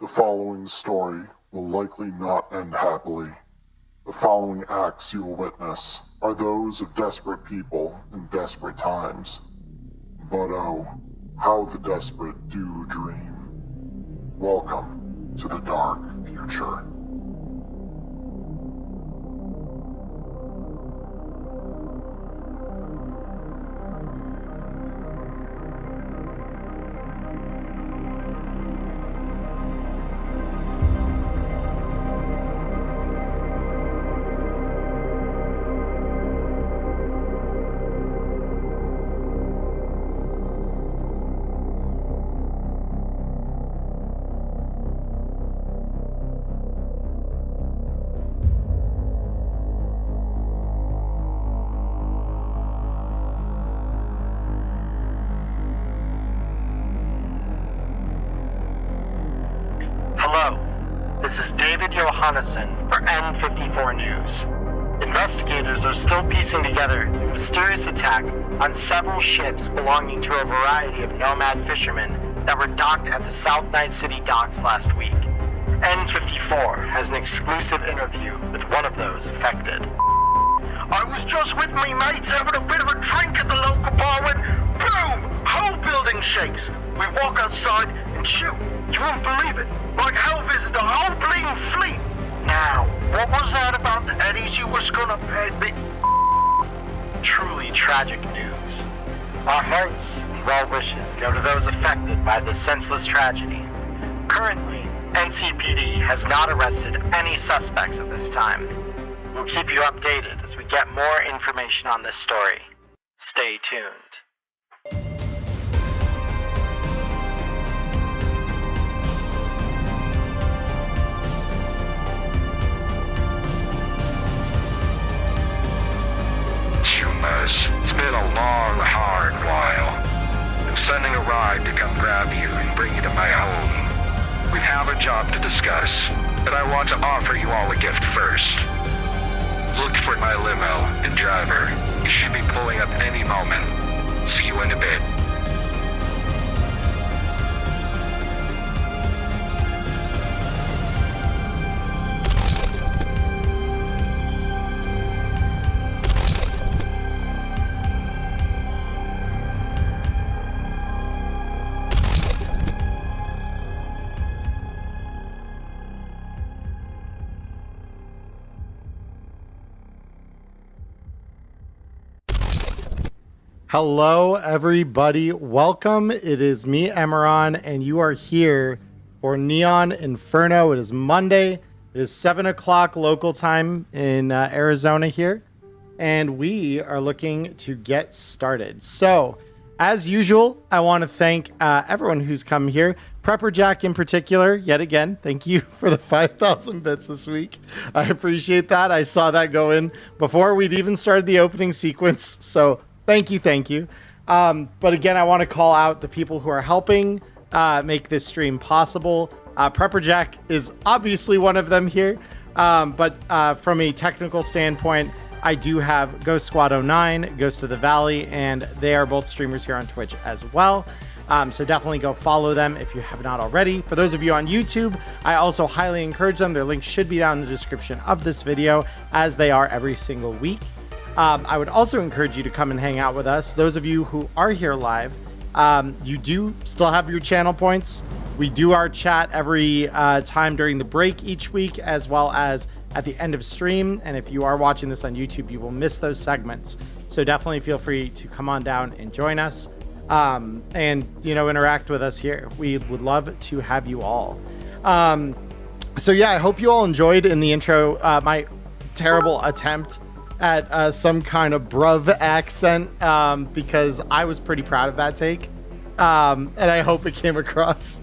The following story will likely not end happily. The following acts you will witness are those of desperate people in desperate times. But oh, how the desperate do dream. Welcome to the dark future. This is David Johannesson for N54 News. Investigators are still piecing together the mysterious attack on several ships belonging to a variety of nomad fishermen that were docked at the South Night City docks last week. N54 has an exclusive interview with one of those affected. I was just with me mates having a bit of a drink at the local bar when, boom, whole building shakes. We walk outside and shoot, you won't believe it. Like hell visit the whole bleeding fleet. Now, what was that about the Eddies you was gonna pay me? Truly tragic news. Our hearts and well wishes go to those affected by this senseless tragedy. Currently, NCPD has not arrested any suspects at this time. We'll keep you updated as we get more information on this story. Stay tuned. It's been a long, hard while. I'm sending a ride to come grab you and bring you to my home. We have a job to discuss, but I want to offer you all a gift first. Look for my limo and driver. You should be pulling up any moment. See you in a bit. Hello, everybody. Welcome. It is me, Emmerron, and you are here for Neon Inferno. It is Monday. It is 7 o'clock local time in Arizona here, and we are looking to get started. So, as usual, I want to thank everyone who's come here. Prepper Jack in particular, yet again, thank you for the 5,000 bits this week. I appreciate that. I saw that go in before we'd even started the opening sequence, so thank you. But again, I want to call out the people who are helping make this stream possible. Prepper Jack is obviously one of them here. But from a technical standpoint, I do have Ghost Squad 09, Ghost of the Valley, and they are both streamers here on Twitch as well. So definitely go follow them if you have not already. For those of you on YouTube, I also highly encourage them. Their links should be down in the description of this video, as they are every single week. I would also encourage you to come and hang out with us. Those of you who are here live, you do still have your channel points. We do our chat every time during the break each week, as well as at the end of stream. And if you are watching this on YouTube, you will miss those segments. So definitely feel free to come on down and join us and, interact with us here. We would love to have you all. So yeah, I hope you all enjoyed in the intro my terrible attempt at some kind of bruv accent, because I was pretty proud of that take, and I hope it came across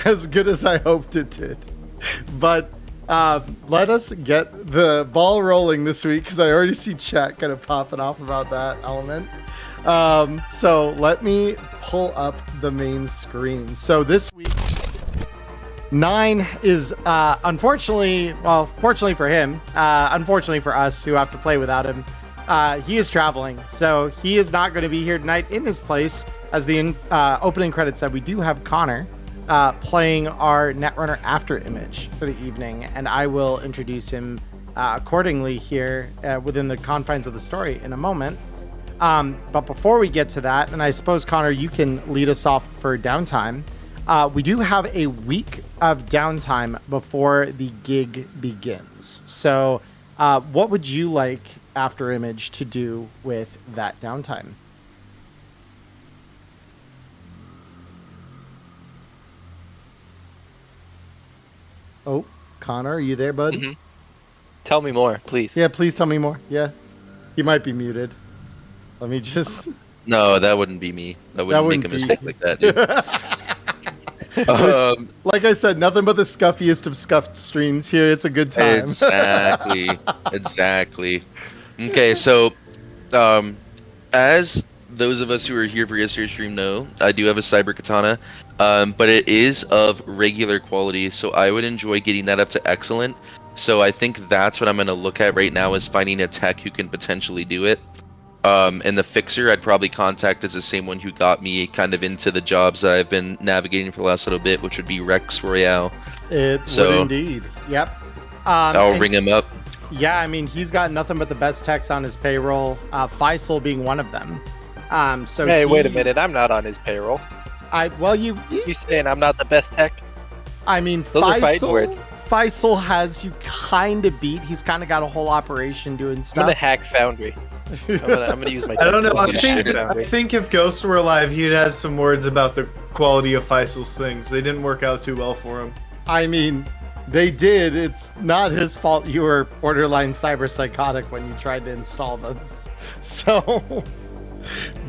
as good as I hoped it did. But let us get the ball rolling this week, because I already see chat kind of popping off about that element. So let me pull up the main screen. So this week, 9 is unfortunately, well, fortunately for him, unfortunately for us who have to play without him, he is traveling, so he is not going to be here tonight. In his place, as the opening credits said, we do have Connor, playing our Netrunner After Image for the evening, and I will introduce him accordingly here within the confines of the story in a moment. But before we get to that, and I suppose, Connor, you can lead us off for downtime. We do have a week of downtime before the gig begins. So what would you like After Image to do with that downtime? Oh, Connor, are you there, bud? Mm-hmm. Tell me more, please. Yeah, please tell me more. Yeah, he might be muted. Let me just... No, that wouldn't be me. I wouldn't make a mistake like that, dude. Like I said, nothing but the scuffiest of scuffed streams here. It's a good time. Exactly. Okay, so as those of us who are here for yesterday's stream know, I do have a cyber katana, but it is of regular quality, so I would enjoy getting that up to excellent. So I think that's what I'm going to look at right now, is finding a tech who can potentially do it. And the fixer I'd probably contact is the same one who got me kind of into the jobs that I've been navigating for the last little bit, which would be Rex Royale. It would indeed. Yep. I'll ring him up. Yeah, I mean, he's got nothing but the best techs on his payroll, Faisal being one of them. So hey, wait a minute. I'm not on his payroll. You saying I'm not the best tech? I mean, Those are fighting words. Faisal has you kind of beat. He's kind of got a whole operation doing stuff. I'm gonna hack Foundry. I'm gonna use my. I don't know. I think if Ghost were alive, he'd have some words about the quality of Faisal's things. They didn't work out too well for him. I mean, they did. It's not his fault you were borderline cyber psychotic when you tried to install them. So,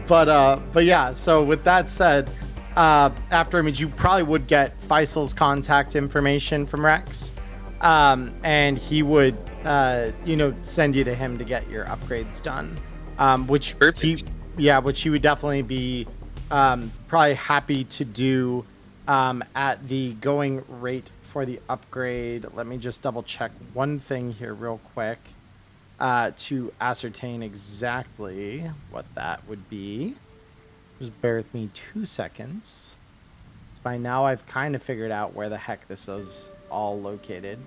but yeah. So with that said, After Image, you probably would get Faisal's contact information from Rex, and he would, send you to him to get your upgrades done. Which he would definitely be probably happy to do at the going rate for the upgrade. Let me just double check one thing here real quick to ascertain exactly what that would be. Just bear with me 2 seconds. By now I've kind of figured out where the heck this is all located.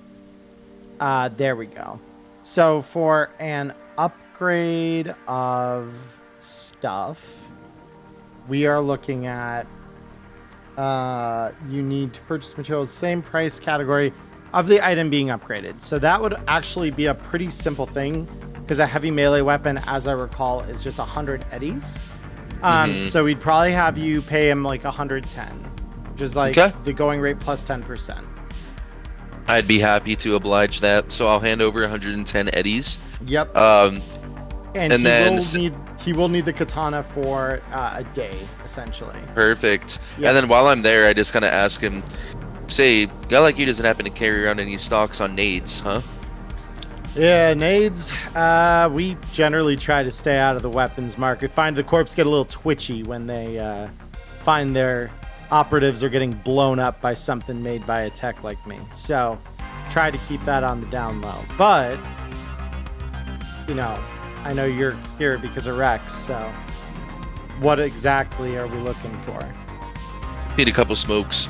There we go. So for an upgrade of stuff, we are looking at you need to purchase materials, same price category of the item being upgraded. So that would actually be a pretty simple thing, because a heavy melee weapon, as I recall, is just 100 eddies. So we'd probably have you pay him like 110, which is like the going rate plus 10%. I'd be happy to oblige that. So I'll hand over 110 eddies. Yep. He will need the katana for a day, essentially. Perfect. Yep. And then while I'm there, I just kind of ask him, say, guy like you doesn't happen to carry around any stocks on nades, huh? Yeah, nades. We generally try to stay out of the weapons market. Find the corps get a little twitchy when they find their operatives are getting blown up by something made by a tech like me. So try to keep that on the down low. But, I know you're here because of Rex, so what exactly are we looking for? Need a couple smokes.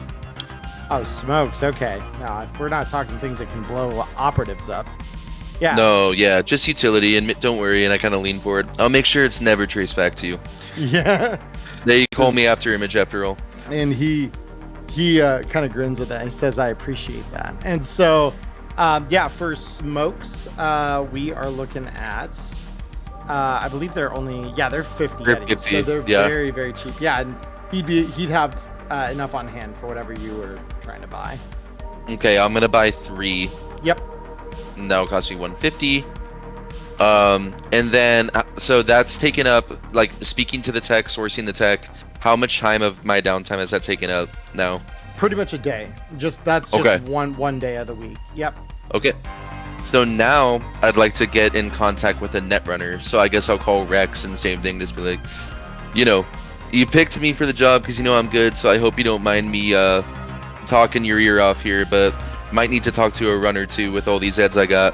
Oh, smokes. Okay. No, we're not talking things that can blow operatives up. Yeah. No, yeah, just utility, and don't worry, and I kind of lean forward. I'll make sure it's never traced back to you. Yeah. They call me After Image after all. And he kind of grins at that. He says, I appreciate that. And so, for smokes, we are looking at, I believe they're 50 eddies. So they're very, very cheap. Yeah, and he'd have enough on hand for whatever you were trying to buy. Okay, I'm going to buy 3. Yep. And that'll cost me 150. And then, so that's taken up, like, speaking to the tech, sourcing the tech. How much time of my downtime has that taken up now? Pretty much a day. That's one day of the week. Yep. Okay. So now I'd like to get in contact with a netrunner. So I guess I'll call Rex and same thing. Just be like, you picked me for the job because I'm good. So I hope you don't mind me talking your ear off here, but might need to talk to a runner too with all these ads I got.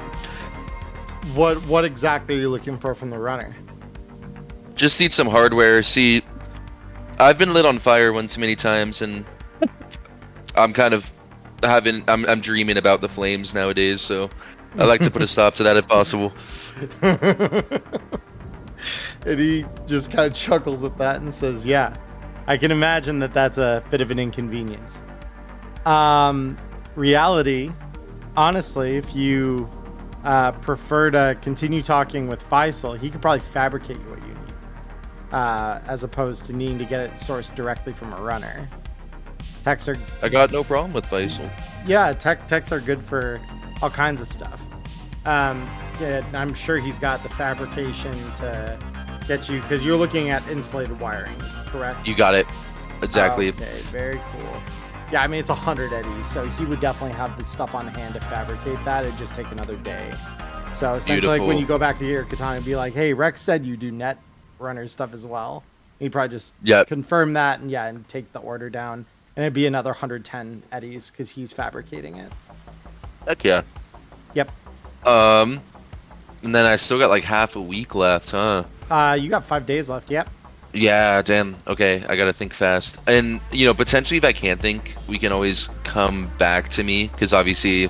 What exactly are you looking for from the runner? Just need some hardware. See, I've been lit on fire one too many times, and I'm kind of I'm dreaming about the flames nowadays, so I like to put a stop to that if possible. And he just kind of chuckles at that and says, yeah, I can imagine that that's a bit of an inconvenience. Reality, honestly, if you prefer to continue talking with Faisal, he could probably fabricate you what you need, as opposed to needing to get it sourced directly from a runner. Techs are... I got no problem with Faisal. Yeah, techs are good for all kinds of stuff. Yeah, I'm sure he's got the fabrication to get you, because you're looking at insulated wiring, correct? You got it. Exactly. Okay, very cool. Yeah, I mean, it's 100 eddies, so he would definitely have the stuff on hand to fabricate that. It'd just take another day. So essentially, like when you go back to your katana and be like, hey, Rex said you do net runner stuff as well. He'd probably just confirm that and take the order down. And it'd be another 110 eddies because he's fabricating it. Heck yeah. Yep. And then I still got like half a week left, huh? You got 5 days left. Yep. Yeah, damn. Okay, I gotta think fast. And, you know, potentially if I can't think, we can always come back to me, because obviously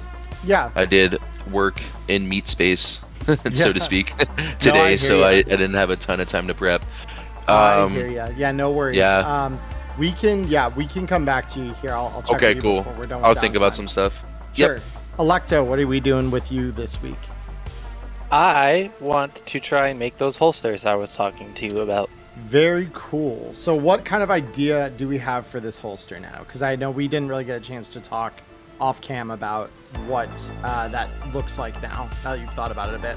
I did work in meat space, so to speak, today, so I didn't have a ton of time to prep. I hear ya. Yeah, no worries. Yeah. We can come back to you here. I'll check okay, with you cool. before we're done with I'll think about downtime. some stuff. Sure. Yep. Electo, what are we doing with you this week? I want to try and make those holsters I was talking to you about. Very cool. So what kind of idea do we have for this holster now? Because I know we didn't really get a chance to talk off cam about what that looks like now that you've thought about it a bit.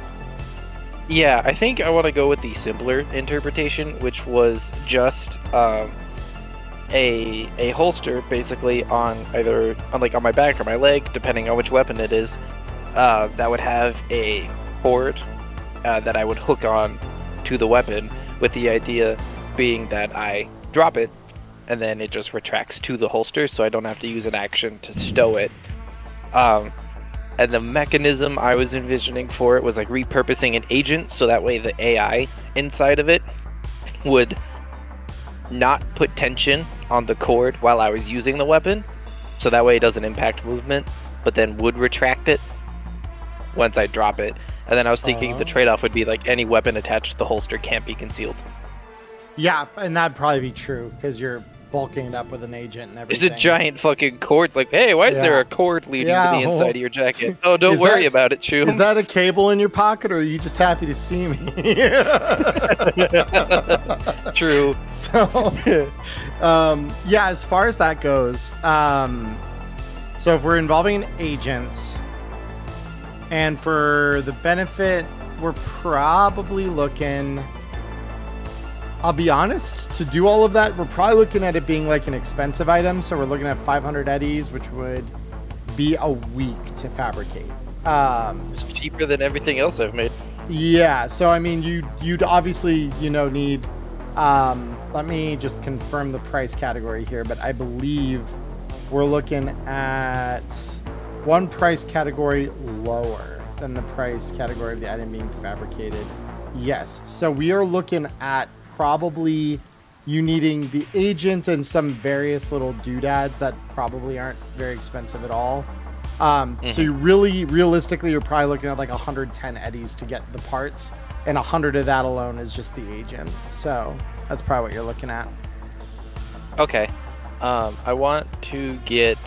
Yeah, I think I want to go with the simpler interpretation, which was just a holster basically on either on my back or my leg, depending on which weapon it is, that would have a cord that I would hook on to the weapon, with the idea being that I drop it and then it just retracts to the holster, so I don't have to use an action to stow it. And the mechanism I was envisioning for it was like repurposing an agent, so that way the AI inside of it would not put tension on the cord while I was using the weapon, so that way it doesn't impact movement, but then would retract it once I drop it. And then I was thinking the trade-off would be like any weapon attached to the holster can't be concealed. Yeah, and that'd probably be true because you're bulking it up with an agent and everything. It's a giant fucking cord. Like, hey, why is there a cord leading to the inside of your jacket? Oh, don't worry about it, Chew. Is that a cable in your pocket, or are you just happy to see me? True. So, yeah, as far as that goes, so if we're involving an agent, and for the benefit, we're probably looking... I'll be honest, to do all of that, we're probably looking at it being like an expensive item. So we're looking at 500 eddies, which would be a week to fabricate. It's cheaper than everything else I've made. Yeah, so I mean, you'd obviously, need... let me just confirm the price category here, but I believe we're looking at one price category lower than the price category of the item being fabricated. Yes, so we are looking at probably you needing the agent and some various little doodads that probably aren't very expensive at all. So you realistically, you're probably looking at like 110 eddies to get the parts, and 100 of that alone is just the agent. So that's probably what you're looking at. Okay. I want to get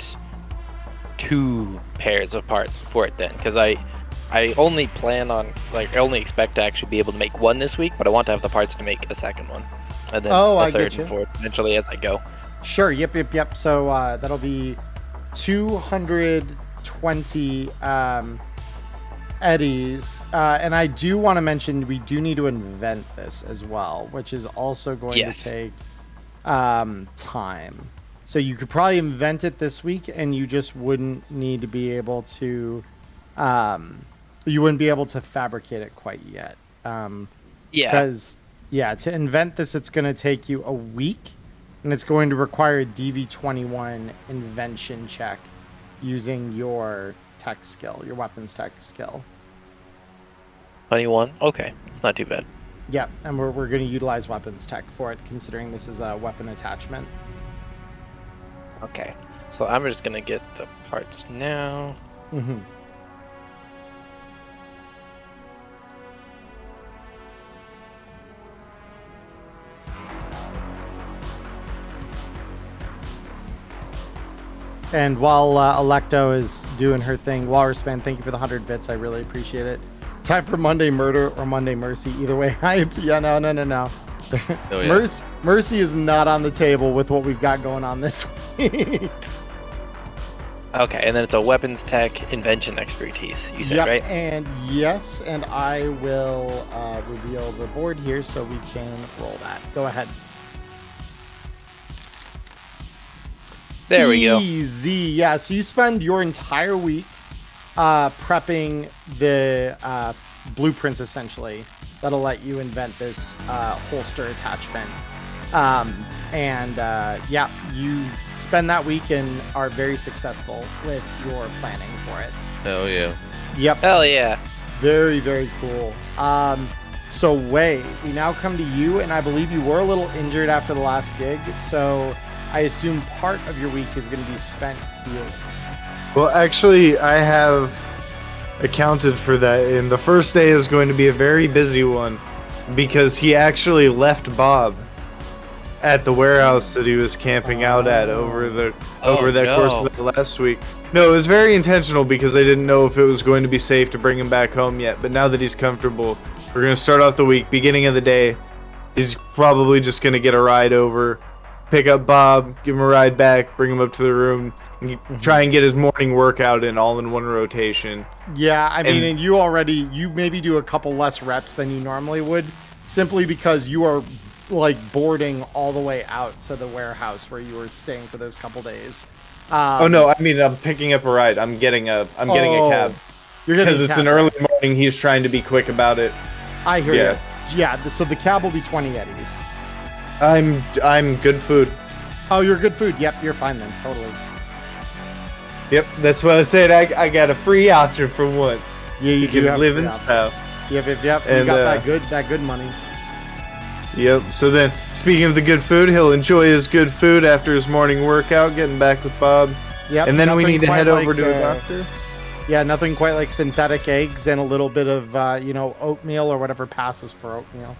2 pairs of parts for it then, because I only plan on, I only expect to actually be able to make 1 this week, but I want to have the parts to make a second one. And then a third and fourth eventually as I go. Sure, yep. So that'll be 220 eddies. And I do want to mention we do need to invent this as well, which is also going to take time. So you could probably invent it this week, and you just wouldn't need to be able to... you wouldn't be able to fabricate it quite yet. Because, to invent this, it's going to take you a week, and it's going to require a DV21 invention check using your tech skill, your weapons tech skill. 21? Okay, it's not too bad. Yeah, and we're going to utilize weapons tech for it, considering this is a weapon attachment. Okay. So I'm just gonna get the parts now. Mm-hmm. And while Electo is doing her thing, Walrusman, thank you for the 100 bits. I really appreciate it. Time for Monday Murder or Monday Mercy. Either way, no. Oh, yeah. Mercy is not on the table with what we've got going on this week. Okay, and then it's a weapons tech invention expertise. You said, Yep, right? and yes, and I will reveal the board here so we can roll that. Go ahead. There we go. Easy. Yeah, so you spend your entire week prepping the blueprints, essentially, that'll let you invent this holster attachment. Yeah, you spend that week and are very successful with your planning for it. Oh yeah. Yep. Hell yeah. Very, very cool. So Wei, we now come to you, and I believe you were a little injured after the last gig, so I assume part of your week is going to be spent healing. Well, actually, I have accounted for that, and the first day is going to be a very busy one because he actually left Bob at the warehouse that he was camping out at over that course of the last week. No, it was very intentional because I didn't know if it was going to be safe to bring him back home yet. But now that he's comfortable, we're going to start off the week. Beginning of the day, he's probably just going to get a ride over, pick up Bob, give him a ride back, bring him up to the room, and try and get his morning workout in all in one rotation. Yeah, I mean, and you maybe do a couple less reps than you normally would, simply because you are like boarding all the way out to the warehouse where you were staying for those couple days. Oh no, I mean I'm picking up a ride. I'm getting a cab. You're getting because it's an early morning. He's trying to be quick about it. I hear you. Yeah, so the cab will be 20 eddies. I'm good food. Oh, you're good food. Yep, you're fine then. Totally. Yep, that's what I said. I got a free option for once. Yeah, you can live in style. Yep. And you got that good money. Yep. So then, speaking of the good food, he'll enjoy his good food after his morning workout, getting back with Bob. Yep. And then we need to head over to a doctor. Yeah, nothing quite like synthetic eggs and a little bit of oatmeal or whatever passes for oatmeal.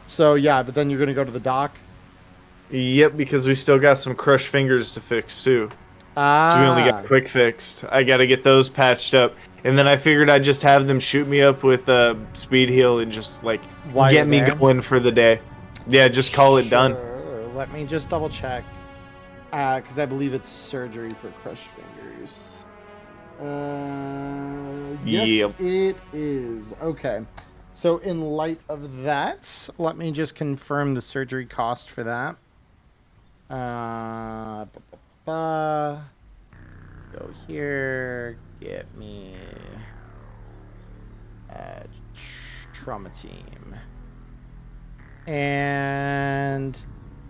So yeah, but then you're gonna go to the doc. Yep, because we still got some crushed fingers to fix too. So we only got quick fixed. I got to get those patched up. And then I figured I'd just have them shoot me up with a speed heal and just like get me going for the day. Yeah, just call it done. Let me just double check. Because I believe it's surgery for crushed fingers. Yes, it is. Okay. So in light of that, let me just confirm the surgery cost for that. Go here. Get me trauma team. And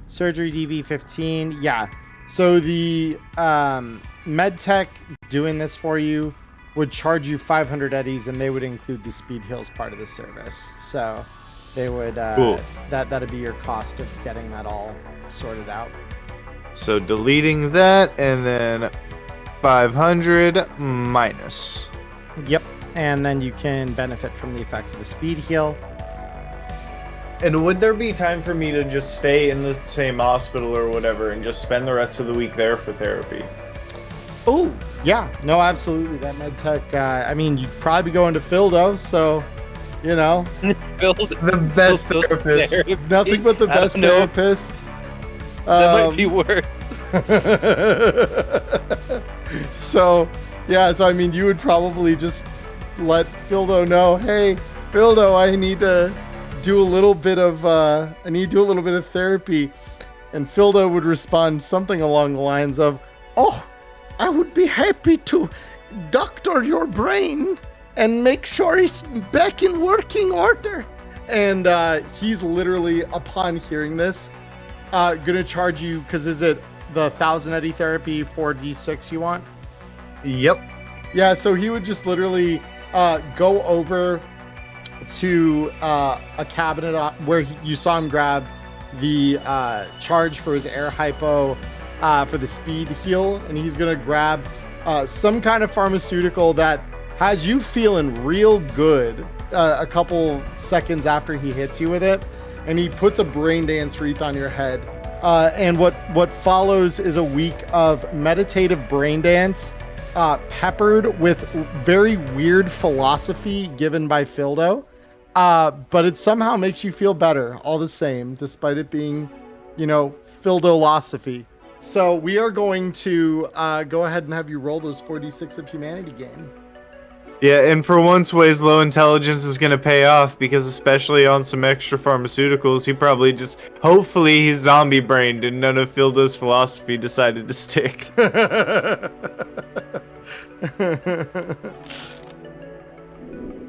surgery DV15. Yeah. So the MedTech doing this for you would charge you 500 eddies, and they would include the speed heals part of the service. So they would cool. That'd be your cost of getting that all sorted out. So deleting that, and then 500 minus. Yep. And then you can benefit from the effects of a speed heal. And would there be time for me to just stay in the same hospital or whatever and just spend the rest of the week there for therapy? Oh, yeah. No, absolutely. That MedTech, I mean, you'd probably be going to Fildo, so, you know. The best therapist. Nothing but the best therapist. That might be worse. So, yeah, so I mean, you would probably just let Fildo know, hey, Fildo, I need to do a little bit of therapy. And Fildo would respond something along the lines of, oh, I would be happy to doctor your brain and make sure he's back in working order. And he's literally, upon hearing this, gonna charge you, because is it the 1,000 eddy therapy 4d6 you want? Yep. Yeah, so he would just literally go over to a cabinet where you saw him grab the charge for his air hypo for the speed heal, and he's gonna grab some kind of pharmaceutical that has you feeling real good a couple seconds after he hits you with it, and he puts a brain dance wreath on your head. And what follows is a week of meditative brain dance, peppered with very weird philosophy given by Fildo. But it somehow makes you feel better all the same, despite it being, Fildolosophy. So we are going to go ahead and have you roll those 4d6 of humanity game. Yeah, and for once, Way's low intelligence is going to pay off, because especially on some extra pharmaceuticals, he probably hopefully he's zombie brained and none of Fildo's philosophy decided to stick.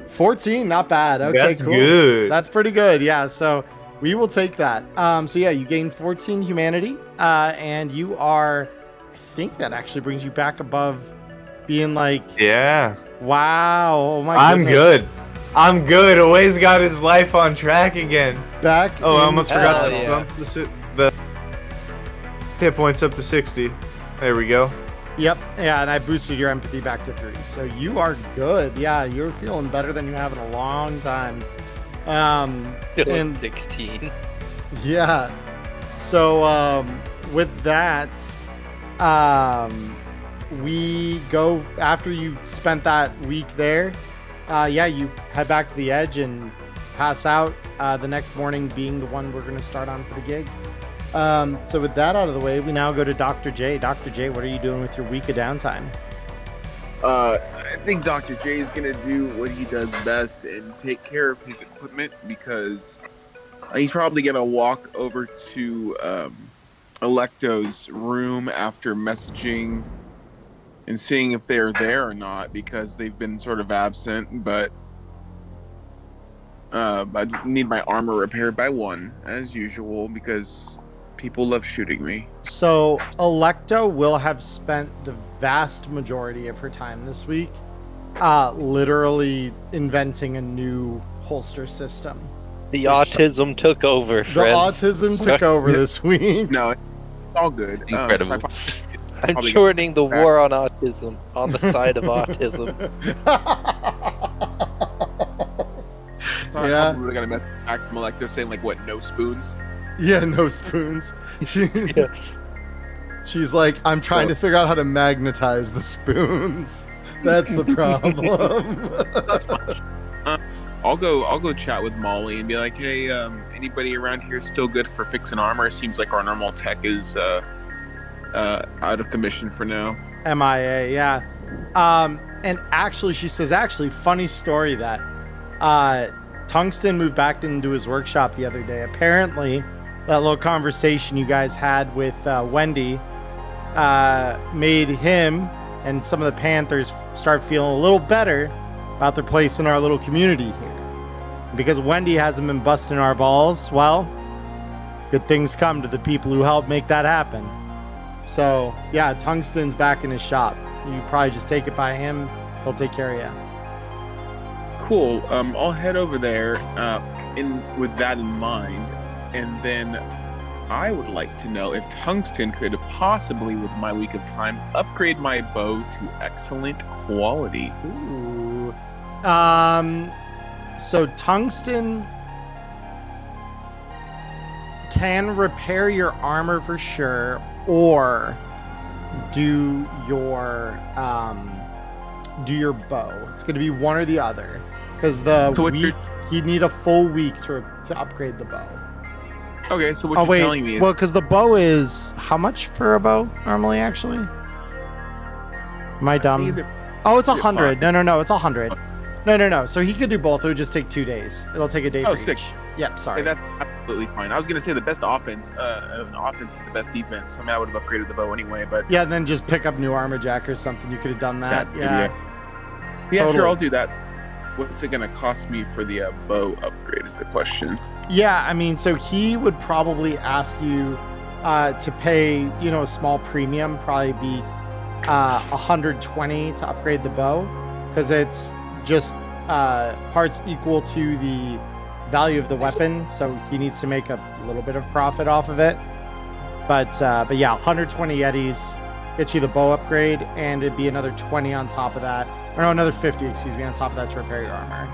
14, not bad. Okay, That's cool. good. That's pretty good. Yeah, so we will take that. So yeah, you gain 14 humanity, and you are, I think that actually brings you back above being like, Yeah. wow, oh my I'm goodness. good. I'm good. Always got his life on track again. Back. Oh, I in almost the forgot saddle. to bump the hit points up to 60. There we go. Yep. Yeah, and I boosted your empathy back to 3. So you are good. Yeah, you're feeling better than you have in a long time. And 16. yeah. So with that, we go after you've spent that week there. You head back to the edge and pass out. The next morning being the one we're going to start on for the gig. So with that out of the way, we now go to Dr. J. Dr. J, what are you doing with your week of downtime? I think Dr. J is going to do what he does best and take care of his equipment, because he's probably going to walk over to Electo's room after messaging and seeing if they're there or not, because they've been sort of absent. But I need my armor repaired by 1, as usual, because people love shooting me. So Electo will have spent the vast majority of her time this week literally inventing a new holster system. The autism took over, The friends. autism took over this week. No, it's all good. Incredible. I'm shortening the war on autism on the side of autism. Yeah. We got a message back from Electo saying, like, what, no spoons? Yeah, no spoons. She's like, I'm trying to figure out how to magnetize the spoons. That's the problem. That's fine. I'll go chat with Molly and be like, hey, anybody around here still good for fixing armor? It seems like our normal tech is out of commission for now. MIA, yeah. And actually, she says, funny story that Tungsten moved back into his workshop the other day. Apparently, that little conversation you guys had with Wendy made him and some of the Panthers start feeling a little better about their place in our little community here. Because Wendy hasn't been busting our balls, well, good things come to the people who helped make that happen. So, yeah, Tungsten's back in his shop. You probably just take it by him. He'll take care of you. Cool. I'll head over there with that in mind. And then I would like to know if Tungsten could possibly, with my week of time, upgrade my bow to excellent quality. Ooh. So Tungsten can repair your armor for sure, or do your bow. It's going to be one or the other, because he'd need a full week to upgrade the bow. Okay, so what you're telling me is... Well, because the bow is how much for a bow normally, actually? Am I dumb? It's 100. No, it's 100. No. So he could do both. It would just take 2 days. It'll take a day for sick. each. Yep, sorry. Hey, that's absolutely fine. I was going to say the best offense is the best defense. So I would have upgraded the bow anyway, but... Yeah, and then just pick up new armor jack or something. You could have done that. Yeah, totally. Sure, I'll do that. What's it going to cost me for the bow upgrade is the question. Yeah, I mean, so he would probably ask you to pay, a small premium, probably be 120 to upgrade the bow, because it's just parts equal to the value of the weapon, so he needs to make a little bit of profit off of it. But yeah, 120 eddies gets you the bow upgrade, and it'd be another 20 on top of that. Or no, another 50, excuse me, on top of that to repair your armor.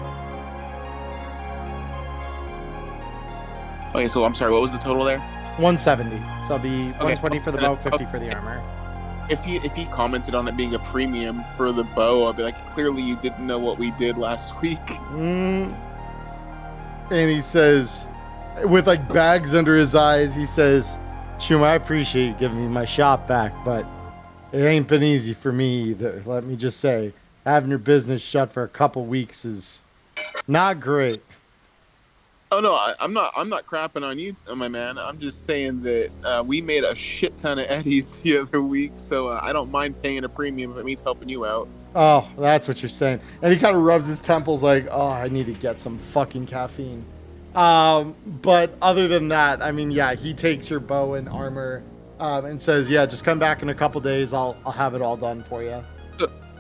Okay, so I'm sorry, what was the total there? 170. So it'll be 120 for the bow, 50 for the armor. If he commented on it being a premium for the bow, I'd be like, clearly you didn't know what we did last week. And he says, with like bags under his eyes, he says, Shuma, I appreciate you giving me my shop back, but it ain't been easy for me either. Let me just say, having your business shut for a couple weeks is not great. Oh no, I'm not crapping on you, my man. I'm just saying that we made a shit ton of eddies the other week, so I don't mind paying a premium if it means helping you out. Oh, that's what you're saying. And he kind of rubs his temples like, oh, I need to get some fucking caffeine. But other than that, I mean, yeah, he takes your bow and armor and says, yeah, just come back in a couple days. I'll have it all done for you.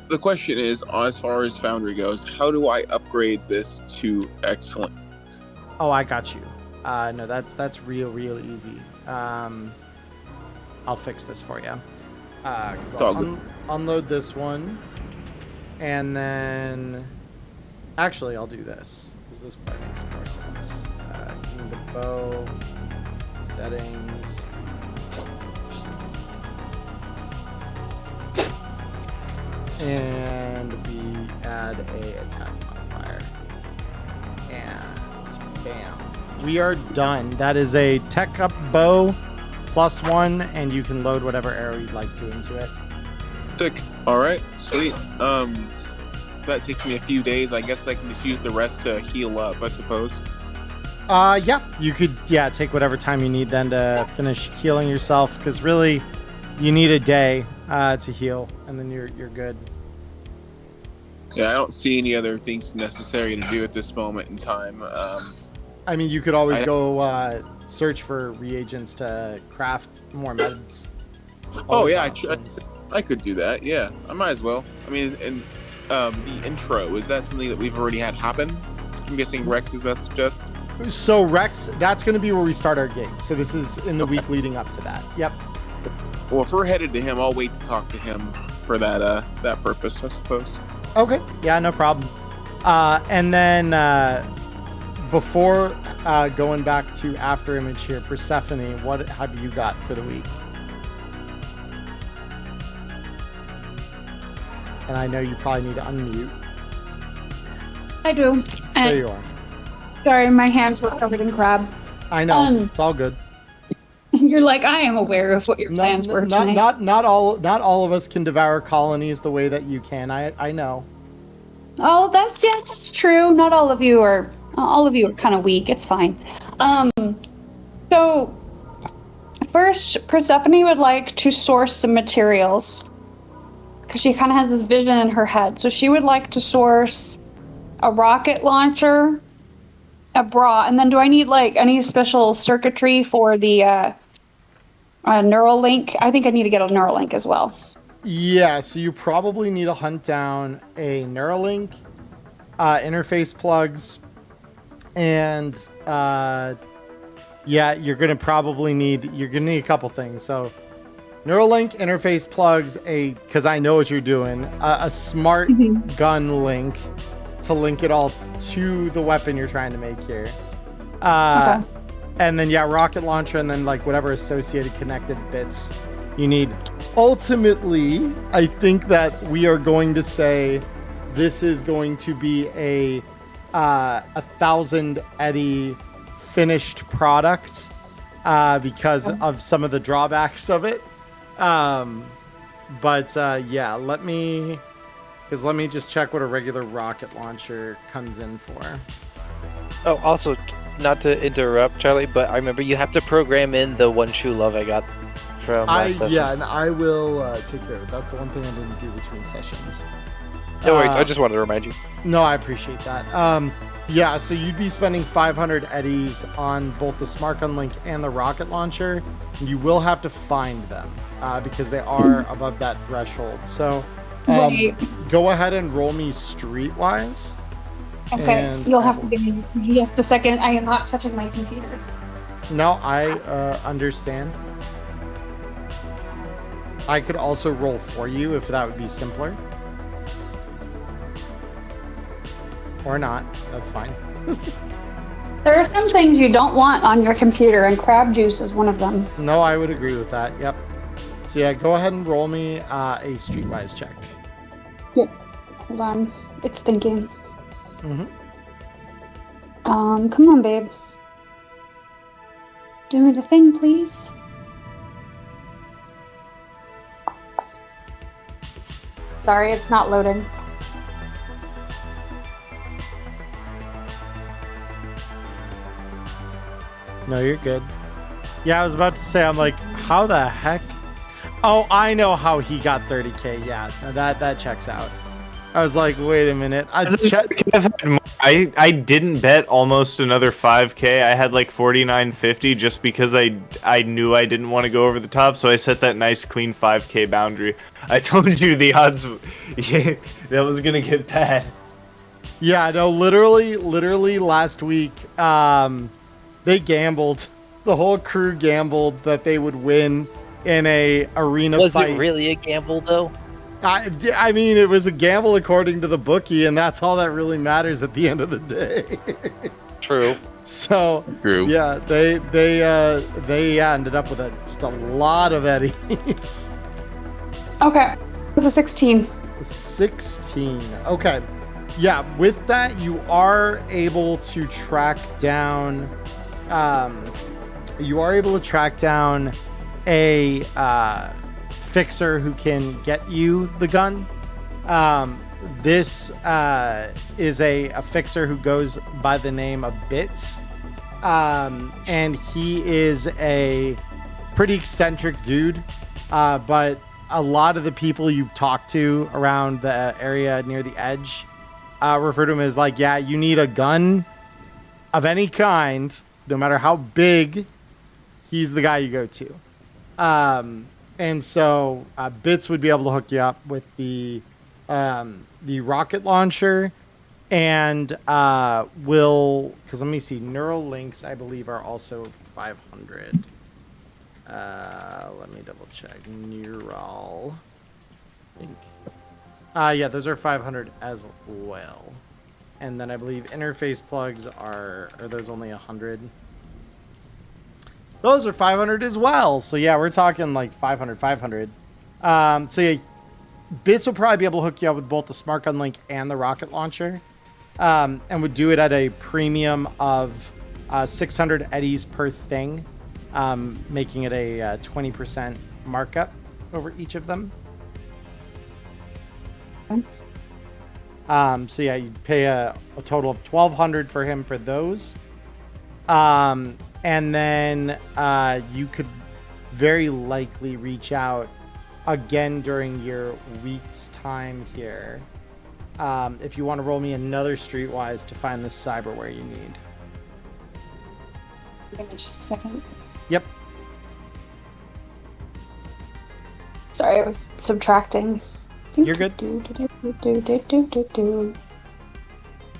The question is, as far as Foundry goes, how do I upgrade this to excellent? Oh, I got you. No, that's real easy. I'll fix this for you. 'Cause I'll unload this one, and then actually I'll do this because this part makes more sense. Give me the bow settings. And we add a attack modifier. And bam. We are done. That is a tech up bow +1, and you can load whatever arrow you'd like to into it. Sick. Alright, sweet. That takes me a few days. I guess I can just use the rest to heal up, I suppose. Yeah. You could take whatever time you need then to finish healing yourself, because really you need a day to heal, and then you're good. Yeah, I don't see any other things necessary to do at this moment in time. I mean, you could always go search for reagents to craft more meds. I could do that. Yeah, I might as well. I mean, and the intro, is that something that we've already had happen? I'm guessing Rex is best just. So Rex, that's going to be where we start our gig. So this is in the week leading up to that. Yep. Well, if we're headed to him, I'll wait to talk to him for that purpose, I suppose. Okay. Yeah, no problem. And then before going back to After Image here, Persephone, how do you got for the week? And I know you probably need to unmute. I do. There you are. Sorry, my hands were covered in crab. I know. It's all good. You're like, I am aware of what your plans were tonight. Not all of us can devour colonies the way that you can. I know. Oh, that's true. Not all of you are. All of you are kind of weak. It's fine. So first, Persephone would like to source some materials because she kind of has this vision in her head. So she would like to source a rocket launcher, a bra, and then do I need any special circuitry for the neural link? I think I need to get a neural link as well. Yeah, so you probably need to hunt down a Neuralink, interface plugs, and you're gonna need a couple things. So Neuralink, interface plugs, because I know what you're doing, a smart gun link to link it all to the weapon you're trying to make here. Okay. And then rocket launcher, and then whatever associated connected bits you need. Ultimately, I think that we are going to say this is going to be a 1,000 eddy finished product because of some of the drawbacks of it. Let me just check what a regular rocket launcher comes in for. Oh, also, not to interrupt, Charlie, but I remember you have to program in the One True Love I got from last session. Yeah, and I will take care of it. That's the one thing I didn't do between sessions. No worries, I just wanted to remind you. No, I appreciate that. So you'd be spending 500 eddies on both the Smart Gun Link and the rocket launcher. You will have to find them because they are above that threshold. So go ahead and roll me streetwise. Okay, you'll have to give me just a second. I am not touching my computer. No, I understand. I could also roll for you if that would be simpler. Or not. That's fine. There are some things you don't want on your computer, and crab juice is one of them. No, I would agree with that. Yep. So yeah, go ahead and roll me a streetwise check. Yep. Hold on. It's thinking. Mm-hmm. Come on, babe. Do me the thing, please. Sorry, it's not loading. No, you're good. Yeah, I was about to say, I'm like, how the heck? Oh, I know how he got 30K. Yeah, that checks out. I was like, wait a minute. I didn't bet almost another 5K. I had like 49.50 just because I knew I didn't want to go over the top, so I set that nice clean 5K boundary. I told you the odds that was gonna get bad. Yeah, no, literally last week, they gambled. The whole crew gambled that they would win in a arena Was fight. it really a gamble, though? I mean, it was a gamble according to the bookie, and that's all that really matters at the end of the day. True. So, True. yeah, they ended up with just a lot of eddies. Okay. It's a 16. 16. Okay. Yeah, with that, you are able to track down. You are able to track down a fixer who can get you the gun. This is a fixer who goes by the name of Bits, and he is a pretty eccentric dude, but a lot of the people you've talked to around the area near the edge refer to him as like, yeah, you need a gun of any kind, no matter how big, he's the guy you go to. And so Bits would be able to hook you up with the rocket launcher, and because let me see, neural links I believe are also 500. Let me double check. Neural link. Yeah, those are 500 as well. And then I believe interface plugs are those only 100? Those are 500 as well. So yeah, we're talking like 500. So yeah, Bits will probably be able to hook you up with both the Smart Gun Link and the rocket launcher, and would do it at a premium of 600 eddies per thing, making it a 20% markup over each of them. So yeah, you'd pay a total of 1,200 for him for those. And then you could very likely reach out again during your week's time here, if you want to roll me another streetwise to find the cyberware you need. Give me just a second. Yep. Sorry, I was subtracting. You're good.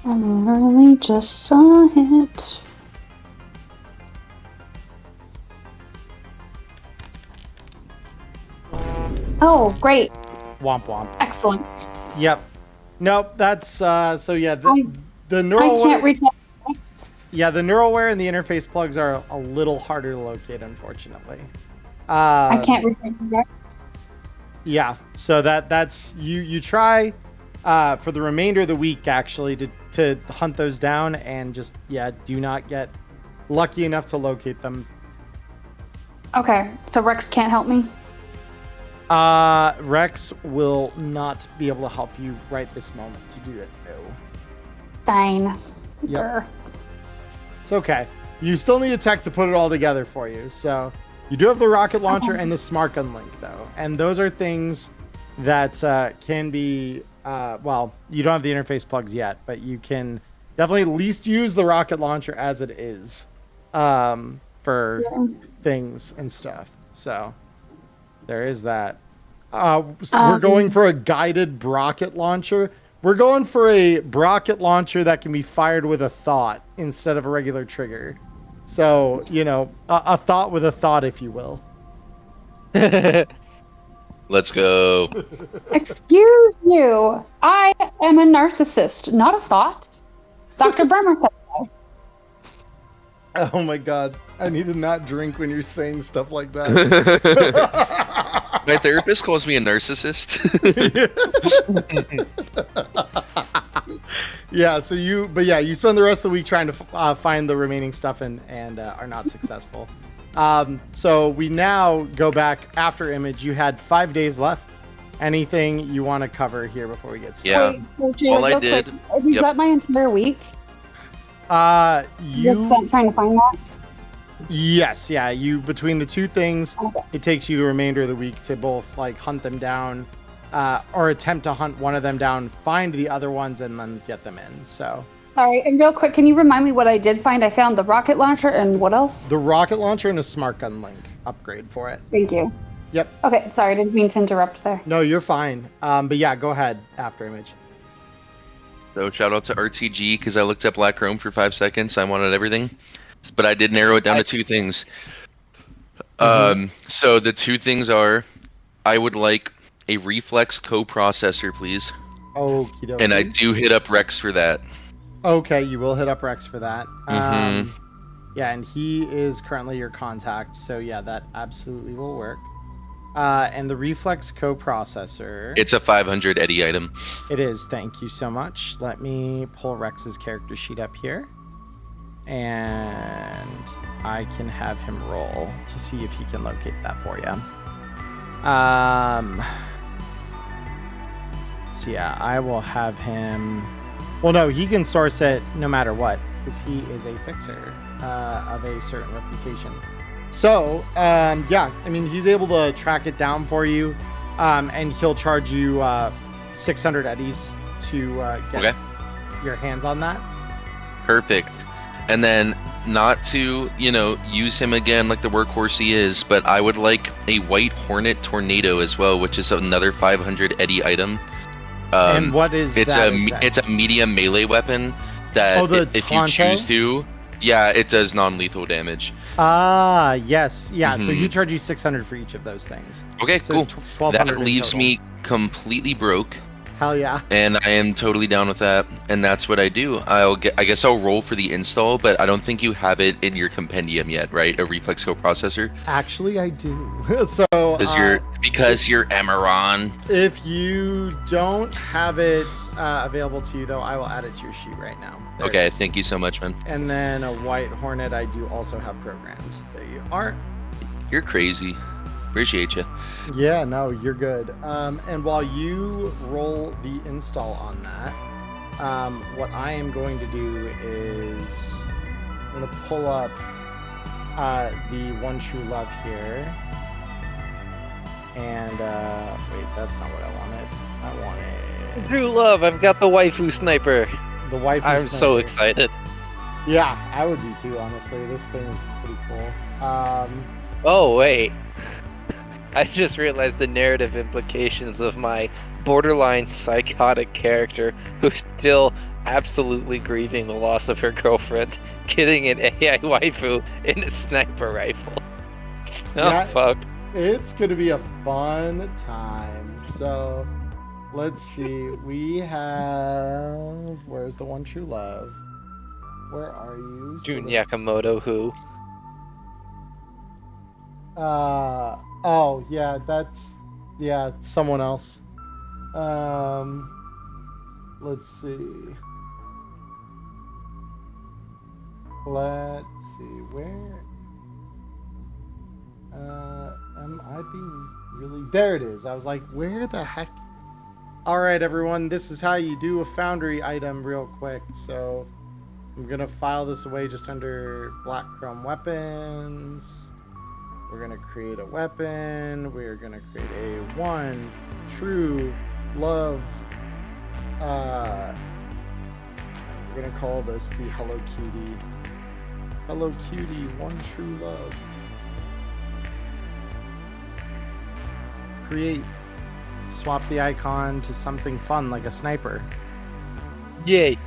I literally just saw it. Oh, great. Womp womp. Excellent. Yep. Nope, that's so yeah, the I neural can't reach out. yeah, the neuralware and the interface plugs are a little harder to locate, unfortunately. I can't reach out. Yeah, so that's you try for the remainder of the week actually to hunt those down, and just do not get lucky enough to locate them. Okay, so Rex can't help me? Rex will not be able to help you right this moment to do it, no. Fine. Yep. It's okay. You still need a tech to put it all together for you, so you do have the rocket launcher and the smart gun link, though, and those are things that can be well, you don't have the interface plugs yet, but you can definitely at least use the rocket launcher as it is for things and stuff. So there is that. So we're going for a guided rocket launcher. We're going for a rocket launcher that can be fired with a thought instead of a regular trigger. So, a thought with a thought, if you will. Let's go. Excuse you. I am a narcissist, not a thought. Dr. Bremer said so. Oh my god. I need to not drink when you're saying stuff like that. My therapist calls me a narcissist. Yeah, so you spend the rest of the week trying to find the remaining stuff and are not successful. So we now go back after Image. You had 5 days left. Anything you want to cover here before we get started? Yeah. Wait, Jay, All I real did- quick, have you yep. got my entire week? You spent trying to find that? Yes, yeah. You between the two things, Okay. it takes you the remainder of the week to both like hunt them down, or attempt to hunt one of them down, find the other ones, and then get them in. So Sorry, and real quick, can you remind me what I did find? I found the rocket launcher and what else? the rocket launcher and a smart gun link upgrade for it. Thank you. Yep. Okay, sorry, I didn't mean to interrupt there. No, you're fine. But yeah, go ahead after Image. So shout out to RTG because I looked at Black Chrome for 5 seconds. I wanted everything, but I did narrow it down to 2 things. So the 2 things are, I would like a Reflex coprocessor, please, Okie dokie. and I do hit up Rex for that. Okay, you will hit up Rex for that. Mhm. Yeah, and he is currently your contact, so yeah, that absolutely will work. And the Reflex coprocessor. It's a 500 Eddie item. It is. Thank you so much. Let me pull Rex's character sheet up here, and I can have him roll to see if he can locate that for you. So yeah, I will have him. Well, no, he can source it no matter what, because he is a fixer of a certain reputation. So, yeah, I mean, he's able to track it down for you, and he'll charge you 600 eddies to get your hands on that. Perfect. And then not to, use him again like the workhorse he is, but I would like a White Hornet Tornado as well, which is another 500 Eddie item. And what is it's that? It's a medium melee weapon that if you choose to, yeah, it does non-lethal damage. Yes. Yeah, so he charges you 600 for each of those things. Okay, So cool. 1,200 That in leaves total. me completely broke. Hell yeah. And I am totally down with that, and that's what I do. I guess I'll roll for the install, but I don't think you have it in your compendium yet, right? A Reflex coprocessor. Actually, I do. So Because you're Emmerron. if you don't have it available to you, though, I will add it to your sheet right now. There it Okay, is. thank you so much, man. And then a White Hornet, I do also have programs. There you are. You're crazy. Appreciate you. Yeah, no, you're good. And while you roll the install on that, what I am going to do is I'm going to pull up the One True Love here. And, wait, that's not what I wanted. I wanted True love, I've got the waifu sniper. the wife. I'm so excited. Yeah, I would be too, honestly. This thing is pretty cool. Oh, wait. I just realized the narrative implications of my borderline psychotic character who's still absolutely grieving the loss of her girlfriend, getting an AI waifu in a sniper rifle. Oh, Yeah. fuck. It's going to be a fun time. So, let's see. We have... Where's the One True Love? Where are you? Jun Yakamoto, who? Oh, yeah, that's... Yeah, someone else. Let's see. Let's see, where... am I being really... There it is. I was like, where the heck... Alright, everyone, this is how you do a Foundry item real quick. So, I'm going to file this away just under Black Chrome Weapons. We're going to create a weapon. We're going to create a One True Love. We're going to call this the Hello Cutie. Hello Cutie, One True Love. Create. Swap the icon to something fun like a sniper. Yay.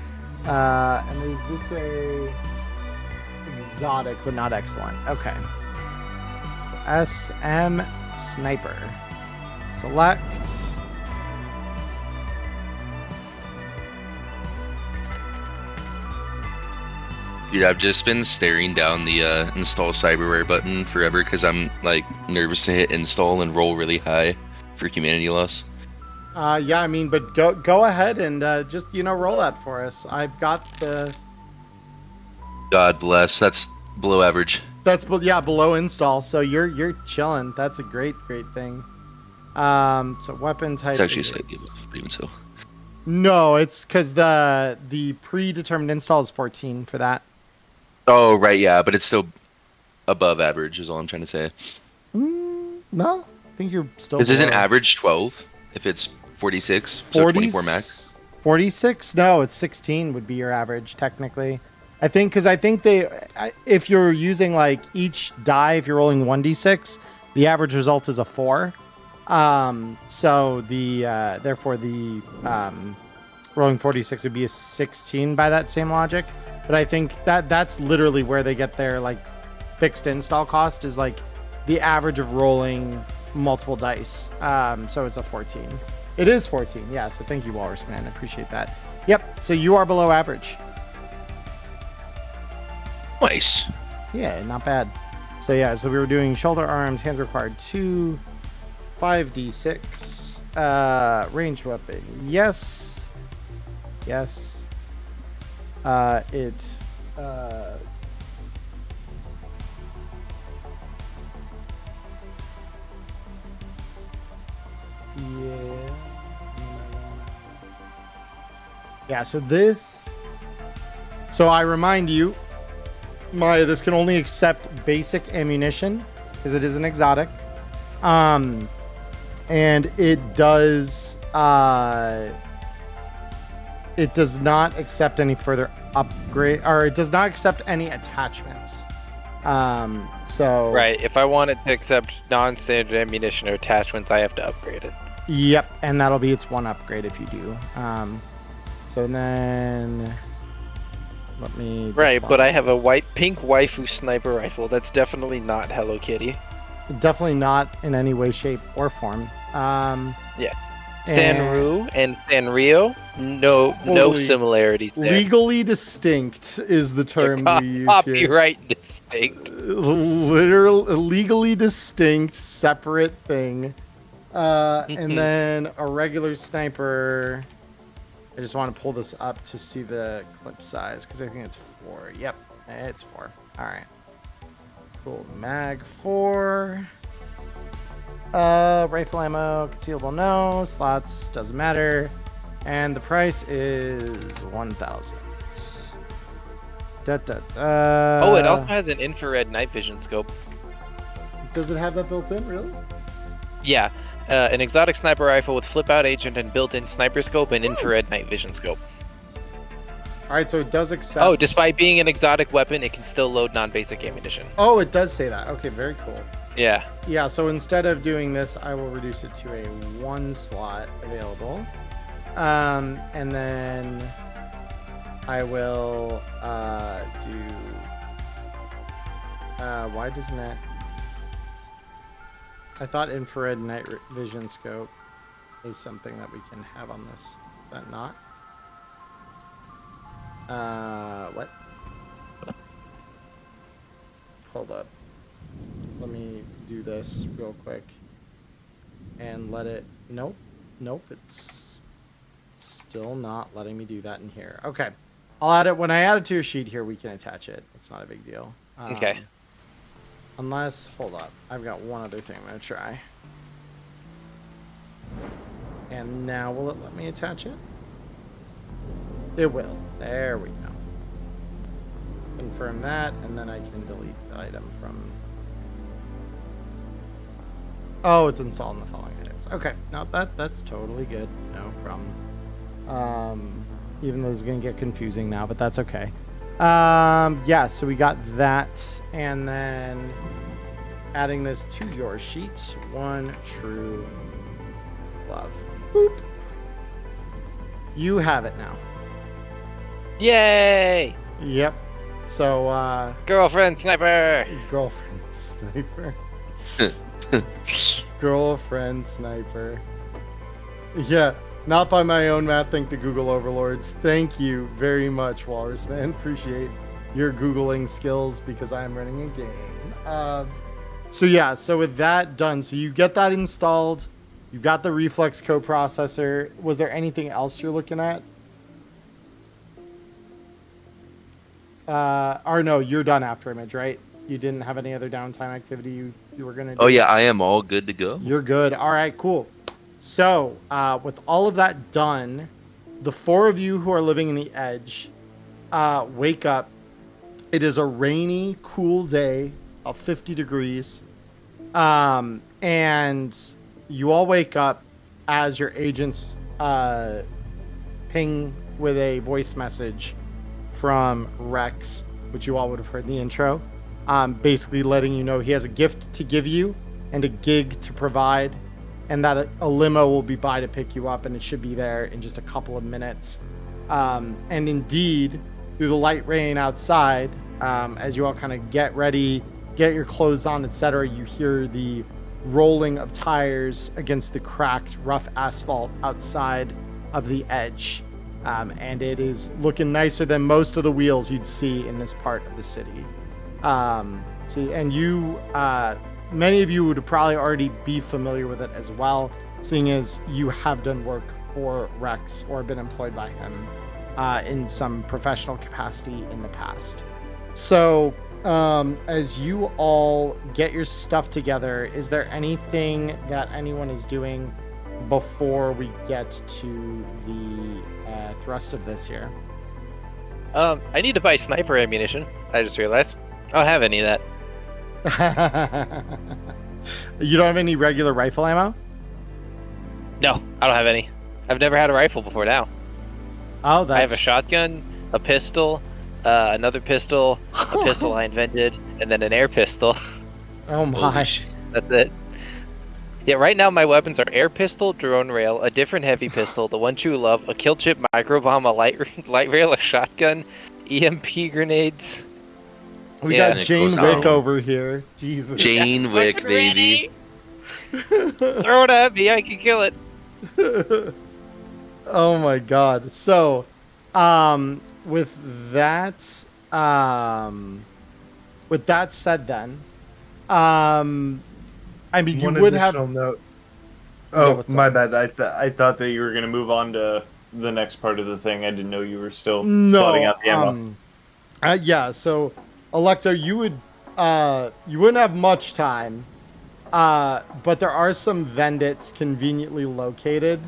And is this a exotic but not excellent? Okay. So SM Sniper. Select. Dude, I've just been staring down the install cyberware button forever because I'm like nervous to hit install and roll really high for humanity loss. Yeah, I mean, but go ahead and just roll that for us. I've got the. God bless. That's below average. That's below install. So you're chilling. That's a great thing. So weapon type. It's actually slightly above, even so. No, it's because the predetermined install is 14 for that. Oh right, yeah, but it's still above average. Is all I'm trying to say. No, I think you're still. This isn't below. average 12. If it's 46, so 24 max. 46? No, it's 16 would be your average technically. I think if you're using like each die, if you're rolling 1d6, the average result is a 4. So therefore the rolling 46 would be a 16 by that same logic. But I think that's literally where they get their like fixed install cost is like the average of rolling multiple dice. So it's a 14. It is 14. Yeah. So thank you, Walrus Man. I appreciate that. Yep. So you are below average. Nice. Yeah, not bad. So yeah, so we were doing shoulder arms, hands required 2, 5d6, ranged weapon. Yes. Yeah, so I remind you, this can only accept basic ammunition because it is an exotic. And it does not accept any further upgrade, or it does not accept any attachments. So right, if I wanted to accept non-standard ammunition or attachments, I have to upgrade it. Yep, and that'll be its one upgrade if you do. So then let me right, but I have a pink waifu sniper rifle. That's definitely not Hello Kitty. Definitely not in any way, shape, or form. Yeah. Sanru and Sanrio, no similarities there. Legally distinct is the term we use Copyright distinct. Legally distinct, separate thing. And then a regular sniper. I just want to pull this up to see the clip size because I think it's 4. Yep, it's 4. All right. Cool. Mag 4. Rifle ammo, concealable no. Slots, doesn't matter. And the price is 1,000. Oh, it also has an infrared night vision scope. Does it have that built in, really? Yeah. An exotic sniper rifle with flip-out agent and built-in sniper scope and infrared night vision scope. All right, so it does accept... Oh, despite being an exotic weapon, it can still load non-basic ammunition. Oh, it does say that. Okay, very cool. Yeah. Yeah, so instead of doing this, I will reduce it to a 1 slot available. And then I will do... why doesn't that... I thought infrared night vision scope is something that we can have on this. Is that not? What? Hold up. Let me do this real quick. And let it... Nope. It's still not letting me do that in here. Okay. I'll add it. When I add it to your sheet here, we can attach it. It's not a big deal. Okay. Unless, hold up, I've got one other thing I'm going to try. And now will it let me attach it? It will. There we go. Confirm that, and then I can delete the item from... Oh, it's installed in the following items. Okay, now that's totally good. No problem. Even though it's going to get confusing now, but that's okay. Yeah, so we got that, and then adding this to your sheet. 1 true love. Boop. You have it now. Yay! Yep. So, girlfriend sniper! Girlfriend sniper. Girlfriend sniper. Yeah, not by my own math. Thank the Google overlords. Thank you very much, Walrus Man. Appreciate your Googling skills because I am running a game. So with that done, so you get that installed. You've got the Reflex coprocessor. Was there anything else you're looking at? Or no, you're done after image, right? You didn't have any other downtime activity you were gonna do? Oh yeah, I am all good to go. You're good. All right, cool. So, with all of that done, the four of you who are living in the edge wake up. It is a rainy, cool day of 50 degrees. And you all wake up as your agents ping with a voice message from Rex, which you all would have heard in the intro. Basically letting you know he has a gift to give you and a gig to provide, and that a limo will be by to pick you up, and it should be there in just a couple of minutes. And indeed, through the light rain outside, as you all kind of get ready, get your clothes on, etc., you hear the rolling of tires against the cracked, rough asphalt outside of the edge. And it is looking nicer than most of the wheels you'd see in this part of the city. Many of you would probably already be familiar with it as well, seeing as you have done work for Rex or been employed by him in some professional capacity in the past. So, as you all get your stuff together, is there anything that anyone is doing before we get to the thrust of this here? I need to buy sniper ammunition. I just realized I don't have any of that. You don't have any regular rifle ammo? No, I don't have any. I've never had a rifle before now. Oh, that's... I have a shotgun, a pistol, another pistol, a pistol I invented, and then an air pistol. Oh my. That's it. Yeah, right now my weapons are air pistol, drone rail, a different heavy pistol, the one you love, a kill chip micro bomb, a light rail, a shotgun, EMP grenades. We got Jane Wick over here. Jesus. Jane Wick, baby. Throw it at me, I can kill it. Oh my god. So, with that said then, I mean, you would have... Note. Oh, my bad. I thought that you were going to move on to the next part of the thing. I didn't know you were still slotting out the ammo. Yeah, so, Electo, you wouldn't have much time, but there are some vendits conveniently located.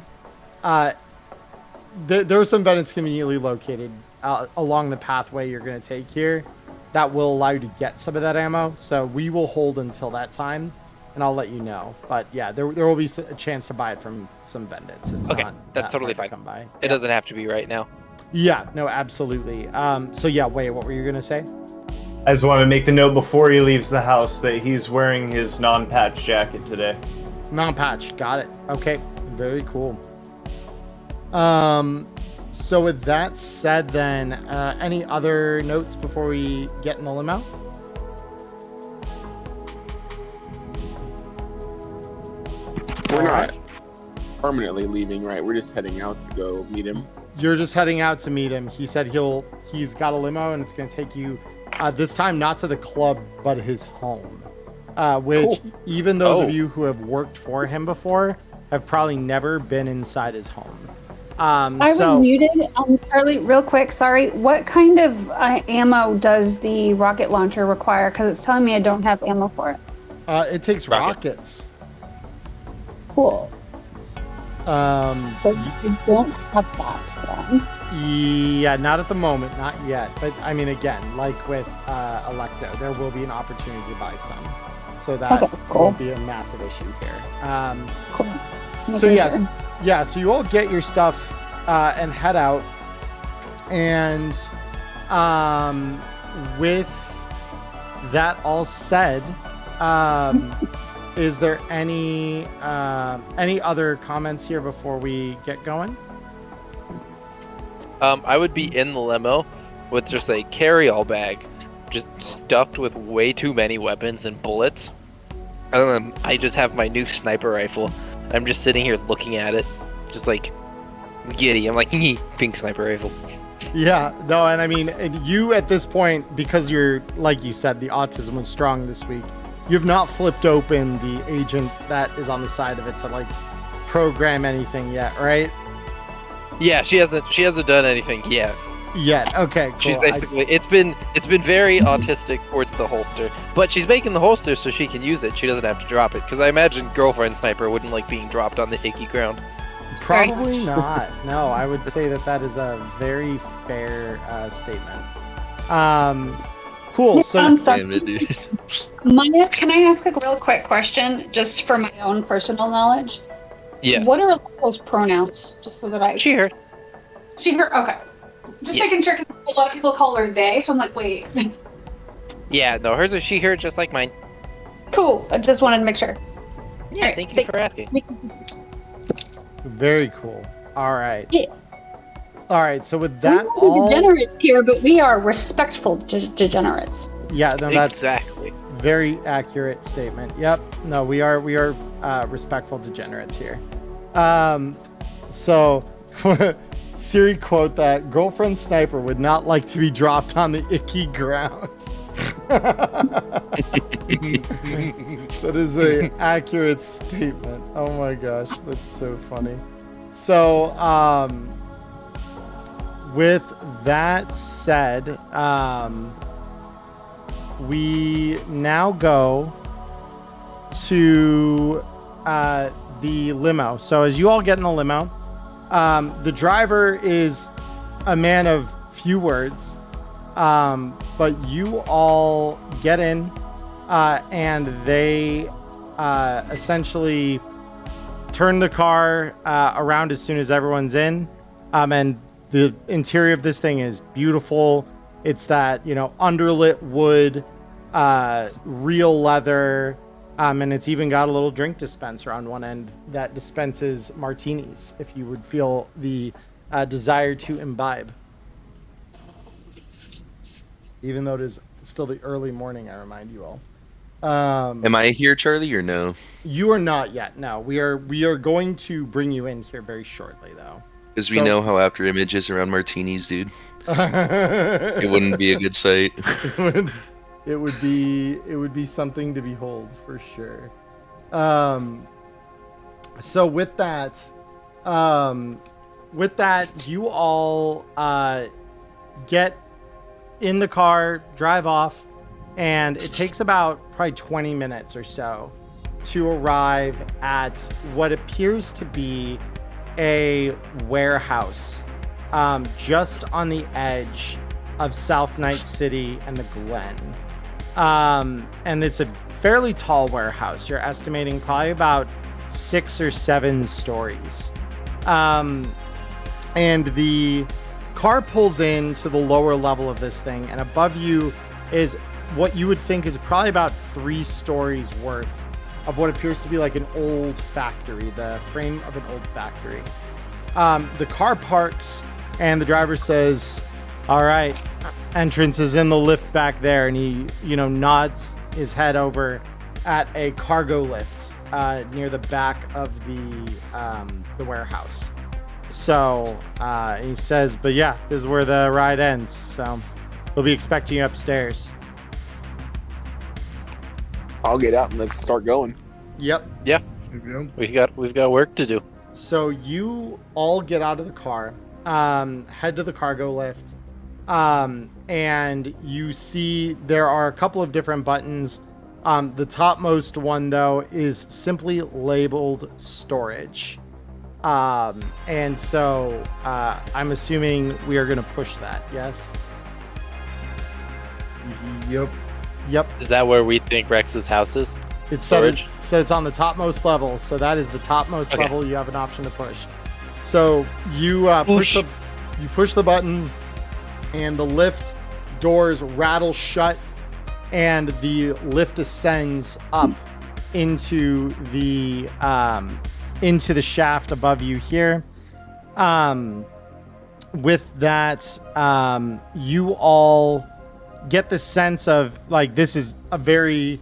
There are some vendits conveniently located along the pathway you're going to take here that will allow you to get some of that ammo. So we will hold until that time, and I'll let you know. But yeah, there will be a chance to buy it from some vendits. It's okay, not that's totally fine. Come by. It doesn't have to be right now. Yeah, no, absolutely. So yeah, wait, what were you going to say? I just want to make the note before he leaves the house that he's wearing his non-patch jacket today. Non-patch, got it. Okay, very cool. So with that said then, any other notes before we get in the limo? We're not permanently leaving, right? We're just heading out to go meet him. You're just heading out to meet him. He said he's got a limo and it's going to take you this time not to the club but his home, which cool. Even those of you who have worked for him before have probably never been inside his home. I was muted. Charlie, real quick, sorry. What kind of ammo does the rocket launcher require? Because it's telling me I don't have ammo for it. It takes rockets. Cool. So you don't have that then? Yeah, not at the moment, not yet. But I mean, again, like with Electo, there will be an opportunity to buy some, so that won't be a massive issue here. Cool. So yes, yeah. So you all get your stuff and head out, and with that all said, is there any other comments here before we get going? I would be in the limo with just a carry-all bag, just stuffed with way too many weapons and bullets. I just have my new sniper rifle. I'm just sitting here looking at it, just like giddy. I'm like, pink sniper rifle. Yeah, no, and I mean, and you at this point, because you're, like you said, the autism was strong this week, you've not flipped open the agent that is on the side of it to, like, program anything yet, right? Yeah, she hasn't done anything yet. Okay, cool. She's basically, it's been very autistic towards the holster, but she's making the holster so she can use it. She doesn't have to drop it, because I imagine girlfriend sniper wouldn't like being dropped on the icky ground. Probably not. No, I would say that is a very fair statement. Cool. So, Damn it, dude. Maya, can I ask a real quick question, just for my own personal knowledge? Yes. What are those pronouns? Just so that I. She, her. She, her. Okay. Just Yes. making sure, because a lot of people call her they, so I'm like, wait. Yeah, no, hers is she, her, just like mine. Cool. I just wanted to make sure. Yeah, Alright, thank you for asking. very cool. All right. Yeah. All right. So with that, We're not degenerates here, but we are respectful degenerates. yeah, no, that's Exactly. very accurate statement. Yep. No, we are respectful degenerates here. So Siri quote that girlfriend sniper would not like to be dropped on the icky ground. That is a accurate statement. Oh my gosh, that's so funny. So, with that said, we now go to the limo. So as you all get in the limo, the driver is a man of few words, but you all get in, and they essentially turn the car around as soon as everyone's in, and the interior of this thing is beautiful. It's that, underlit wood, real leather, and it's even got a little drink dispenser on one end that dispenses martinis if you would feel the desire to imbibe. Even though it is still the early morning, I remind you all. Am I here, Charlie, or no? You are not yet. No, we are going to bring you in here very shortly, though. Because we know how after Image is around martinis, dude. It wouldn't be a good sight. It would be something to behold for sure. So with that, you all get in the car, drive off, and it takes about probably 20 minutes or so to arrive at what appears to be a warehouse just on the edge of South Night City and the Glen. And it's a fairly tall warehouse. You're estimating probably about 6 or 7 stories. And the car pulls in to the lower level of this thing, and above you is what you would think is probably about 3 stories worth of what appears to be like an old factory, the frame of an old factory. The car parks, and the driver says, "All right, entrance is in the lift back there," and he, nods his head over at a cargo lift near the back of the warehouse. So he says, "But yeah, this is where the ride ends. So we'll be expecting you upstairs." I'll get out and let's start going. Yep. Yeah, we've got work to do. So you all get out of the car, head to the cargo lift, and you see there are a couple of different buttons. The topmost one, though, is simply labeled storage. And so I'm assuming we are going to push that, yes? Yep. Is that where we think Rex's house is? It's Storage? so it's on the topmost level. So that is the topmost Okay. level. You have an option to push. So you push the button, and the lift doors rattle shut, and the lift ascends up into the shaft above you here. With that, you all get the sense of, like, this is a very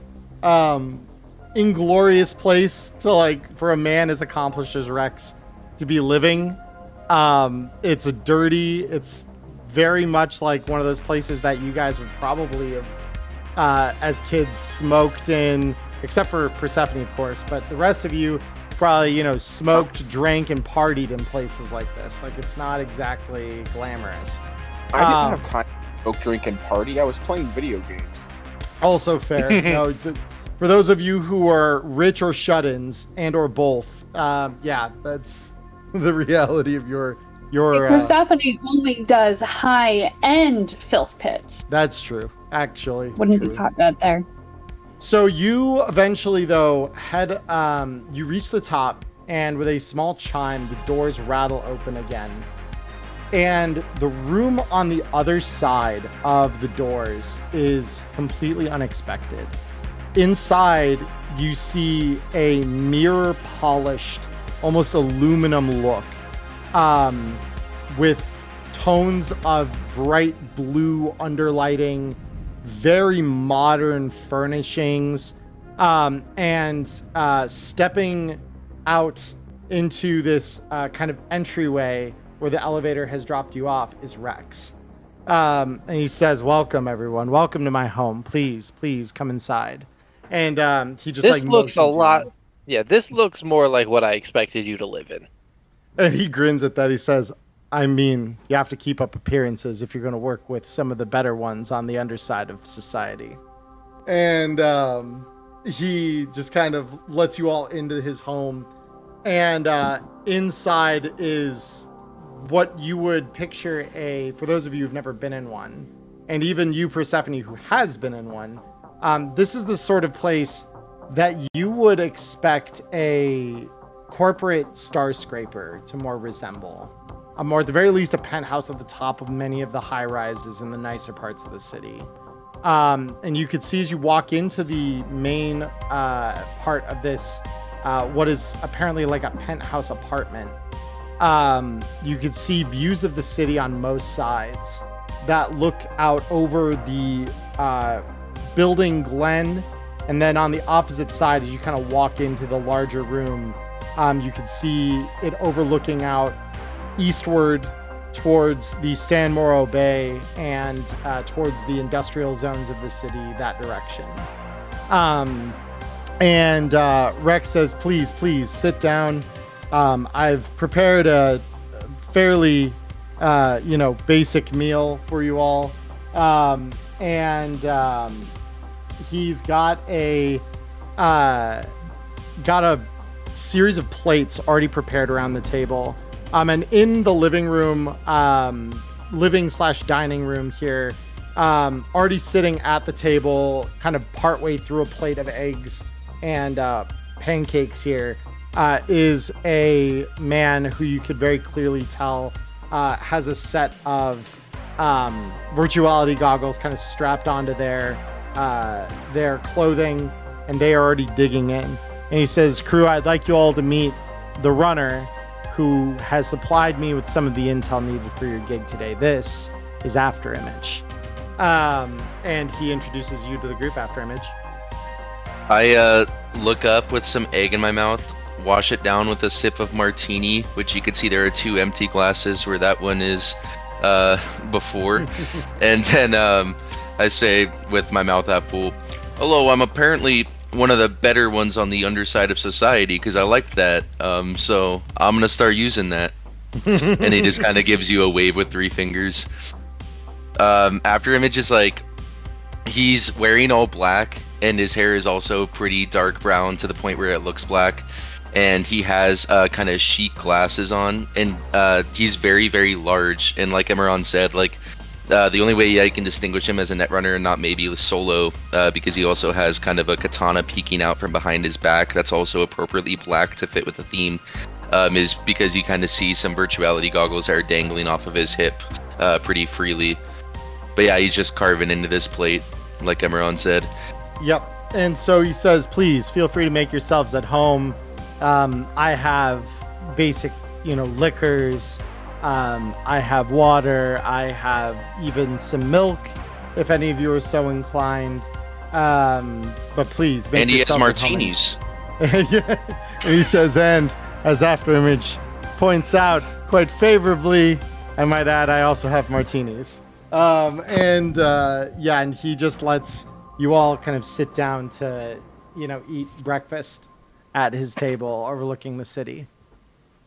inglorious place to like for a man as accomplished as Rex to be living. It's dirty. It's very much like one of those places that you guys would probably have, as kids, smoked in, except for Persephone, of course. But the rest of you probably, you know, smoked, drank, and partied in places like this. Like, it's not exactly glamorous. I didn't have time to smoke, drink, and party. I was playing video games. Also fair. You know, for those of you who are rich or shut-ins and or both, yeah, that's the reality of your Persephone only does high-end filth pits. That's true, actually. Wouldn't true. be caught that there. So you eventually, though, you reach the top, and with a small chime, the doors rattle open again. And the room on the other side of the doors is completely unexpected. Inside, you see a mirror-polished, almost aluminum look, with tones of bright blue underlighting, very modern furnishings, and stepping out into this kind of entryway where the elevator has dropped you off is Rex. And he says, "Welcome, everyone. Welcome to my home. Please come inside." And he just This looks a motions you lot. in. Yeah, this looks more like what I expected you to live in. And he grins at that. He says, "I mean, you have to keep up appearances if you're going to work with some of the better ones on the underside of society." And he just kind of lets you all into his home. And inside is what you would picture for those of you who've never been in one, and even you, Persephone, who has been in one, this is the sort of place that you would expect a corporate skyscraper to more resemble. Or at the very least, a penthouse at the top of many of the high rises in the nicer parts of the city. And you could see as you walk into the main part of this, what is apparently like a penthouse apartment, you could see views of the city on most sides that look out over the building glen. And then on the opposite side, as you kind of walk into the larger room, you could see it overlooking out eastward towards the San Moro Bay and towards the industrial zones of the city, that direction. And Rex says, please sit down. I've prepared a fairly, basic meal for you all. He's got a series of plates already prepared around the table. And in the living room, living/dining room here, already sitting at the table, kind of partway through a plate of eggs and pancakes here, is a man who you could very clearly tell has a set of virtuality goggles kind of strapped onto their clothing, and they are already digging in. And he says, "Crew, I'd like you all to meet the runner who has supplied me with some of the intel needed for your gig today. This is After Image." And he introduces you to the group. After Image. I look up with some egg in my mouth, wash it down with a sip of martini, which you can see there are 2 empty glasses where that one is before. And then I say with my mouth half full, "Hello, I'm apparently one of the better ones on the underside of society because I liked that. So I'm going to start using that." And he just kind of gives you a wave with 3 fingers. After Image is like, he's wearing all black, and his hair is also pretty dark brown to the point where it looks black. And he has kind of chic glasses on, and he's very, very large. And like Emmerron said, like the only way I can distinguish him as a netrunner and not maybe solo, because he also has kind of a katana peeking out from behind his back that's also appropriately black to fit with the theme, is because you kind of see some virtuality goggles that are dangling off of his hip pretty freely. But yeah, he's just carving into this plate, like Emmerron said. Yep. And so he says, "Please feel free to make yourselves at home. I have basic, liquors. I have water. I have even some milk, if any of you are so inclined. But please make And he has yourself at home. martinis. Yeah. And he says, and as Afterimage points out quite favorably, I might add, I also have martinis. And he just lets you all kind of sit down to, eat breakfast at his table overlooking the city.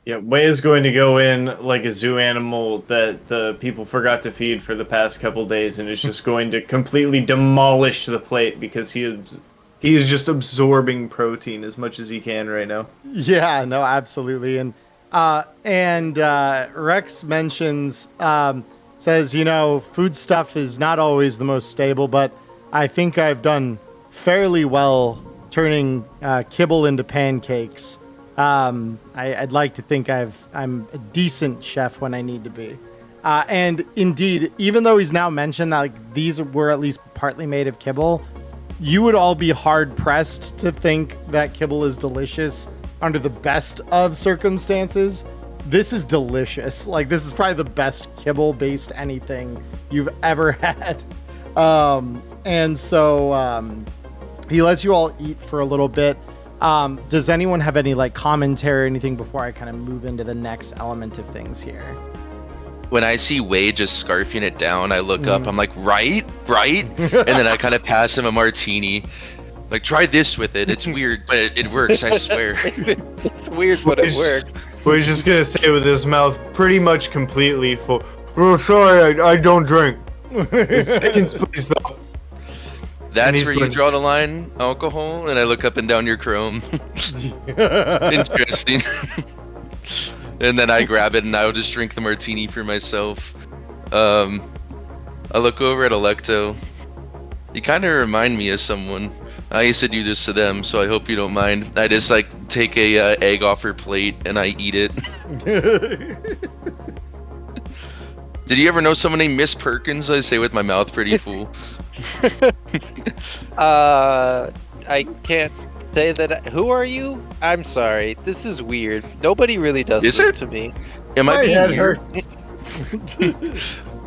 Yeah, Wei is going to go in like a zoo animal that the people forgot to feed for the past couple days, and is just going to completely demolish the plate because he is just absorbing protein as much as he can right now. Yeah, no, absolutely. And Rex mentions, says, food stuff is not always the most stable, but I think I've done fairly well turning kibble into pancakes. I'd like to think I'm a decent chef when I need to be. And indeed, even though he's now mentioned that these were at least partly made of kibble, you would all be hard pressed to think that kibble is delicious under the best of circumstances. This is delicious. This is probably the best kibble based anything you've ever had. And so he lets you all eat for a little bit. Does anyone have any commentary or anything before I kind of move into the next element of things here? When I see Wade just scarfing it down, I look up, I'm like, right? And then I kind of pass him a martini. Try this with it. It's weird, but it works, I swear. It's weird, but it works. Well, he's just going to say with his mouth pretty much completely full, "Oh, sorry, I don't drink." Seconds, please, though. That's where you draw the line, alcohol, and I look up and down your chrome. Interesting. And then I grab it and I'll just drink the martini for myself. I look over at Electo. You kind of remind me of someone. I used to do this to them, so I hope you don't mind. I just take a egg off her plate and I eat it. Did you ever know someone named Miss Perkins? I say with my mouth pretty full. I can't say that. Who are you? I'm sorry. This is weird. Nobody really does this to me. Am I being weird?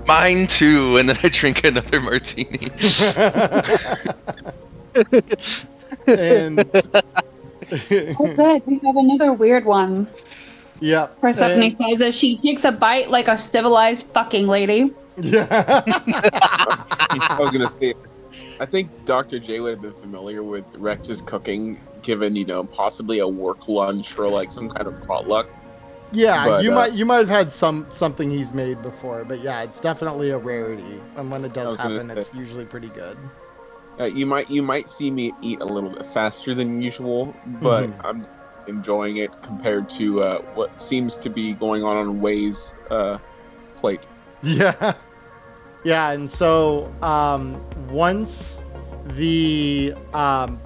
Mine too. And then I drink another martini. And Oh, good. We have another weird one. Yeah. Persephone says as she takes a bite like a civilized fucking lady. Yeah. I was gonna say, I think Dr. J would have been familiar with Rex's cooking, given possibly a work lunch or some kind of potluck. Yeah, But, you might have had something he's made before, but yeah, it's definitely a rarity, and when it does happen, it's usually pretty good. You might see me eat a little bit faster than usual, but I'm enjoying it compared to what seems to be going on Wei's plate. Yeah. Yeah, and so once the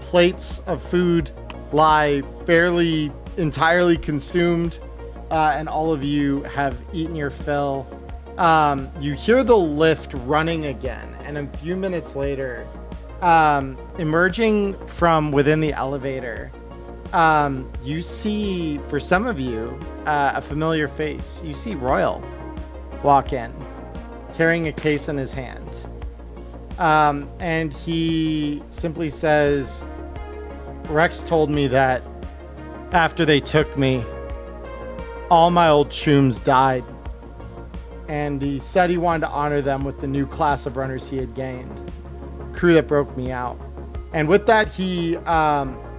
plates of food lie fairly entirely consumed, and all of you have eaten your fill, you hear the lift running again, and a few minutes later, emerging from within the elevator, you see, for some of you, a familiar face. You see Royal walk in, carrying a case in his hand. And he simply says, Rex told me that after they took me, all my old chooms died. And he said he wanted to honor them with the new class of runners he had gained. Crew that broke me out. And with that, he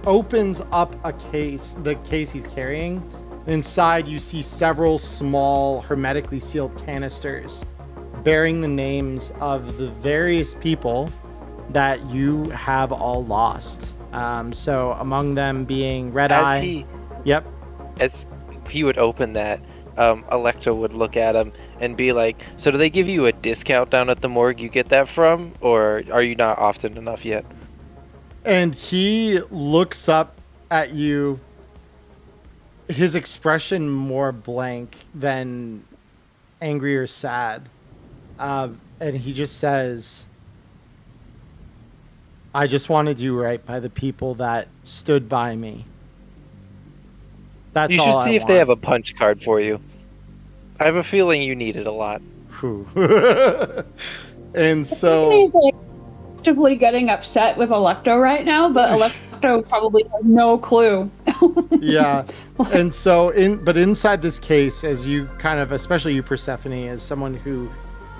opens up a case, the case he's carrying. Inside, you see several small, hermetically sealed canisters bearing the names of the various people that you have all lost. So among them being Red Eye. Yep. As he would open that, Electo would look at him and be like, so do they give you a discount down at the morgue you get that from? Or are you not often enough yet? And he looks up at you, his expression more blank than angry or sad. And he just says, I just want to do right by the people that stood by me. That's you all should see if they have a punch card for you. I have a feeling you need it a lot. And so actively getting upset with Electo right now, but Electo probably has no clue. Yeah. And so inside this case, as you kind of, especially you, Persephone, as someone who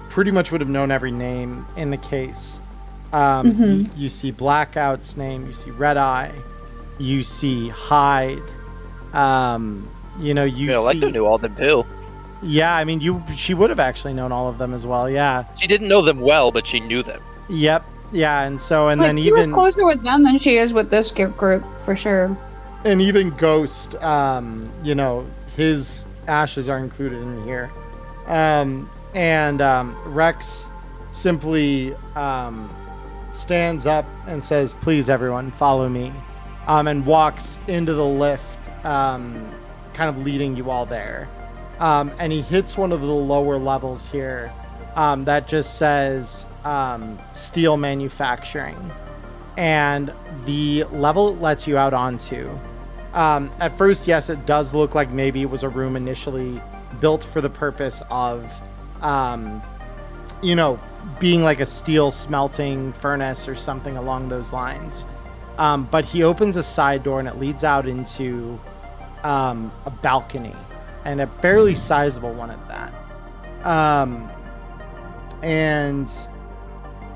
pretty much would have known every name in the case, you see Blackout's name, you see Red Eye, you see Hyde, you know, you see... Electo knew all of them too. Yeah, I mean, she would have actually known all of them as well, yeah. She didn't know them well, but she knew them. Yep, yeah, and so, and then she even... was closer with them than she is with this group, for sure. And even Ghost, you know, his ashes are included in here. Rex simply stands up and says, "Please, everyone, follow me," and walks into the lift, kind of leading you all there. And he hits one of the lower levels here that just says steel manufacturing. And the level it lets you out onto, at first, yes, it does look like maybe it was a room initially built for the purpose of, you know, being like a steel smelting furnace or something along those lines. But he opens a side door and it leads out into a balcony, and a fairly sizable one at that. And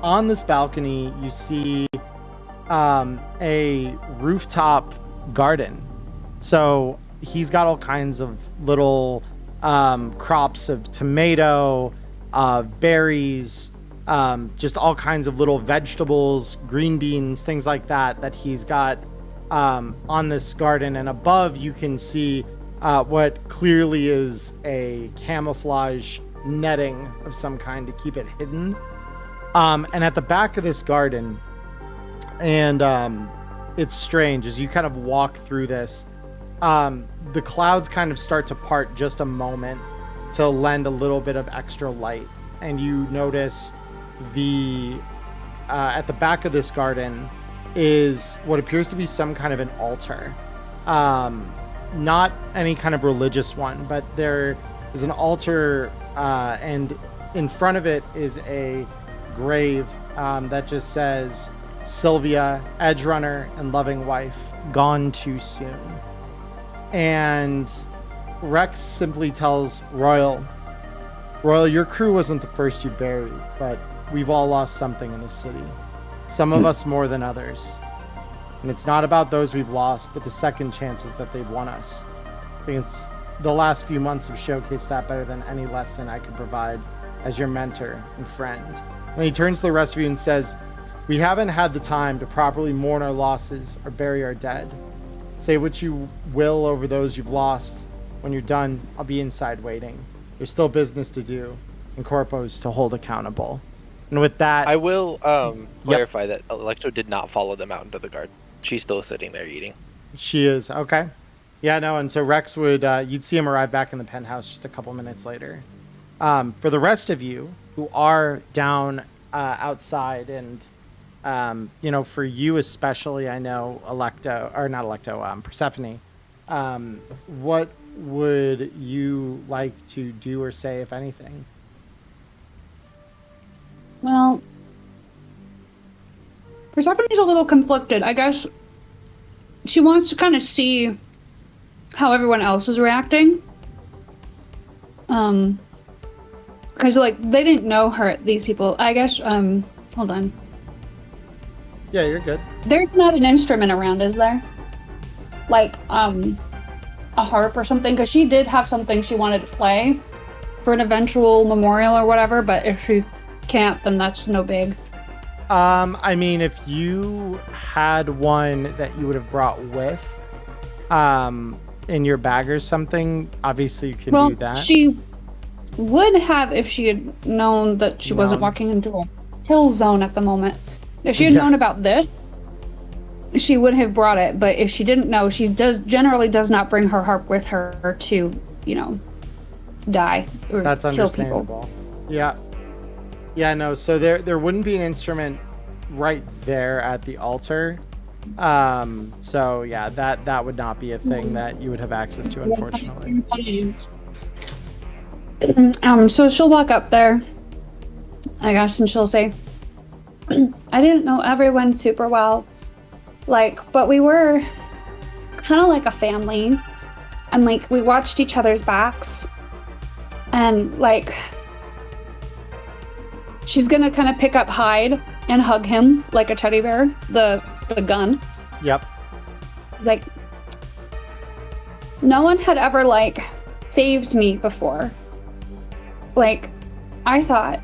on this balcony, you see a rooftop garden. So he's got all kinds of little crops of tomato, berries, just all kinds of little vegetables, green beans, things like that he's got on this garden. And above you can see what clearly is a camouflage netting of some kind to keep it hidden. And at the back of this garden, and it's strange, as you kind of walk through this, the clouds kind of start to part just a moment to lend a little bit of extra light. And you notice at the back of this garden is what appears to be some kind of an altar. Not any kind of religious one, but there is an altar, and in front of it is a grave that just says, "Sylvia, edge runner and loving wife, gone too soon." And Rex simply tells Royal, your crew wasn't the first you buried, but we've all lost something in this city. Some of us more than others. And it's not about those we've lost, but the second chances that they've won us. I think it's the last few months have showcased that better than any lesson I could provide as your mentor and friend. And he turns to the rest of you and says, "We haven't had the time to properly mourn our losses or bury our dead. Say what you will over those you've lost. When you're done, I'll be inside waiting. There's still business to do and corpos to hold accountable." And with that, I will clarify that Electro did not follow them out into the garden. She's still sitting there eating. She is. Okay. Yeah, no, and so Rex would, you'd see him arrive back in the penthouse just a couple minutes later. For the rest of you who are down outside, and, you know, for you especially, I know Persephone, what would you like to do or say, if anything? Well, Persephone's a little conflicted. I guess she wants to kind of see how everyone else is reacting. Because, like, they didn't know her, these people. I guess, hold on. Yeah, you're good. There's not an instrument around, is there? Like, a harp or something? Because she did have something she wanted to play for an eventual memorial or whatever, but if she can't, then that's no big. I mean, if you had one that you would have brought with, in your bag or something, obviously you can do that. She would have if she had known that she wasn't walking into a kill zone at the moment. If she had known about this, she would have brought it. But if she didn't know, she generally does not bring her harp with her to, you know, die or That's kill understandable. people. Yeah. Yeah, no, so there wouldn't be an instrument right there at the altar. So yeah, that would not be a thing that you would have access to, unfortunately. So she'll walk up there, I guess, and she'll say, I didn't know everyone super well, like, but we were kind of like a family, and like we watched each other's backs, and like she's gonna kind of pick up Hyde and hug him like a teddy bear, the gun. Yep. Like, no one had ever like saved me before. Like, I thought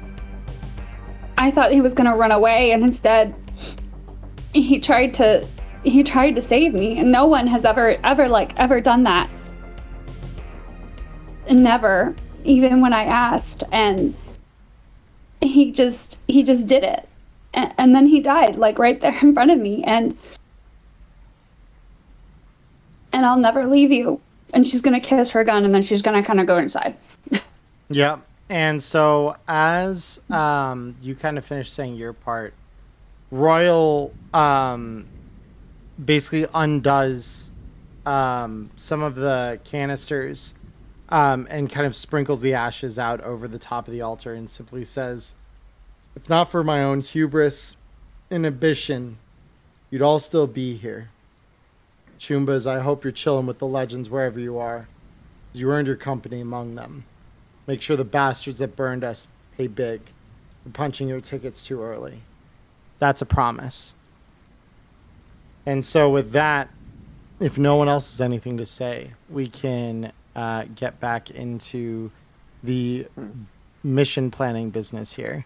he was gonna run away, and instead he tried to save me, and no one has ever done that. Never, even when I asked, and he just did it, and then he died like right there in front of me, and I'll never leave you. And she's gonna kiss her gun, and then she's gonna kind of go inside. Yep. And so as you kind of finish saying your part, Royal basically undoes some of the canisters and kind of sprinkles the ashes out over the top of the altar and simply says, if not for my own hubris and ambition, you'd all still be here. Chumbas, I hope you're chilling with the legends wherever you are, 'cause you earned your company among them. Make sure the bastards that burned us pay big for punching your tickets too early. That's a promise. And so with that, if no one else has anything to say, we can get back into the mission planning business here.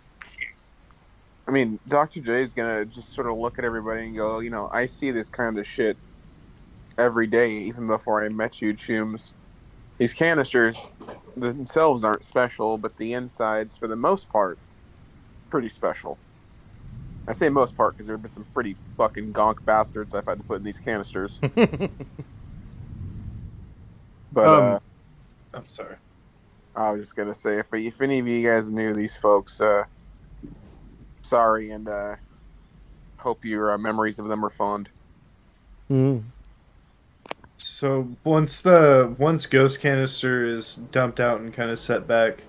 I mean, Dr. J is going to just sort of look at everybody and go, you know, I see this kind of shit every day, even before I met you, Chooms. These canisters themselves aren't special, but the insides, for the most part, pretty special. I say most part because there have been some pretty fucking gonk bastards I've had to put in these canisters. But, I'm sorry. I was just going to say, if any of you guys knew these folks, sorry, and hope your memories of them are fond. Mm. So once Ghost Canister is dumped out and kind of set back,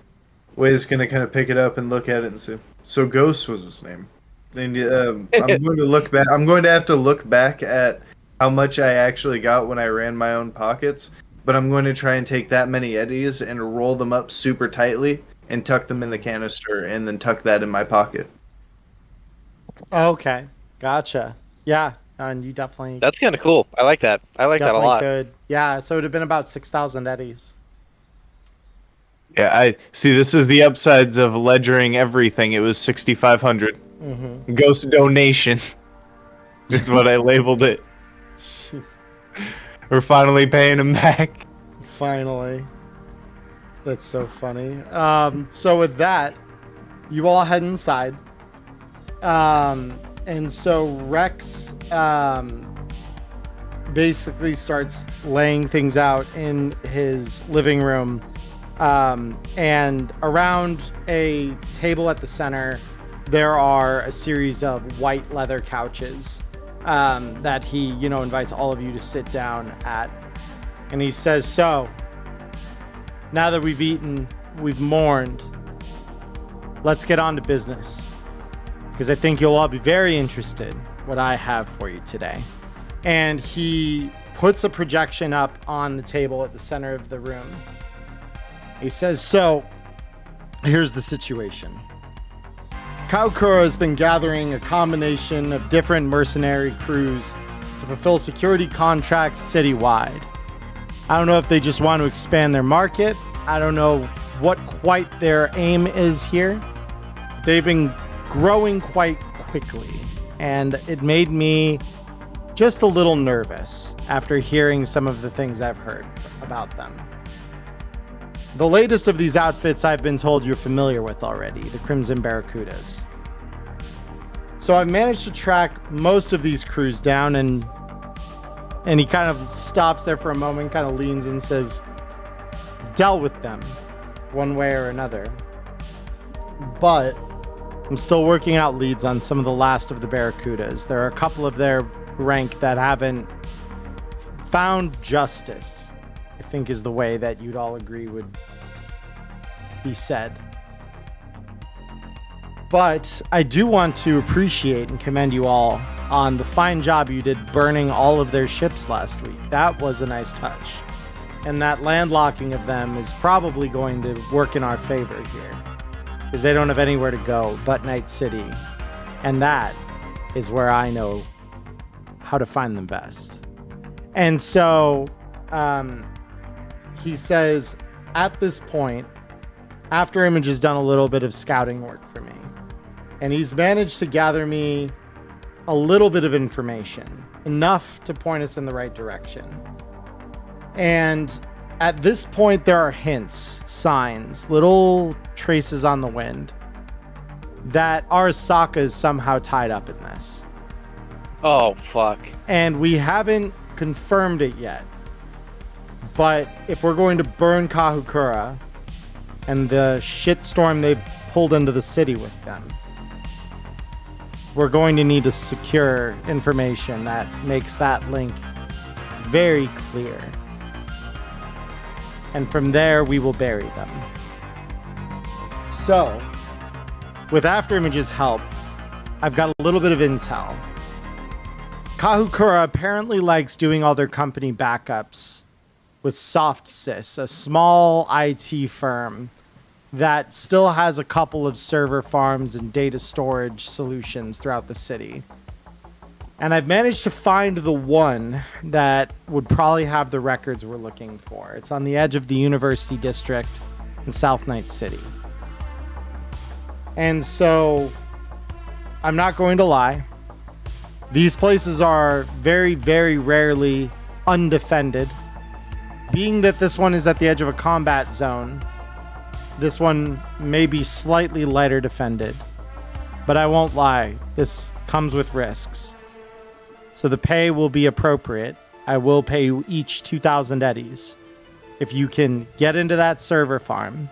Wade's gonna kind of pick it up and look at it and say, "So Ghost was his name." And I'm going to look back. I'm going to have to look back at how much I actually got when I ran my own pockets. But I'm going to try and take that many eddies and roll them up super tightly and tuck them in the canister and then tuck that in my pocket. Okay, gotcha. Yeah, and you definitely... That's kind of cool. I like that. I like that a lot. Could. Yeah, so it would have been about 6,000 eddies. Yeah, I see. This is the upsides of ledgering everything. It was 6,500. Mm-hmm. Ghost donation is what I labeled it. Jeez. We're finally paying him back. Finally. That's so funny. So with that, you all head inside. And so Rex basically starts laying things out in his living room. And around a table at the center, there are a series of white leather couches that he, invites all of you to sit down at. And he says, so, now that we've eaten, we've mourned, let's get on to business. Because I think you'll all be very interested what I have for you today. And he puts a projection up on the table at the center of the room. He says, so, here's the situation. Kaukura has been gathering a combination of different mercenary crews to fulfill security contracts citywide. I don't know if they just want to expand their market. I don't know what quite their aim is here. They've been growing quite quickly, and it made me just a little nervous after hearing some of the things I've heard about them. The latest of these outfits I've been told you're familiar with already, the Crimson Barracudas. So I've managed to track most of these crews down, and he kind of stops there for a moment, kind of leans and says, dealt with them one way or another. But I'm still working out leads on some of the last of the Barracudas. There are a couple of their rank that haven't found justice, I think is the way that you'd all agree would be said. But I do want to appreciate and commend you all on the fine job you did burning all of their ships last week. That was a nice touch. And that landlocking of them is probably going to work in our favor here, because they don't have anywhere to go but Night City. And that is where I know how to find them best. And so he says, at this point, After Image has done a little bit of scouting work for me, and he's managed to gather me a little bit of information, enough to point us in the right direction. And at this point, there are hints, signs, little traces on the wind that Arasaka is somehow tied up in this. Oh, fuck. And we haven't confirmed it yet. But if we're going to burn Kahukura and the shitstorm they've pulled into the city with them, we're going to need to secure information that makes that link very clear. And from there, we will bury them. So, with After Image's help, I've got a little bit of intel. Kahukura apparently likes doing all their company backups with SoftSys, a small IT firm that still has a couple of server farms and data storage solutions throughout the city. And I've managed to find the one that would probably have the records we're looking for. It's on the edge of the University District in South Night City. And so, I'm not going to lie. These places are very, very rarely undefended. Being that this one is at the edge of a combat zone, this one may be slightly lighter defended. But I won't lie, this comes with risks. So the pay will be appropriate. I will pay you each 2,000 eddies if you can get into that server farm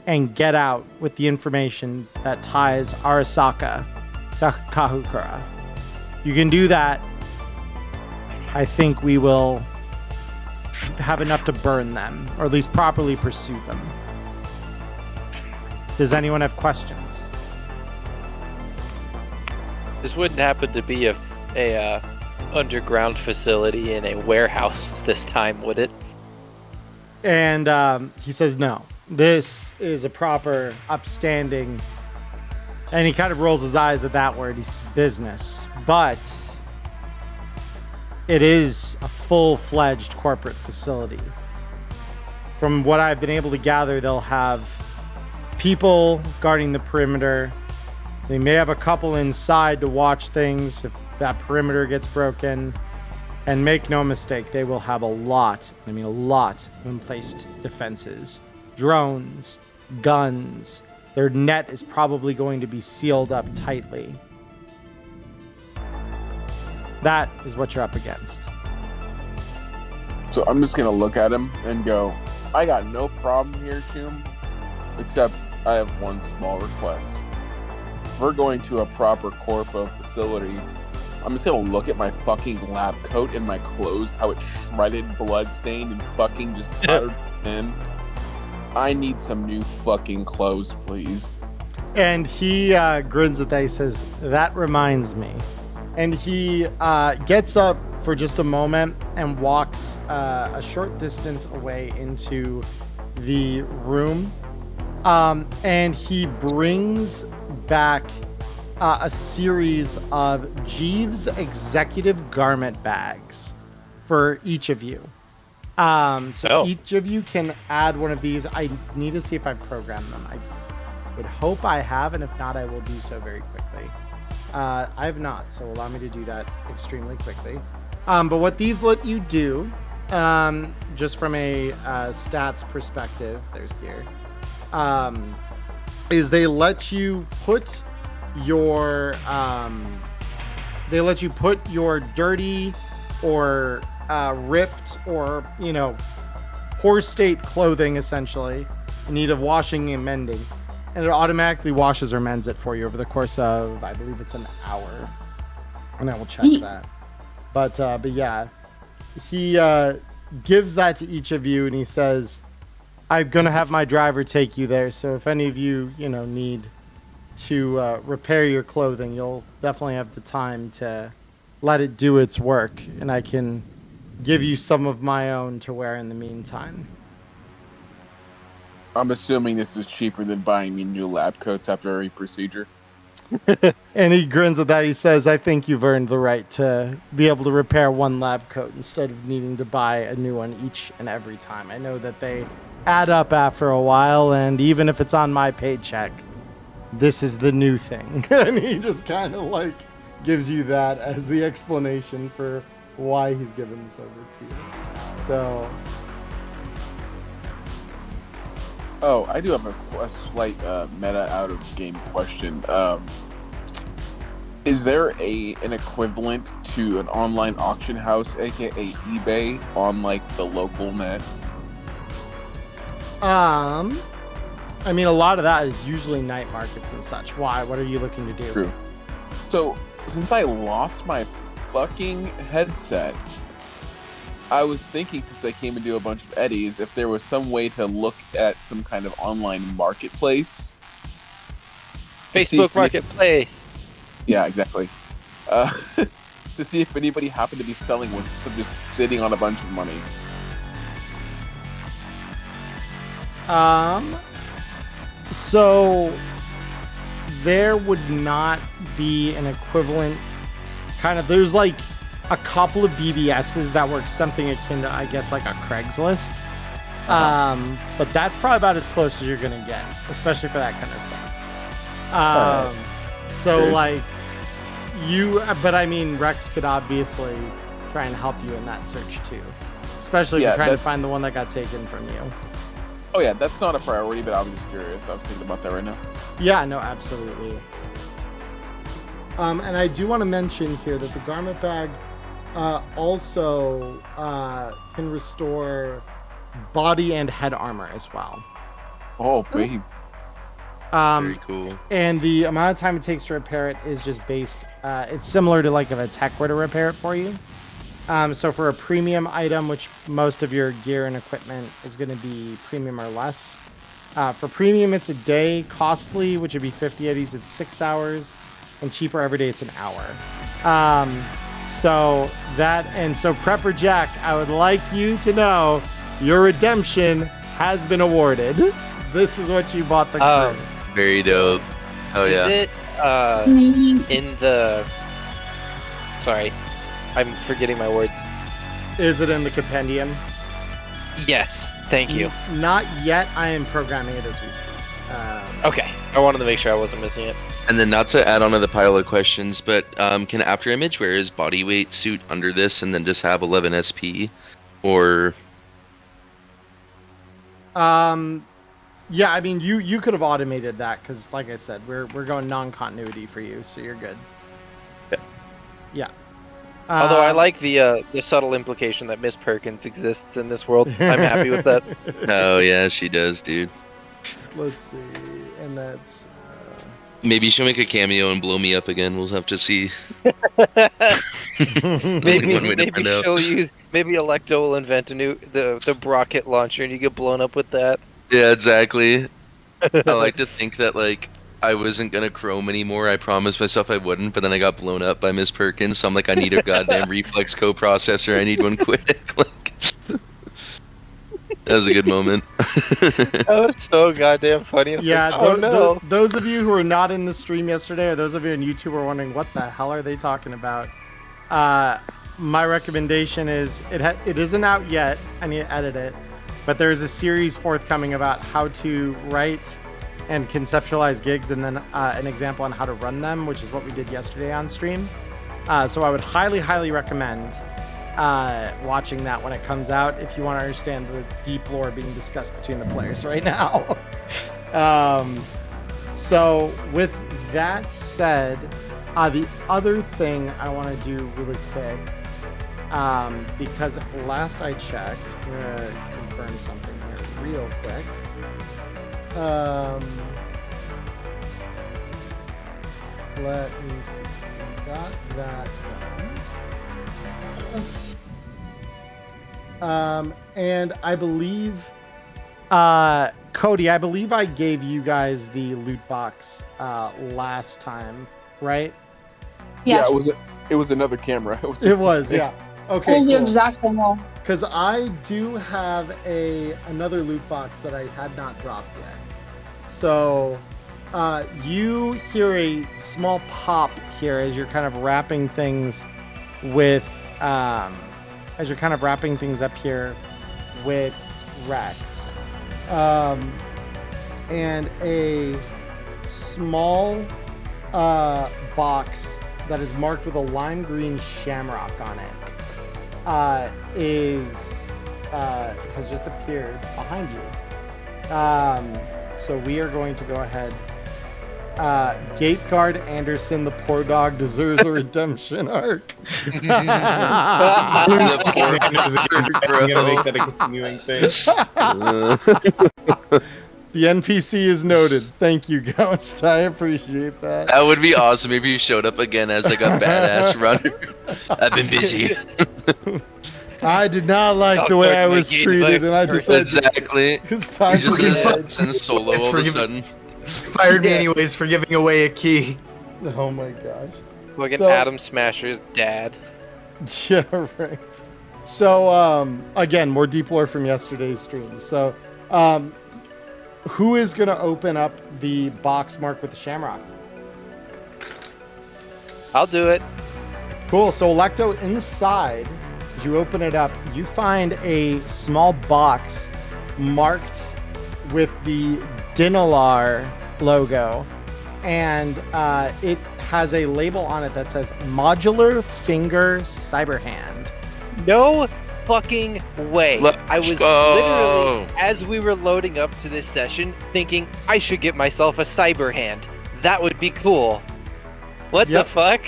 and get out with the information that ties Arasaka to Kahukura. You can do that. I think we will have enough to burn them, or at least properly pursue them. Does anyone have questions? This wouldn't happen to be a underground facility in a warehouse this time, would it? And he says no. This is a proper, upstanding, and he kind of rolls his eyes at that word. He's business, but it is a full-fledged corporate facility. From what I've been able to gather, they'll have people guarding the perimeter. They may have a couple inside to watch things if that perimeter gets broken. And make no mistake, they will have a lot of in-placed defenses. Drones, guns. Their net is probably going to be sealed up tightly. That is what you're up against. So I'm just gonna look at him and go, I got no problem here, Choom, except I have one small request. If we're going to a proper corpo facility, I'm just gonna look at my fucking lab coat and my clothes, how it's shredded, blood-stained, and fucking just tattered in. I need some new fucking clothes, please. And he grins at that. He says, that reminds me. And he gets up for just a moment and walks a short distance away into the room. And he brings back a series of Jeeves executive garment bags for each of you. Each of you can add one of these. I need to see if I programmed them. I would hope I have, and if not, I will do so very quickly. I have not, so allow me to do that extremely quickly. But what these let you do, just from a stats perspective, there's gear, is they let you put your dirty or ripped or poor state clothing, essentially, in need of washing and mending, and it automatically washes or mends it for you over the course of, I believe it's an hour, and I will check that. But yeah, he gives that to each of you, and he says, I'm gonna have my driver take you there, so if any of you need to repair your clothing, you'll definitely have the time to let it do its work, and I can give you some of my own to wear in the meantime. I'm assuming this is cheaper than buying me new lab coats after every procedure. And he grins at that. He says, I think you've earned the right to be able to repair one lab coat instead of needing to buy a new one each and every time. I know that they add up after a while, and even if it's on my paycheck, this is the new thing. And he just kind of like gives you that as the explanation for why he's given this over to you. So... Oh, I do have a slight meta out of game question. Is there an equivalent to an online auction house, aka eBay, on like the local nets? I mean, a lot of that is usually night markets and such. Why? What are you looking to do? True. So, since I lost my fucking headset, I was thinking, since I came into a bunch of eddies, if there was some way to look at some kind of online marketplace. Facebook Marketplace. Yeah, exactly. To see if anybody happened to be selling one, so just sitting on a bunch of money. So there would not be an equivalent kind of, there's like a couple of BBSs that work something akin to, I guess, like a Craigslist. But that's probably about as close as you're going to get, especially for that kind of stuff. So like but I mean, Rex could obviously try and help you in that search too, especially if you're trying to find the one that got taken from you. Oh yeah, that's not a priority, but I was just curious. I was thinking about that right now. Yeah, no, absolutely. And I do want to mention here that the garment bag also can restore body and head armor as well. Oh, babe. Very cool. And the amount of time it takes to repair it is just based, it's similar to like if a tech were to repair it for you. So for a premium item, which most of your gear and equipment is going to be premium or less. For premium, it's a day. Costly, which would be 50 eddies, it's 6 hours. And cheaper every day, it's an hour. So Prepper Jack, I would like you to know your redemption has been awarded. This is what you bought the crew. Very dope. Oh yeah. Is it in the... Sorry, I'm forgetting my words. Is it in the compendium? Yes, thank you. Not yet. I am programming it as we speak. Okay, I wanted to make sure I wasn't missing it. And then not to add on to the pile of questions, but can After Image wear his body weight suit under this and then just have 11 SP? Or... Yeah, I mean, you could have automated that because, like I said, we're going non-continuity for you, so you're good. Yeah. Although I like the subtle implication that Miss Perkins exists in this world. I'm happy with that. Oh yeah, she does, dude. Let's see, and that's... Maybe she'll make a cameo and blow me up again. We'll have to see. maybe Electo will invent the rocket launcher and you get blown up with that. Yeah, exactly. I like to think that like I wasn't gonna chrome anymore. I promised myself I wouldn't, but then I got blown up by Miss Perkins. So I'm like, I need a goddamn reflex coprocessor. I need one quick. Like, that was a good moment. That was so goddamn funny. Yeah, those of you who were not in the stream yesterday, or those of you on YouTube were wondering what the hell are they talking about. My recommendation is it isn't out yet. I need to edit it. But there is a series forthcoming about how to write and conceptualize gigs, and then an example on how to run them, which is what we did yesterday on stream. So I would highly, highly recommend watching that when it comes out if you want to understand the deep lore being discussed between the players right now. So with that said, the other thing I want to do really quick, because last I checked, I'm going to confirm something here real quick. Let me see. So we got that done. And I believe Cody, I believe I gave you guys the loot box last time, right? Yes. Yeah, it was another camera. It was, yeah. Okay, the cool. exact same one. Because I do have another loot box that I had not dropped yet. So you hear a small pop here as you're kind of wrapping things with up here with Rex. And a small box that is marked with a lime green shamrock on it has just appeared behind you. So we are going to go ahead. Gate guard Anderson, the poor dog deserves a redemption arc. I'm gonna make that a continuing thing. The NPC is noted. Thank you, Ghost. I appreciate that. That would be awesome if you showed up again as like a badass runner. I've been busy. I did not like the way I was treated, and I decided exactly. It's time you for just in solo all of a sudden. Fired me anyways for giving away a key. Oh my gosh. Fucking Adam Smasher's dad. Yeah, right. So, again, more deep lore from yesterday's stream. So, who is going to open up the box marked with the shamrock? I'll do it. Cool. So, Electo, inside, as you open it up, you find a small box marked with the Dinalar logo, and it has a label on it that says Modular Finger Cyberhand. No fucking way. I was literally, as we were loading up to this session, thinking I should get myself a Cyberhand. That would be cool. What the fuck?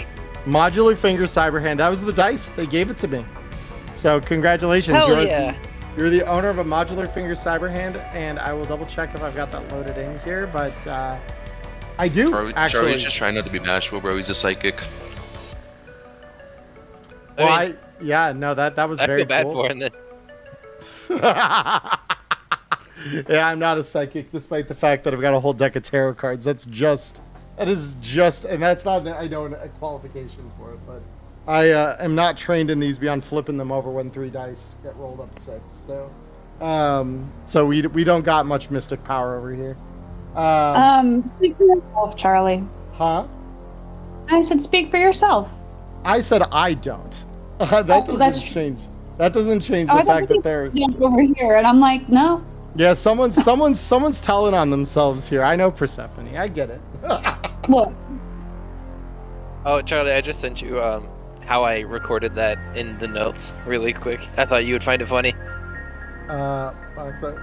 Modular Finger Cyberhand. That was the dice. They gave it to me. So congratulations. Hell yeah. You're the owner of a Modular Finger Cyberhand, and I will double check if I've got that loaded in here, but I do, actually. Charlie's just trying not to be bashful, bro. He's a psychic. Well, that was very cool. I feel bad for him then. Yeah, I'm not a psychic, despite the fact that I've got a whole deck of tarot cards. And that's not, I know, a qualification for it, but I am not trained in these beyond flipping them over when 3 dice get rolled up to 6. So we don't got much mystic power over here. Speak for yourself, Charlie. Huh? I said speak for yourself. I said I don't. That doesn't change. That doesn't change the fact that they're over here, and I'm like, no. Yeah, someone's telling on themselves here. I know Persephone. I get it. Look. Oh, Charlie, I just sent you how I recorded that in the notes really quick. I thought you would find it funny. That's a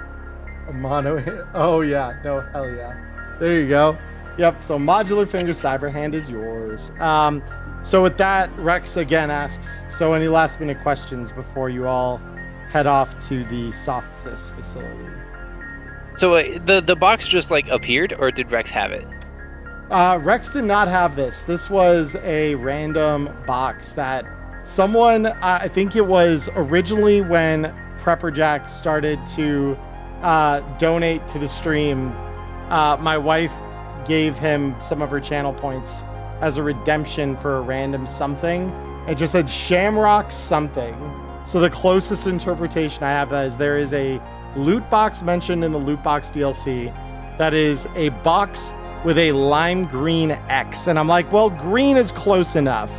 mono hit. Oh yeah, no, hell yeah. There you go. Yep. So Modular Finger Cyberhand is yours. So with that, Rex again asks, so any last minute questions before you all head off to the SoftSys facility? So the box just like appeared, or did Rex have it? Rex did not have this. This was a random box that someone, I think it was originally when Prepper Jack started to donate to the stream, my wife gave him some of her channel points as a redemption for a random something. It just said Shamrock something. So the closest interpretation I have that is there is a loot box mentioned in the loot box DLC that is a box with a lime green X. And I'm like, well, green is close enough.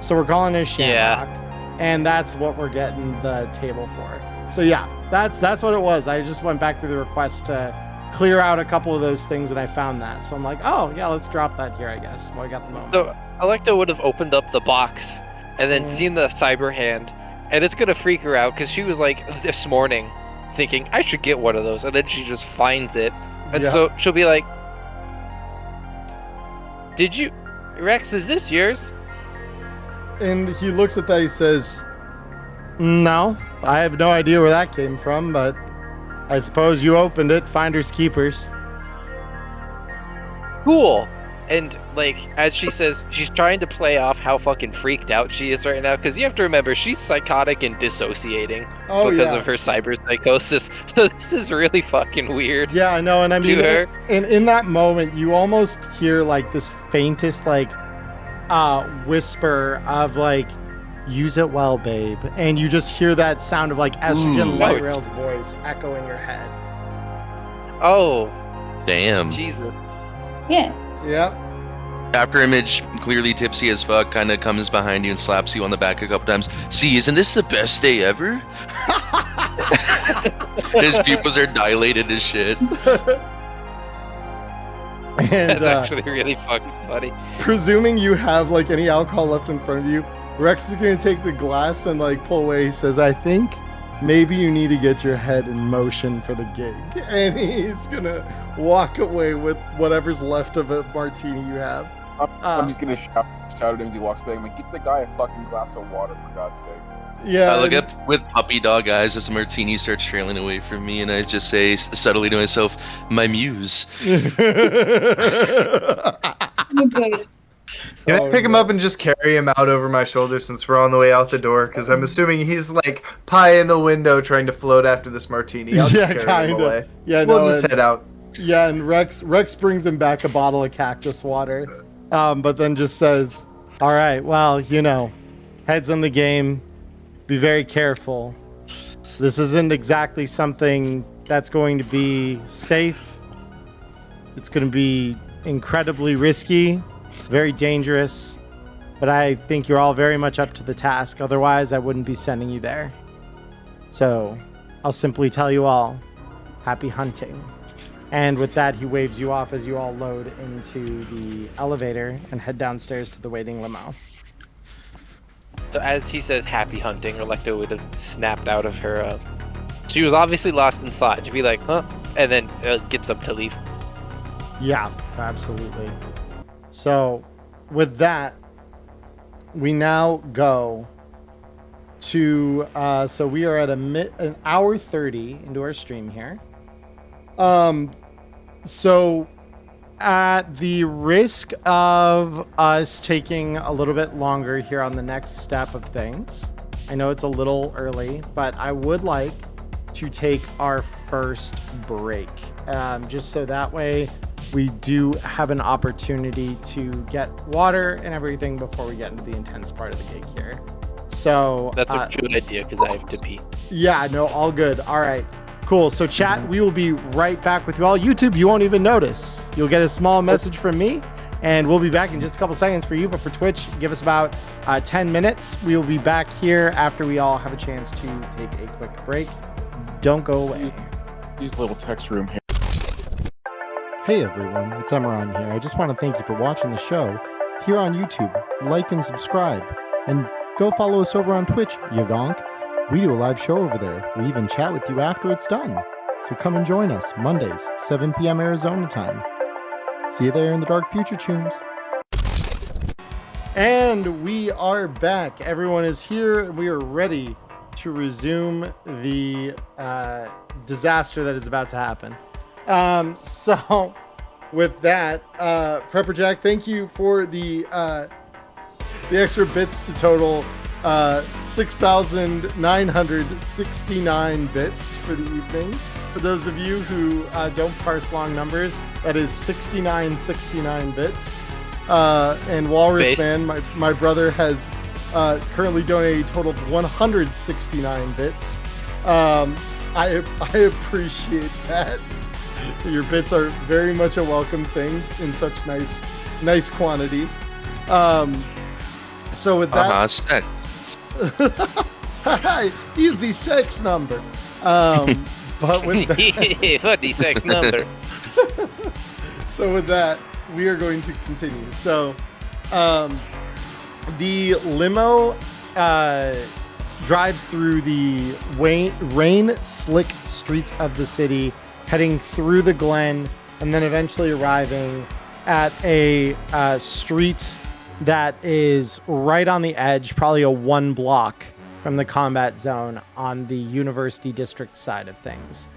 So we're calling it Shamrock. Yeah. And that's what we're getting the table for. So yeah, that's what it was. I just went back through the request to clear out a couple of those things, and I found that. So I'm like, oh yeah, let's drop that here, I guess. Well, I got the moment. So Electa would have opened up the box and then seen the cyber hand, and it's gonna freak her out because she was like this morning thinking I should get one of those, and then she just finds it, and so she'll be like, "Did you, Rex? Is this yours?" And he looks at that. He says, "No, I have no idea where that came from, but I suppose you opened it. Finders keepers." Cool. And, like, as she says, she's trying to play off how fucking freaked out she is right now, because you have to remember, she's psychotic and dissociating because of her cyber psychosis. So this is really fucking weird. Yeah, I know, and I mean, to her. And in that moment, you almost hear, like, this faintest, like, whisper of, like, use it well, babe. And you just hear that sound of, like, Estrogen Light Rail's voice echo in your head. Oh. Damn. Jesus. Yeah. Yep. After Image, clearly tipsy as fuck, kind of comes behind you and slaps you on the back a couple times. See, isn't this the best day ever? His pupils are dilated as shit. And That's actually really fucking funny. presuming you have, like, any alcohol left in front of you, Rex is going to take the glass and, like, pull away. He says, I think maybe you need to get your head in motion for the gig. And he's going to walk away with whatever's left of a martini you have. I'm just going to shout at him as he walks by. I'm like, get the guy a fucking glass of water, for God's sake. Yeah. I look up with puppy dog eyes as the martini starts trailing away from me, and I just say subtly to myself, my muse. Can I pick him up and just carry him out over my shoulder since we're on the way out the door? Because I'm assuming he's like pie in the window trying to float after this martini. I'll just carry him away. Yeah, we'll just head out. Yeah, and Rex brings him back a bottle of cactus water, but then just says, all right, well, you know, heads in the game. Be very careful. This isn't exactly something that's going to be safe. It's going to be incredibly risky, very dangerous, but I think you're all very much up to the task. Otherwise, I wouldn't be sending you there. So I'll simply tell you all, happy hunting. And with that, he waves you off as you all load into the elevator and head downstairs to the waiting limo. So as he says happy hunting, Relecta would have snapped out of her. She was obviously lost in thought. She'd be like, huh? And then gets up to leave. Yeah, absolutely. So with that, we now go to, so we are at an hour 30 into our stream here. So at the risk of us taking a little bit longer here on the next step of things, I know it's a little early, but I would like to take our first break, just so that way we do have an opportunity to get water and everything before we get into the intense part of the gig here. So that's a good idea because I have to pee. Yeah, no, all good. All right. Cool. So chat, we will be right back with you all. YouTube, you won't even notice. You'll get a small message from me, and we'll be back in just a couple seconds for you. But for Twitch, give us about 10 minutes. We will be back here after we all have a chance to take a quick break. Don't go away. Use a little text room here. Hey everyone, it's Emmerron here. I just want to thank you for watching the show here on YouTube. Like and subscribe. And go follow us over on Twitch, you gonk. We do a live show over there. We even chat with you after it's done. So come and join us Mondays, 7 p.m. Arizona time. See you there in the dark future, tunes. And we are back. Everyone is here. We are ready to resume the disaster that is about to happen. So with that, Prepper Jack, thank you for the extra bits to total 6,969 bits for the evening. For those of you who don't parse long numbers, that is 6969 bits. And Walrus Man, my brother, has currently donated a total of 169 bits. I appreciate that. Your bits are very much a welcome thing in such nice quantities. So with that, Sex. He's the sex number. But with that, what the sex number? So with that, we are going to continue. So, the limo drives through the rain-slick streets of the city, heading through the Glen, and then eventually arriving at a street that is right on the edge, probably a 1 block from the combat zone on the University District side of things.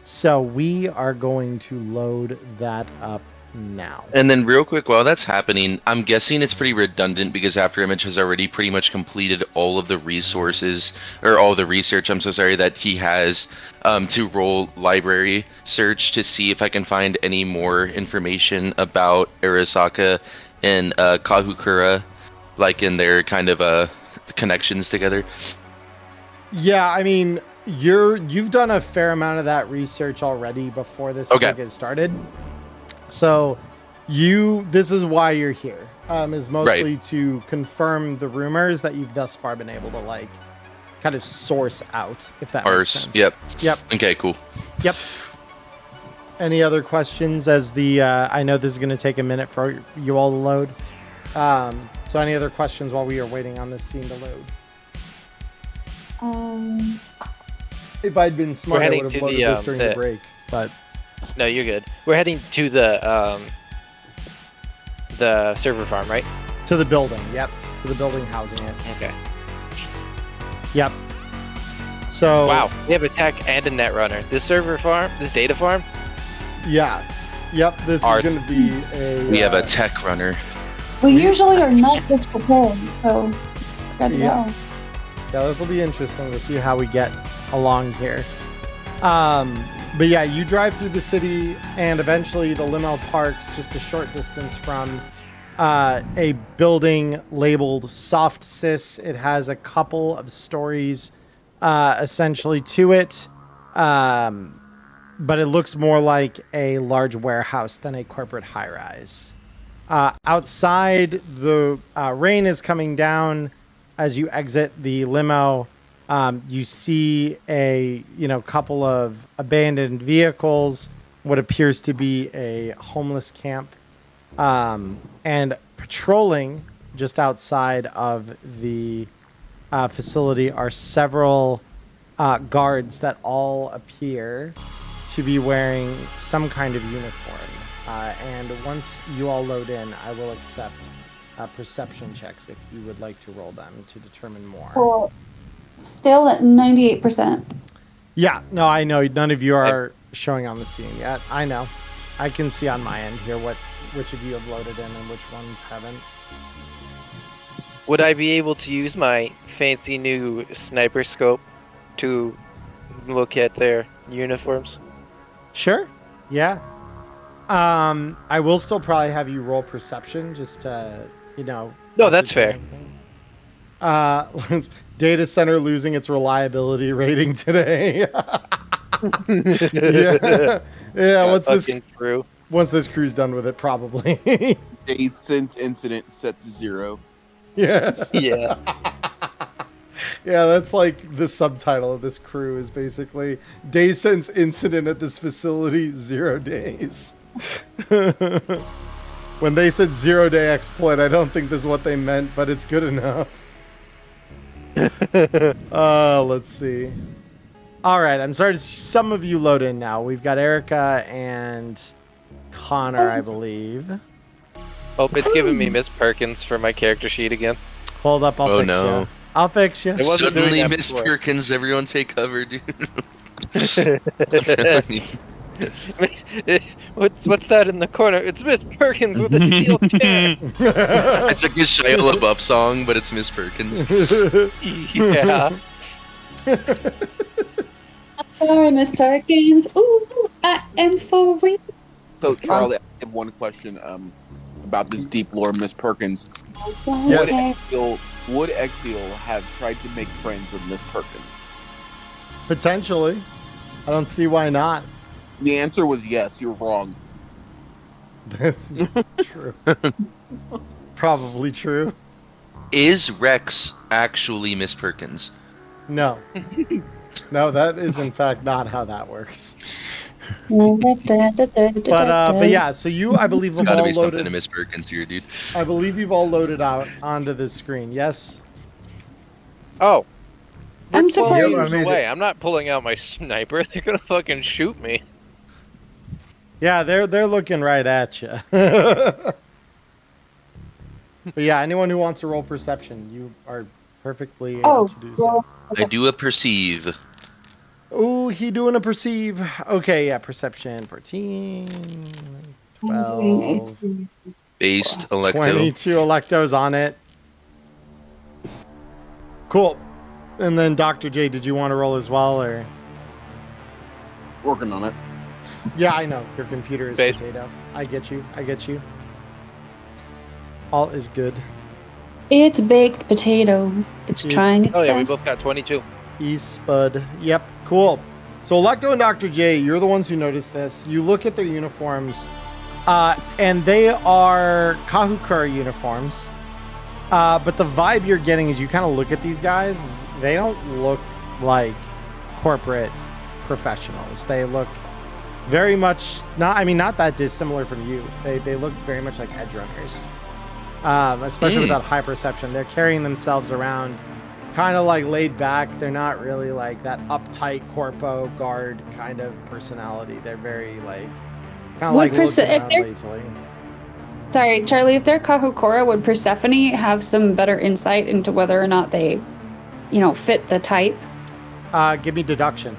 So we are going to load that up now. And then real quick, while that's happening, I'm guessing it's pretty redundant because Afterimage has already pretty much completed all of the resources, or all the research, I'm so sorry, that he has to roll library search to see if I can find any more information about Arasaka and Kahukura, like in their kind of connections together. Yeah, I mean, you've done a fair amount of that research already before this Okay. gig has started. So this is why you're here, is mostly to confirm the rumors that you've thus far been able to like kind of source out, if that makes sense. Yep. Okay, cool. Yep. Any other questions as I know this is going to take a minute for you all to load. So any other questions while we are waiting on this scene to load? If I'd been smart, I would have loaded this during the break, but... No, you're good. We're heading to the server farm, right? To the building, yep. To the building housing it. Okay. Yep. So... Wow, we have a tech and a net runner. This server farm, this data farm? Yeah. Yep, this is going to be a... We have a tech runner. We usually are not this prepared, so good to Yeah. go. Yeah, this will be interesting to see how we get along here. But yeah, you drive through the city, and eventually the limo parks just a short distance from a building labeled Soft Sys. It has a couple of stories essentially to it, but it looks more like a large warehouse than a corporate high-rise. Outside, the rain is coming down as you exit the limo. You see a couple of abandoned vehicles, what appears to be a homeless camp, and patrolling just outside of the facility are several guards that all appear to be wearing some kind of uniform. And once you all load in, I will accept perception checks if you would like to roll them to determine more. Cool. Still at 98%. Yeah, no, I know none of you are showing on the scene yet. I know. I can see on my end here which of you have loaded in and which ones haven't. Would I be able to use my fancy new sniper scope to look at their uniforms? Sure. Yeah. I will still probably have you roll perception just to, No, that's fair. Data center losing its reliability rating today. Yeah. Once this crew's done with it, probably. Days since incident set to 0. Yeah. Yeah. Yeah, that's like the subtitle of this crew is basically "Day since incident at this facility, 0 days." When they said 0-day exploit, I don't think this is what they meant, but it's good enough. Let's see. All right, I'm sorry to see some of you load in now. We've got Erica and Connor, I believe. Oh, it's giving me Miss Perkins for my character sheet again. Hold up, I'll fix you. I'll fix you. Suddenly, Miss Perkins, everyone take cover, dude. I'm telling you. What's that in the corner? It's Miss Perkins with a steel chair. It's like a Shia LaBeouf song, but it's Miss Perkins. Yeah. Sorry, Miss Perkins. Ooh, I am for real. So, Charlie, I have one question about this deep lore, Miss Perkins. Yes. Would Exiel have tried to make friends with Miss Perkins? Potentially. I don't see why not. The answer was yes. You're wrong. This is true. Probably true. Is Rex actually Miss Perkins? No. No, that is in fact not how that works. But yeah, so you, I believe, have Gotta all be something loaded. to Miss Perkins here, dude. I believe you've all loaded out onto this screen. Yes. Oh. I'm They're 12 surprised. meters away. I'm not pulling out my sniper. They're gonna fucking shoot me. Yeah, they're looking right at you. But yeah, anyone who wants to roll perception, you are perfectly able to do so. I do a perceive. Ooh, he doing a perceive. Okay, yeah, perception 14, 12, Based Electo. 22 Electos on it. Cool. And then Dr. J, did you want to roll as well, or? Working on it. Yeah, I know. Your computer is Base. potato. I get you. All is good. It's baked potato. It's Yeah. trying its Oh yeah, we best. both got 22. E-Spud. Yep, cool. So Electo and Dr. J, you're the ones who noticed this. You look at their uniforms, and they are Kahukura uniforms. But the vibe you're getting as you kind of look at these guys, they don't look like corporate professionals. They look very much not that dissimilar from you. They look very much like edge runners, especially with that high perception. They're carrying themselves around kind of like laid back. They're not really like that uptight corpo guard kind of personality. They're very like kind of What like looking if around they're- lazily. Sorry, Charlie, if they're Kahukura, would Persephone have some better insight into whether or not they, fit the type? Give me deduction.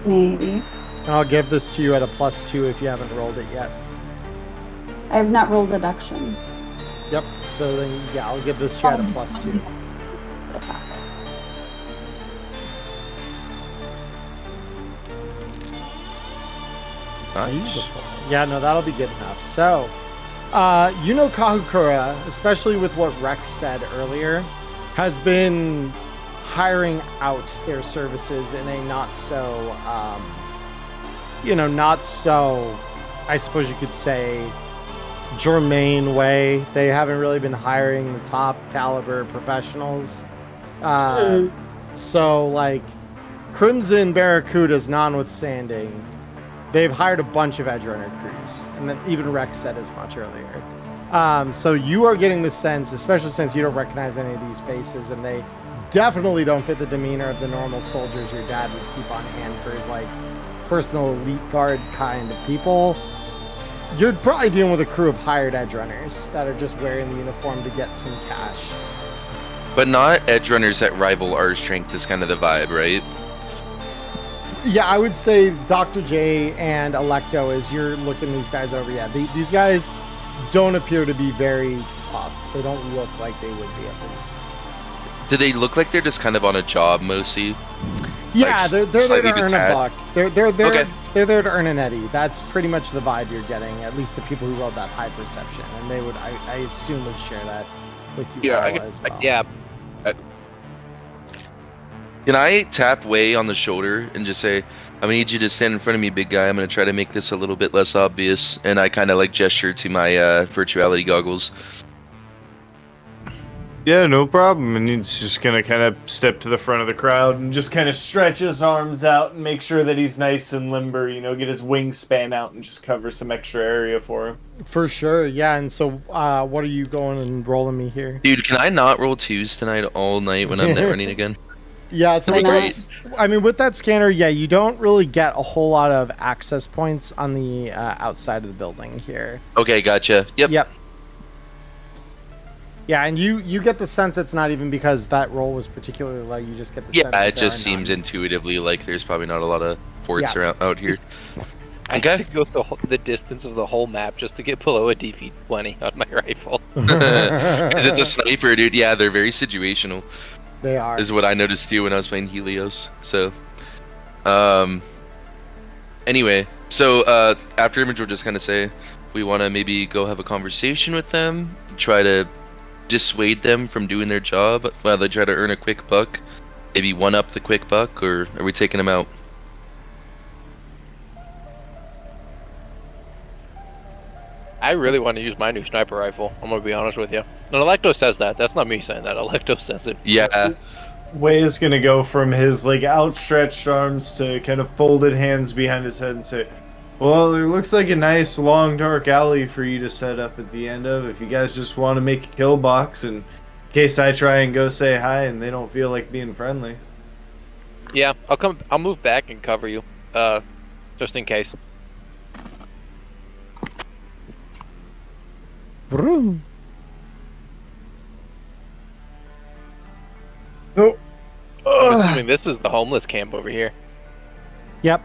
Maybe. And I'll give this to you at a +2 if you haven't rolled it yet. I have not rolled deduction. Yep. So then, yeah, I'll give this to you at a +2. So fuck it. Beautiful. Yeah, no, that'll be good enough. So, Kahukura, especially with what Rex said earlier, has been hiring out their services in a not so, I suppose you could say, germane way. They haven't really been hiring the top caliber professionals. So, like, Crimson Barracudas notwithstanding, they've hired a bunch of edge runner crews, and then even Rex said as much earlier. So you are getting the sense, especially since you don't recognize any of these faces, and they definitely don't fit the demeanor of the normal soldiers your dad would keep on hand for his like personal elite guard kind of people. You're probably dealing with a crew of hired edge runners that are just wearing the uniform to get some cash. But not edge runners that rival our strength is kind of the vibe, right? Yeah, I would say Dr. J and Electo, as you're looking these guys over, these guys don't appear to be very tough. They don't look like they would be, at least. Do they look like they're just kind of on a job mostly? Yeah, Like, they're there slightly to earn a detached? buck. They're Okay. there to earn an eddy. That's pretty much the vibe you're getting. At least the people who rolled that high perception, and they would, I assume, would share that with you Yeah, all I get- as well. Yeah, Can I tap Way on the shoulder and just say, I need you to stand in front of me, big guy. I'm going to try to make this a little bit less obvious. And I kind of like gesture to my virtuality goggles. Yeah, no problem. And he's just gonna kind of step to the front of the crowd and just kind of stretch his arms out and make sure that he's nice and limber. Get his wingspan out and just cover some extra area for him. For sure, yeah. And so, what are you going and rolling me here? Dude, can I not roll 2s tonight all night when I'm net running again? Yeah, so Why with that scanner, yeah, you don't really get a whole lot of access points on the outside of the building here. Okay, gotcha. Yep. Yeah, and you get the sense it's not even because that roll was particularly low. You just get the sense. Yeah, that it there just are seems none. intuitively like there's probably not a lot of forts Yeah. around out here. I Okay. have to go the distance of the whole map just to get below a DV-20 on my rifle. Because it's a sniper, dude. Yeah, they're very situational. They are. Is what I noticed too when I was playing Helios. So, anyway, so after Image will just kind of say, we want to maybe go have a conversation with them, try to dissuade them from doing their job while they try to earn a quick buck, maybe one up the quick buck, or are we taking them out? I really want to use my new sniper rifle. I'm gonna be honest with you. And Electo says that. That's not me saying that. Electo says it. Yeah, Way is gonna go from his like outstretched arms to kind of folded hands behind his head and say, "Well, it looks like a nice long dark alley for you to set up at the end of. If you guys just want to make a kill box, in case I try and go say hi and they don't feel like being friendly." Yeah, I'll move back and cover you, just in case. Vroom. Oh. I'm assuming this is the homeless camp over here. Yep.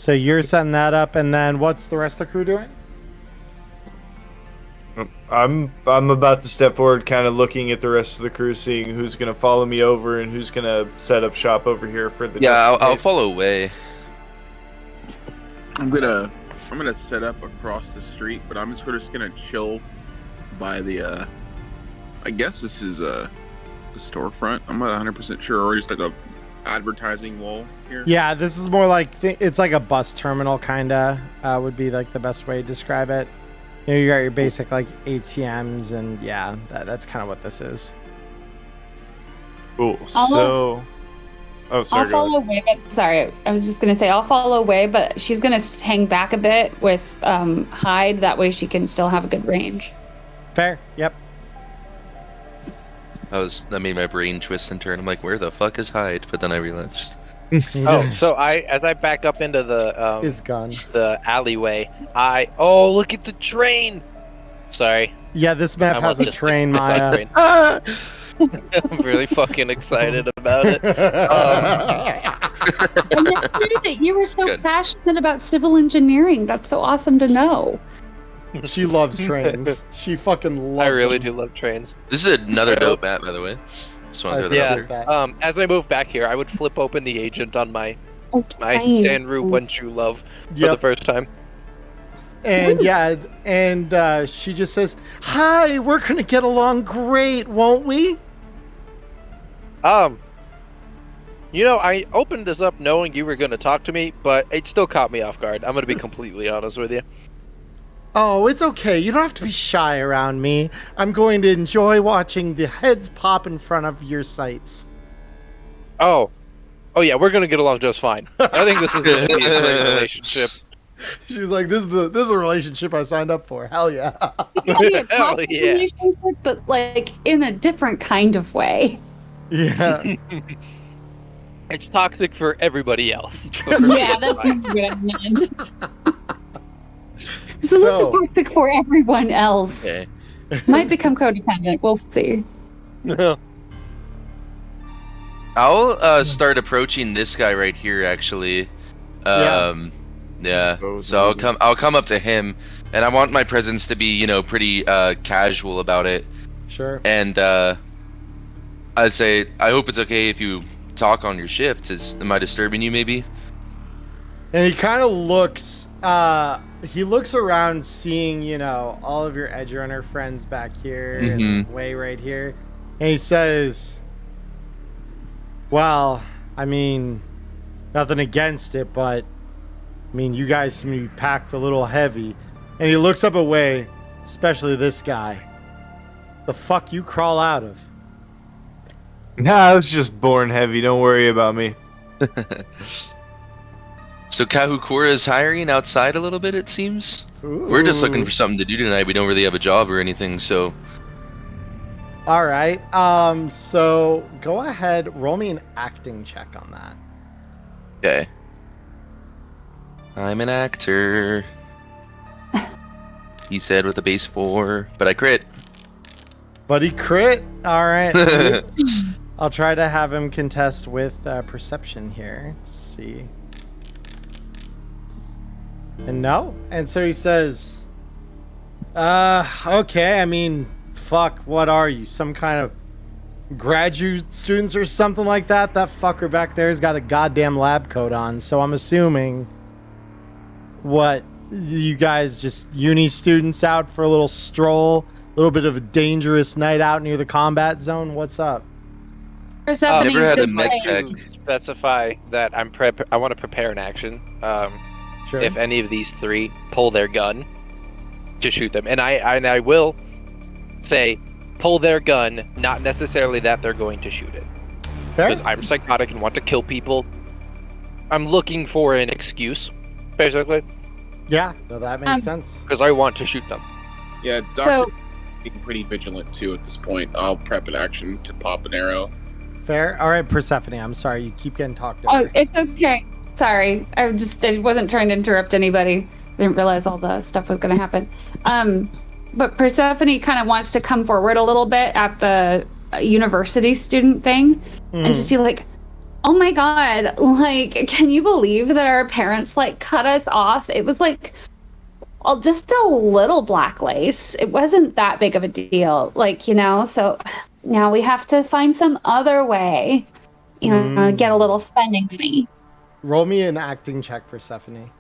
So you're setting that up, and then what's the rest of the crew doing? I'm about to step forward, kind of looking at the rest of the crew, seeing who's gonna follow me over and who's gonna set up shop over here for the. Yeah, I'll follow away. I'm gonna set up across the street, but I'm just gonna chill by the. I guess this is the storefront. I'm not 100% sure, or just like a advertising wall here. Yeah, this is more like it's like a bus terminal, kinda would be like the best way to describe it. You know, you got your basic like ATMs, and yeah, that's kind of what this is. Cool. So, oh, sorry. I'll follow away, but sorry, I was just gonna say I'll follow away, but she's gonna hang back a bit with hide. That way, she can still have a good range. Fair. Yep. That made my brain twist and turn. I'm like, where the fuck is Hyde? But then I realized. Oh, so as I back up into the Is gone. the alleyway, look at the train. Sorry, Yeah, this map I'm has on a this- train, I saw Maya. train. I'm really fucking excited about it. And that's good that you were so Good. passionate about civil engineering. That's so awesome to know. She loves trains. She fucking loves I really them. do love trains. This is another dope map, by the way. Just want to throw that out appreciate there. that. As I move back here, I would flip open the agent on my Oh, fine. Sanru One True Love for Yep. the first time. And yeah, and she just says, "Hi, we're gonna get along great, won't we?" You know, I opened this up knowing you were going to talk to me, but it still caught me off guard. I'm going to be completely honest with you. Oh, it's okay. You don't have to be shy around me. I'm going to enjoy watching the heads pop in front of your sights. Oh yeah, we're going to get along just fine. I think this is going to be a great relationship. She's like, "This is a relationship I signed up for. Hell yeah!" Maybe a Hell toxic yeah. relationship, but like in a different kind of way. Yeah. It's toxic for everybody else. Yeah, that's what I meant. So this is So- toxic for everyone else. Okay. Might become codependent. We'll see. I'll start approaching this guy right here, actually. Yeah. So I'll come up to him, and I want my presence to be, pretty casual about it. Sure. And I'd say, I hope it's okay if you talk on your shift. Am I disturbing you, maybe? And he kind of looks. He looks around, seeing all of your Edge Runner friends back here and way right here, and he says, "Well, I mean, nothing against it, but I mean, you guys seem to be packed a little heavy." And he looks up away, especially this guy. The fuck you crawl out of? Nah, I was just born heavy. Don't worry about me. So Kahukura is hiring outside a little bit, it seems. We're just looking for something to do tonight. We don't really have a job or anything, so. All right. So go ahead, roll me an acting check on that. Okay. I'm an actor. He said with a base 4, but I crit. But he crit. All right. I'll try to have him contest with perception here. Let's see. And no. And so he says, okay, I mean, fuck, what are you? Some kind of graduate students or something like that? That fucker back there's got a goddamn lab coat on. So I'm assuming, what, you guys just uni students out for a little stroll? A little bit of a dangerous night out near the combat zone? What's up? Persephone's Never had a good med way. tech. Specify that I want to prepare an action. Sure. If any of these three pull their gun, to shoot them, and I will say, pull their gun, not necessarily that they're going to shoot it, Fair? because I'm psychotic and want to kill people. I'm looking for an excuse, basically, Yeah, no, that makes sense. because I want to shoot them. Yeah, So- Doctor being pretty vigilant too at this point. I'll prep an action to pop an arrow. Fair. All right, Persephone, I'm sorry. You keep getting talked Oh, over. it's okay. Sorry, I wasn't trying to interrupt anybody. Didn't realize all the stuff was going to happen. But Persephone kind of wants to come forward a little bit at the university student thing and just be like, Oh my god, like, can you believe that our parents, like, cut us off? It was like, just a little black lace. It wasn't that big of a deal, like, so now we have to find some other way, get a little spending money. Roll me an acting check, Persephone.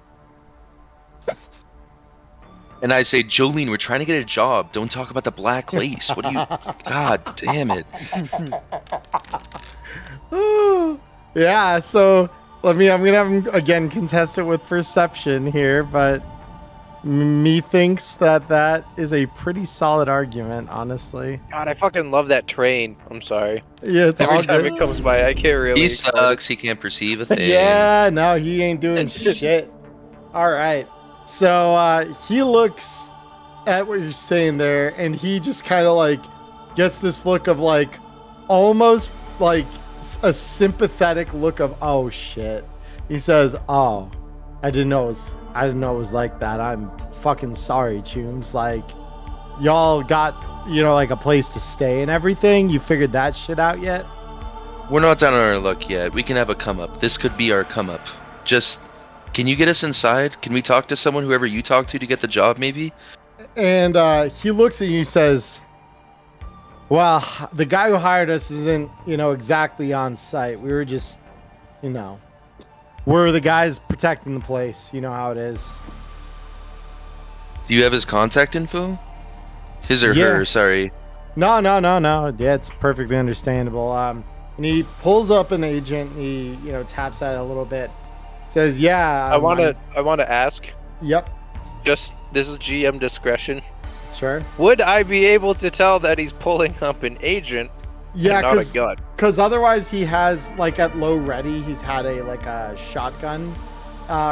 And I say, Jolene, we're trying to get a job. Don't talk about the black lace. What do you... God damn it. Yeah, so I'm gonna have him again contest it with perception here, but me thinks that is a pretty solid argument, honestly. God, I fucking love that train. I'm sorry. Yeah, it's Every all time good. it comes by, I can't really. He sucks. He can't perceive a thing. Yeah, no, he ain't doing shit. All right, so he looks at what you're saying there, and he just kind of like gets this look of like almost like a sympathetic look of, oh shit. He says, oh, I didn't know it was like that. I'm fucking sorry, Chooms. Like, y'all got, like a place to stay and everything. You figured that shit out yet? We're not down on our luck yet. We can have a come up. This could be our come up. Just, can you get us inside? Can we talk to someone, whoever you talk to get the job, maybe? And he looks at you and says, well, the guy who hired us isn't, exactly on site. We were just, we're the guys protecting the place. You know how it is. Do you have his contact info? His or her, sorry. No. Yeah, it's perfectly understandable. And he pulls up an agent. He, taps at it a little bit. Says, yeah. I want to ask. Yep. Just, this is GM discretion. Sure. Would I be able to tell that he's pulling up an agent? Yeah, and not a gun? Because otherwise he has, like, at low ready, he's had a shotgun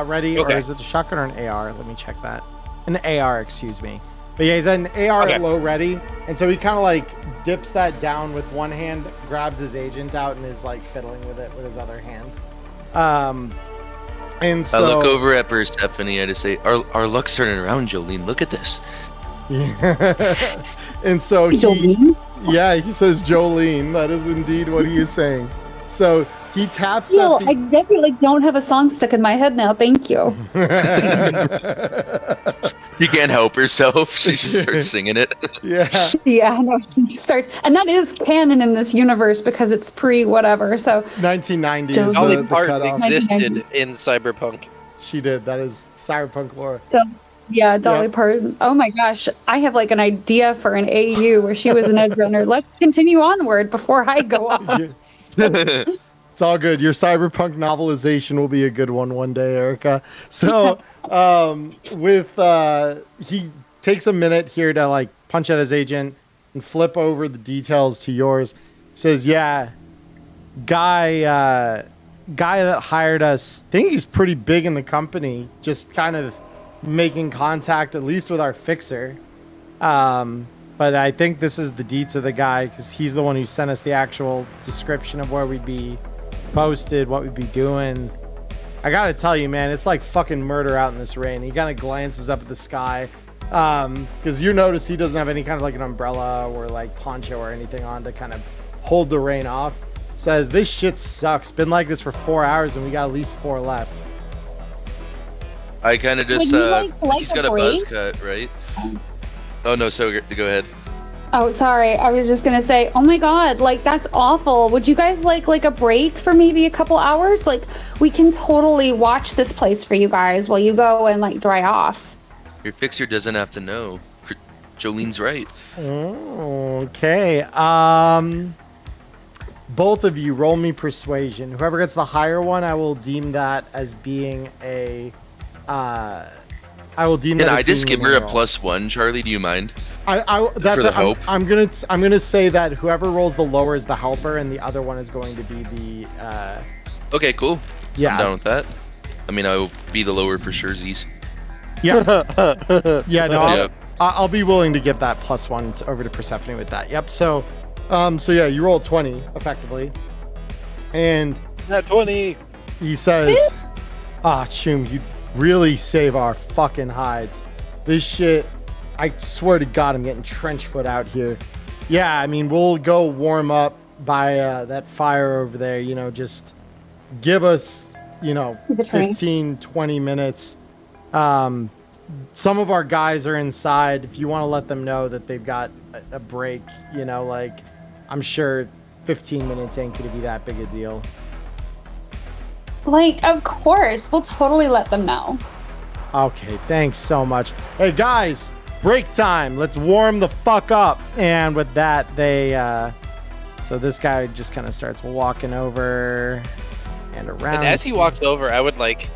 ready. Okay. Or is it a shotgun or an AR? Let me check that. An AR, excuse me. But yeah, he's had an AR at low ready. And so he kind of like dips that down with one hand, grabs his agent out, and is like fiddling with it with his other hand. And so I look over at Persephone. I just say, our luck's turning around, Jolene. Look at this. Yeah. And so Jolene? Yeah, he says Jolene. That is indeed what he is saying. So he taps Yo, at the... I definitely don't have a song stuck in my head now. Thank you. You can't help herself. She just starts singing it. Yeah. Yeah, no, she starts, and that is canon in this universe because it's pre-whatever. So 1990 is Dolly the Parton cutoff. existed in Cyberpunk. She did. That is Cyberpunk lore. So, yeah, Dolly Parton. Oh my gosh, I have like an idea for an AU where she was an edge runner. Let's continue onward before I go off. It's all good. Your Cyberpunk novelization will be a good one day, Erica. So, he takes a minute here to like punch at his agent and flip over the details to yours. Says, yeah, guy that hired us, I think he's pretty big in the company, just kind of making contact at least with our fixer. But I think this is the deets of the guy because he's the one who sent us the actual description of where we'd be posted, what we'd be doing. I gotta tell you, man, it's like fucking murder out in this rain. He kind of glances up at the sky because you notice he doesn't have any kind of like an umbrella or like poncho or anything on to kind of hold the rain off. Says, this shit sucks. Been like this for 4 hours and we got at least 4 left. I kind of just, he's got a buzz cut, right? Oh no, so go ahead. Oh, sorry. I was just gonna say, oh my god, like that's awful. Would you guys like a break for maybe a couple hours? Like we can totally watch this place for you guys while you go and like dry off. Your fixer doesn't have to know. Jolene's right. Okay. Both of you roll me persuasion. Whoever gets the higher one, I will deem that as being a. I will deem that. Can I as just being give her a roll. +1, Charlie? Do you mind? That's for the hope. I'm gonna say that whoever rolls the lower is the helper, and the other one is going to be the. Okay, cool. Yeah. I'm down with that. I mean, I will be the lower for sure, Z's. Yeah. Yeah. No, Yep. I'll be willing to give that +1 over to Persephone with that. Yep. So yeah, you roll 20 effectively, and Not 20. he says, Choom, you really save our fucking hides. This shit, I swear to God, I'm getting trench foot out here. Yeah, I mean, we'll go warm up by that fire over there, just give us, you know, The train. 15, 20 minutes. Some of our guys are inside. If you want to let them know that they've got a break, you know, like, I'm sure 15 minutes ain't going to be that big a deal. Like, of course. We'll totally let them know. Okay, thanks so much. Hey, guys, break time. Let's warm the fuck up. And with that, so this guy just kind of starts walking over and around. And as he walks over, I would, like,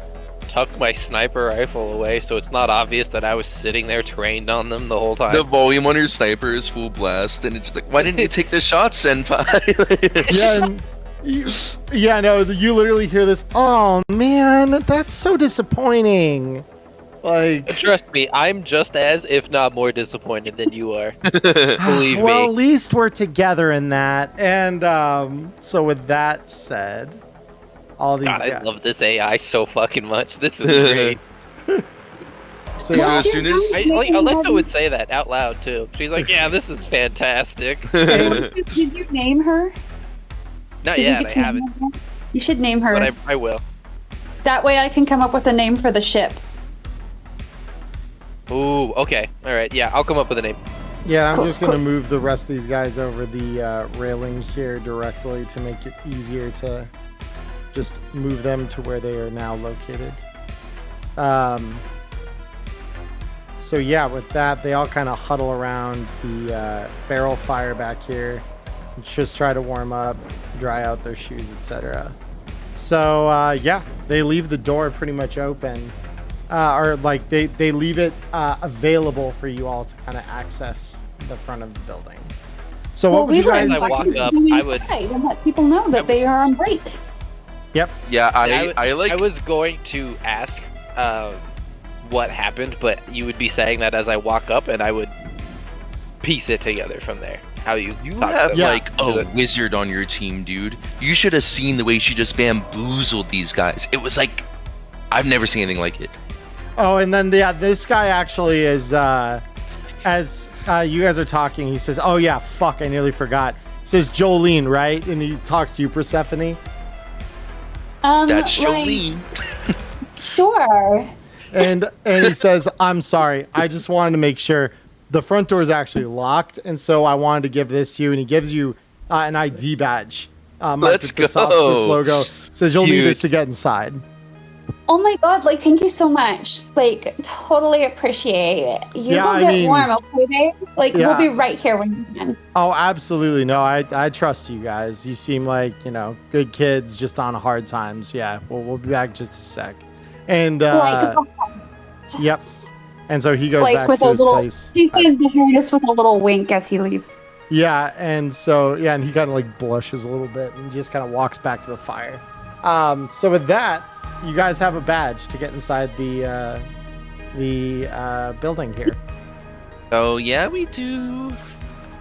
tuck my sniper rifle away so it's not obvious that I was sitting there trained on them the whole time. The volume on your sniper is full blast, and it's just like, why didn't you take the shot, Senpai? Yeah, and you literally hear this. Oh man, that's so disappointing. Like, Trust me, I'm just as, if not more, disappointed than you are. Believe well, me. at least we're together in that. And so with that said, all these God, I guys. love this AI so fucking much. This is great. So So yeah, as soon as Alexa would say that out loud too. She's like, "Yeah, this is fantastic." Did you name her? Not Did you yet, get I to name haven't, her? You should name her. but I will. That way I can come up with a name for the ship. Ooh, okay, all right, yeah, I'll come up with a name. yeah, I'm Cool, just gonna cool. move the rest of these guys over the railing here directly to make it easier to just move them to where they are now located. So yeah, with that, they all kind of huddle around the barrel fire back here and just try to warm up, dry out their shoes, etc. So yeah, they leave the door pretty much open, or like they leave it available for you all to kind of access the front of the building. So what would you guys? As I walk up, I would- and let people know that they are on break. Yep. yeah, I like. I was going to ask what happened, but you would be saying that as I walk up, and I would piece it together from there. How you talk have to them. Yeah. like a wizard on your team, dude. You should have seen the way she just bamboozled these guys. It was like, I've never seen anything like it. Oh, and then this guy actually is, as you guys are talking, he says, "Oh yeah, fuck, I nearly forgot." He says Jolene, right? And he talks to you, Persephone. That's Like, Jolene. sure. And he says, "I'm sorry. I just wanted to make sure the front door is actually locked, and so I wanted to give this to you." And he gives you an ID badge. Let's with the Solstice go. logo. Says you'll need Cute. this to get inside. Oh my god, like, thank you so much. Like, totally appreciate it. You Yeah, go I get mean- warm, okay, babe? Like, Yeah. we'll be right here when you can. Oh, absolutely. No, I trust you guys. You seem like, you know, good kids just on hard times. Yeah, we'll be back just a sec. And yep. And so he goes like back with to a his little, place. he says behind us with a little wink as he leaves. Yeah, and so and he kind of like blushes a little bit and just kind of walks back to the fire. So with that, you guys have a badge to get inside the building here. Oh yeah, we do.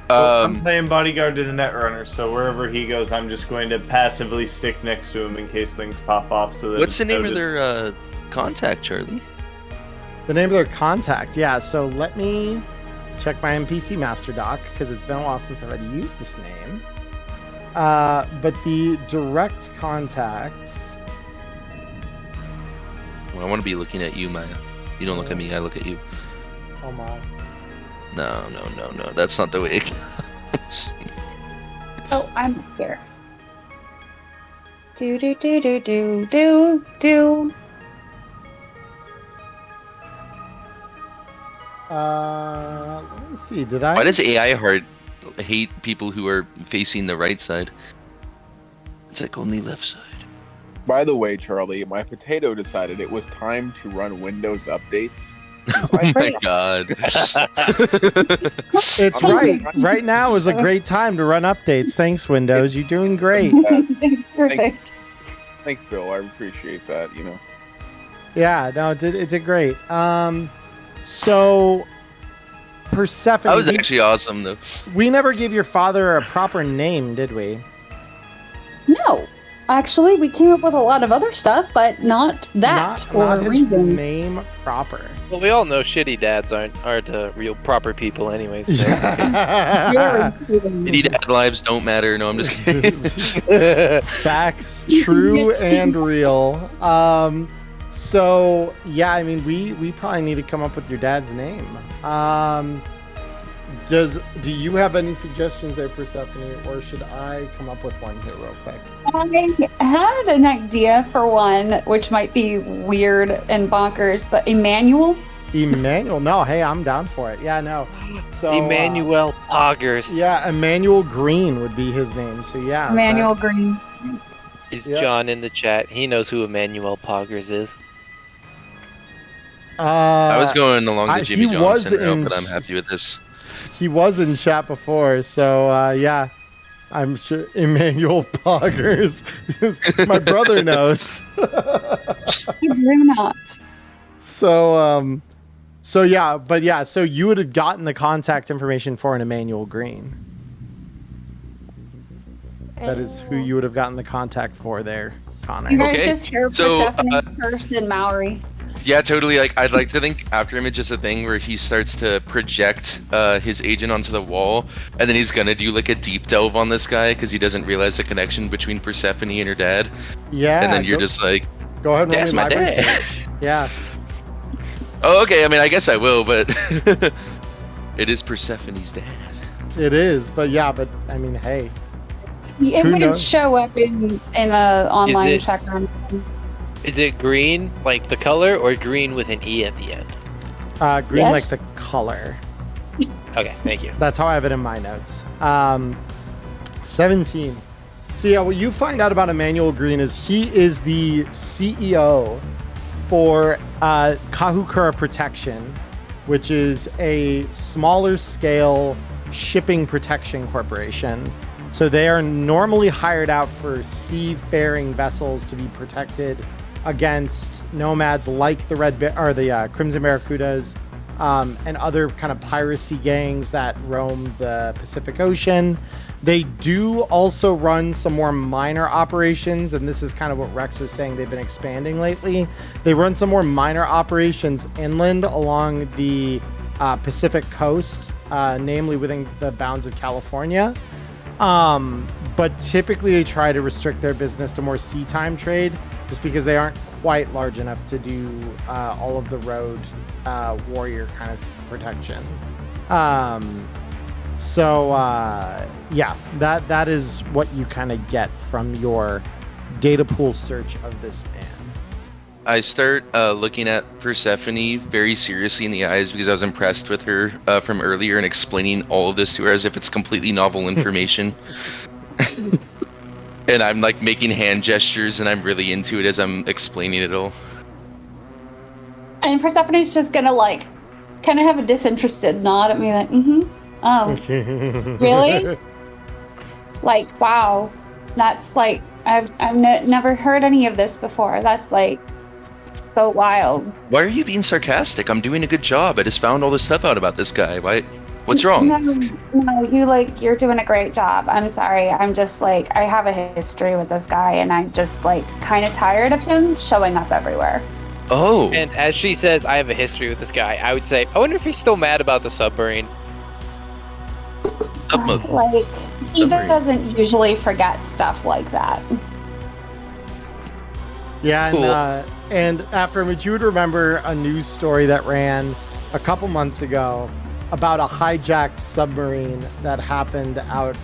I'm playing bodyguard to the Netrunner, so wherever he goes, I'm just going to passively stick next to him in case things pop off. So that What's the it's name of noted. their contact, Charlie? The name of their contact, yeah. So let me check my NPC master doc because it's been a while since I've had to use this name. But the direct contact. Well, I want to be looking at you, Maya. You don't look at me, I look at you. Oh my. No. That's not the way it goes. Oh, I'm here. Do. Let me see. Did I? Why does AI heart hate people who are facing the right side? It's like only left side. By the way, Charlie, my potato decided it was time to run Windows updates. Oh my god. It's right. Right now is a great time to run updates. Thanks, Windows. You're doing great. Perfect. Thanks, Bill. I appreciate that. You know. Yeah, no, it did great. So Persephone, That was actually awesome, though. we never gave your father a proper name, did we? No. Actually, we came up with a lot of other stuff, but not that Not his reason. name proper. Well, we all know shitty dads aren't real proper people, anyways. So. Shitty dad lives don't matter. No, I'm just kidding. Facts, true and real. So yeah, I mean, we probably need to come up with your dad's name. Do you have any suggestions there, Persephone, or should I come up with one here real quick? I had an idea for one, which might be weird and bonkers, but Emmanuel. Emmanuel? No, hey, I'm down for it. Yeah, no. So Emmanuel Poggers. Yeah, Emmanuel Green would be his name. So yeah, Emmanuel Green. Is John in the chat? He knows who Emmanuel Poggers is. I was going along the Jimmy Johnson route, but I'm happy with this. He was in chat before, so yeah, I'm sure Emmanuel Poggers. My brother knows. You do not. So yeah, but yeah, so you would have gotten the contact information for an Emmanuel Green. That is who you would have gotten the contact for there, Connor. You guys just hear Persephone first in Maori. Yeah, totally. Like, I'd like to think After Image is a thing where he starts to project his agent onto the wall, and then he's gonna do like a deep delve on this guy because he doesn't realize the connection between Persephone and her dad. Yeah. And then you're just like, go ahead and that's my dad. Research. Yeah. Oh, okay. I mean, I guess I will, but it is Persephone's dad. It is, but yeah, but I mean, hey. It wouldn't show up in a online check room. Is it green, like the color, or green with an E at the end? Green like the color. Okay, thank you. That's how I have it in my notes. 17. So yeah, what you find out about Emmanuel Green is he is the CEO for Kahukura Protection, which is a smaller scale shipping protection corporation. So they are normally hired out for seafaring vessels to be protected against nomads like the the Crimson Barracudas and other kind of piracy gangs that roam the Pacific Ocean. They do also run some more minor operations, and this is kind of what Rex was saying. They've been expanding lately. They run some more minor operations inland along the Pacific coast, namely within the bounds of California. But typically they try to restrict their business to more sea time trade just because they aren't quite large enough to do all of the road warrior kind of protection. Yeah, that is what you kind of get from your data pool search of this man. I start looking at Persephone very seriously in the eyes because I was impressed with her from earlier and explaining all of this to her as if it's completely novel information. And I'm like making hand gestures and I'm really into it as I'm explaining it all. And Persephone's just gonna like kind of have a disinterested nod at me like, oh, really? Like, wow, that's like, I've never heard any of this before. That's like so wild. Why are you being sarcastic? I'm doing a good job. I just found all this stuff out about this guy. What's wrong? No, you're doing a great job. I'm sorry. I'm just like, I have a history with this guy and I'm just like kind of tired of him showing up everywhere. Oh. And as she says, I have a history with this guy, I would say, I wonder if he's still mad about the submarine. Like, he doesn't usually forget stuff like that. Yeah, Cool. And After Image, you would remember a news story that ran a couple months ago about a hijacked submarine that happened out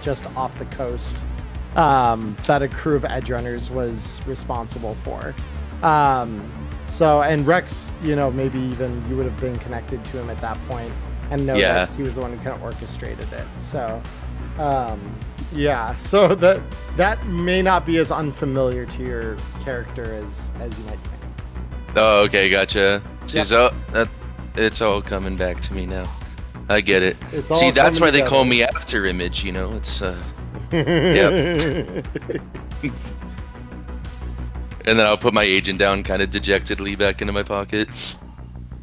just off the coast that a crew of edge runners was responsible for. And Rex, maybe even you would have been connected to him at that point and know that he was the one who kind of orchestrated it. So, so that may not be as unfamiliar to your character as you might think. Oh, okay, gotcha. So it's all coming back to me now. I get it. It's all See, that's why they together. call me After Image, it's yep. And then I'll put my agent down kind of dejectedly back into my pocket.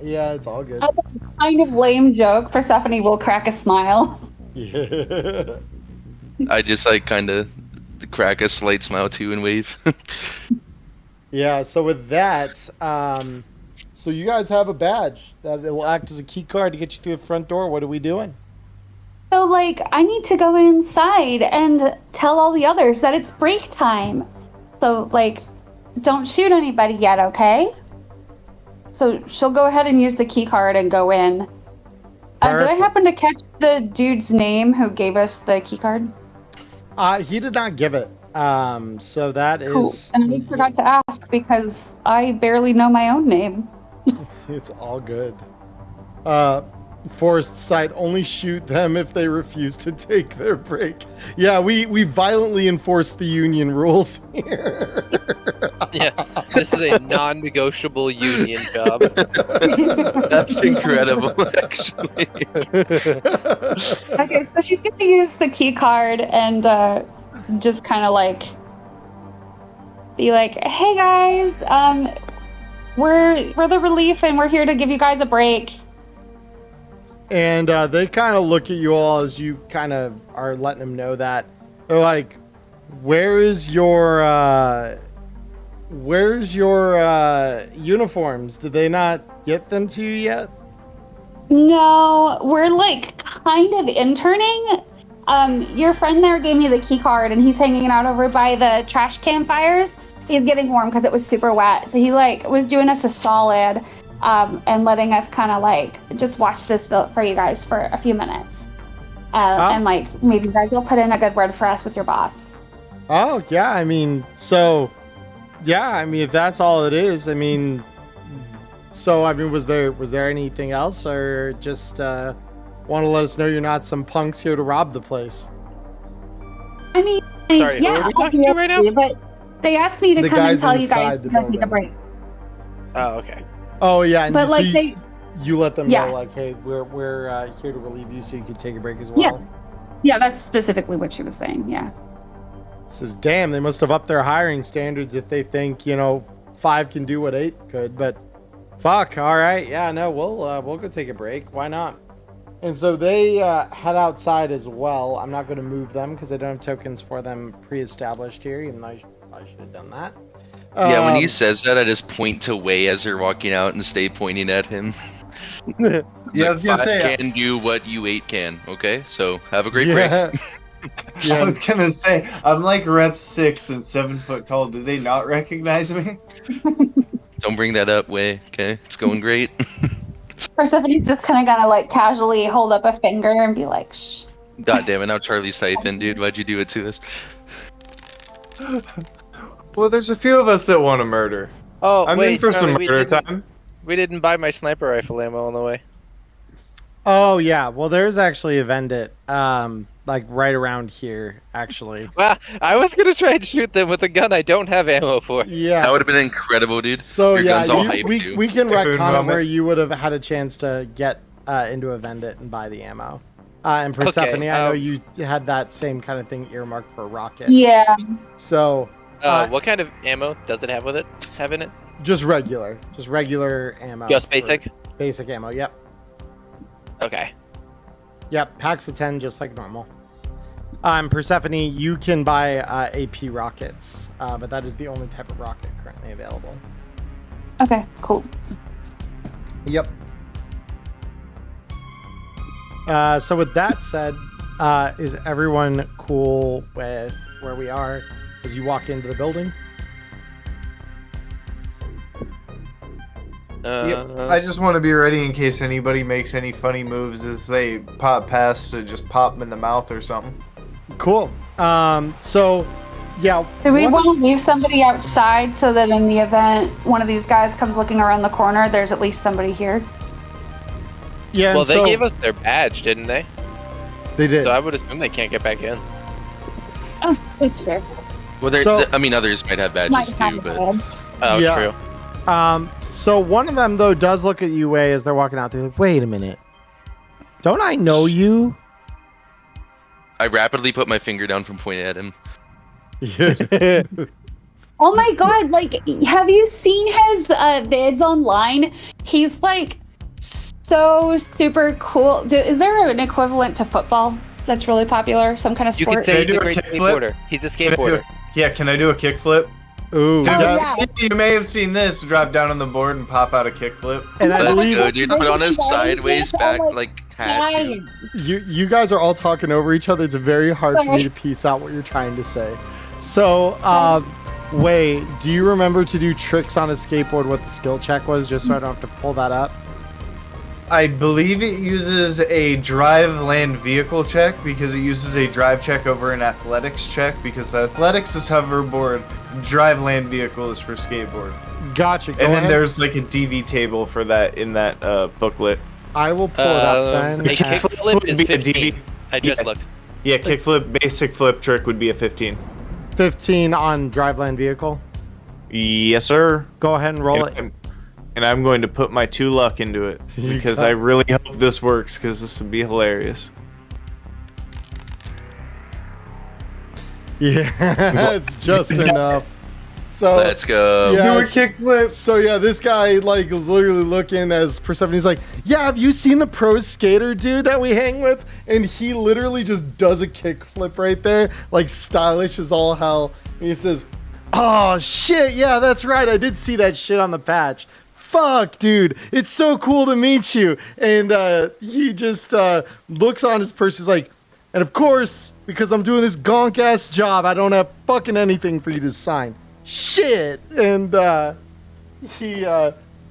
Yeah, it's all good. As a kind of lame joke, Persephone will crack a smile. Yeah. I just like kind of crack a slight smile too and wave. Yeah, so with that, so you guys have a badge that will act as a key card to get you through the front door. What are we doing? So, like, I need to go inside and tell all the others that it's break time. So, like, don't shoot anybody yet, okay? So she'll go ahead and use the key card and go in. Did I happen to catch the dude's name who gave us the key card? He did not give it. So that Cool. is... And I forgot to ask because I barely know my own name. It's all good. Forest Sight, only shoot them if they refuse to take their break. Yeah, we violently enforce the union rules here. Yeah, this is a non-negotiable union job. That's incredible, actually. Okay, so she's going to use the key card and just kind of like be like, "Hey guys, we're the relief and we're here to give you guys a break." And they kind of look at you all as you kind of are letting them know that. They're like, where's your uniforms? Did they not get them to you yet? No, we're like kind of interning. Your friend there gave me the key card and he's hanging out over by the trash campfires. He's getting warm because it was super wet. So he like was doing us a solid. And letting us kind of like just watch this build for you guys for a few minutes. And like maybe you guys will put in a good word for us with your boss. Oh, yeah. I mean, so, yeah, I mean, if that's all it is, I mean, so, I mean, was there anything else or just want to let us know you're not some punks here to rob the place? I mean, Sorry, who yeah, are we talking to right now? but they asked me to The come and guys tell you guys inside the to take a building. break. Oh, okay. Oh, yeah. And But so like you let them Yeah. know, like, hey, we're here to relieve you so you can take a break as well. Yeah, that's specifically what she was saying. Yeah. Says, damn, they must have upped their hiring standards if they think, 5 can do what 8 could. But fuck, all right, yeah, no, we'll go take a break. Why not? And so they head outside as well. I'm not going to move them because I don't have tokens for them pre-established here, even though I should have done that. Yeah, when he says that, I just point to Wei as they're walking out and stay pointing at him. Yeah, I was gonna say. Can do what you 8 can. Okay, so have a great Yeah. break. Yeah. I was gonna say, I'm like rep 6 and 7 foot tall. Do they not recognize me? Don't bring that up, Wei. Okay, it's going great. Persephone's just kind of gonna like casually hold up a finger and be like, "Shh." God damn it! Now Charlie's typing, dude. Why'd you do it to us? Well, there's a few of us that want to murder. Oh, I'm wait, in for some Charlie, murder time. We didn't buy my sniper rifle ammo on the way. Oh, yeah. Well, there's actually a vendit, like right around here, actually. Well, I was gonna try and shoot them with a gun I don't have ammo for. Yeah. That would have been incredible, dude. So, Your yeah, gun's all hyped, we too. can Food retcon it moment. where you would have had a chance to get into a vendit and buy the ammo. And Persephone, I know you had that same kind of thing earmarked for a rocket. Yeah. So, What kind of ammo does it have in it? just regular ammo. Just for- basic? Basic ammo, yep. Okay. Yep, packs of 10 just like normal. Persephone, you can buy AP rockets, but that is the only type of rocket currently available. Okay. Cool. Yep. So with that said, is everyone cool with where we are as you walk into the building? I just want to be ready in case anybody makes any funny moves as they pop past to just pop them in the mouth or something. Cool. So, yeah. Do we one- want to leave somebody outside so that in the event one of these guys comes looking around the corner, there's at least somebody here? Yeah. Well, and they so- gave us their badge, didn't they? They did. So I would assume they can't get back in. Oh, that's fair. Well, there, So- I mean, others might have badges Might too, have but bad. Oh, Yeah. true. So one of them though does look at you, Wei, as they're walking out. They're like, "Wait a minute, don't I know you?" I rapidly put my finger down from pointing at him. Oh my god, like, have you seen his vids online? He's like so super cool. Is there an equivalent to football? that's really popular? Some kind of You sport? could say he's Can I a do a great kickflip? skateboarder. He's a Can I do skateboarder. Yeah, can I do a kickflip? Ooh, yeah. You may have seen this. Drop down on the board and pop out a kickflip. and I Let's believe go, dude. Put on a sideways back hat too. you guys are all talking over each other. It's very hard for me to piece out what you're trying to say. So, Wei, do you remember to do tricks on a skateboard? What the skill check was, just so I don't have to pull that up. I believe it uses a drive land vehicle check because it uses a drive check over an athletics check because athletics is hoverboard, drive land vehicle is for skateboard. Gotcha. Go And then ahead. there's like a DV table for that in that booklet. I will pull it up then. A kickflip would is be a 15. I just Yeah. looked. Yeah, kickflip, basic flip trick would be a 15. 15 on driveland vehicle. Yes, sir. Go ahead and roll it. And I'm going to put my 2 luck into it You because got- I really hope this works because this would be hilarious. Yeah, it's just enough. So Let's go. Yeah. Do a Yes. kickflip. So yeah, this guy like is literally looking as Persephone's like, yeah, have you seen the pro skater dude that we hang with? And he literally just does a kickflip right there, like stylish as all hell. And he says, oh shit, yeah, that's right. I did see that shit on the patch. Fuck, dude, it's so cool to meet you. And he just looks on his purse. He's like, and of course, because I'm doing this gonk ass job, I don't have fucking anything for you to sign. Shit. And he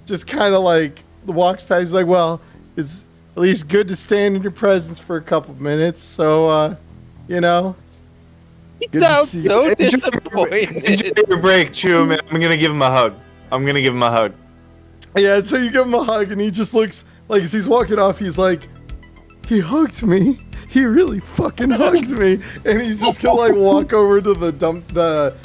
just kind of like walks past. He's like, well, it's at least good to stand in your presence for a couple minutes. So, you know. Good to Sounds see you. so Enjoy disappointed. your break, Chew, man. I'm gonna give him a hug. Yeah, so you give him a hug, and he just looks like as he's walking off, he's like, he hugged me. He really fucking hugs me. And he's just gonna like walk over to the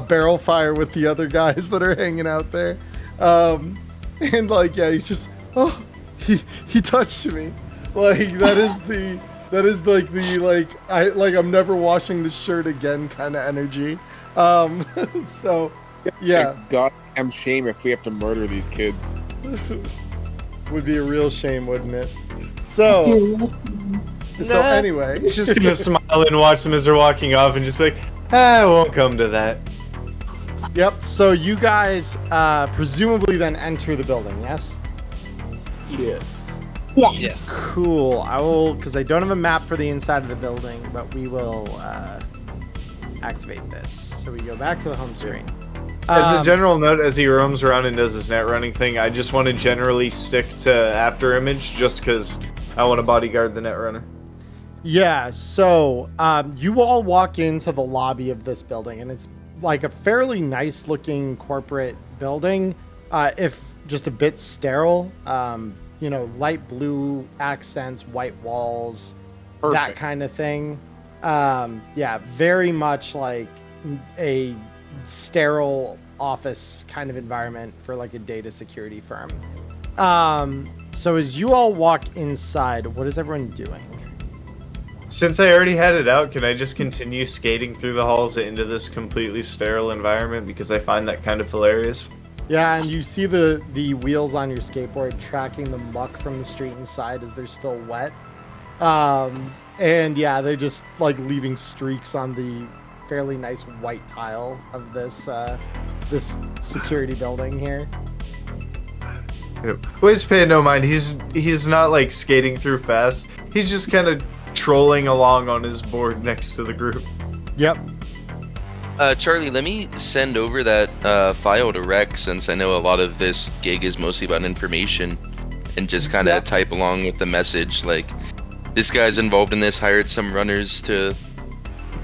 barrel fire with the other guys that are hanging out there. And like, yeah, he's just, oh, he touched me. Like that is like the I'm never washing this shirt again kind of energy. So yeah. Goddamn shame if we have to murder these kids. Would be a real shame, wouldn't it? So anyway, He's just gonna smile and watch them as they're walking off and just be like, I won't come to that. yep. So you guys presumably then enter the building, yes? Yes. Yeah. Yes. Cool. I will, because I don't have a map for the inside of the building, but we will activate this. So we go back to the home screen. As a general note, as he roams around and does his net running thing, I just want to generally stick to after image just because I want to bodyguard the net runner. Yeah, so you all walk into the lobby of this building, and it's like a fairly nice looking corporate building, if just a bit sterile. You know, light blue accents, white walls, that Perfect. kind of thing. Yeah, very much like a sterile office kind of environment for like a data security firm. So as you all walk inside, what is everyone doing? Since I already had it out, can I just continue skating through the halls into this completely sterile environment because I find that kind of hilarious? Yeah, and you see the wheels on your skateboard tracking the muck from the street inside as they're still wet. And yeah, they're just like leaving streaks on the fairly nice white tile of this this security building here. Please pay no mind. He's not like skating through fast. He's just kind of trolling along on his board next to the group. Yep. Charlie, let me send over that file to Rex since I know a lot of this gig is mostly about information, and just kind of type along with the message like, this guy's involved in this, hired some runners to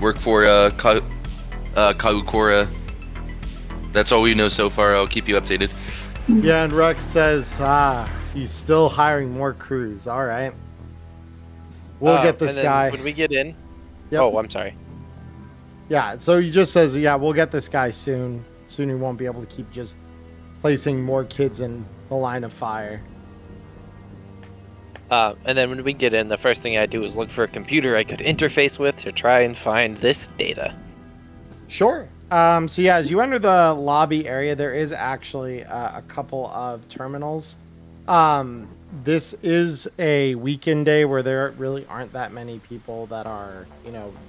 work for Kaukora. That's all we know so far. I'll keep you updated. Yeah, and Rex says, he's still hiring more crews. All right. We'll get this and then guy. When we get in. Yep. Oh, I'm sorry. Yeah, so he just says, yeah, we'll get this guy soon. Soon he won't be able to keep just placing more kids in the line of fire. And then when we get in, the first thing I do is look for a computer I could interface with to try and find this data. Sure. So yeah, as you enter the lobby area, there is actually a couple of terminals This is a weekend day where there really aren't that many people that are,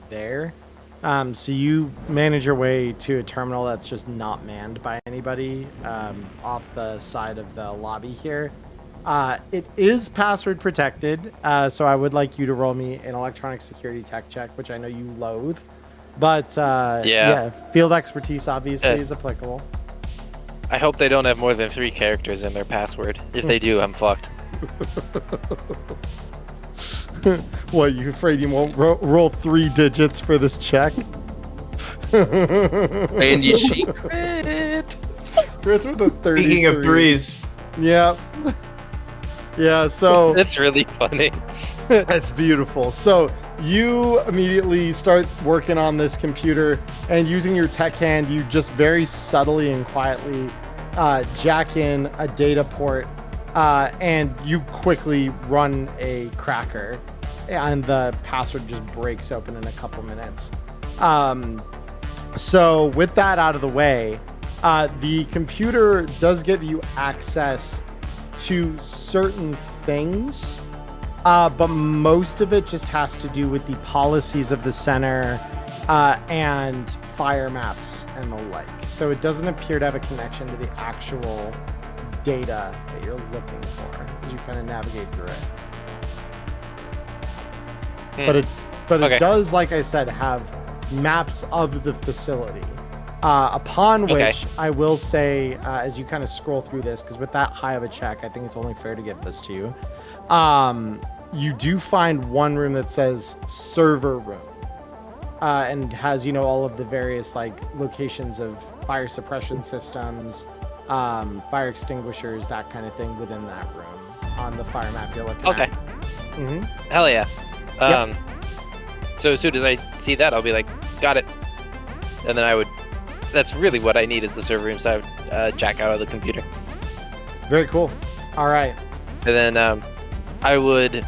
there. So you manage your way to a terminal that's just not manned by anybody off the side of the lobby here. It is password protected, so I would like you to roll me an electronic security tech check, which I know you loathe. But yeah, field expertise obviously is applicable. I hope they don't have more than 3 characters in their password. If they do, I'm fucked. What, you afraid you won't roll 3 digits for this check? And you cheat crit. Chris with a 30. Speaking of threes. Yeah. Yeah, so... It's really funny. It's beautiful. So you immediately start working on this computer, and using your tech hand, you just very subtly and quietly jack in a data port, and you quickly run a cracker, and the password just breaks open in a couple minutes. So with that out of the way, the computer does give you access to certain things, but most of it just has to do with the policies of the center and fire maps and the like. So it doesn't appear to have a connection to the actual data that you're looking for as you kind of navigate through it. But it does, like I said, have maps of the facility. Upon which I will say, as you kind of scroll through this, because with that high of a check, I think it's only fair to give this to you. You do find one room that says server room, and has, all of the various locations of fire suppression systems, fire extinguishers, that kind of thing within that room on the fire map you're looking at. Mm-hmm. Hell yeah. So as soon as I see that, I'll be like, got it. And then that's really what I need is the server room, so I would jack out of the computer. Very cool. All right. And then I would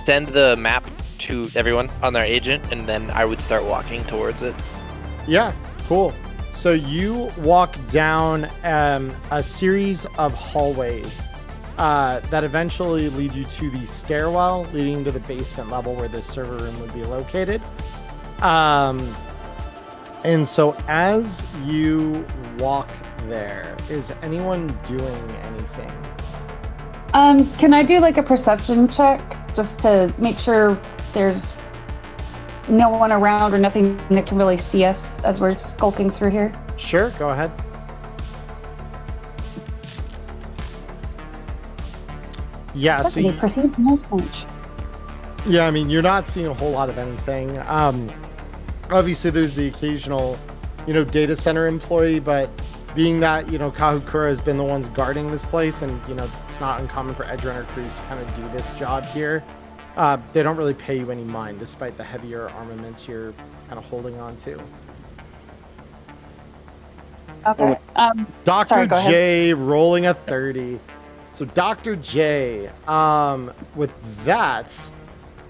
send the map to everyone on their agent, and then I would start walking towards it. Yeah, cool. So you walk down a series of hallways that eventually lead you to the stairwell leading to the basement level where this server room would be located. And so as you walk there, is anyone doing anything? Can I do a perception check just to make sure there's no one around or nothing that can really see us as we're skulking through here? Sure, go ahead. Yeah, so you perceive movement. Yeah, I mean, you're not seeing a whole lot of anything. Obviously, there's the occasional, data center employee, but being that, Kahukura has been the ones guarding this place, and, it's not uncommon for edge runner crews to kind of do this job here. They don't really pay you any mind, despite the heavier armaments you're kind of holding on to. Okay. Dr. J rolling a 30. So Dr. J, with that,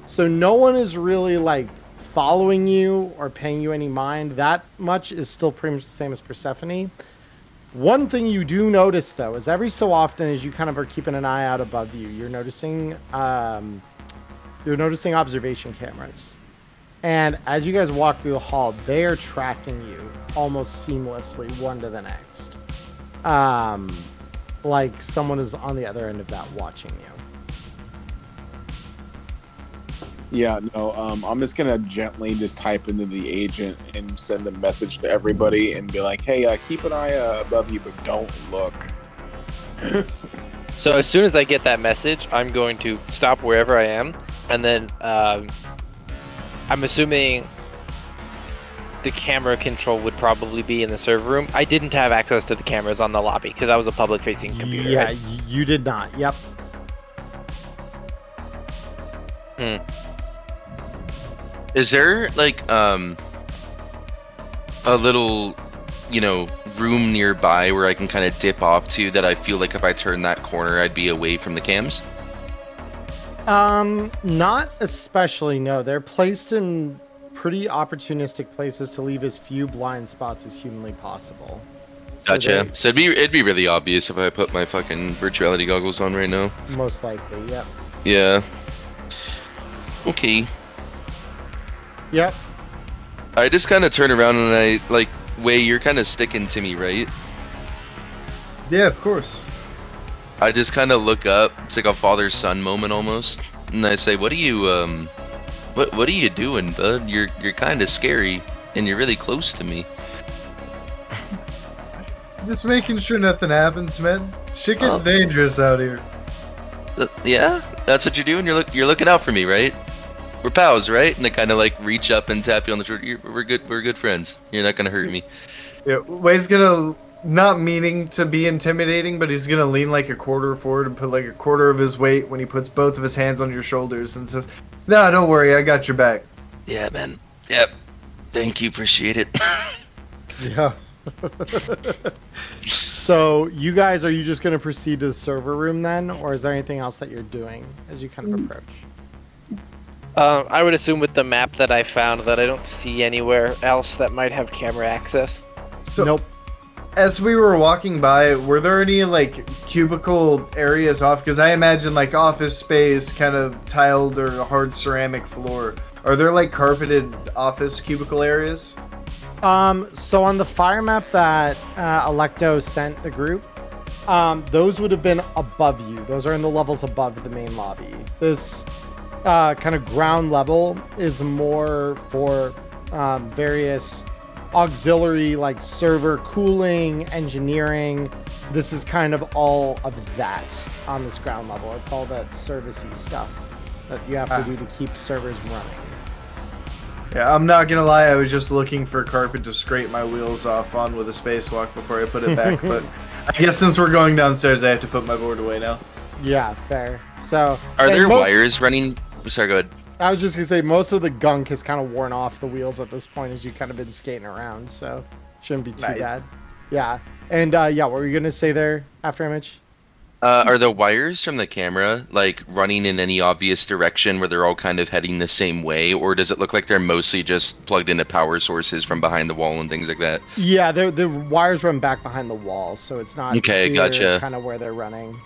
so no one is really following you or paying you any mind. That much is still pretty much the same as Persephone. One thing you do notice, though, is every so often, as you kind of are keeping an eye out above you, you're noticing observation cameras. And as you guys walk through the hall, they are tracking you almost seamlessly, one to the next. Like someone is on the other end of that watching you. Yeah, no, I'm just gonna gently just type into the agent and send a message to everybody and be like, hey, keep an eye above you, but don't look. So as soon as I get that message, I'm going to stop wherever I am, and then I'm assuming the camera control would probably be in the server room. I didn't have access to the cameras on the lobby because I was a public-facing computer. Yeah, right? You did not. Yep. Is there a little, room nearby where I can kind of dip off to that I feel like if I turn that corner I'd be away from the cams? Not especially, no. They're placed in pretty opportunistic places to leave as few blind spots as humanly possible. So Gotcha. So it'd be really obvious if I put my fucking virtuality goggles on right now. Most likely, yep. Yeah. Okay. Yep. I just kind of turn around and I like, Wei, you're kind of sticking to me, right? Yeah, of course. I just kind of look up. It's like a father-son moment almost, and I say, "What are you, what are you doing, bud? You're kind of scary, and you're really close to me." Just making sure nothing happens, man. Shit gets dangerous out here. Yeah, that's what you're doing. You're looking out for me, right? We're pals, right? And I kind of like reach up and tap you on the shoulder. We're good friends. You're not gonna hurt me. Yeah, Wei's gonna, not meaning to be intimidating, but he's gonna lean like a quarter forward and put like a quarter of his weight when he puts both of his hands on your shoulders and says, "No, don't worry, I got your back." Yeah, man. Yep. Thank you. Appreciate it. Yeah. So you guys, are you just going to proceed to the server room then, or is there anything else that you're doing as you kind of approach? I would assume with the map that I found that I don't see anywhere else that might have camera access. So, Nope. as we were walking by, were there any like cubicle areas off? Because I imagine like office space, kind of tiled or hard ceramic floor. Are there like carpeted office cubicle areas? So on the fire map that Electo sent the group, those would have been above you. Those are in the levels above the main lobby. This kind of ground level is more for various auxiliary, like server cooling, engineering. This is kind of all of that on this ground level. It's all that servicey stuff that you have to do to keep servers running. Yeah, I'm not gonna lie, I was just looking for carpet to scrape my wheels off on with a spacewalk before I put it back, but I guess since we're going downstairs, I have to put my board away now. Yeah, fair. So Are there wires running? Sorry, go ahead. I was just gonna say most of the gunk has kind of worn off the wheels at this point as you kind of been skating around, so shouldn't be too bad. Yeah, and yeah, what were you gonna say there, After Image? Are the wires from the camera like running in any obvious direction where they're all kind of heading the same way, or does it look like they're mostly just plugged into power sources from behind the wall and things like that? Yeah, the wires run back behind the wall, so it's not Okay, gotcha. kind of where they're running.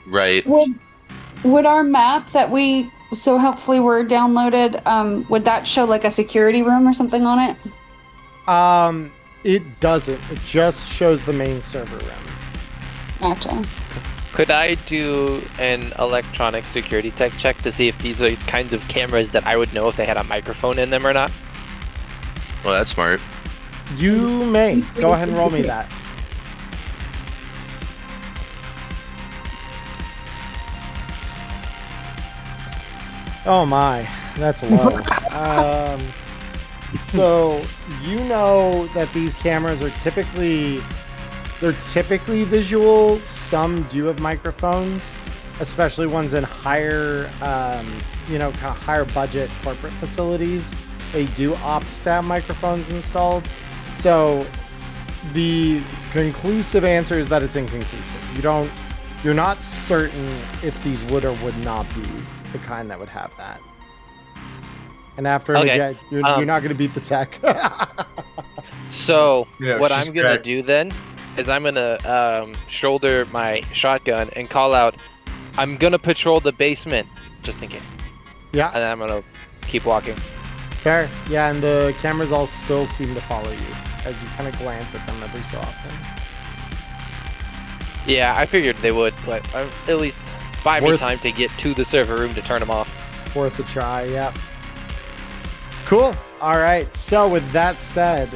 Right. Would our map that we so helpfully were downloaded, would that show like a security room or something on it? It doesn't. It just shows the main server room. Gotcha. Could I do an electronic security tech check to see if these are kinds of cameras that I would know if they had a microphone in them or not? Well, that's smart. You may. Go ahead and roll me that. Oh my, that's low. So you know that these cameras are typically visual. Some do have microphones, especially ones in higher, kind of higher budget corporate facilities. They do opt to have microphones installed. So the conclusive answer is that it's inconclusive. You're not certain if these would or would not be the kind that would have that. And after you're not going to beat the tech. So Yeah, what she's I'm gonna correct. do then is I'm gonna shoulder my shotgun and call out, "I'm gonna patrol the basement," just in case. Yeah, And then I'm gonna keep walking. fair. Yeah, and the cameras all still seem to follow you as you kind of glance at them every so often. Yeah, I figured they would, but at least buy me Worth- time to get to the server room to turn them off. Worth a try, yep. Cool. All right. So with that said,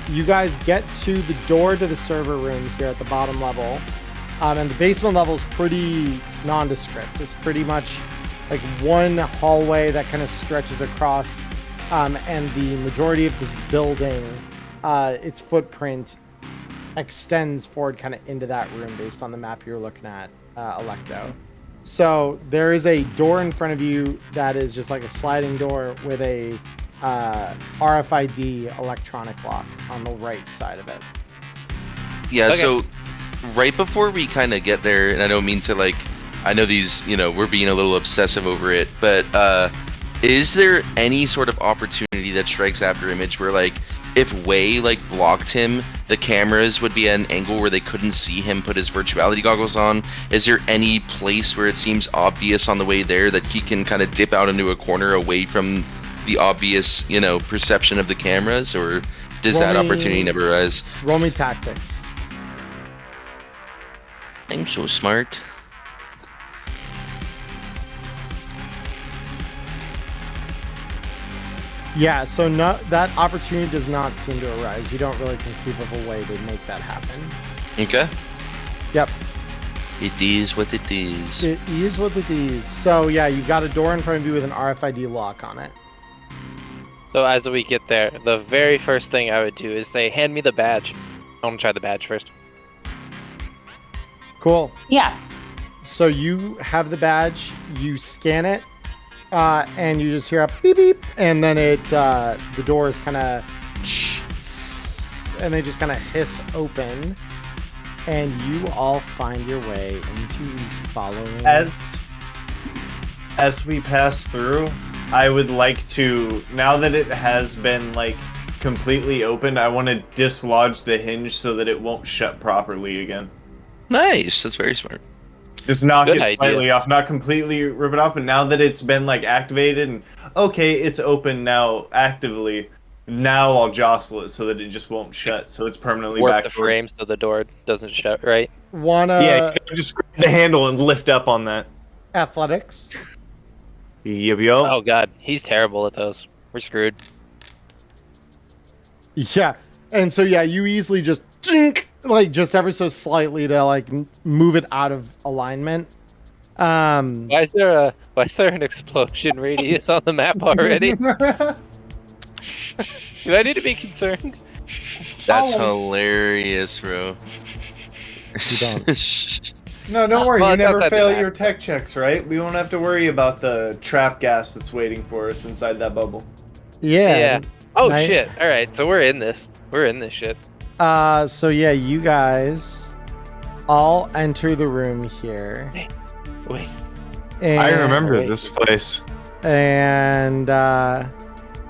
you guys get to the door to the server room here at the bottom level. And the basement level is pretty nondescript. It's pretty much like one hallway that kind of stretches across. And the majority of this building, its footprint extends forward kind of into that room based on the map you're looking at, Electo. So there is a door in front of you that is just like a sliding door with a RFID electronic lock on the right side of it. Yeah, Okay. so right before we kind of get there, and I don't mean to like, I know these, we're being a little obsessive over it, but is there any sort of opportunity that strikes After Image where like if Wei like blocked him, the cameras would be at an angle where they couldn't see him put his virtuality goggles on. Is there any place where it seems obvious on the way there that he can kind of dip out into a corner away from the obvious, perception of the cameras, or does that opportunity never arise? Roll me tactics. I'm so smart. Yeah, so that opportunity does not seem to arise. You don't really conceive of a way to make that happen. Okay. Yep. It is what it is. It is what it is. So yeah, you've got a door in front of you with an RFID lock on it. So as we get there, the very first thing I would do is say, hand me the badge. I want to try the badge first. Cool. Yeah. So you have the badge, you scan it, and you just hear a beep beep, and then the doors kind of, and they just kind of hiss open, and you all find your way into the following. As we pass through, I would like to, now that it has been like completely opened, I want to dislodge the hinge so that it won't shut properly again. Nice. That's very smart. Just knock Good it slightly idea. off, not completely rip it off, but now that it's been like activated and okay, it's open now actively, now I'll jostle it so that it just won't shut, so it's permanently Warp back. the frame so the door doesn't shut, right? Yeah, you can just grab the handle and lift up on that. Athletics. Yo. Oh god, he's terrible at those. We're screwed. Yeah, and so yeah, you easily just just ever so slightly to like move it out of alignment. Why is there an explosion radius on the map already? Do I need to be concerned? That's hilarious, bro. You don't. No, don't worry. Well, You it's never outside the fail map. your tech checks, right? We won't have to worry about the trap gas that's waiting for us inside that bubble. Yeah. Oh Nice. shit. All right, so we're in this. We're in this shit. So yeah, you guys all enter the room here. Wait. And, I remember this place. And There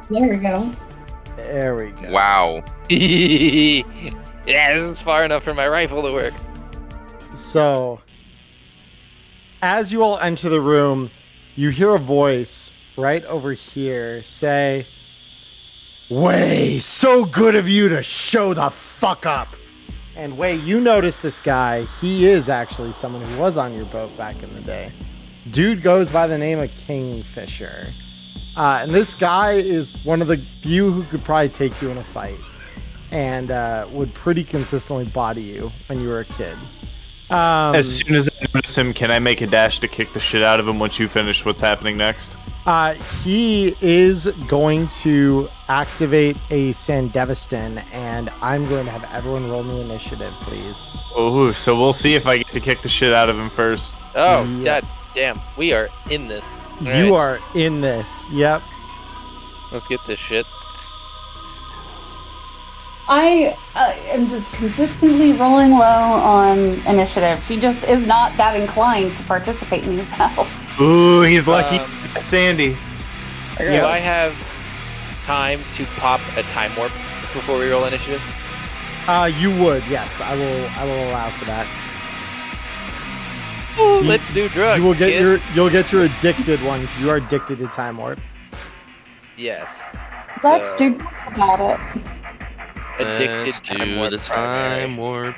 we go. there we go. Wow. Yeah, this is far enough for my rifle to work. So, as you all enter the room, you hear a voice right over here say, "Way, so good of you to show the fuck up." And Way, you notice this guy. He is actually someone who was on your boat back in the day. Dude goes by the name of Kingfisher. And this guy is one of the few who could probably take you in a fight and would pretty consistently body you when you were a kid. As soon as I notice him, can I make a dash to kick the shit out of him once you finish what's happening next? He is going to activate a Sandevistan, and I'm going to have everyone roll me initiative, please. Oh, so we'll see if I get to kick the shit out of him first. Oh, Yeah. god damn. We are in this. All You right, are in this. Yep. Let's get this shit. I am just consistently rolling low on initiative. He just is not that inclined to participate in these battles. Ooh, he's lucky. Sandy. Do I have time to pop a time warp before we roll initiative? You would, yes. I will allow for that. Ooh, you- let's do drugs. You will get kid. you'll get your addicted one because you are addicted to time warp. Yes. Let's So, do about it. addicted Let's time do warp the time primary. warp.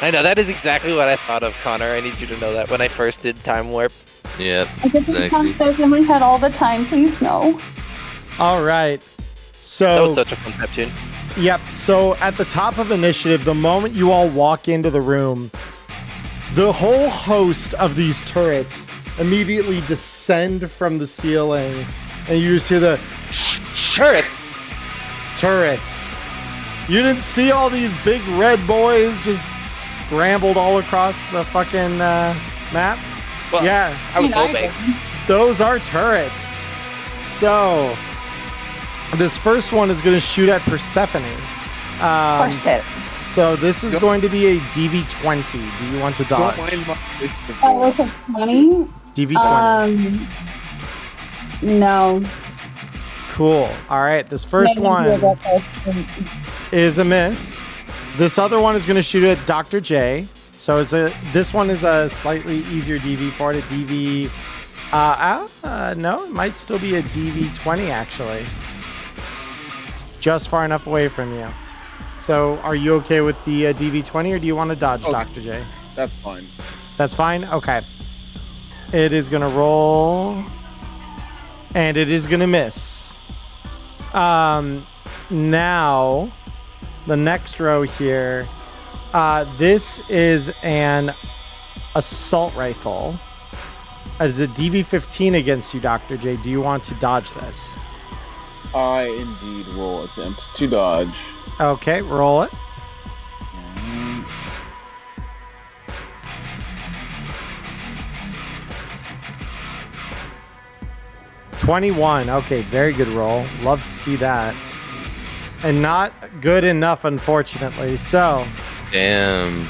I know that is exactly what I thought of, Connor. I need you to know that when I first did time warp. Yep, I get this exactly. concept in my head all the time. Please no. All right. That So was such a fun pep tune. Yep. So at the top of initiative, the moment you all walk into the room, the whole host of these turrets immediately descend from the ceiling, and you just hear the turrets. You didn't see all these big red boys just scrambled all across the fucking map? Well, Yeah, I was I mean, hoping. those are turrets. So this first one is going to shoot at Persephone. Of course it. So this is going to be a DV20. Do you want to dodge? Don't mind my initiative Oh, roll. it's a 20? DV20. No. Cool. All right. This first one is a miss. This other one is going to shoot at Dr. J. So this one is a slightly easier DV for it. A DV. No, it might still be a DV20 actually. It's just far enough away from you. So, are you okay with the DV20, or do you want to dodge, Dr. J? That's fine. That's fine? Okay. It is going to roll, and it is going to miss. Now, the next row here, this is an assault rifle. It's a DV15 against you, Dr. J. Do you want to dodge this? I indeed will attempt to dodge. Okay, roll it. $21. Okay, very good roll. Love to see that. And not good enough, unfortunately. So, Damn.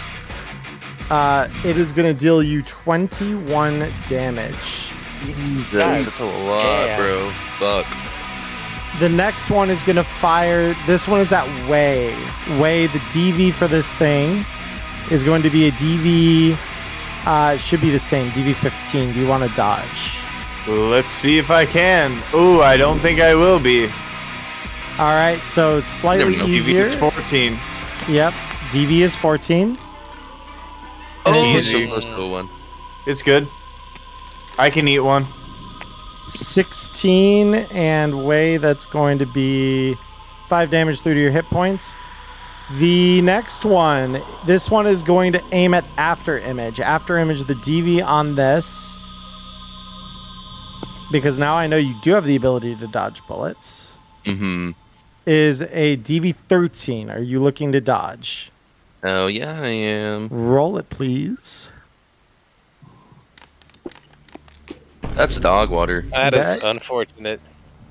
it is going to deal you 21 damage. That's a lot, bro. Fuck. The next one is going to fire. This one is at Way. Way, the DV for this thing is going to be a DV. Should be the same, DV15. Do you want to dodge? Let's see if I can. Ooh, I don't think I will be. All right, so it's slightly easier. DV is 14. Yep, DV is 14. Oh, Easy. so close to one. It's good. I can eat one. 16, and Way, that's going to be 5 damage through to your hit points. The next one, this one is going to aim at After Image. After Image, the DV on this, because now I know you do have the ability to dodge bullets, is a DV13. Are you looking to dodge? Oh, yeah, I am. Roll it, please. That's dog water. That is unfortunate.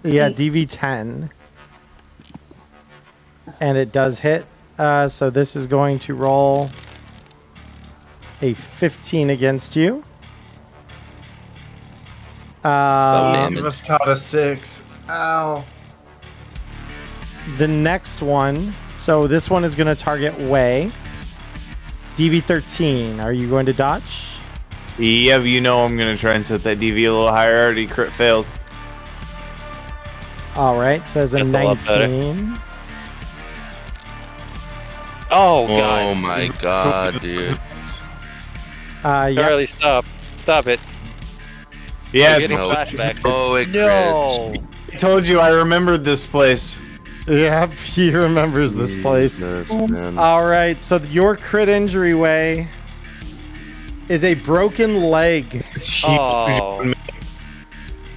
Yeah, DV10. And it does hit. So this is going to roll a 15 against you. Just caught a 6. Ow. The next one. So this one is going to target Way. DV13. Are you going to dodge? Yeah, but you know I'm going to try and set that DV a little higher. I already crit failed. All right. So there's a That's a lot 19. Oh, God. Oh, my God, dude. Charlie, Yes. stop. Stop it. Yeah, I'm it's, getting flashbacks. Oh, it No. I told you I remembered this place. Yep, he remembers this place. Man. All right. So your crit injury, Way, is a broken leg. Oh.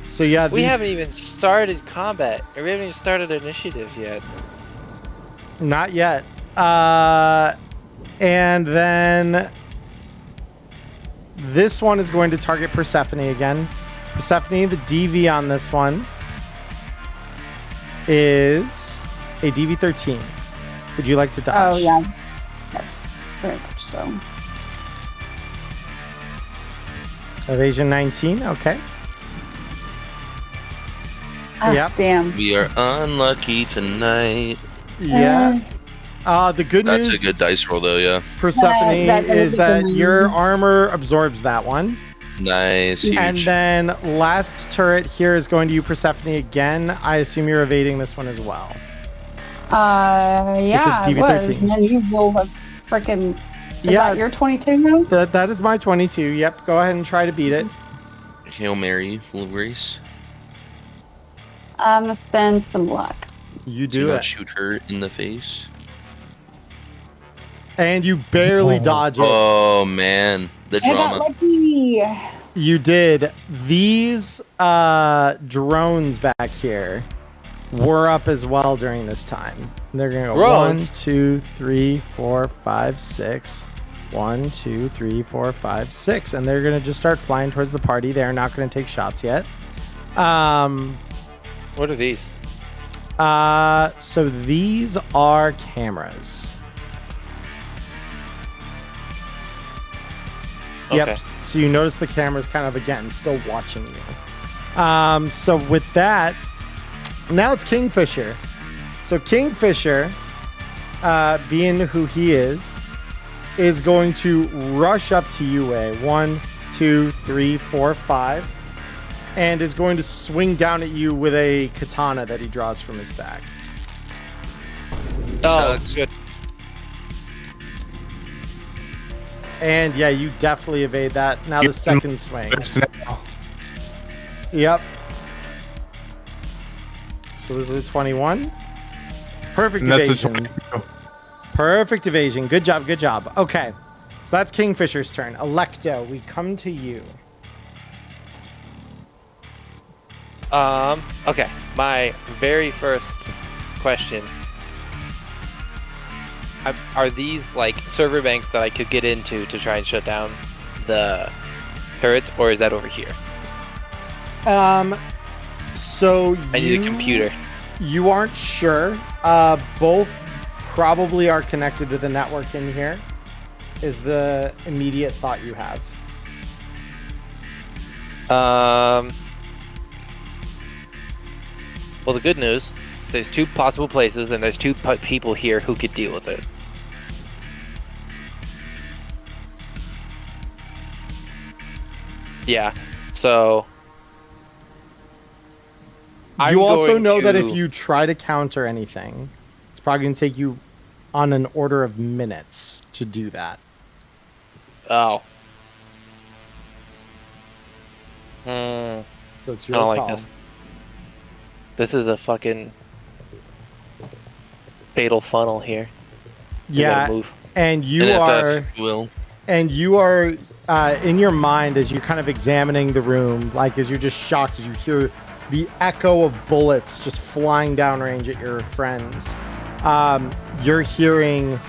So yeah, We these- haven't even started combat. Or we haven't even started initiative yet. Not yet. And then this one is going to target Persephone again. Persephone, the DV on this one is a DV13. Would you like to dodge? Oh, yeah. Yes, very much so. Evasion 19, okay. Ah, Yep. Damn. We are unlucky tonight. Yeah. The good That's news, a good dice roll, though, yeah. Persephone, That is is that good news. your armor absorbs that one. Nice. Huge. And then last turret here is going to you, Persephone, again. I assume you're evading this one as well. Yeah, It's a it was. DV13. And then you will have freaking. Is Yeah. that your 22 now? That is my 22. Yep, go ahead and try to beat it. Hail Mary, full of grace. I'm gonna spend some luck. You Do do not it. shoot her in the face. And you barely dodge it. Oh, man. The I got drama. lucky. You did. These drones back here were up as well during this time. They're going to go Drones? 1, 2, 3, 4, 5, 6. 1, 2, 3, 4, 5, 6. And they're going to just start flying towards the party. They're not going to take shots yet. What are these? So these are cameras. Yep. Okay. So you notice the camera's kind of, again, still watching you. So with that, Now it's Kingfisher. So Kingfisher, being who he is going to rush up to you, 1, 2, 3, 4, 5, and is going to swing down at you with a katana that he draws from his bag. Oh, good. And yeah, you definitely evade that. Now the second swing. Yep. So this is a 21. Perfect evasion. Perfect evasion. Good job. Good job. Okay. So that's Kingfisher's turn. Electo, we come to you. Okay. My very first question. Are these like server banks that I could get into to try and shut down the turrets, or is that over here? So I need a computer. You aren't sure. Both probably are connected to the network in here, is the immediate thought you have. Well, the good news is there's 2 possible places, and there's 2 people here who could deal with it. Yeah, so... You also know that if you try to counter anything, it's probably going to take you on an order of minutes to do that. Oh. So it's your I don't call. like this. This is a fucking fatal funnel here. You gotta move. And you are in your mind as you're kind of examining the room, like as you're just shocked as you hear the echo of bullets just flying downrange at your friends. You're hearing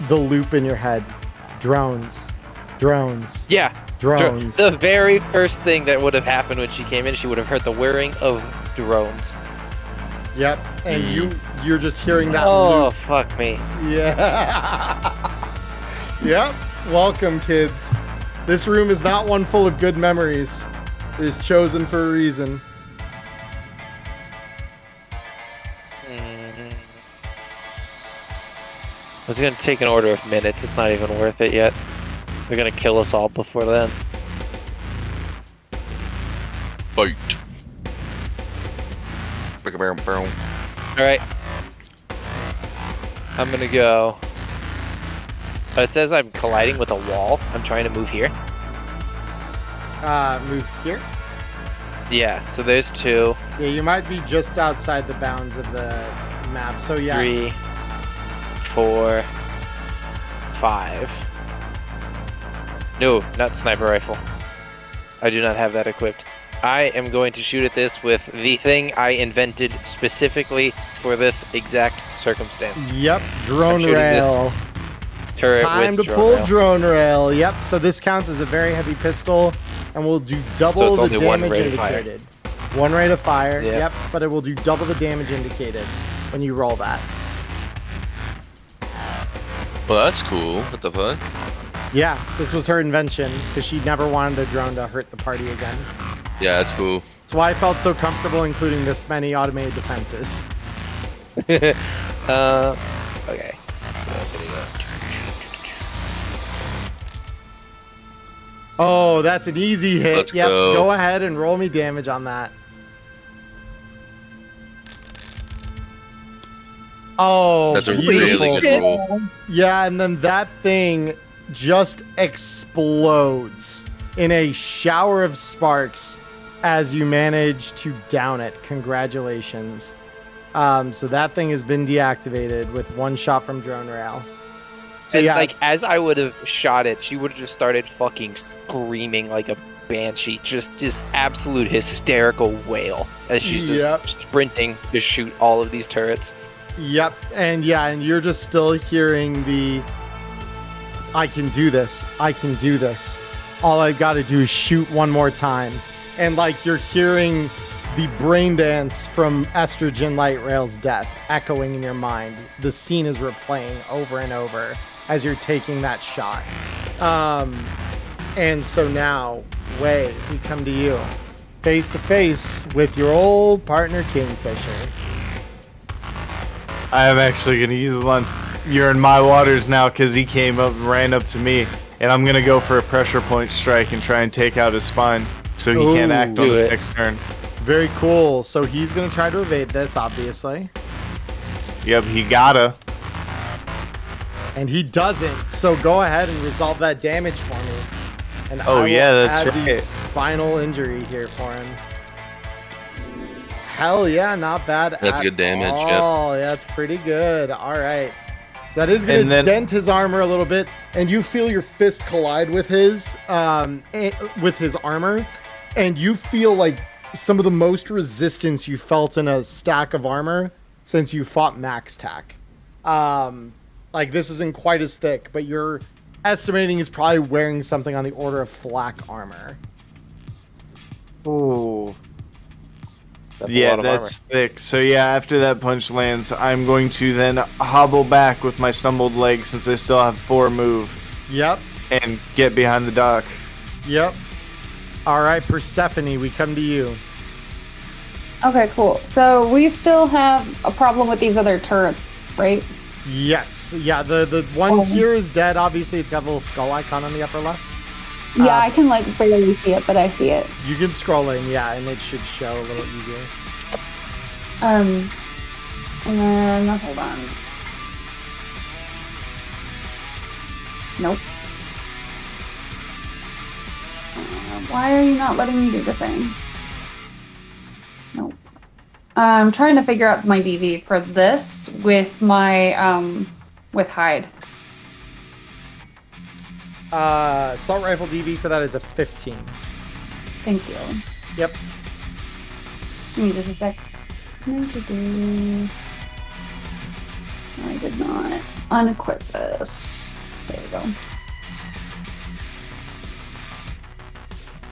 the loop in your head. Drones. Yeah. Drones. The very first thing that would have happened when she came in, she would have heard the whirring of drones. Yep. And you're just hearing that Oh, loop. fuck me. Yeah. Yep. Welcome, kids. This room is not one full of good memories. It is chosen for a reason. It's gonna take an order of minutes. It's not even worth it yet. They're gonna kill us all before then. Fight. Alright. I'm gonna go. It says I'm colliding with a wall. I'm trying to move here. Move here. Yeah, so there's 2. Yeah, you might be just outside the bounds of the map. So yeah. 3, 4, 5. No, not sniper rifle. I do not have that equipped. I am going to shoot at this with the thing I invented specifically for this exact circumstance. Yep, drone rail. Turret Time to with pull drone rail. drone rail. Yep, so this counts as a very heavy pistol, and will do double So the it's only one damage rate of fire. indicated. One rate of fire. Yep. Yep, but it will do double the damage indicated when you roll that. Well, that's cool. What the fuck? Yeah, this was her invention because she never wanted a drone to hurt the party again. Yeah, that's cool. That's why I felt so comfortable including this many automated defenses. Okay. Oh, that's an easy hit. Let's Yep, go. go ahead and roll me damage on that. Oh, That's a beautiful. really good roll. Yeah, and then that thing just explodes in a shower of sparks as you manage to down it. Congratulations. So that thing has been deactivated with one shot from drone rail. So And yeah, like as I would have shot it, she would have just started fucking screaming like a banshee, just absolute hysterical wail as she's just sprinting to shoot all of these turrets. Yep, and yeah, and you're just still hearing the I can do this. All I gotta do is shoot one more time. And like you're hearing the brain dance from Estrogen Light Rail's death echoing in your mind. The scene is replaying over and over as you're taking that shot. And so now, Wei, we come to you. face to face with your old partner Kingfisher. I am actually going to use lunch. You're in my waters now because he ran up to me. And I'm going to go for a pressure point strike and try and take out his spine so he can't act on his next turn. Very cool. So he's going to try to evade this, obviously. Yep, he gotta. And he doesn't. So go ahead and resolve that damage for me. And Oh, I will yeah, that's add the right. spinal injury here for him. Hell yeah, not bad. That's good damage, yep. Oh, yeah, that's pretty good. All right. So that is going And to then- dent his armor a little bit, and you feel your fist collide with his armor, and you feel like some of the most resistance you felt in a stack of armor since you fought Max Tack. Like this isn't quite as thick, but you're estimating he's probably wearing something on the order of flak armor. Ooh. That's a Yeah, lot of armor. that's thick. So yeah, after that punch lands, I'm going to then hobble back with my stumbled leg since I still have 4 move Yep. and get behind the dock. Yep. All right, Persephone, we come to you. Okay, cool. So we still have a problem with these other turrets, right? Yes. Yeah, the one Oh. here is dead. Obviously, it's got a little skull icon on the upper left. Yeah, I can like barely see it, but I see it. You can scroll in, yeah, and it should show a little easier. And then hold on. Nope. Why are you not letting me do the thing? Nope. I'm trying to figure out my DV for this with my with hide. Assault rifle DV for that is a 15. Thank you. Yep. Give me just a sec. No, I did not unequip this. There we go.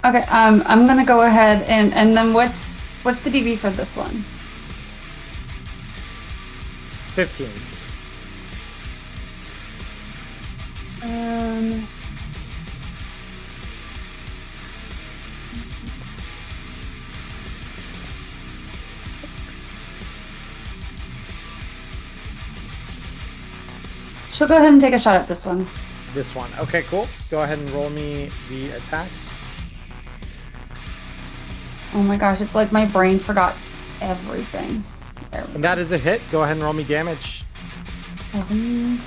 Okay, I'm gonna go ahead and then what's the DV for this one? 15. She'll go ahead and take a shot at this one. This one. Okay, cool. Go ahead and roll me the attack. Oh my gosh, it's like my brain forgot everything. There we And that is a hit. Go ahead and roll me damage. go.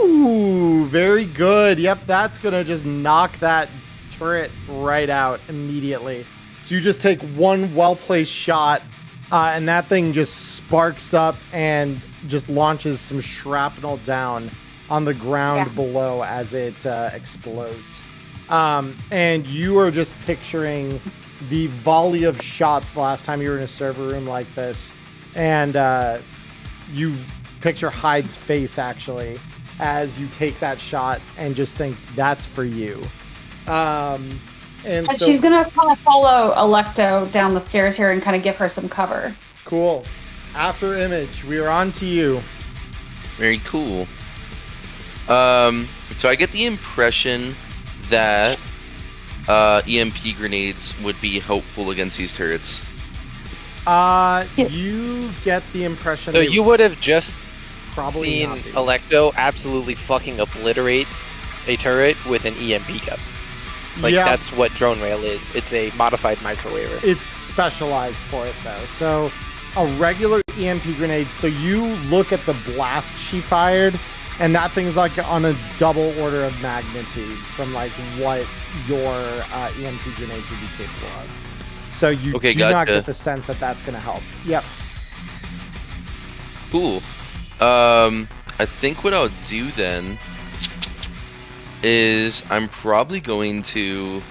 Ooh, very good. Yep, that's going to just knock that turret right out immediately. So you just take one well-placed shot, and that thing just sparks up and just launches some shrapnel down on the ground below as it explodes. And you are just picturing the volley of shots the last time you were in a server room like this. And you picture Hyde's face, actually, as you take that shot and just think, that's for you. And so, she's gonna kind of follow Electo down the stairs here and kind of give her some cover. cool. After Image, we are on to you. Very cool. So I get the impression that EMP grenades would be helpful against these turrets. You get the impression So they you would have just probably seen not be. Electo absolutely fucking obliterate a turret with an EMP gun. Like, Yeah. that's what drone rail is. It's a modified microwaver. It's specialized for it, though. So a regular EMP grenade, so you look at the blast she fired, and that thing's like on a double order of magnitude from like what your EMP grenades would be capable of. So you Okay, do not gotcha. get the sense that that's going to help. Yep. Cool. I think what I'll do then is I'm probably going to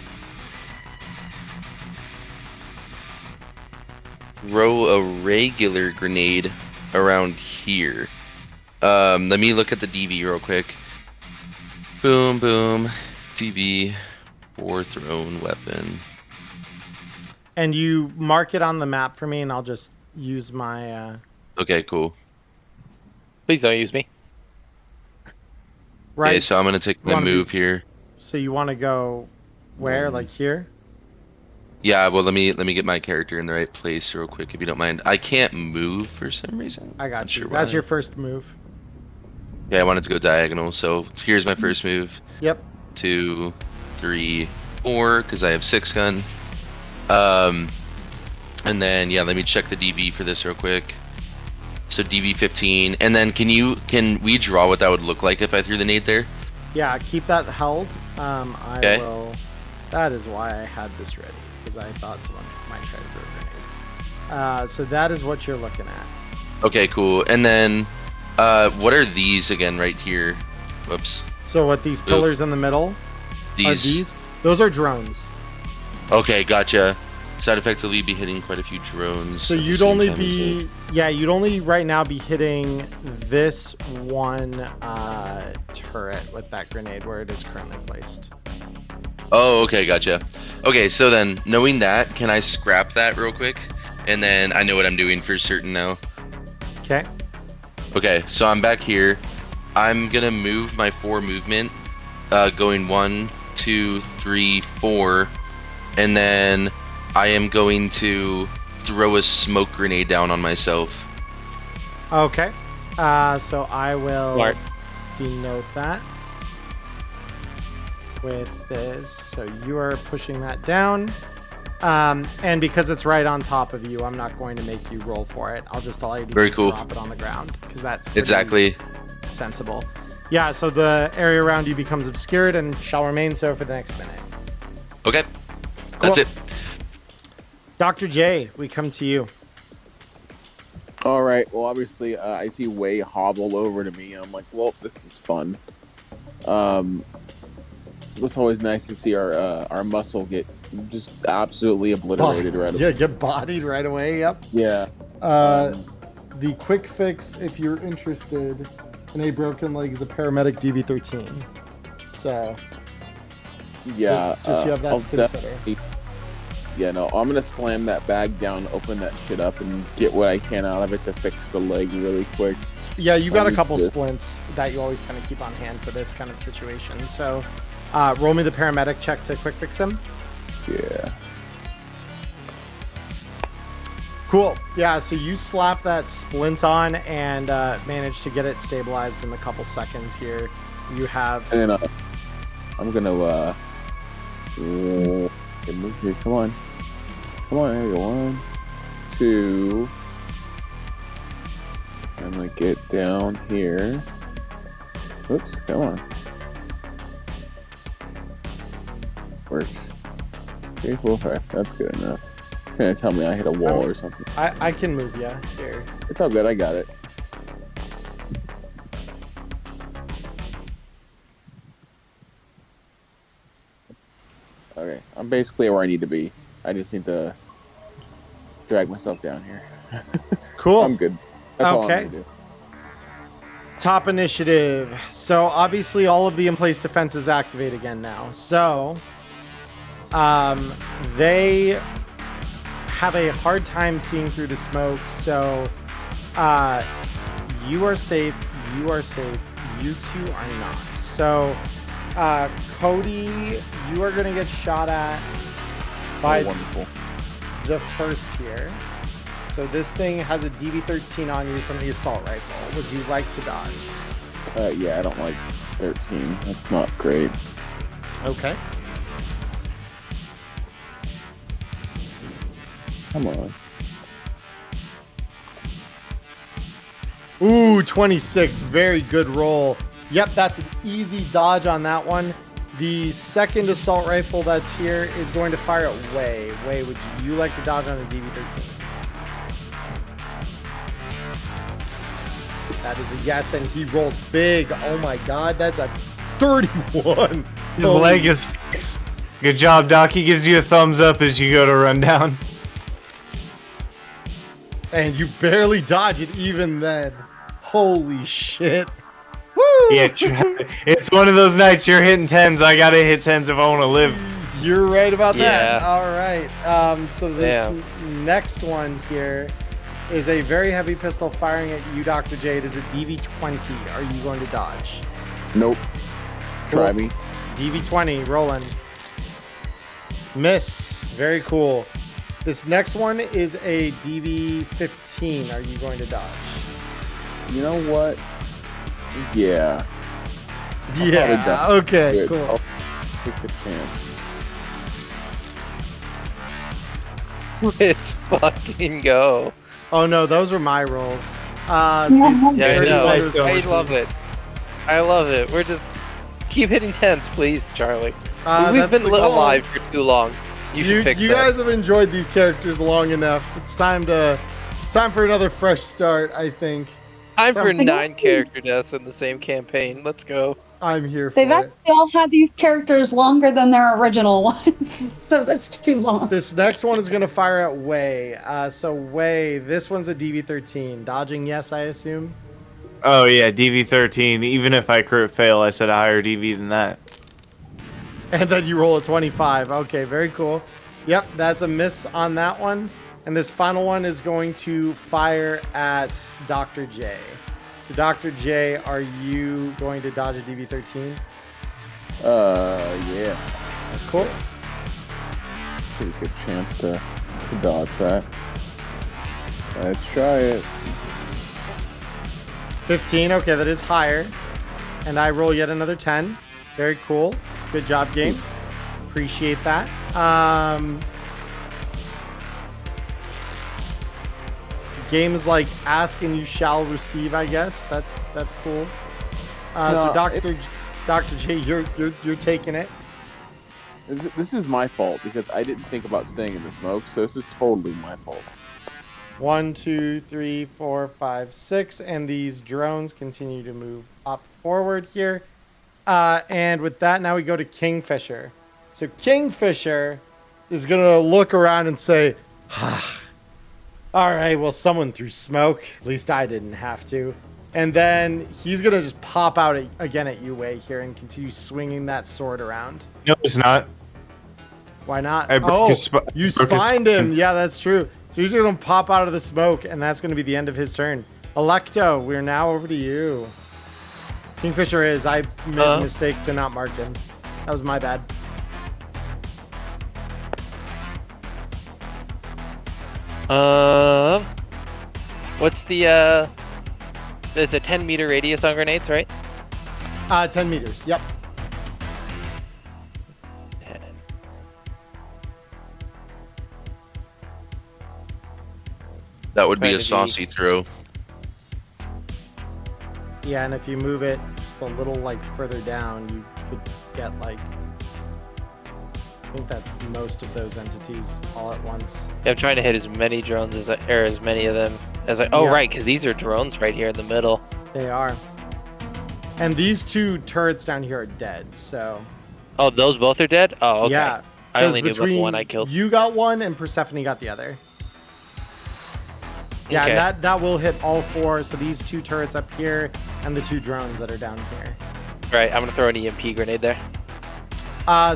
throw a regular grenade around here. Let me look at the DV real quick. Boom, boom. DV for thrown weapon. And you mark it on the map for me, and I'll just use my... Okay, cool. Please don't use me. right. Okay, so I'm gonna take my wanna be- move here. So you want to go where? Like here? Yeah, well, let me get my character in the right place real quick, if you don't mind. I can't move for some reason. I got Not you. sure That's why. your first move. Yeah, I wanted to go diagonal, so here's my first move. Yep. 2, 3, 4, because I have 6 gun. And then yeah, let me check the DV for this real quick. So DV 15, and then can we draw what that would look like if I threw the nade there? Yeah, keep that held. Okay. I will. That is why I had this ready, because I thought someone might try to throw a grenade. So that is what you're looking at. Okay, cool. And then what are these again right here? Whoops. So what these pillars in the middle are these? Those are drones. Okay, gotcha. So I'd effectively be hitting quite a few drones. So at the you'd same only time as be, you'd only right now be hitting this one turret with that grenade where it is currently placed. Oh, okay, gotcha. Okay, so then knowing that, can I scrap that real quick? And then I know what I'm doing for certain now. Okay. Okay, so I'm back here. I'm gonna move my 4 movement, going 1, 2, 3, 4, and then I am going to throw a smoke grenade down on myself. Okay. So I will Smart. denote that with this. So you are pushing that down. And because it's right on top of you, I'm not going to make you roll for it. I'll just allow you to Very cool. drop it on the ground, because that's pretty Exactly. sensible. Yeah, so the area around you becomes obscured and shall remain so for the next minute. Okay, that's Cool. it. Dr. J, we come to you. All right. Well, obviously, I see Wei hobble over to me. I'm like, well, this is fun. It's always nice to see our muscle get just absolutely obliterated right away. Yeah, get bodied right away. Yep. Yeah. The quick fix, if you're interested in a broken leg, is a paramedic DV13. So Yeah. just you have that I'll to consider. definitely- Yeah, no, I'm gonna slam that bag down, open that shit up, and get what I can out of it to fix the leg really quick. Yeah, you got a need couple to- splints that you always kind of keep on hand for this kind of situation. So roll me the paramedic check to quick fix him. Yeah. Cool. Yeah, so you slap that splint on and manage to get it stabilized in a couple seconds here. You have... And then I'm gonna move here. Come on. There you go. 1, 2. I'm gonna get down here. Oops, come on. Works. 3, 4, 5. That's good enough. Gonna tell me I hit a wall or something. I can move you here. It's all good. I got it. Okay, I'm basically where I need to be. I just need to drag myself down here. Cool. I'm good. That's all Okay. I'm gonna do. Top initiative. So obviously all of the in-place defenses activate again now. So they have a hard time seeing through the smoke. So you are safe. You are safe. You two are not. So Cody, you are going to get shot at by Oh, wonderful. the first here. So this thing has a DV13 on you from the assault rifle. Would you like to dodge? Yeah, I don't like 13. That's not great. Okay. Come on. Ooh, 26. Very good roll. Yep, that's an easy dodge on that one. The second assault rifle that's here is going to fire at Wei. Wei, would you like to dodge on a DV13? That is a yes, and he rolls big. Oh my god, that's a 31. His leg is fixed. Good job, Doc. He gives you a thumbs up as you go to run down. And you barely dodge it even then. Holy shit. Woo! Yeah, it's one of those nights you're hitting 10s. I gotta hit 10s if I want to live. You're right about that. Yeah. All right. So this next one here is a very heavy pistol firing at you, Dr. J. It is a DV20. Are you going to dodge? Nope. Try Cool. me. DV20, rolling. Miss. Very cool. This next one is a DV15. Are you going to dodge? You know what? Yeah. Yeah. Okay, Good. cool. I'll take the chance. Let's fucking go. Oh no, those were my rolls. Yeah, Yeah, I Dirty know. One was I 14. love it. I love it. We're just keep hitting tens, please, Charlie. We've That's been the goal. alive for too long. You should fix You that. guys have enjoyed these characters long enough. It's time for another fresh start, I think. Time for Some- 9 character deaths in the same campaign. Let's go. I'm here for They've it. actually all had these characters longer than their original ones, so that's too long. This next one is going to fire at Way. So Way, this one's a DV13. Dodging, yes, I assume? Oh yeah, DV13. Even if I crit fail, I set a higher DV than that. And then you roll a 25. Okay, very cool. Yep, that's a miss on that one. And this final one is going to fire at Dr. J. So Dr. J, are you going to dodge a DV13? Yeah. Cool. Pretty good chance to dodge that. Let's try it. 15, okay, that is higher. And I roll yet another 10. Very cool. Good job, game. Appreciate that. Games like ask and you shall receive, I guess. That's cool. So Dr. J, you're taking it. This is my fault because I didn't think about staying in the smoke, so this is totally my fault. 1, 2, 3, 4, 5, 6, and these drones continue to move up forward here. And with that, now we go to Kingfisher. So Kingfisher is gonna look around and say, all right, well, someone threw smoke. At least I didn't have to. And then he's gonna just pop out again at you, Wei, here, and continue swinging that sword around. No, it's not. Why not? I broke his You broke his spined him. spine. Yeah, that's true. So he's gonna pop out of the smoke, and that's gonna be the end of his turn. Electo, we're now over to you. Kingfisher is. I made a mistake to not mark him. That was my bad. What's the It's a 10-meter radius on grenades, right? 10 meters. Yep. That would be Trying a to be- saucy throw. Yeah, and if you move it just a little like further down, you could get like, I think that's most of those entities all at once. Yeah, I'm trying to hit as many drones as as many of them as I. Oh, Yeah. right, because these are drones right here in the middle. They are. And these two turrets down here are dead, so Oh, those both are dead. Oh, okay. yeah. I 'Cause only knew about the between one I killed. You got one and Persephone got the other. Yeah, Okay. that will hit all four. So these two turrets up here and the two drones that are down here. Right, I'm gonna throw an EMP grenade there.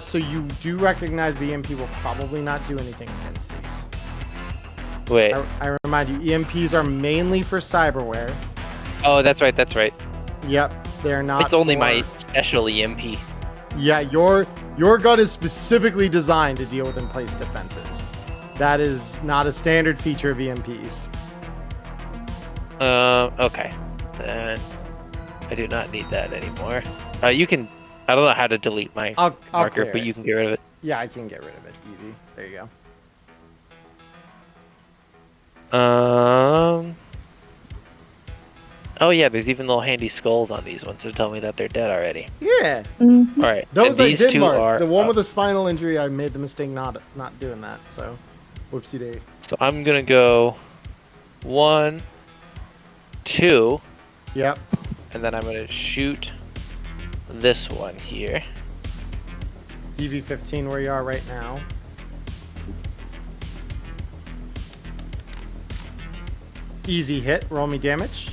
So you do recognize the EMP will probably not do anything against these. Wait. I remind you, EMPs are mainly for cyberware. Oh, that's right. That's right. Yep, they're not. It's only for- my special EMP. Yeah, your gun is specifically designed to deal with in-place defenses. That is not a standard feature of EMPs. Okay. Then I do not need that anymore. You can. I don't know how to delete my I'll marker, clear but it. you can get rid of it. Yeah, I can get rid of it. Easy. There you go. Oh yeah, there's even little handy skulls on these ones to tell me that they're dead already. Yeah. Mhm. All right. Those and I these did two mark. are. The one with the spinal injury, I made the mistake not doing that. So, whoopsie day. So I'm gonna go 1, 2, Yep. and then I'm gonna shoot this one here. DV15 where you are right now. Easy hit. Roll me damage.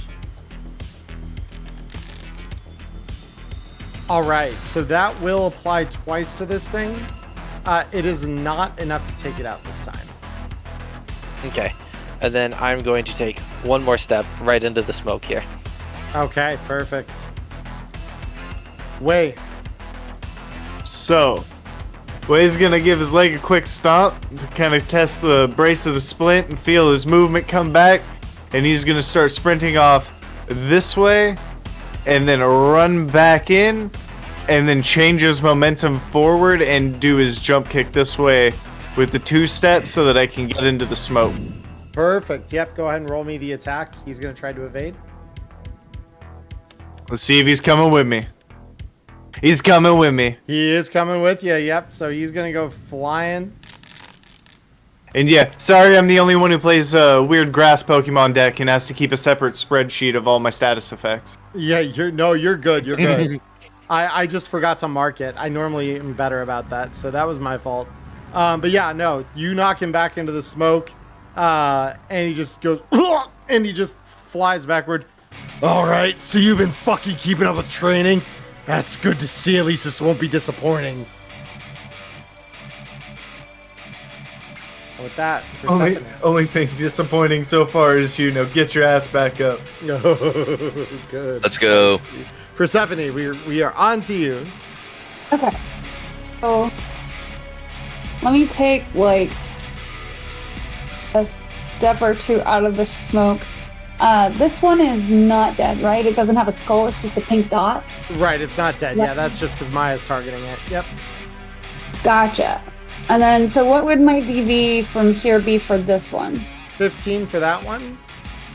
All right, so that will apply twice to this thing. It is not enough to take it out this time. Okay. And then I'm going to take one more step right into the smoke here. Okay, perfect. Way. So, Wade's gonna give his leg a quick stomp to kind of test the brace of the splint and feel his movement come back. And he's gonna start sprinting off this way and then run back in and then change his momentum forward and do his jump kick this way with the 2 steps so that I can get into the smoke. Perfect. Yep, go ahead and roll me the attack. He's going to try to evade. Let's see if he's coming with me. He's coming with me. He is coming with you, yep. So he's going to go flying. And yeah, sorry I'm the only one who plays a weird grass Pokemon deck and has to keep a separate spreadsheet of all my status effects. Yeah, you're good. You're good. I just forgot to mark it. I normally am better about that, so that was my fault. But yeah, no, you knock him back into the smoke, and he just goes, and he just flies backward. All right, so you've been fucking keeping up with training? That's good to see. At least this won't be disappointing. With that, Only thing disappointing so far is, get your ass back up. Oh, good. Let's go. Persephone, we are on to you. Okay. So let me take like a step or 2 out of the smoke. This one is not dead, right? It doesn't have a skull, it's just a pink dot. Right, it's not dead. Yep. Yeah, that's just because Maya's targeting it. Yep. Gotcha. And then, so what would my DV from here be for this one? 15 for that one,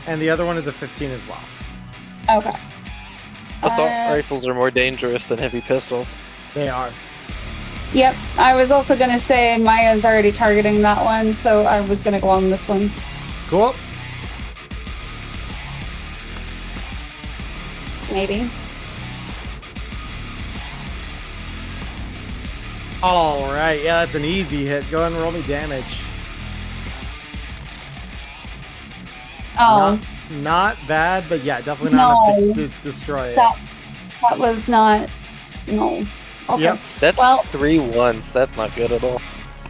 and the other one is a 15 as well. Okay. Assault rifles are more dangerous than heavy pistols. They are. Yep. I was also going to say Maya's already targeting that one, so I was going to go on this one. Cool. Maybe. All right. Yeah, that's an easy hit. Go ahead and roll me damage. Oh. Not bad, but yeah, definitely not enough to destroy it. That was not. No. Okay. Yep. That's 3 ones. That's not good at all.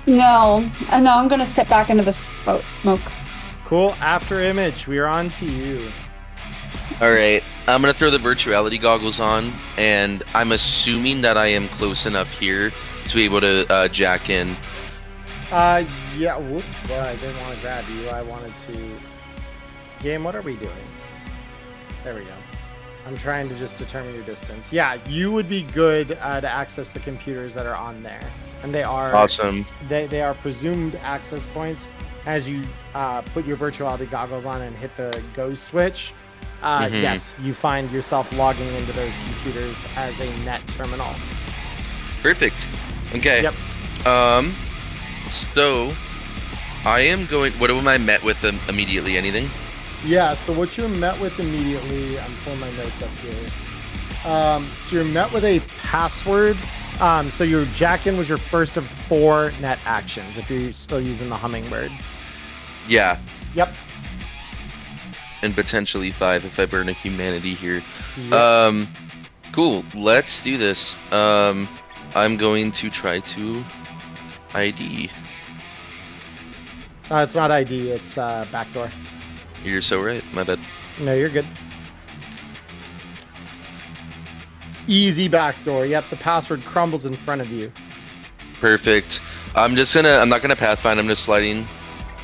No. No, I'm going to step back into the smoke. Cool. After Image, we are on to you. All right, I'm gonna throw the virtuality goggles on, and I'm assuming that I am close enough here to be able to jack in. Yeah. Whoop. Well, I didn't want to grab you. I wanted to. Game, what are we doing? There we go. I'm trying to just determine your distance. Yeah, you would be good to access the computers that are on there, and they are awesome. They are presumed access points. As you put your virtuality goggles on and hit the go switch. Yes, you find yourself logging into those computers as a net terminal. Perfect. Okay. Yep. So I am going. What am I met with immediately? Anything? Yeah. So what you're met with immediately. I'm pulling my notes up here. So you're met with a password. So your jack-in was your first of 4 net actions. If you're still using the hummingbird. Yeah. Yep. And potentially 5 if I burn a humanity here. Yep. Cool. Let's do this. I'm going to try to ID. It's not ID. It's backdoor. You're so right. My bad. No, you're good. Easy backdoor. Yep. The password crumbles in front of you. Perfect. I'm not gonna pathfind. I'm just sliding.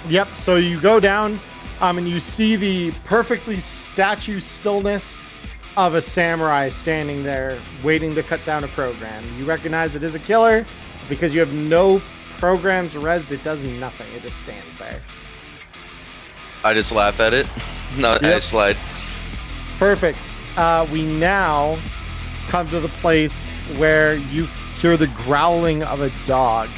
Yep. So you go down. And you see the perfectly statue stillness of a samurai standing there waiting to cut down a program. You recognize it is a killer. Because you have no programs rezzed, it does nothing. It just stands there. I just laugh at it. No, Yep. I slide. Perfect. We now come to the place where you hear the growling of a dog.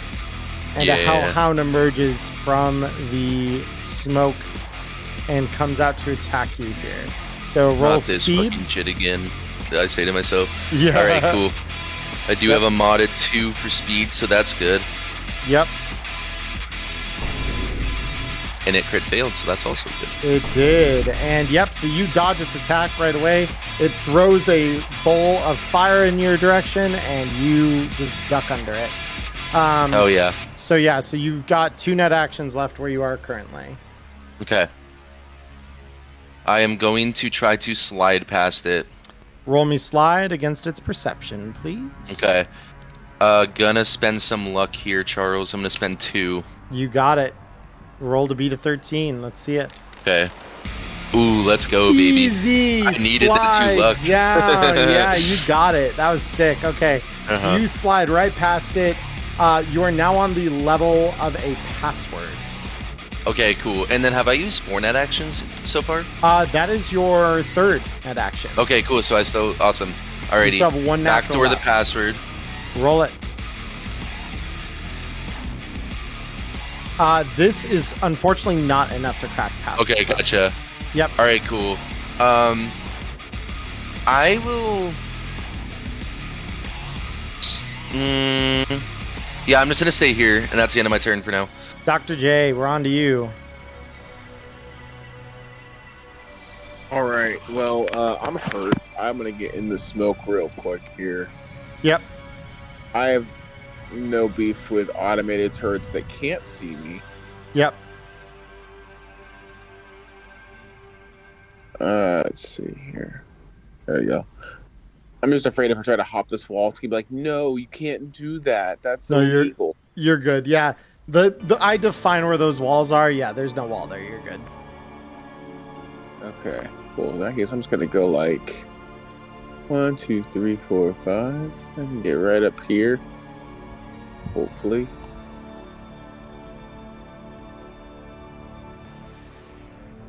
And a hellhound emerges from the smoke and comes out to attack you here. So roll Not this speed. fucking shit again. I say to myself. Yeah. All right, cool. I do have a modded 2 for speed, so that's good. Yep, And it crit failed, so that's also good. it did. And yep, so you dodge its attack right away. It throws a bowl of fire in your direction, and you just duck under it. Oh yeah. So yeah, so you've got 2 net actions left where you are currently. Okay. I am going to try to slide past it. Roll me slide against its perception, please. Okay. Gonna spend some luck here, Charles. I'm gonna spend 2. You got it. Roll to beat a 13. Let's see it. Okay. Ooh, let's go, baby. Easy. I needed slide that 2 luck. down. Yeah, you got it. That was sick. Okay. So you slide right past it. You are now on the level of a password. Okay, cool. And then have I used 4 net actions so far? That is your 3rd net action. Okay, cool. So I still awesome. Alrighty. You still have 1 natural Backdoor the left. password. Roll it. This is unfortunately not enough to crack past. Okay, gotcha. Yep. All right, cool. I will. Yeah, I'm just gonna stay here, and that's the end of my turn for now. Dr. J, we're on to you. All right. Well, I'm hurt. I'm gonna get in the smoke real quick here. Yep. I have no beef with automated turrets that can't see me. Yep. Let's see here. There you go. I'm just afraid if I try to hop this wall, it's gonna be like, no, you can't do that. That's illegal. You're good. Yeah. The I define where those walls are. Yeah, there's no wall there. You're good. Okay, cool. In that case, I'm just gonna go like 1, 2, 3, 4, 5. I can get right up here. Hopefully.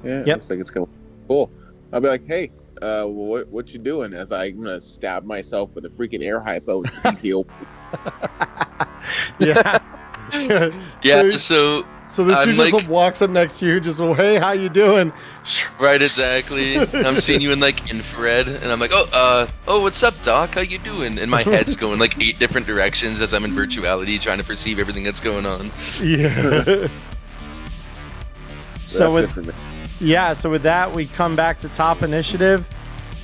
Yeah, Yep. looks like it's going cool. I'll be like, hey, what you doing? As I'm gonna stab myself with a freaking air hypo and speed heal. Yeah. Yeah. So So this I'm dude just like- walks up next to you, just, hey, how you doing? right, exactly. I'm seeing you in like infrared, and I'm like, oh, what's up, Doc? How you doing? And my head's going like 8 different directions as I'm in virtuality, trying to perceive everything that's going on. Yeah. So That's it for me. so with that, we come back to top initiative.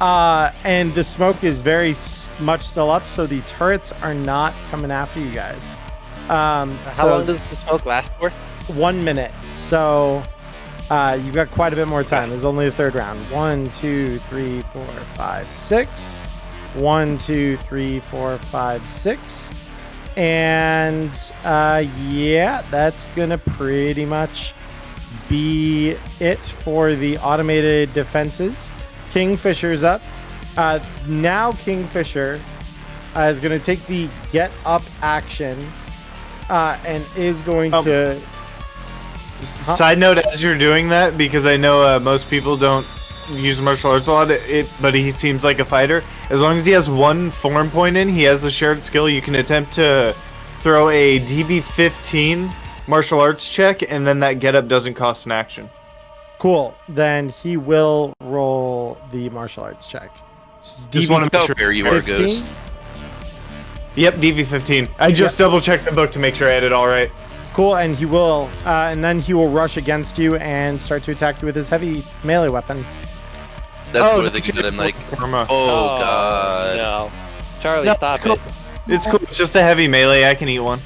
And the smoke is very much still up, so the turrets are not coming after you guys. How long does the smoke last for? 1 minute. So you've got quite a bit more time. There's only the 3rd round. 1, 2, 3, 4, 5, 6. 1, 2, 3, 4, 5, 6. And yeah, that's gonna pretty much be it for the automated defenses. Kingfisher's up. Now Kingfisher is going to take the get up action and is going to... Side note, as you're doing that, because I know most people don't use martial arts a lot, but he seems like a fighter. As long as he has 1 form point in, he has a shared skill, you can attempt to throw a DV-15 martial arts check, and then that get up doesn't cost an action. Cool. Then he will roll the martial arts check. Just want to How make sure. fair you are, 15? Ghost. Yep, DV-15. I just double checked the book to make sure I had it all right. Cool, and he will, and then he will rush against you and start to attack you with his heavy melee weapon. That's Oh, what I think that I'm like, Karma. oh god. No. Charlie, No, stop it's cool. it. It's cool. It's just a heavy melee. I can eat one.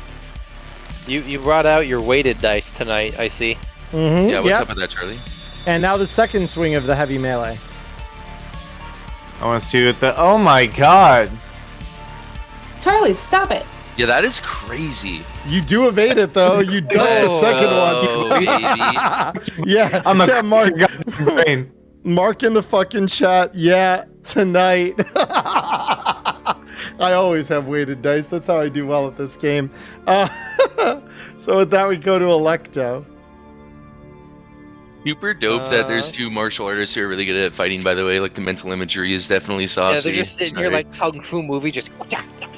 You brought out your weighted dice tonight, I see. Mm-hmm. Yeah, what's up with that, Charlie? And now the second swing of the heavy melee. I want to see what the... Oh my god. Charlie, stop it. Yeah, that is crazy. You do evade it though. You done the second Oh, one. baby. Yeah, I'm a Mark. brain. Mark in the fucking chat. Yeah, tonight. I always have weighted dice. That's how I do well at this game. So with that, we go to Electo. Super dope that there's 2 martial artists who are really good at fighting, by the way. Like, the mental imagery is definitely Yeah, saucy. they're just sitting here like kung fu movie, just.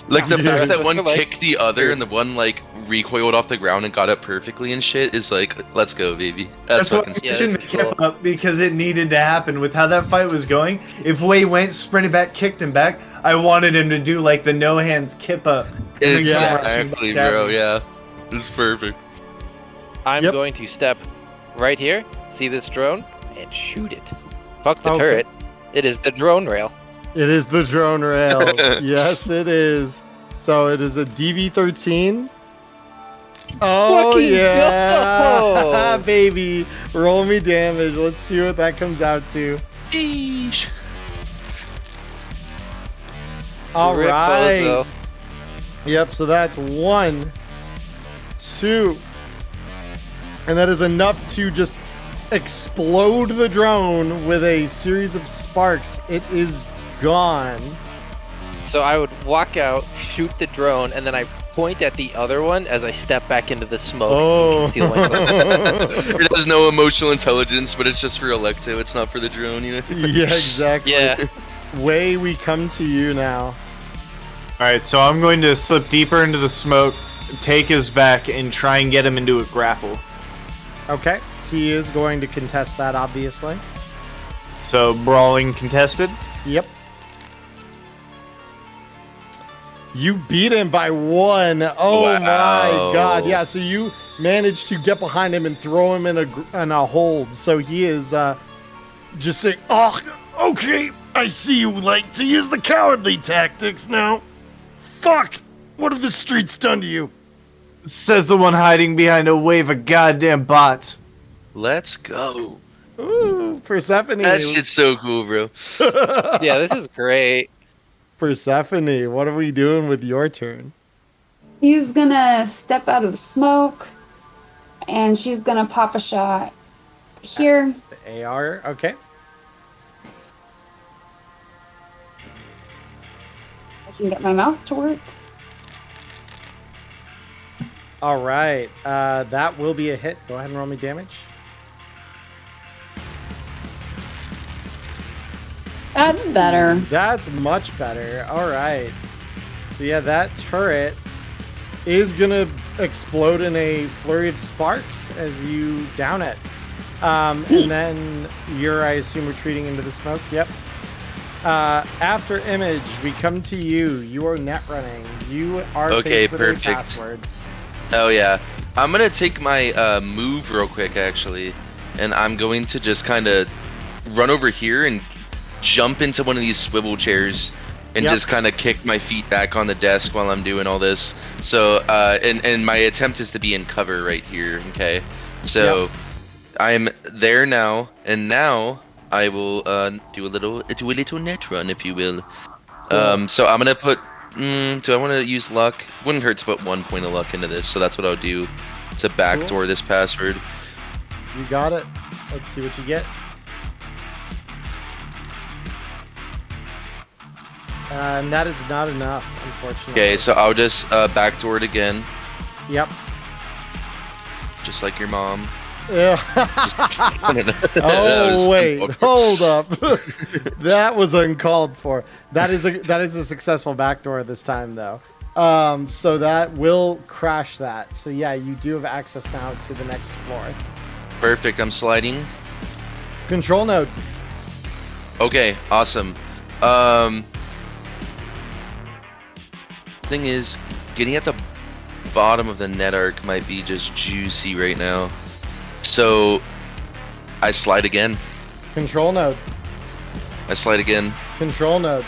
Like, the Yeah. fact that one Like- kicked the other and the one, like, recoiled off the ground and got up perfectly and shit is like, let's go, baby. That's what fucking I sick. shouldn't that's have kept up because it needed to happen with how that fight was going. If Wei went, sprinted back, kicked him back, I wanted him to do like the no hands kip up. and then go rushing Exactly, back at bro, him. yeah. It's perfect. I'm Yep. going to step right here, see this drone, and shoot it. Fuck the Okay. turret. It is the drone rail. It is the drone rail. Yes, it is. So it is a DV-13. Oh, Fucking yeah. go! Baby. Roll me damage. Let's see what that comes out to. Sheesh. All Rip right. Bozo. Yep, so that's 1, 2. And that is enough to just explode the drone with a series of sparks. It is gone. So I would walk out, shoot the drone, and then I point at the other one as I step back into the smoke and conceal myself. It has no emotional intelligence, but it's just for Electo. It's not for the drone, you know? Yeah, exactly. Yeah. Way, we come to you now. Alright, so I'm going to slip deeper into the smoke, take his back, and try and get him into a grapple. Okay. He is going to contest that, obviously. So, brawling contested? Yep. You beat him by 1. Oh Wow. my god. Yeah, so you managed to get behind him and throw him in a hold. So he is just saying, "Oh, okay, I see you like to use the cowardly tactics now. Fuck! What have the streets done to you?" Says the one hiding behind a wave of goddamn bots. Let's go. Ooh, Persephone. That shit's so cool, bro. Yeah, this is great. Persephone, what are we doing with your turn? He's gonna step out of the smoke, and she's gonna pop a shot here. The AR, okay. I can get my mouse to work. All right, that will be a hit. Go ahead and roll me damage. That's better. That's much better. All right. So yeah, that turret is gonna explode in a flurry of sparks as you down it. And then you're, I assume, retreating into the smoke. Yep. After Image, we come to you. You are net running. You are Okay, faced with perfect. a password. Oh yeah, I'm gonna take my move real quick actually, and I'm going to just kind of run over here and jump into one of these swivel chairs and Yep. just kind of kick my feet back on the desk while I'm doing all this. So and my attempt is to be in cover right here. Okay, so Yep. I'm there now, and now I will do a little net run, if you will. So I'm gonna put. Do I want to use luck? Wouldn't hurt to put 1 point of luck into this, so that's what I'll do to backdoor this password. You got it. Let's see what you get. And that is not enough, unfortunately. Okay, so I'll just backdoor it again, Yep. just like your mom. Yeah. Oh wait, hold up. That was uncalled for. That is a successful backdoor this time though. So that will crash that. So yeah, you do have access now to the next floor. Perfect. I'm sliding. Control node. Okay, awesome. Thing is, getting at the bottom of the net arc might be just juicy right now. So I slide again. Control node. I slide again. Control node.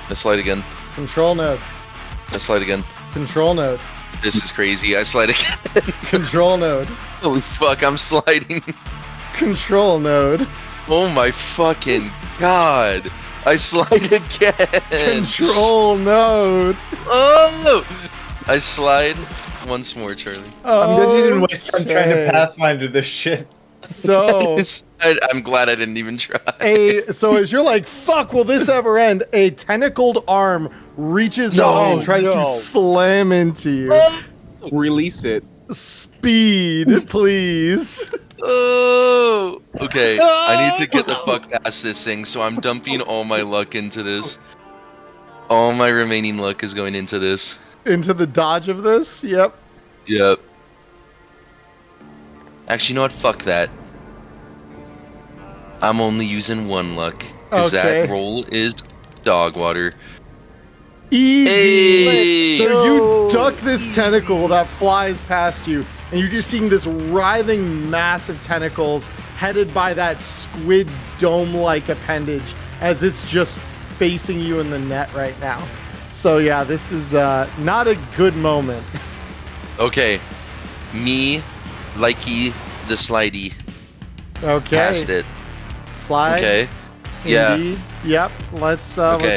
I slide again. Control node. I slide again. Control node. This is crazy. I slide again. Control node. Holy fuck, I'm sliding. Control node. Oh my fucking god. I slide again. Control node. Oh! I slide once more, Charlie. I'm glad you didn't Oh, waste time trying to Pathfinder this shit. So I'm glad I didn't even try. so as you're like, fuck, will this ever end? A tentacled arm reaches out and tries to slam into you. Release it. Speed, please. Oh! Okay, I need to get the fuck past this thing, so I'm dumping all my luck into this. All my remaining luck is going into this. Into the dodge of this? Yep. Yep. Actually, you know what? Fuck that. I'm only using 1 luck, because Okay. that roll is dog water. Easy. Hey! So you duck this tentacle that flies past you, and you're just seeing this writhing mass of tentacles headed by that squid dome-like appendage as it's just facing you in the net right now. So yeah, this is not a good moment. Okay. Me, likey, the slidey. Okay. Cast it. Slide. Okay. Yeah. Indeed. Yep. Let's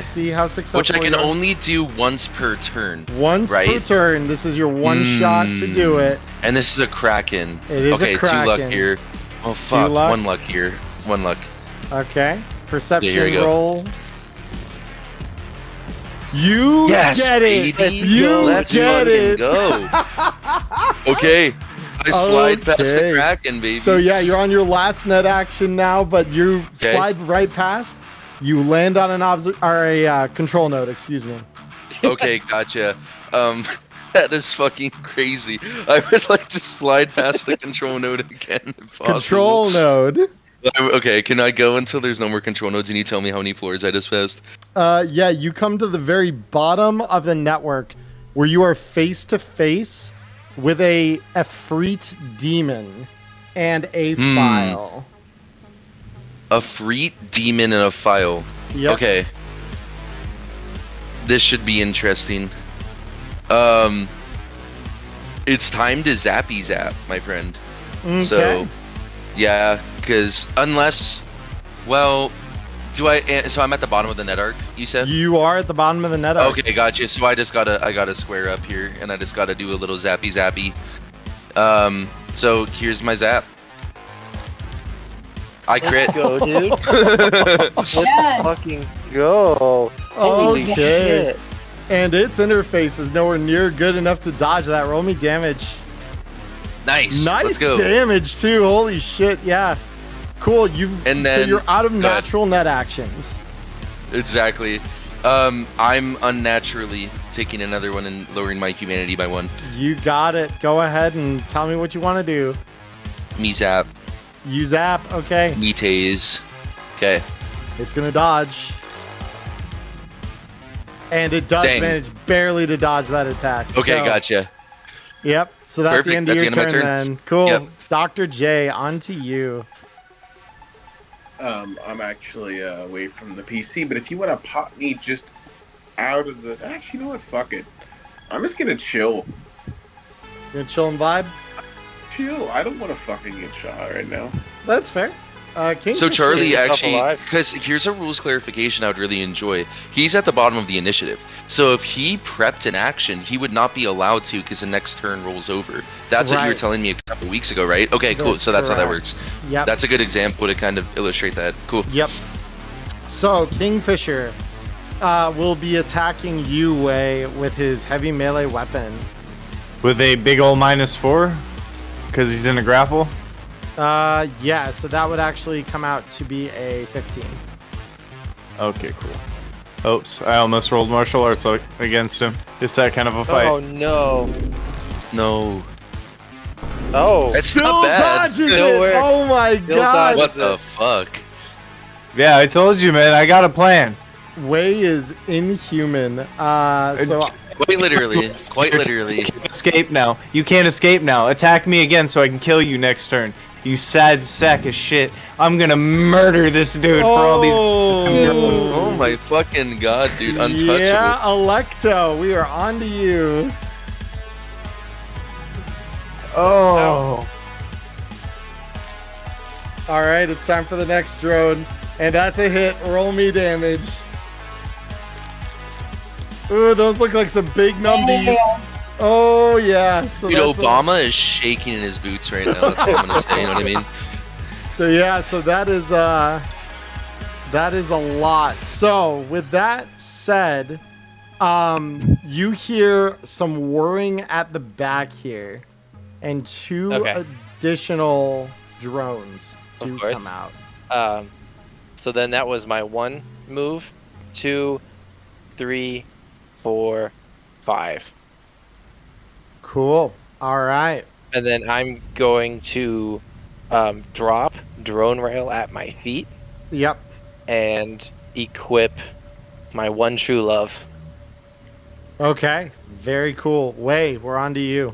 see how successful. Which I can you are. only do once per turn. Once per right? turn. This is your one shot to do it. And this is a Kraken. It is okay, a Kraken. 2 luck here. Oh fuck, luck. 1 luck here. 1 luck. Okay. Perception here we go. roll. You get it. Baby. You Let's get fucking it. go. Okay. I slide past the Okay. Kraken, baby. So yeah, you're on your last net action now, but you slide right past. You land on a control node. Excuse me. Okay, gotcha. That is fucking crazy. I would like to slide past the control node again. If possible. Control node. Okay, can I go until there's no more control nodes and you tell me how many floors I just passed? Yeah, you come to the very bottom of the network where you are face to face with a Efreet demon and a file. A Freet demon and a file. Yep. Okay. This should be interesting. It's time to zappy zap, my friend. Okay. So, yeah, because unless, well, so I'm at the bottom of the net arc, you said? You are at the bottom of the net arc. Okay, gotcha. So I gotta square up here, and I just gotta do a little zappy zappy. So here's my zap. I crit. Go, dude. Yes. Fucking go. Holy Okay. shit. And its interface is nowhere near good enough to dodge that. Roll me damage. Nice. Let's Nice go. damage too. Holy shit. Yeah. Cool. So then- you're out of go ahead. natural net actions. Exactly. I'm unnaturally taking another one and lowering my humanity by 1. You got it. Go ahead and tell me what you want to do. Me zap. You zap. Okay. Me tase. Okay. It's going to dodge. And it does Dang. manage barely to dodge that attack. Okay, So- gotcha. Yep. So that's the Perfect. end of That's your the end of turn my turn. then. Cool. Yep. Dr. J, on to you. I'm actually away from the PC, but if you want to pop me just out of the... Actually, you know what? Fuck it. I'm just going to chill. You gonna chill and vibe? Chill. I don't want to fucking get shot right now. That's fair. King So Fisher- Charlie yourself actually, alive. because here's a rules clarification I would really enjoy. He's at the bottom of the initiative. So if he prepped an action, he would not be allowed to because the next turn rolls over. That's what you were Right. telling me a couple weeks ago, right? Okay, cool. That's So that's how that correct. works. Yep. That's a good example to kind of illustrate that. Cool. Yep. So Kingfisher will be attacking you, Wei, with his heavy melee weapon. With a big ol' -4? Because he's in a grapple? Yeah, so that would actually come out to be a 15. Okay, cool. Oops, I almost rolled martial arts against him. It's that kind of a fight. Oh no. No. Oh. That's Still not bad. dodges Still it! works. Oh my Still god! dodges. What the fuck? Yeah, I told you, man. I got a plan. Wei is inhuman. So Quite literally. Quite literally. You can't escape now. You can't escape now. Attack me again so I can kill you next turn. You sad sack of shit. I'm gonna murder this dude for all these. Oh my fucking god, dude. Untouchable. yeah, Electo, we are on to you. Oh. All right, it's time for the next drone, and that's a hit. Roll me damage. Ooh, those look like some big numbies. Oh yeah, so Dude, that's Obama is shaking in his boots right now. That's what I'm gonna say. You know what I mean? So yeah, so that is a lot. So with that said, you hear some whirring at the back here, and two Okay. additional drones Of do course. come out. So then that was my 1 move, 2, 3, 4, 5. Cool. All right. And then I'm going to drop drone rail at my feet Yep. and equip my one true love. Okay. Very cool. Wei, we're on to you.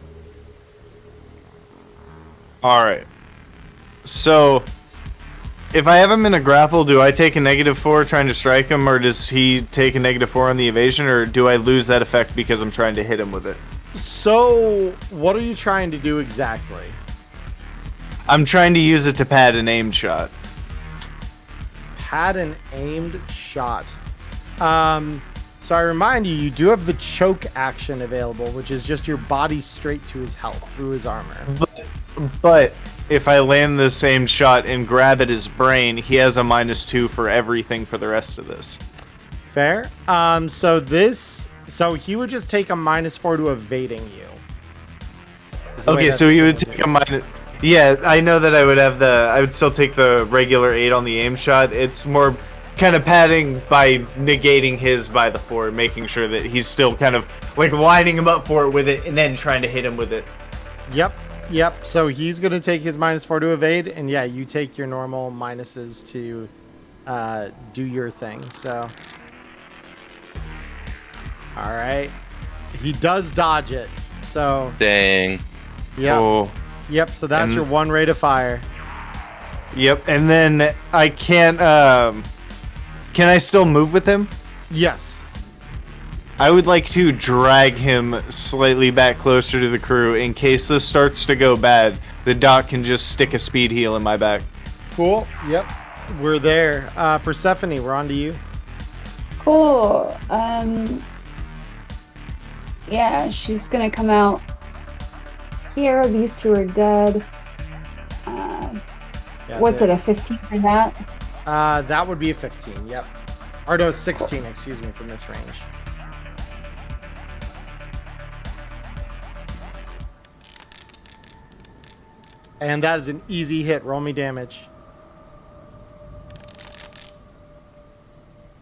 All right. So, if I have him in a grapple, do I take a -4 trying to strike him, or does he take a -4 on the evasion, or do I lose that effect because I'm trying to hit him with it? So, what are you trying to do exactly? I'm trying to use it to pad an aim shot. had an aimed shot. So I remind you, you do have the choke action available, which is just your body straight to his health through his armor. But if I land the same shot and grab at his brain, he has a -2 for everything for the rest of this. Fair. So he would just take a -4 to evading you. Okay, so he would take a minus. Yeah, I know that I would still take the regular 8 on the aim shot. It's more kind of padding by negating his by the 4, making sure that he's still kind of like lining him up for it with it and then trying to hit him with it. Yep. So he's going to take his -4 to evade, and yeah, you take your normal minuses to do your thing. So, all right. He does dodge it. So. Dang. Yep. Oh. Yep. So that's your 1 rate of fire. Yep. And then I can't. Can I still move with him? Yes. I would like to drag him slightly back closer to the crew in case this starts to go bad. The doc can just stick a speed heal in my back. Cool. Yep. We're there. Persephone, we're on to you. Cool. Yeah, she's gonna come out here. These 2 are dead. What's it, a 15 for that? That would be a 15, yep. Or no, 16, excuse me, from this range. And that is an easy hit. Roll me damage.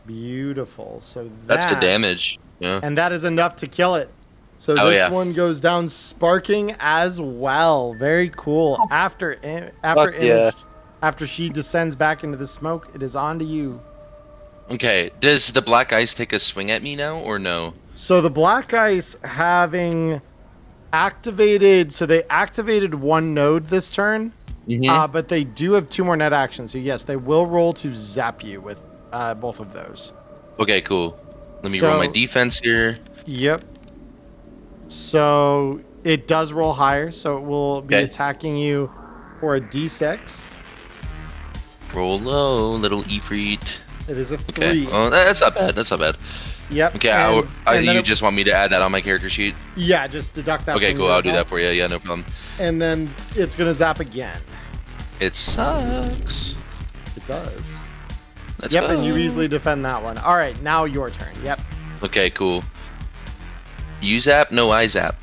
Beautiful. So that's good damage. Yeah. And that is enough to kill it. So this one goes down sparking as well. Very cool. After she descends back into the smoke, it is on to you. Okay. Does the black ice take a swing at me now or no? So the black ice having activated, so they activated 1 node this turn, but they do have 2 more net actions. So yes, they will roll to zap you with both of those. Okay, cool. Let me roll my defense here. Yep. So it does roll higher, so it will be attacking you for a d6. Roll low, little Ifrit. It is a 3. Okay. Oh, that's not bad. That's not bad. Yep. Okay, you just want me to add that on my character sheet? Yeah, just deduct that. Okay, cool. I'll do that for you. Yeah, no problem. And then it's gonna zap again. It sucks. It does. Let's go. go. And you easily defend that one. All right, now your turn. Yep. Okay, cool. You zap, no I zap.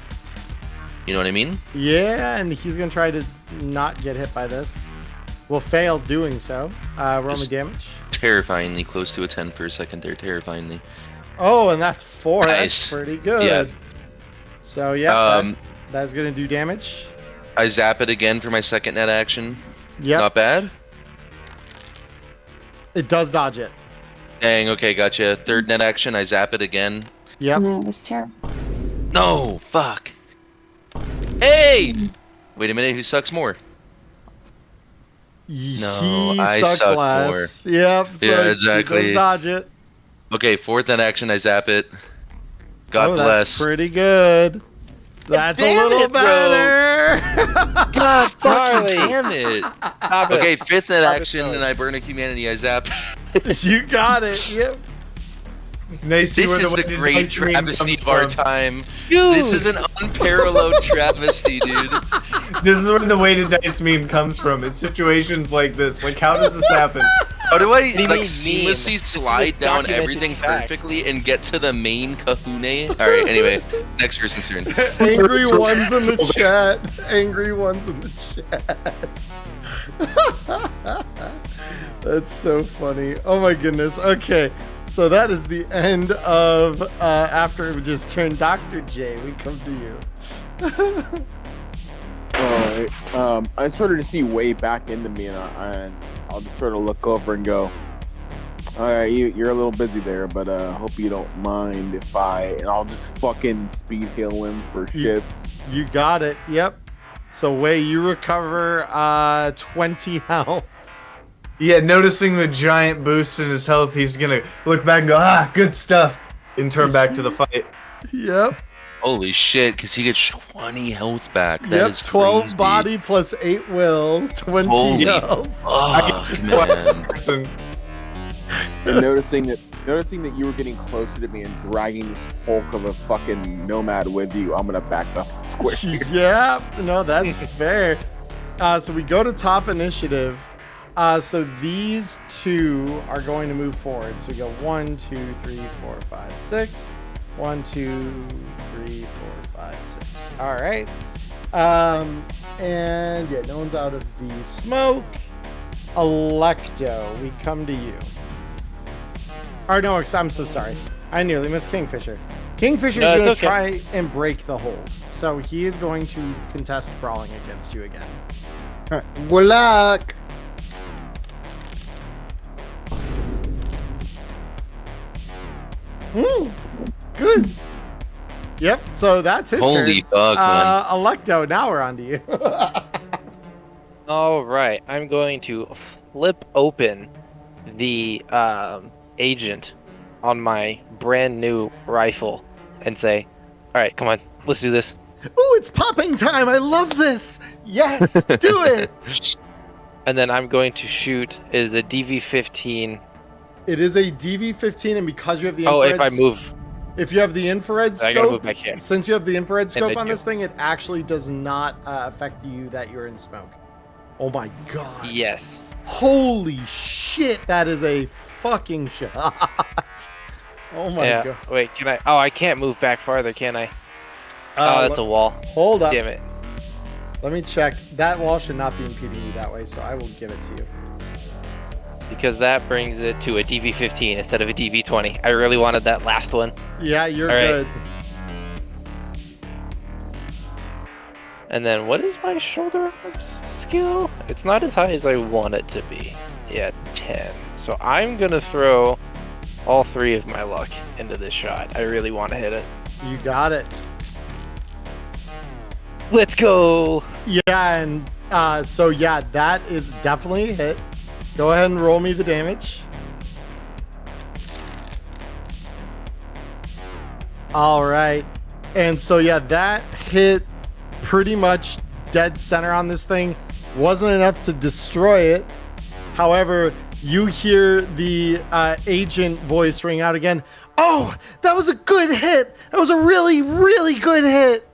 You know what I mean? Yeah, and he's gonna try to not get hit by this. Will fail doing so. Roll me damage. Terrifyingly close to a 10 for a second there. Terrifyingly. Oh, and that's 4. Nice. That's pretty good. Yeah. So yeah, that's gonna do damage. I zap it again for my second net action. Yep. Not bad. It does dodge it. Dang. Okay, gotcha. Third net action. I zap it again. Yep. No, it was terrible. No. Fuck. Hey. Wait a minute. Who sucks more? No, I suck less. More. Yep. So yeah, exactly. He does dodge it. Okay, fourth net action. I zap it. God bless. That's pretty good. That's a little better. God fucking damn it. Okay, fifth net action, and I burn a humanity. I zap. You got it. Yep. Nice. This is the great travesty of our time. Dude. This is an unparalleled travesty, dude. This is where the weighted dice meme comes from. It's situations like this. Like, how does this happen? How do I like seamlessly slide down everything perfectly and get to the main kahune? All right. Anyway, next person's turn. Angry ones in the chat. Angry ones in the chat. That's so funny. Oh my goodness. Okay. So that is the end of after we just turned Dr. J. We come to you. Alright. I started to see way back into me, and I'll just sort of look over and go, alright, you're a little busy there, but hope you don't mind if and I'll just fucking speed heal him for shits. You got it. Yep. So Wei, you recover 20 health. Yeah, noticing the giant boost in his health, he's gonna look back and go, good stuff, and turn back to the fight. Yep. Holy shit, because he gets 20 health back. That is 12 crazy. Body plus 8 will, 20 health. Fuck, man. And noticing that you were getting closer to me and dragging this hulk of a fucking nomad with you, I'm gonna back up a square. Yeah, no, that's fair. So we go to top initiative. So these two are going to move forward. So we go 1, 2, 3, 4, 5, 6. 1, 2, 3, 4, 5, 6. All right. And yeah, no one's out of the smoke. Electo, we come to you. Or no, I'm so sorry. I nearly missed Kingfisher. Kingfisher is going to try and break the hold. So he is going to contest brawling against you again. Good luck. Good. Yep, so that's his Holy turn. fuck, man. Electo, now we're on to you. All right, I'm going to flip open the agent on my brand new rifle and say, "All right, come on, let's do this." Ooh, it's popping time. I love this. Yes, do it. And then I'm going to shoot is a DV-15. It is a DV-15, and because you have the Oh, infrared, if I move, if you have the infrared I gotta move scope, back here. since you have the infrared scope I on do. this thing, it actually does not affect you that you're in smoke. Oh my god. Yes. Holy shit, that is a fucking shot. Oh my Yeah. god. Wait, can I? Oh, I can't move back farther, can I? Oh, that's a wall. Hold up. Damn it. Let me check. That wall should not be impeding you that way, so I will give it to you. Because that brings it to a DV-15 instead of a DV-20. I really wanted that last one. Yeah, you're All right. good. And then what is my shoulder arms skill? It's not as high as I want it to be. Yeah, 10. So I'm gonna throw all 3 of my luck into this shot. I really want to hit it. You got it. Let's go! Yeah, and so yeah, that is definitely a hit. Go ahead and roll me the damage. All right. And so yeah, that hit pretty much dead center on this thing. Wasn't enough to destroy it. However, you hear the agent voice ring out again. Oh, that was a good hit. That was a really, really good hit.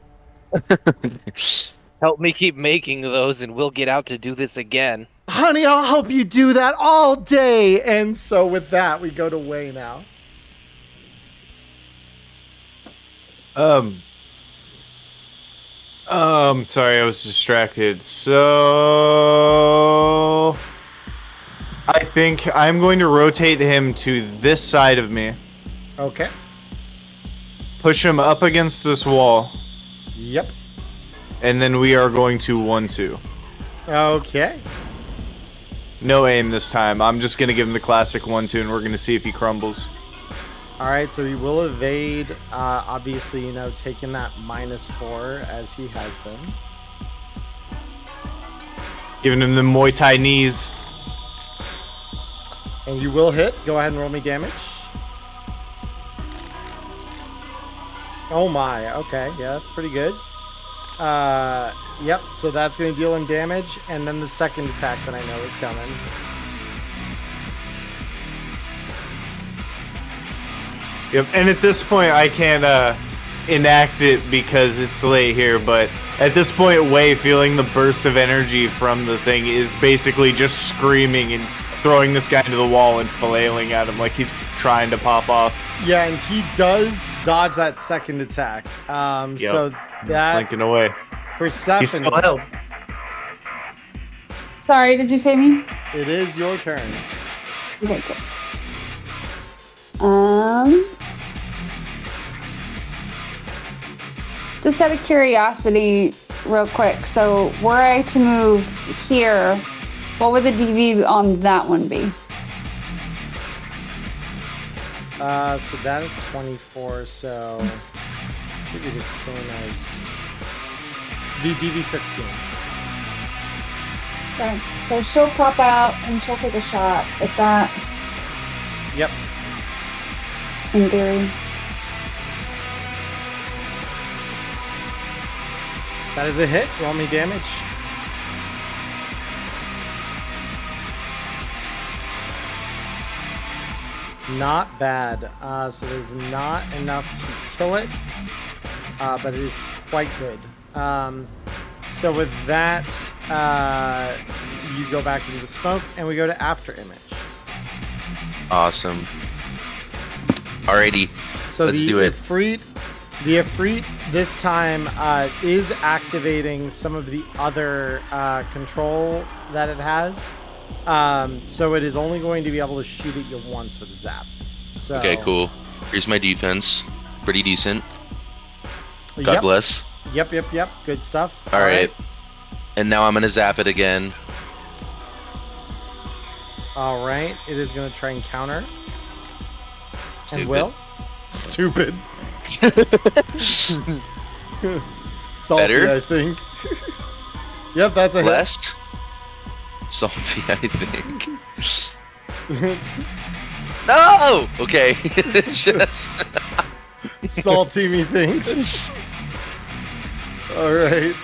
Help me keep making those and we'll get out to do this again. Honey, I'll help you do that all day. And so with that, we go to Wei now. Sorry, I was distracted. So I think I'm going to rotate him to this side of me. Okay. Push him up against this wall. Yep. And then we are going to 1-2. Okay. No aim this time. I'm just going to give him the classic 1-2 and we're going to see if he crumbles. All right, so he will evade. Obviously, taking that -4 as he has been. Giving him the Muay Thai knees. And you will hit. Go ahead and roll me damage. Oh my. Okay, yeah, that's pretty good. Yep, so that's going to deal him damage. And then the second attack that I know is coming. Yep, and at this point I can't enact it because it's late here, but at this point Wei, feeling the burst of energy from the thing, is basically just screaming and throwing this guy into the wall and flailing at him like he's trying to pop off. Yeah, and he does dodge that second attack. So that slinking away. Persephone, He's still held. Sorry, did you say me? it is your turn. Okay, good. Just out of curiosity, real quick. So, were I to move here, what would the DV on that one be? So that is 24, so should be the same as the DV-15. Okay. So she'll pop out and she'll take a shot at that, Yep. in theory. That is a hit. Roll me damage. Not bad. So there's not enough to kill it, but it is quite good. So with that, you go back into the smoke, and we go to after image. Awesome. Alrighty, So let's the do it. The Ifrit this time is activating some of the other control that it has. So it is only going to be able to shoot at you once with Zap. So, Okay, cool. Here's my defense. Pretty decent. God Yep. bless. Yep. Good stuff. All right. And now I'm gonna zap it again. All right. It is going to try and counter. Stupid. And will. Stupid. Salty, Better? I think. Yep, that's a hit. Blessed. Salty, I think. No. Okay. Just. Salty, methinks. All right.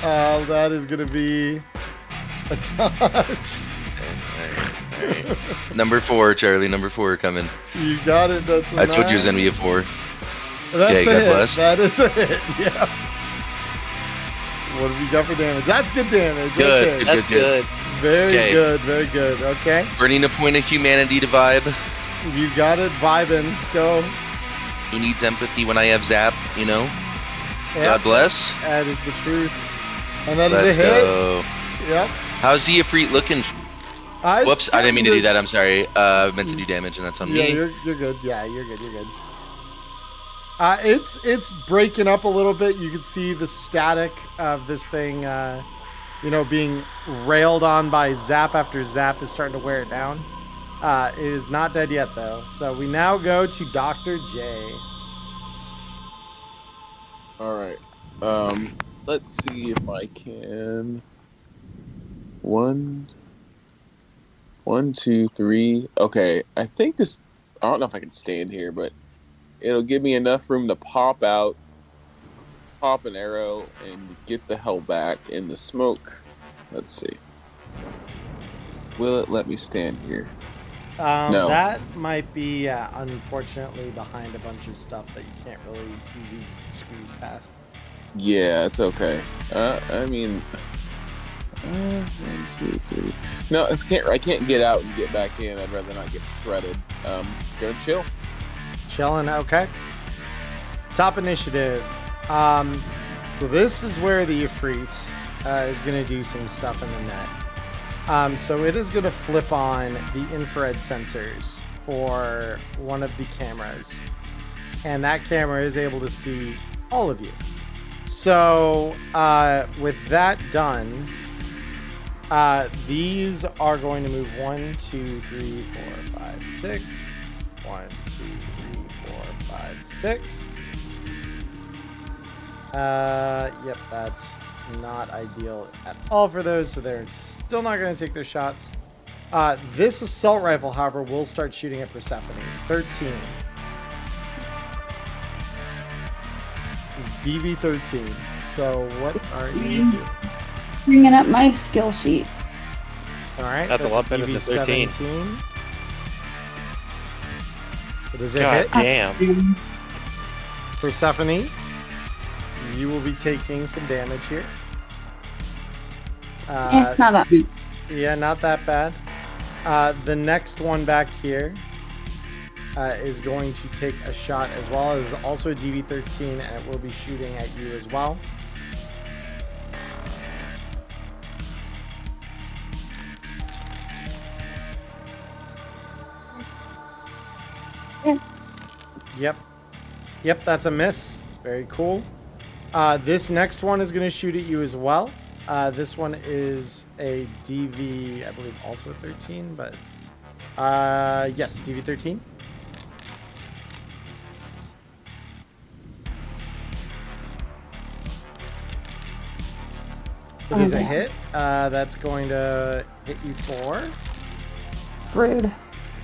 That is going to be a touch. Alright. Number 4, Charlie. Number 4 coming. You got it. That's a I told you it was 9. gonna be a 4. That's Okay, a God hit. bless. That is a hit. Yeah. What have we got for damage? That's good damage. Good. Okay. That's good. Very Okay. good. Very good. Okay. Burning a point of humanity to vibe. You got it. Vibing. Go. Who needs empathy when I have zap? You know. Yeah, God bless. that is the truth. And that is Let's a hit. go. Yep. How's the Ifrit looking? Whoops, I didn't mean to do that. I'm sorry. I meant to do damage, and that's on Yeah, me. you're good. Yeah, you're good. You're good. It's breaking up a little bit. You can see the static of this thing, being railed on by zap after zap is starting to wear it down. It is not dead yet, though. So we now go to Dr. J. All right. Let's see if I can. 1, 2, 3. Okay, I think this. I don't know if I can stand here, but it'll give me enough room to pop out, pop an arrow, and get the hell back in the smoke. Let's see. Will it let me stand here? No. That might be, unfortunately, behind a bunch of stuff that you can't really easy squeeze past. Yeah, it's okay. I mean, 1, 2, 3. No, I can't get out and get back in. I'd rather not get shredded. Go chill. Chilling, okay. Top initiative. So this is where the Ifrit is going to do some stuff in the net. So it is going to flip on the infrared sensors for one of the cameras. And that camera is able to see all of you. So with that done, these are going to move 1, 2, 3, 4, 5, 6. 1, 2, 3, 4, 5, 6. Yep, that's not ideal at all for those, so they're still not going to take their shots. This assault rifle, however, will start shooting at Persephone. 13. DV13. So what are you doing? Bringing up my skill sheet. All right, That's a lot better than 13. DV17. It is a God hit. damn. Persephone, you will be taking some damage here. Not that bad. Yeah, not that bad. The next one back here is going to take a shot as well. As also a DV13, and it will be shooting at you as well. Yep, that's a miss. Very cool. This next one is going to shoot at you as well. This one is a DV, I believe, also a 13, but yes, DV 13. It is a hit. That's going to hit you for Rude.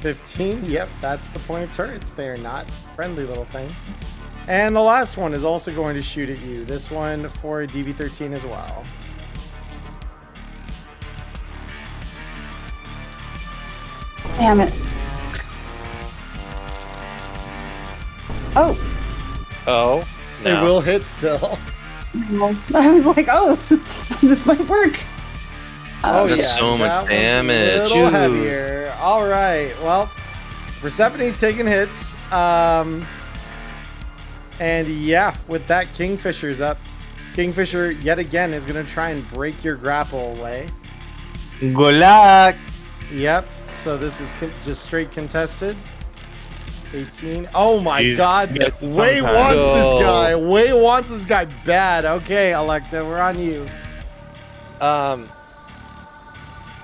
15. Yep, that's the point of turrets. They are not friendly little things. And the last one is also going to shoot at you. This one for a DV13 as well. Damn it. Oh, Oh, no. It will hit still. well, I was like, oh, this might work. Oh, That's yeah, so much that was damage. A little Dude. heavier. All right. Well, Persephone's taking hits. And yeah, with that, Kingfisher's up. Kingfisher, yet again, is going to try and break your grapple away. Good luck. Yep. So this is just straight contested. 18. Oh my He's God. got Way some wants time. this guy. Way wants this guy bad. Okay, Electa, we're on you.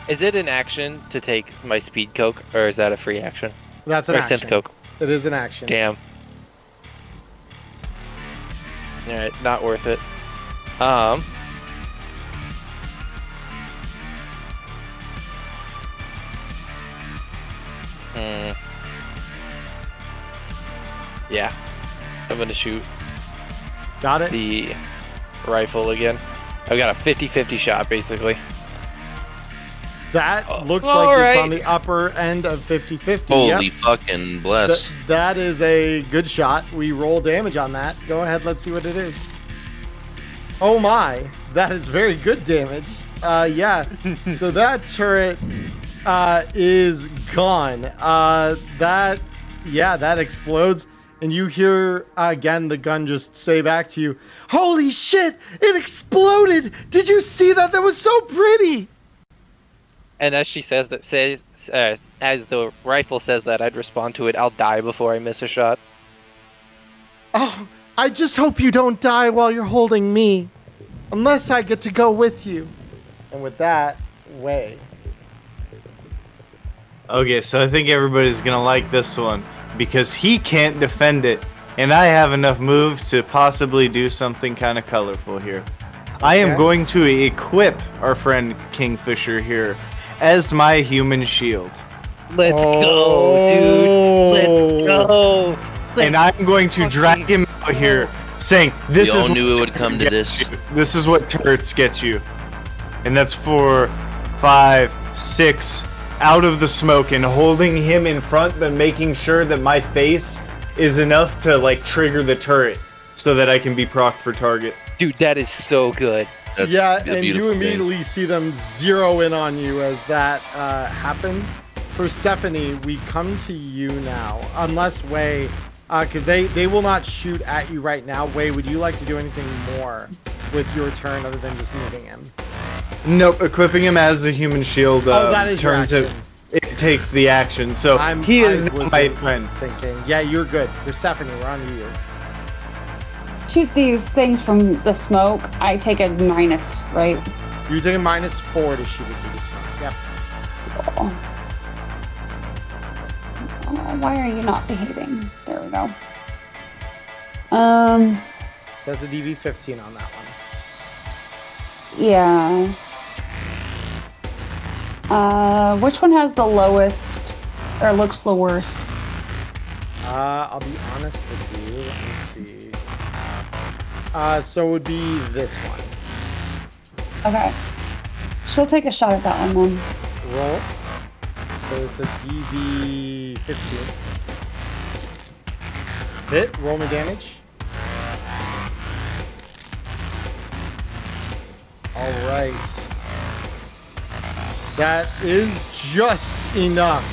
Is it an action to take my speed coke, or is that a free action? That's an Or action. synth coke. It is an action. Damn. Alright, not worth it. Yeah. I'm gonna shoot Got it. the rifle again. I've got a 50-50 shot, basically. That looks all like it's right. on the upper end of 50-50. Holy Yep. fucking bless. That is a good shot. We roll damage on that. Go ahead, let's see what it is. Oh my, that is very good damage. Yeah, so that turret is gone. That explodes. And you hear, again, the gun just say back to you, "Holy shit, it exploded! Did you see that? That was so pretty!" And as she says that, as the rifle says that, I'd respond to it. I'll die before I miss a shot. Oh, I just hope you don't die while you're holding me. Unless I get to go with you. And with that, way. Okay, so I think everybody's gonna like this one because he can't defend it, and I have enough move to possibly do something kind of colorful here. I am Okay. going to equip our friend Kingfisher here as my human shield, Let's go, dude. Let's go. and I'm going to drag him out here, saying, "This We all is knew what it would come to gets this. you. This is what turrets get you," and that's 4, 5, 6. Out of the smoke and holding him in front, but making sure that my face is enough to like trigger the turret so that I can be procced for target. Dude, that is so good. That's Yeah, a and beautiful you thing. immediately see them zero in on you as that happens. Persephone, we come to you now. Unless Wei, because they will not shoot at you right now. Wei, would you like to do anything more with your turn other than just moving him? Nope, equipping him as a human shield that is your turns it. action. It takes the action, so he is I not was my friend. Thinking, yeah, you're good. Persephone, we're on to you. Shoot these things from the smoke. I take a minus, right? You're taking -4 to shoot it through the smoke. Yep. Oh, why are you not behaving? There we go. So that's a DV-15 on that one. Yeah. Which one has the lowest, or looks the worst? I'll be honest with you. Let me see. So it would be this one. Okay. She'll take a shot at that one then. Roll. So it's a DV-15. Hit. Roll me damage. All right. That is just enough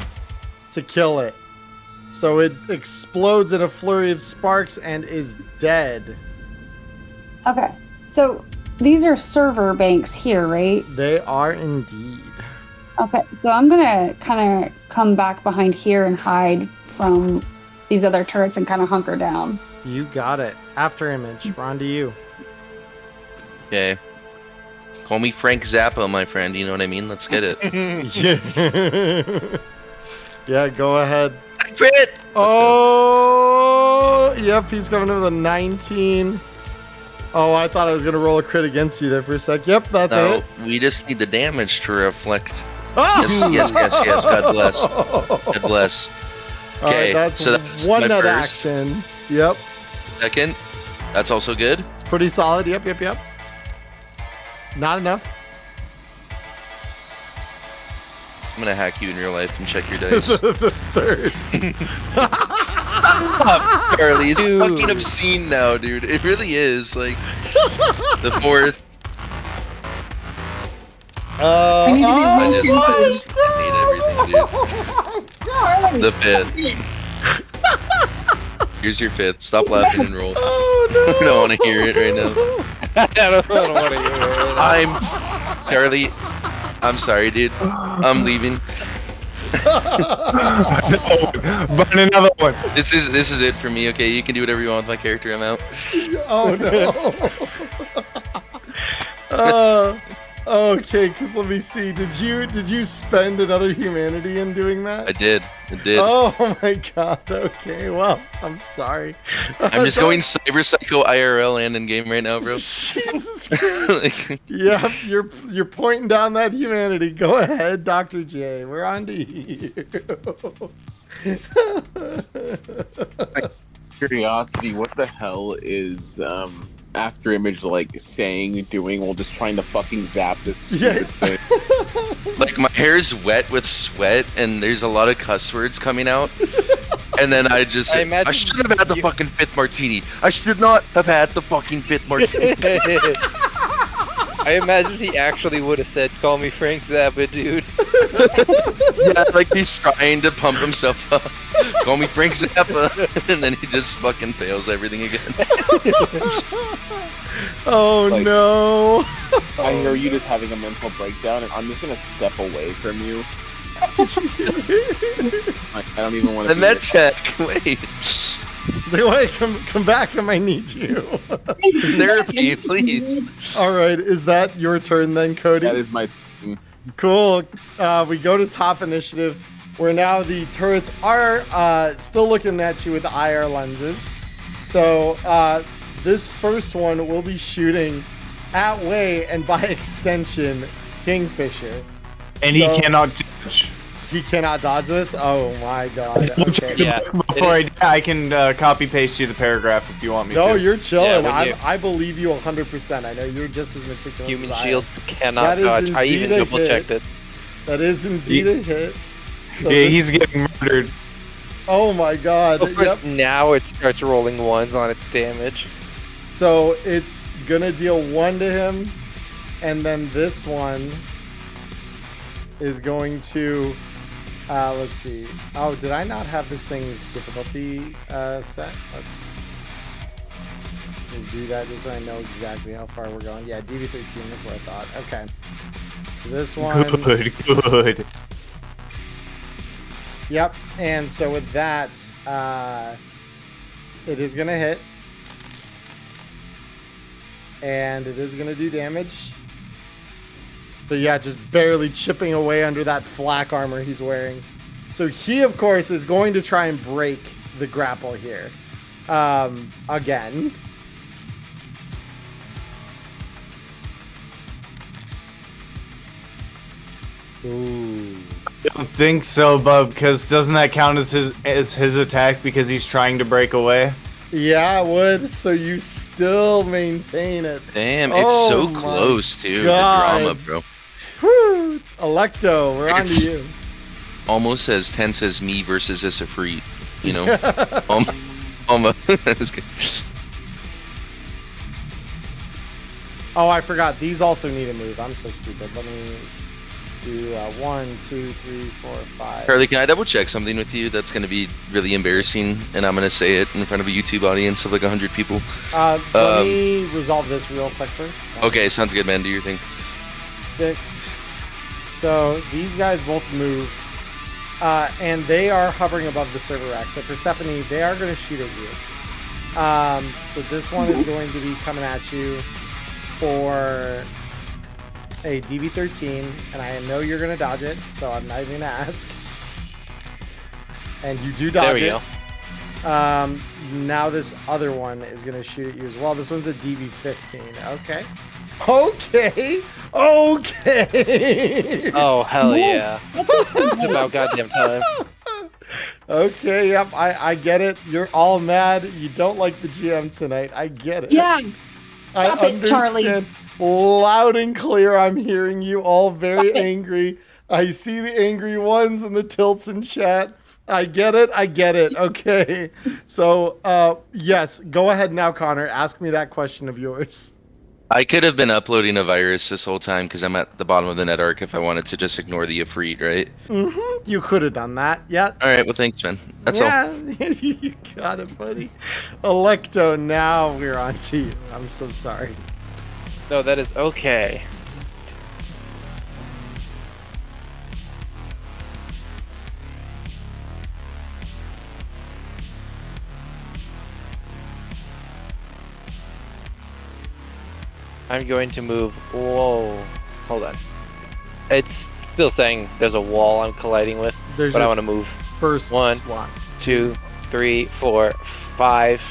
to kill it. So it explodes in a flurry of sparks and is dead. Okay. So these are server banks here, right? They are indeed. Okay. So I'm gonna kind of come back behind here and hide from these other turrets and kind of hunker down. You got it. After image. We're on to you. Okay. Call me Frank Zappa, my friend. You know what I mean? Let's get it. Yeah. Yeah, go ahead. Crit! Let's go. Oh, yep, he's coming in with a 19. Oh, I thought I was going to roll a crit against you there for a sec. Yep, that's No, it. we just need the damage to reflect. Oh! Yes. God bless. God bless. All right, Okay, that's so that's one my net first. action. Yep, Second, that's also good. it's pretty solid. Yep. Not enough. I'm gonna hack you in real life and check your dice. The third. Charlie, it's Dude. fucking obscene now, dude. It really is. Like, the fourth. I need to I be just hate everything, dude. The fifth. Here's your fifth. Stop laughing and roll. Oh I don't want to hear it right now. I don't want to hear it. Charlie. I'm sorry, dude. I'm leaving. But another one. This is it for me. Okay, you can do whatever you want with my character. I'm out. Oh no. Okay, because let me see. Did you spend another humanity in doing that? I did. Oh my god. Okay. Well, I'm sorry. I'm just going Cyber Psycho IRL and in game right now, bro. Jesus Christ. Like, Yeah, you're pointing down that humanity. Go ahead, Dr. J. We're on to you. Curiosity, what the hell is After Image like saying, doing, while just trying to fucking zap this stupid thing? like my hair's wet with sweat, and there's a lot of cuss words coming out. And then I imagine shouldn't have had the fucking fifth martini. I should not have had the fucking fifth martini. I imagine he actually would have said, "Call me Frank Zappa, dude." Yeah, like he's trying to pump himself up. Call me Frank Zappa, and then he just fucking fails everything again. Oh Like- no. I hear you just having a mental breakdown, and I'm just gonna step away from you. Like, I don't even want The to. med tech, wait. Say, wait, come back. I might need you. Therapy, please. All right, is that your turn then, Cody? That is my. Cool. We go to top initiative, where now the turrets are still looking at you with the IR lenses. So this first one will be shooting at Way and by extension Kingfisher. And So- he cannot judge. He cannot dodge this? Oh my god. Okay. Yeah. Before I can copy paste you the paragraph if you want me No, to. you're chilling. when you- I believe you 100%. I know you're just as meticulous Human as I am. shields cannot That is dodge. I even indeed a double checked hit. it. That is indeed a hit. So Yeah, this- he's getting murdered. Oh my god. Of course, Yep. now it starts rolling ones on its damage. So it's gonna deal 1 to him, and then this one is going to let's see. Oh, did I not have this thing's difficulty set? Let's just do that just so I know exactly how far we're going. Yeah, DV13, that's what I thought. Okay. So this one. Good. Yep. And so with that, it is gonna hit. And it is gonna do damage. But yeah, just barely chipping away under that flak armor he's wearing. So he, of course, is going to try and break the grapple here. Again. Ooh. I don't think so, Bub, because doesn't that count as his attack because he's trying to break away? Yeah, it would. So you still maintain it. Damn, it's Oh so my close too. God. The drama, bro. Whew. Electo, we're on to It's- you. Almost as tense as me versus a Sifrit, you know? Almost. That's good. Oh, I forgot. These also need a move. I'm so stupid. Let me do 1, 2, 3, 4, 5. Charlie, can I double check something with you that's going to be really embarrassing, and I'm going to say it in front of a YouTube audience of like 100 people? Let me resolve this real quick first. Okay, sounds good, man. Do your thing. 6. So these guys both move, and they are hovering above the server rack. So Persephone, they are going to shoot at you. So this one is going to be coming at you for a DB13, and I know you're going to dodge it, so I'm not even going to ask. And you do dodge There we it. Now this other one is going to shoot at you as well. This one's a DB15. Okay. Okay. Oh, hell yeah. It's about goddamn time. Okay, yep, I get it. You're all mad. You don't like the GM tonight. I get it. Yeah. I Stop it, Charlie. understand. Loud and clear, I'm hearing you all very angry. I see the angry ones and the tilts in chat. I get it. Okay. So, yes, go ahead now, Connor. Ask me that question of yours. I could have been uploading a virus this whole time because I'm at the bottom of the network if I wanted to just ignore the Ifrit, right? Mm-hmm. You could have done that. Yeah. All right. Well, thanks, man. That's all. Yeah, you got it, buddy. Electo, now we're on to you. I'm so sorry. No, that is okay. I'm going to move. Whoa. Hold on. It's still saying there's a wall I'm colliding with, There's but I your want to move. First 1, slot. 2, 3, 4, 5.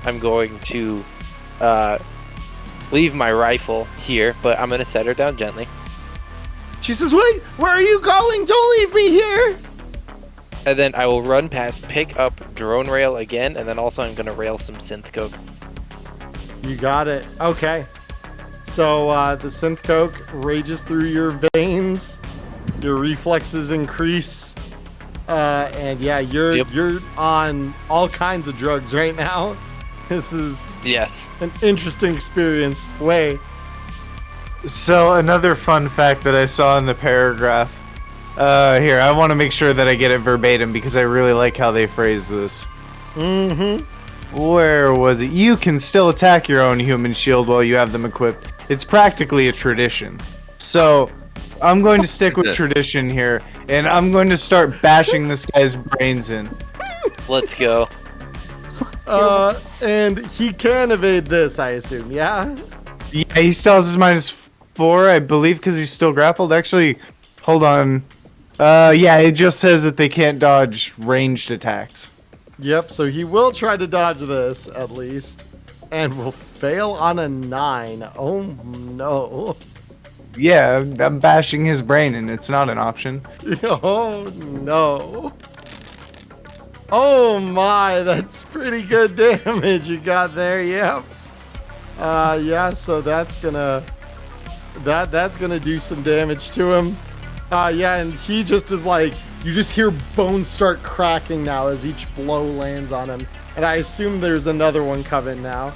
I'm going to leave my rifle here, but I'm going to set her down gently. She says, wait, where are you going? Don't leave me here. And then I will run past, pick up drone rail again, and then also I'm going to rail some synth coke. You got it. Okay. So the synth coke rages through your veins. Your reflexes increase. And yeah, you're on all kinds of drugs right now. This is an interesting experience. Way. So another fun fact that I saw in the paragraph. Here, I want to make sure that I get it verbatim because I really like how they phrase this. Mm-hmm. Where was it? You can still attack your own human shield while you have them equipped. It's practically a tradition. So I'm going to stick with tradition here, and I'm going to start bashing this guy's brains in. Let's go. And he can evade this, I assume, yeah? Yeah, he still has his -4, I believe, because he's still grappled. Actually, hold on. Yeah, it just says that they can't dodge ranged attacks. Yep, so he will try to dodge this, at least, and will fail on a 9. Oh, no. Yeah, I'm bashing his brain, and it's not an option. Oh, no. Oh, my, that's pretty good damage you got there, yep. Yeah, so that's gonna do some damage to him. Yeah, and he just is like, you just hear bones start cracking now as each blow lands on him. And I assume there's another one coming now.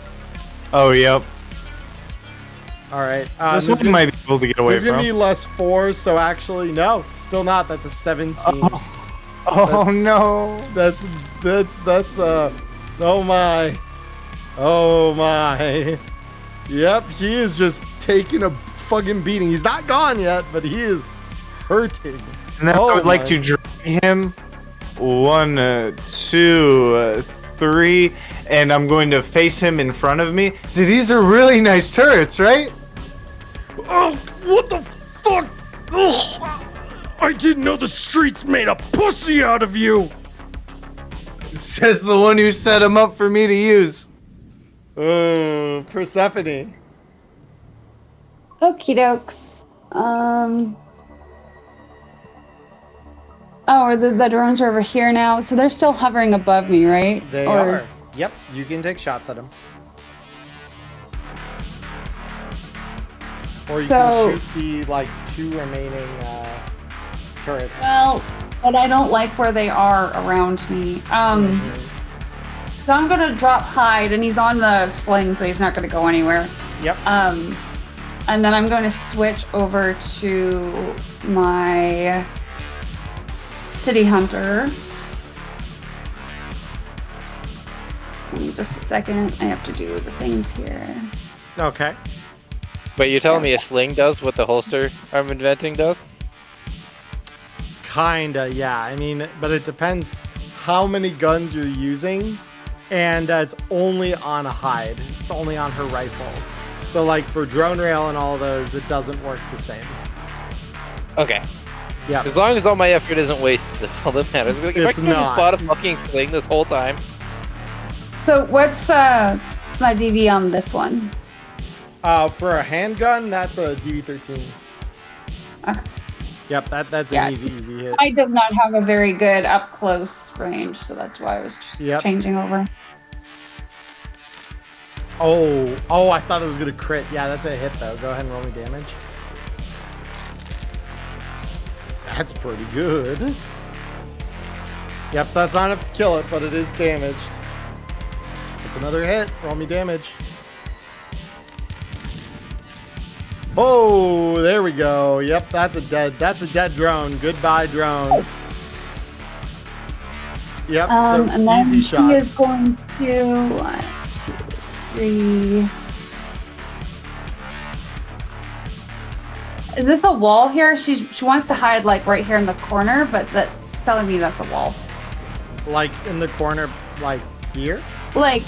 Oh, yep. All right. This one might be able to get away from. There's going to be less 4s, so actually, no, still not. That's a 17. Oh no. That's, oh my. Oh my. Yep, he is just taking a fucking beating. He's not gone yet, but he is hurting. And then I would like to drag him 1, 2, 3, and I'm going to face him in front of me. See, these are really nice turrets, right? Oh, what the fuck? Ugh. I didn't know the streets made a pussy out of you. Says the one who set him up for me to use. Persephone. Okie dokes. Oh, the drones are over here now, so they're still hovering above me, right? They are. Yep, you can take shots at them. Or you can shoot the, 2 remaining turrets. Well, but I don't like where they are around me. So I'm gonna drop hide, and he's on the sling, so he's not gonna go anywhere. Yep. And then I'm going to switch over to my City Hunter. Give me just a second. I have to do the things here. Okay. But you're telling me a sling does what the holster I'm inventing does? Kinda, yeah. I mean, but it depends how many guns you're using, and it's only on a hide. It's only on her rifle. So, for drone rail and all those, it doesn't work the same. Okay. Yeah. As long as all my effort isn't wasted, that's all that matters. If It's I could have just bought a fucking sling this whole time. So what's my DV on this one? For a handgun, that's a DV13. Okay. Yep, that's an easy hit. I did not have a very good up close range, so that's why I was changing over. Oh, I thought it was gonna crit. Yeah, that's a hit though. Go ahead and roll me damage. That's pretty good. Yep, so that's not enough to kill it, but it is damaged. It's another hit. Roll me damage. Oh, there we go. Yep, that's a dead drone. Goodbye, drone. Yep, so and then easy he shots. is going to 1, 2, 3. Is this a wall here? She wants to hide like right here in the corner, but that's telling me that's a wall. Like in the corner, like here? Like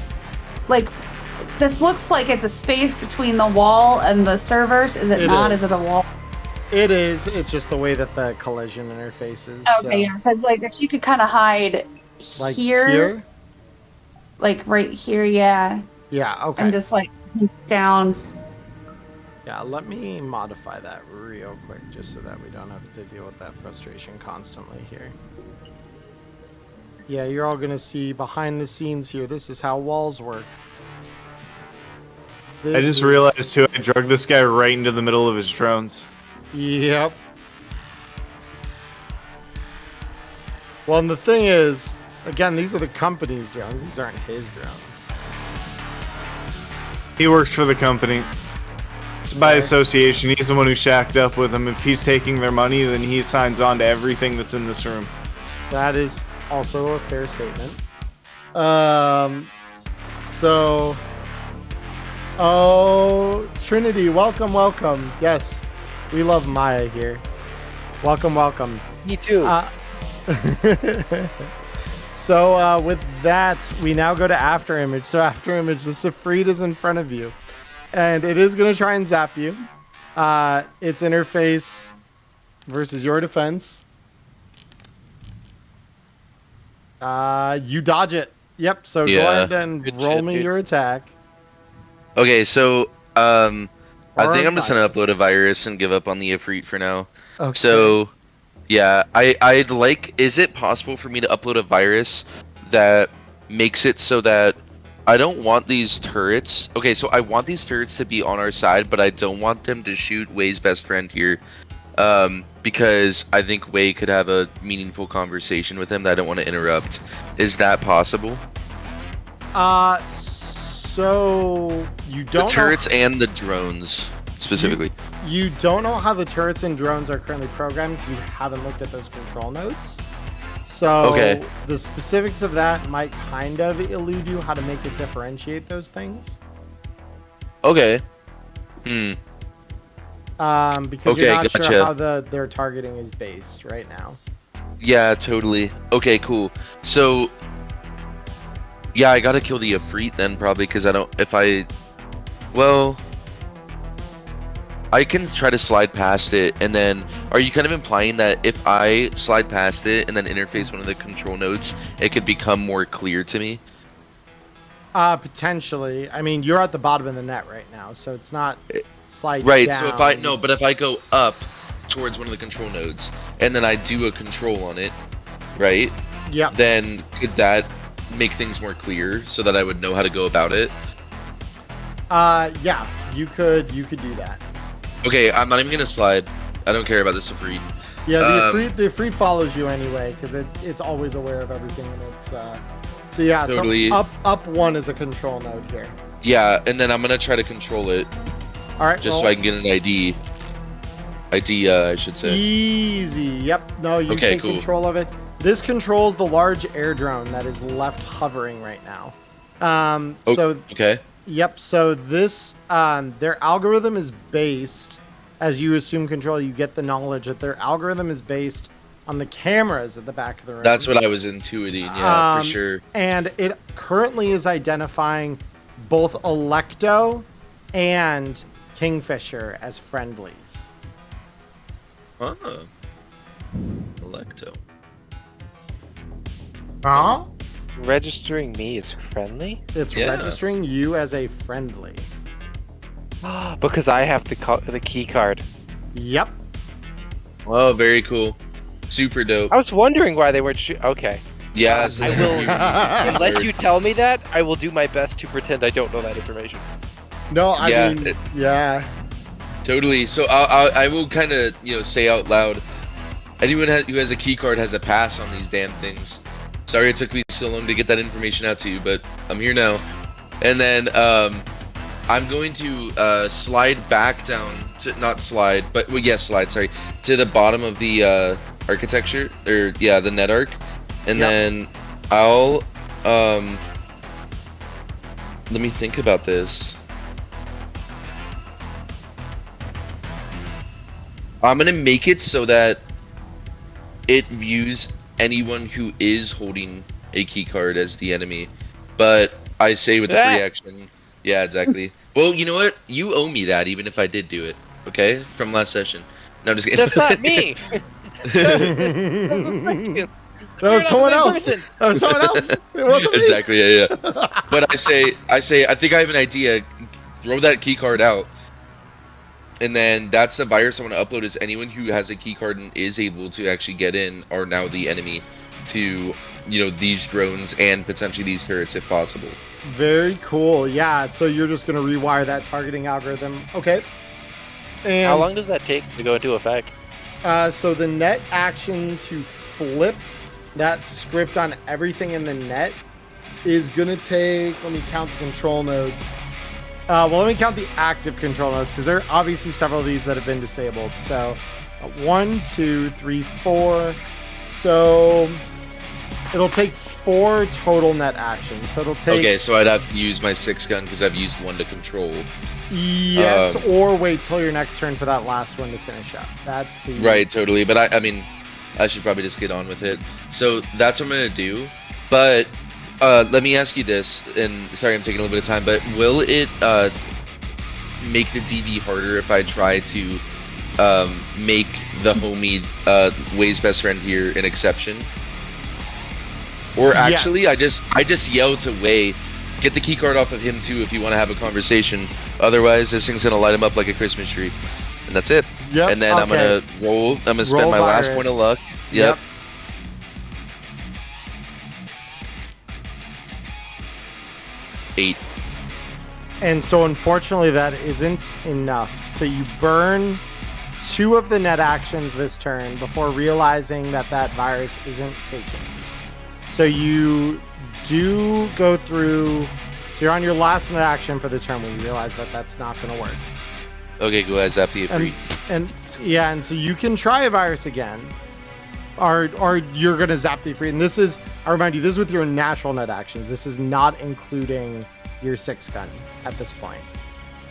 this looks like it's a space between the wall and the servers. Is it not? Is it a wall? It is. It's just the way that the collision interface is. Okay, yeah. Because like if she could kind of hide Like here, like right here, yeah. Yeah. Okay. And just like down. Yeah, let me modify that real quick just so that we don't have to deal with that frustration constantly here. Yeah, you're all going to see behind the scenes here. This is how walls work. I just realized, too, I drug this guy right into the middle of his drones. Yep. Well, and the thing is, again, these are the company's drones. These aren't his drones. He works for the company. It's by association. He's the one who shacked up with them. If he's taking their money, then he signs on to everything that's in this room. That is also a fair statement. Oh, Trinity, welcome. Yes, we love Maya here. Welcome. Me too. So with that, we now go to After Image. So After Image, the Sifreed is in front of you, and it is going to try and zap you. Its interface versus your defense. You dodge it. Yep. So go ahead and roll me your attack. Okay, so I think I'm just gonna upload a virus and give up on the Ifrit for now. Okay. So yeah, I'd like. Is it possible for me to upload a virus that makes it so that I don't want these turrets? Okay, so I want these turrets to be on our side, but I don't want them to shoot Way's best friend here. Because I think Wei could have a meaningful conversation with him that I don't want to interrupt. Is that possible? So you don't the turrets and the drones specifically. You don't know how the turrets and drones are currently programmed because you haven't looked at those control nodes. So the specifics of that might kind of elude you how to make it differentiate those things. Okay. Because you're not sure how their targeting is based right now. Yeah, totally. Okay, cool. So, yeah, I gotta kill the Ifrit then, probably, because I can try to slide past it, and then, are you kind of implying that if I slide past it and then interface one of the control nodes, it could become more clear to me? Potentially. I mean, you're at the bottom of the net right now, so it's not slide right, down. So if I go up towards one of the control nodes, and then I do a control on it, right? Yeah. Then could that make things more clear so that I would know how to go about it? Yeah, you could do that. Okay, I'm not even gonna slide. I don't care about this Ifrit. Yeah, the Ifrit follows you anyway because it's always aware of everything, and it's so yeah. Totally. So up one is a control node here. Yeah, and then I'm gonna try to control it. All right. Just so I can get an ID. I should say. Easy. Yep. No, you take control of it. This controls the large air drone that is left hovering right now. Okay. Yep. So this, their algorithm is based, as you assume control, you get the knowledge that their algorithm is based on the cameras at the back of the room. That's what I was intuiting. Yeah, for sure. And it currently is identifying both Electo and Kingfisher as friendlies. Huh. Electo. Huh? Registering me as friendly? It's registering you as a friendly. Because I have the key card. Yep. Oh, very cool. Super dope. I was wondering why they weren't okay. Yeah, so I will. Unless you tell me that, I will do my best to pretend I don't know that information. No, I mean, yeah. Totally. So I will kind of say out loud. Anyone who has a key card has a pass on these damn things. Sorry it took me so long to get that information out to you, but I'm here now. And then I'm going to slide back down to not slide, but well, yes, slide. Sorry, to the bottom of the architecture, or yeah, the net arc, and then I'll let me think about this. I'm gonna make it so that it views anyone who is holding a key card as the enemy, but I say with the free action. Yeah, exactly. Well, you know what? You owe me that, even if I did do it. Okay, from last session. No, I'm just kidding. That's not me. That was someone else. That was someone else. It wasn't me. Exactly. Yeah. But I say, I think I have an idea. Throw that key card out, and then that's the virus I want to upload. Is anyone who has a key card and is able to actually get in are now the enemy to, you know, these drones and potentially these turrets if possible. Very cool. Yeah. So you're just gonna rewire that targeting algorithm. Okay. And How long does that take to go into effect? So the net action to flip that script on everything in the net is gonna take. Let me count the control nodes. Well, let me count the active control nodes because there are obviously several of these that have been disabled. So 1, 2, 3, 4. So it'll take 4 total net actions. So it'll take. Okay, so I'd have to use my 6 gun because I've used 1 to control. Yes, or wait till your next turn for that last one to finish up. That's the right, totally. But I mean, I should probably just get on with it. So that's what I'm gonna do. But let me ask you this, and sorry I'm taking a little bit of time, but will it make the DV harder if I try to make the homie Way's best friend here an exception? Or actually, Yes. I just yell to Way, get the key card off of him too if you want to have a conversation. Otherwise, this thing's gonna light him up like a Christmas tree, and that's it. Yep. And then I'm okay. gonna roll. I'm gonna spend Roll my last virus. point of luck. Yep. 8. And so unfortunately that isn't enough. So you burn 2 of the net actions this turn before realizing that that virus isn't taken. So you do go through. So you're on your last net action for the turn when you realize that that's not going to work. Okay, go ahead, zap the free. And yeah, and so you can try a virus again, or you're gonna zap the free. And this is, I remind you, this is with your natural net actions. This is not including your 6 gun at this point.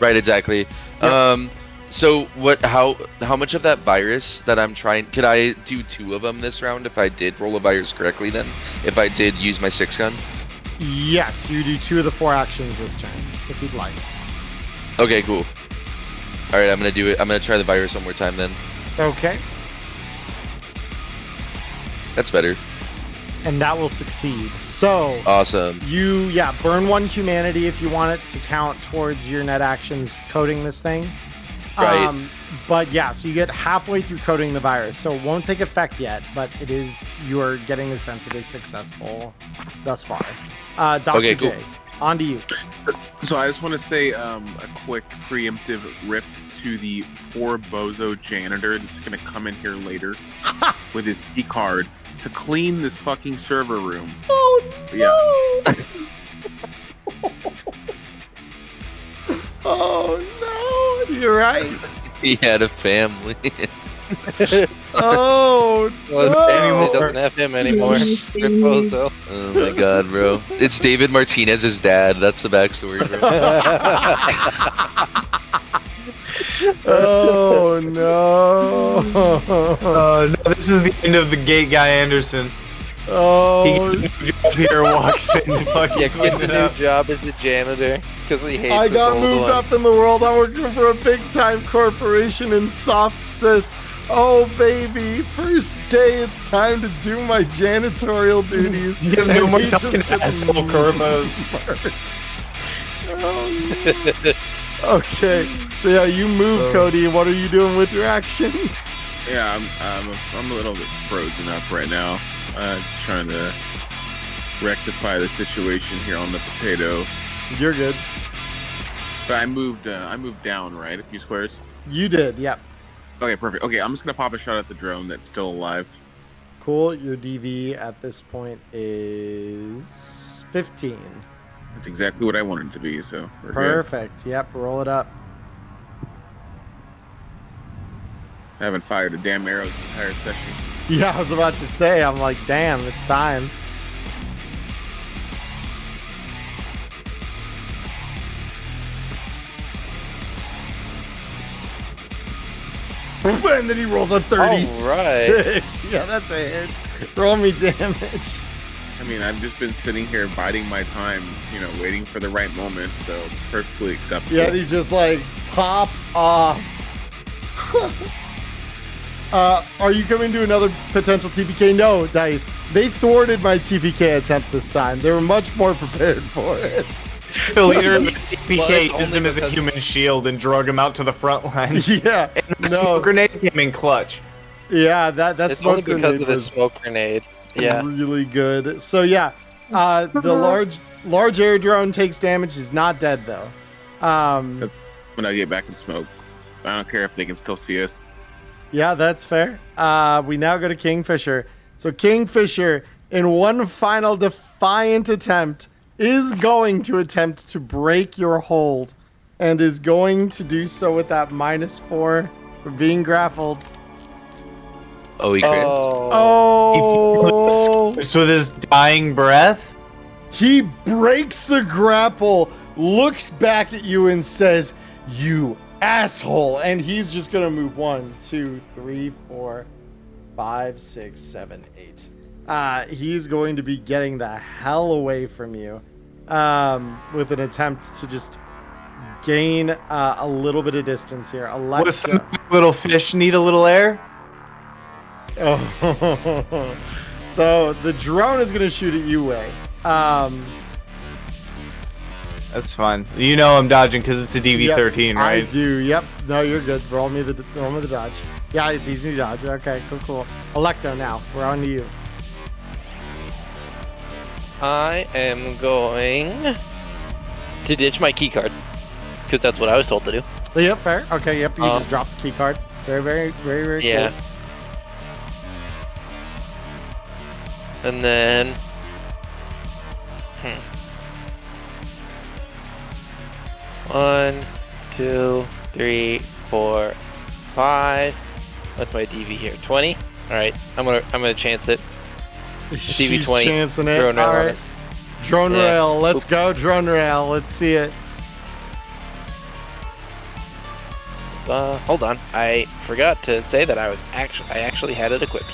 Right, exactly. Yep. So what? How much of that virus that I'm trying? Could I do 2 of them this round if I did roll a virus correctly? Then, if I did use my 6 gun. Yes, you do 2 of the 4 actions this turn if you'd like. Okay, cool. All right, I'm gonna do it. I'm gonna try the virus one more time then. Okay. That's better. And that will succeed. So Awesome. you burn 1 humanity if you want it to count towards your net actions coding this thing. Right. But yeah, so you get halfway through coding the virus, so it won't take effect yet, but it is, you are getting the sense it is successful thus far. Dr. Okay, cool. J, on to you. So I just want to say a quick preemptive rip to the poor bozo janitor that's going to come in here later with his key card to clean this fucking server room. Oh no! Yeah. Oh no! You're right. He had a family. Oh Well, no! anymore. It doesn't have him anymore. Good bozo. Oh my god, bro. It's David Martinez's dad. That's the backstory, bro. Oh no! No, this is the end of the gate guy Anderson. He Oh, gets a new job here, walks in and fucking Yeah, cleans gets a it new up. job as the janitor because he hates I his got old moved one. up in the world. I'm working for a big time corporation in soft sis. Oh baby, first day, it's time to do my janitorial duties. You have no And more he fucking just gets asshole Corvos. murked. Oh, no. Okay, so yeah, you move, Cody. What are you doing with your action? Yeah, I'm a little bit frozen up right now. Just trying to rectify the situation here on the potato. You're good. But I moved down, right? A few squares. You did, yep. Okay, perfect. Okay, I'm just gonna pop a shot at the drone that's still alive. Cool. Your DV at this point is 15. That's exactly what I wanted it to be, so we're good. Perfect. Yep. Roll it up. I haven't fired a damn arrow this entire session. Yeah, I was about to say. I'm like, damn, it's time. And then he rolls a 36. Yeah, that's a hit. Roll me damage. I mean, I've just been sitting here biding my time, waiting for the right moment, so perfectly acceptable. Yeah, he just like pop off. Are you coming to another potential TPK? No, Dice. They thwarted my TPK attempt this time. They were much more prepared for it. The leader of his TPK used him as a human shield and drug him out to the front lines. Yeah, and the smoke grenade came in clutch. Yeah, that smoke grenade because of his smoke grenade. Yeah, really good. So yeah, the large air drone takes damage. He's not dead though. When I get back in smoke, I don't care if they can still see us. Yeah, that's fair. We now go to Kingfisher. So Kingfisher, in one final defiant attempt, is going to attempt to break your hold and is going to do so with that -4 for being grappled. Oh, he crits. Oh! So with his dying breath? He breaks the grapple, looks back at you and says, "You asshole!" And he's just gonna move 1, 2, 3, 4, 5, 6, 7, 8. He's going to be getting the hell away from you with an attempt to just gain a little bit of distance here. Alexa. Does some little fish need a little air? Oh. So the drone is going to shoot at you, Way. That's fine. You know I'm dodging because it's a DV-13, yep, right? I do. Yep. No, you're good. Roll me the dodge. Yeah, it's easy to dodge. Okay, cool. Electo now. We're on to you. I am going to ditch my key card because that's what I was told to do. Yep, fair. Okay, yep. You just drop the key card. Very yeah. Cool. And then, 1, 2, 3, 4, 5. What's my DV here? 20. All right, I'm gonna chance it. She's DV20. chancing it. Drone rail All on right. us. Drone rail. Let's go, drone rail. Let's see it. Hold on. I forgot to say that I actually had it equipped.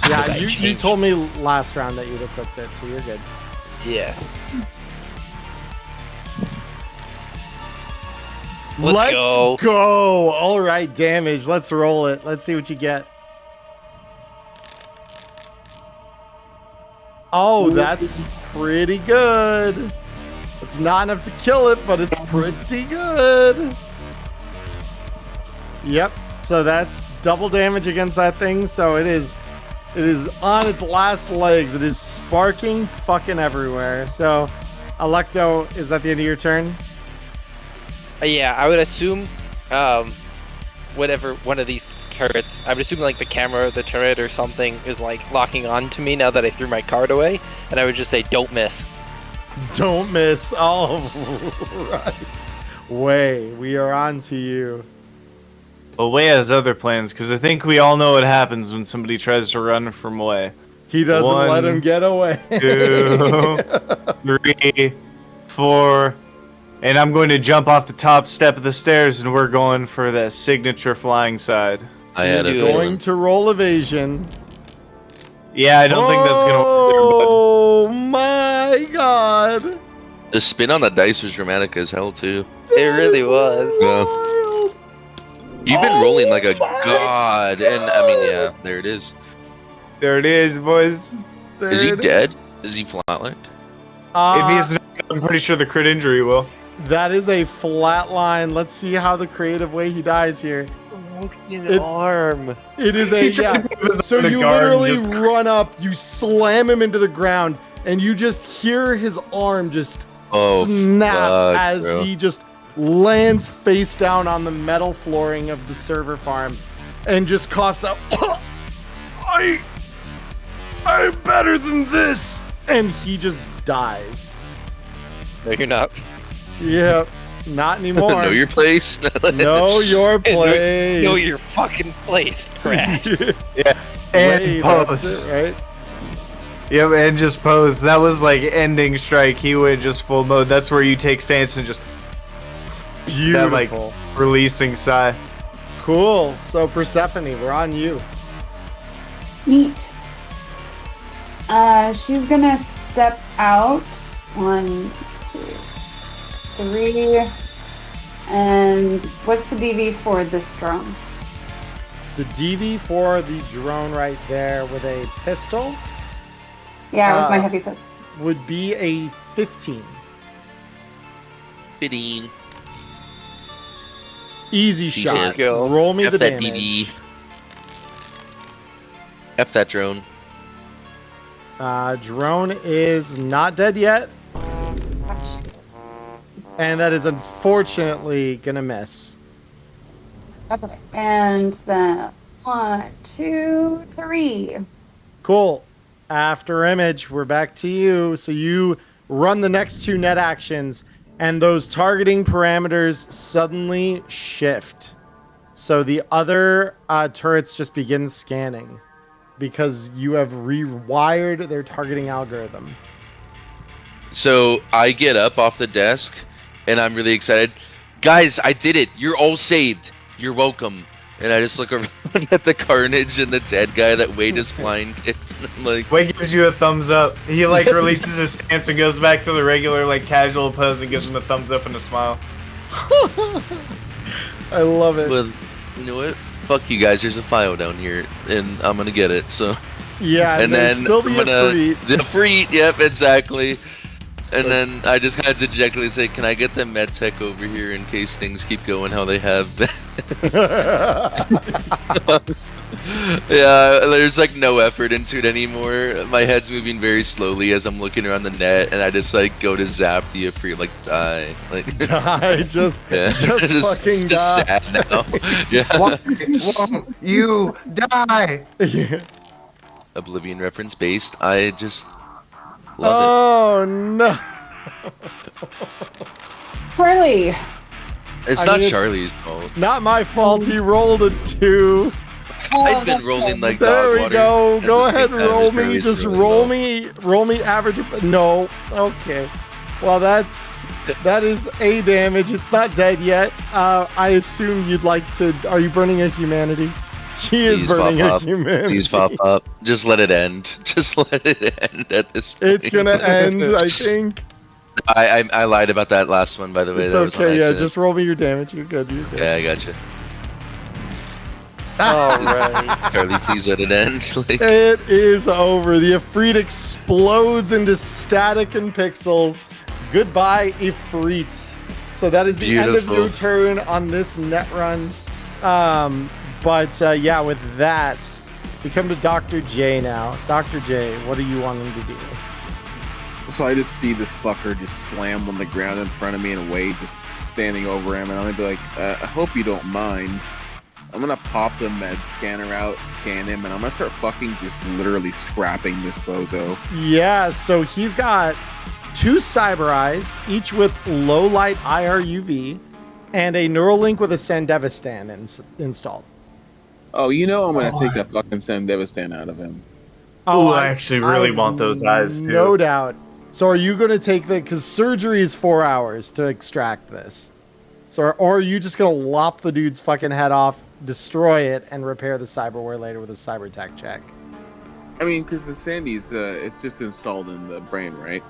Yeah, you told me last round that you'd equipped it, so you're good. Yes. Let's go. All right, damage. Let's roll it. Let's see what you get. Oh, that's pretty good. It's not enough to kill it, but it's pretty good. Yep. So that's double damage against that thing. So it is on its last legs. It is sparking fucking everywhere. So, Electo, is that the end of your turn? Yeah, I would assume, whatever one of these turrets, I would assume like the camera, the turret or something is like locking on to me now that I threw my card away, and I would just say, "Don't miss." Don't miss. All right. Way, we are on to you. Well, Way has other plans, because I think we all know what happens when somebody tries to run from Way. He doesn't let him get away. 2, 3, 4, and I'm going to jump off the top step of the stairs, and we're going for the signature flying side. I had He's it. going to roll evasion. Yeah, I don't think that's going to work Oh my god. The spin on the dice was dramatic as hell too. It really was. Yeah. You've been rolling like a god, and I mean, yeah, there it is. There it is, boys. Is he dead? Is he flatlined? If he's not, I'm pretty sure the crit injury will. That is a flat line. Let's see how the creative way he dies here. Arm. It is a yeah. So you literally run up, you slam him into the ground, and you just hear his arm just snap as he just lands face down on the metal flooring of the server farm, and just coughs out. I'm better than this, and he just dies. No, you're not. Yep, not anymore. Know your place. Know your place. Know your fucking place, Brad. Yeah. And Wait, pose. that's it, right? Yep, and just pose. That was like ending strike. He went just full mode. That's where you take stance and just Beautiful. that like releasing sigh. Cool. So Persephone, we're on you. Neat. She's gonna step out. 1, 2, 3. And what's the DV for this drone? The DV for the drone right there with a pistol Yeah, with my heavy pistol. would be a 15. 15. Easy Easy shot. go. Roll me F the that damage. DD. F that drone. Drone is not dead yet, and that is unfortunately gonna miss. That's okay. And then 1, 2, 3. Cool. After Image, we're back to you. So you run the next 2 net actions, and those targeting parameters suddenly shift. So the other turrets just begin scanning because you have rewired their targeting algorithm. So I get up off the desk, and I'm really excited. Guys, I did it. You're all saved. You're welcome. And I just look around at the carnage and the dead guy that Wade is flying kicked. And I'm like, Wade gives you a thumbs up. He like releases his stance and goes back to the regular like casual pose and gives him a thumbs up and a smile. I love it. well, you know what? Fuck you guys. There's a file down here, and I'm gonna get it. So, Yeah, and there's then still the I'm gonna Ifrit. the Ifrit. Yep, exactly. And then I just kind of dejectedly say, "Can I get the med tech over here in case things keep going how they have been?" Yeah, there's like no effort into it anymore. My head's moving very slowly as I'm looking around the net, and I just like go to zap the Ifrit, like die, like Die, just yeah. fucking just die. sad now. Yeah. Why won't you die? Oblivion reference based. I just love Oh no. Charlie. it. It's I not mean, it's Charlie's fault. Not my fault. He rolled a 2. I've been rolling like There dog we water go. at Go the ahead, same time. roll It's me. really Just really roll low. me. Roll me average. No. Okay. Well, that is a damage. It's not dead yet. I assume you'd like to. Are you burning a humanity? He is Please burning pop a up. humanity. Please pop up. Just let it end. Just let it end at this point. It's gonna end, I think. I lied about that last one, by the way. It's That was on okay. Yeah, accident. just roll me your damage. You're good. You're good. Yeah, I got you. Alright. Charlie, please let it end. Like, It is over. The Ifrit explodes into static and pixels. Goodbye, Ifrits. So that is the end of Beautiful. your turn on this net run. But yeah, with that, we come to Dr. J now. Dr. J, what are you wanting to do? So I just see this fucker just slam on the ground in front of me and Wade just standing over him, and I'm gonna be like, I hope you don't mind. I'm gonna pop the med scanner out, scan him, and I'm gonna start fucking just literally scrapping this bozo. Yeah, so he's got 2 cyber eyes, each with low light IR UV, and a Neuralink with a Sandevistan installed. Oh, you know I'm gonna take that fucking Sandevistan out of him. Oh, I actually really want those eyes, too. No doubt. So are you going to take because surgery is 4 hours to extract this. So, or are you just going to lop the dude's fucking head off, destroy it, and repair the cyberware later with a cyber tech check? I mean, because the Sandy's, it's just installed in the brain, right?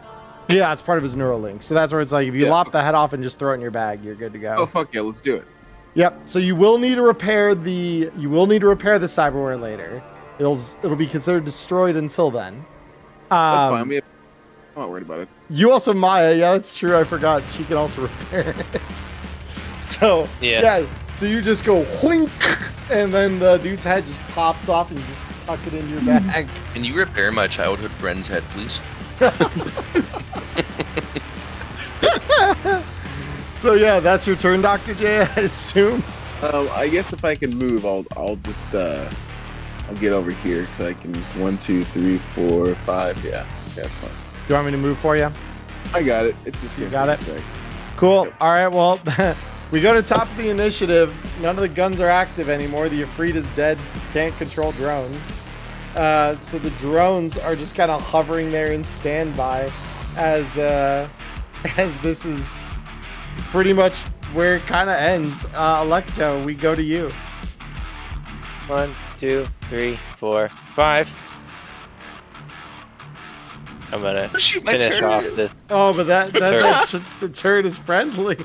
Yeah, it's part of his Neuralink. So that's where it's like, if you Yeah. lop the head off and just throw it in your bag, you're good to go. Oh, fuck yeah, let's do it. Yep. So you will need to repair the cyberware later. It'll be considered destroyed until then. That's fine. I'm not worried about it. You also Maya, yeah, that's true. I forgot she can also repair it. So yeah, so you just go whink, and then the dude's head just pops off, and you just tuck it into your bag. can you repair my childhood friend's head, please? So yeah, that's your turn, Dr. J, I assume. I guess if I can move, I'll just I'll get over here so I can 1, 2, 3, 4, 5. Yeah, that's fine. Do you want me to move for you? I got it. It's just You gonna got take it? a sec. Cool. All right. Well, we go to top of the initiative. None of the guns are active anymore. The Ifrit is dead. Can't control drones. So the drones are just kind of hovering there in standby as this is pretty much where it kind of ends. Electo, we go to you. 1, 2, 3, 4, 5. I'm gonna Shoot my finish off turret. this. Oh, but the turret is friendly.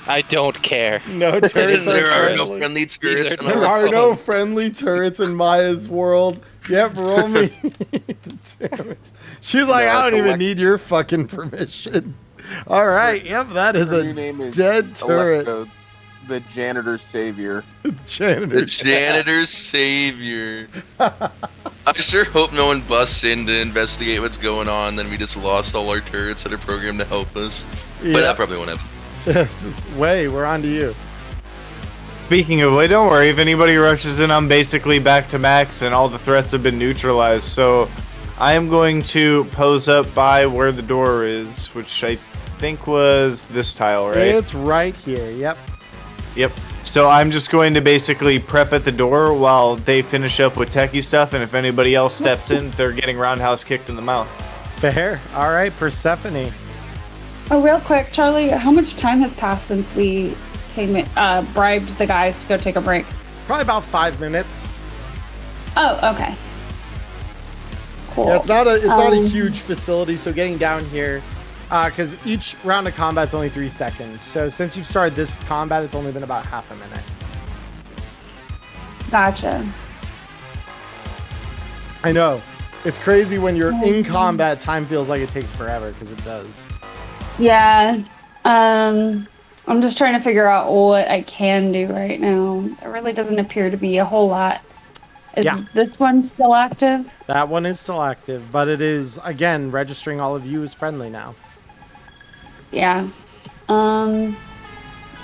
I don't care. No turrets are There are no friendly. friendly turrets. These in are the There world. are no friendly turrets in Maya's world. Yep, roll me. Damn it. She's like, I don't even need your fucking permission. All right, yep, that is Her a new name is dead turret. Electo, the janitor's savior. The Janitor. janitor's savior. I sure hope no one busts in to investigate what's going on. Then we just lost all our turrets that are programmed to help us. But Yeah. that probably won't happen. This is Way, we're on to you. Speaking of which, don't worry. If anybody rushes in, I'm basically back to max, and all the threats have been neutralized. So I am going to pose up by where the door is, which I think was this tile, right? It's right here. Yep. Yep. So I'm just going to basically prep at the door while they finish up with techie stuff, and if anybody else steps in, they're getting roundhouse kicked in the mouth. Fair. All right, Persephone. Oh, real quick, Charlie, how much time has passed since we bribed the guys to go take a break? Probably about 5 minutes. Oh, okay. Cool. Yeah, it's not a Um, huge facility, so getting down here, because each round of combat's only 3 seconds. So since you've started this combat, it's only been about half a minute. Gotcha. I know. It's crazy when you're in combat, time feels like it takes forever, because it does. Yeah. I'm just trying to figure out what I can do right now. There really doesn't appear to be a whole lot. Is Yeah. this one still active? That one is still active, but it is, again, registering all of you as friendly now. Yeah. 2,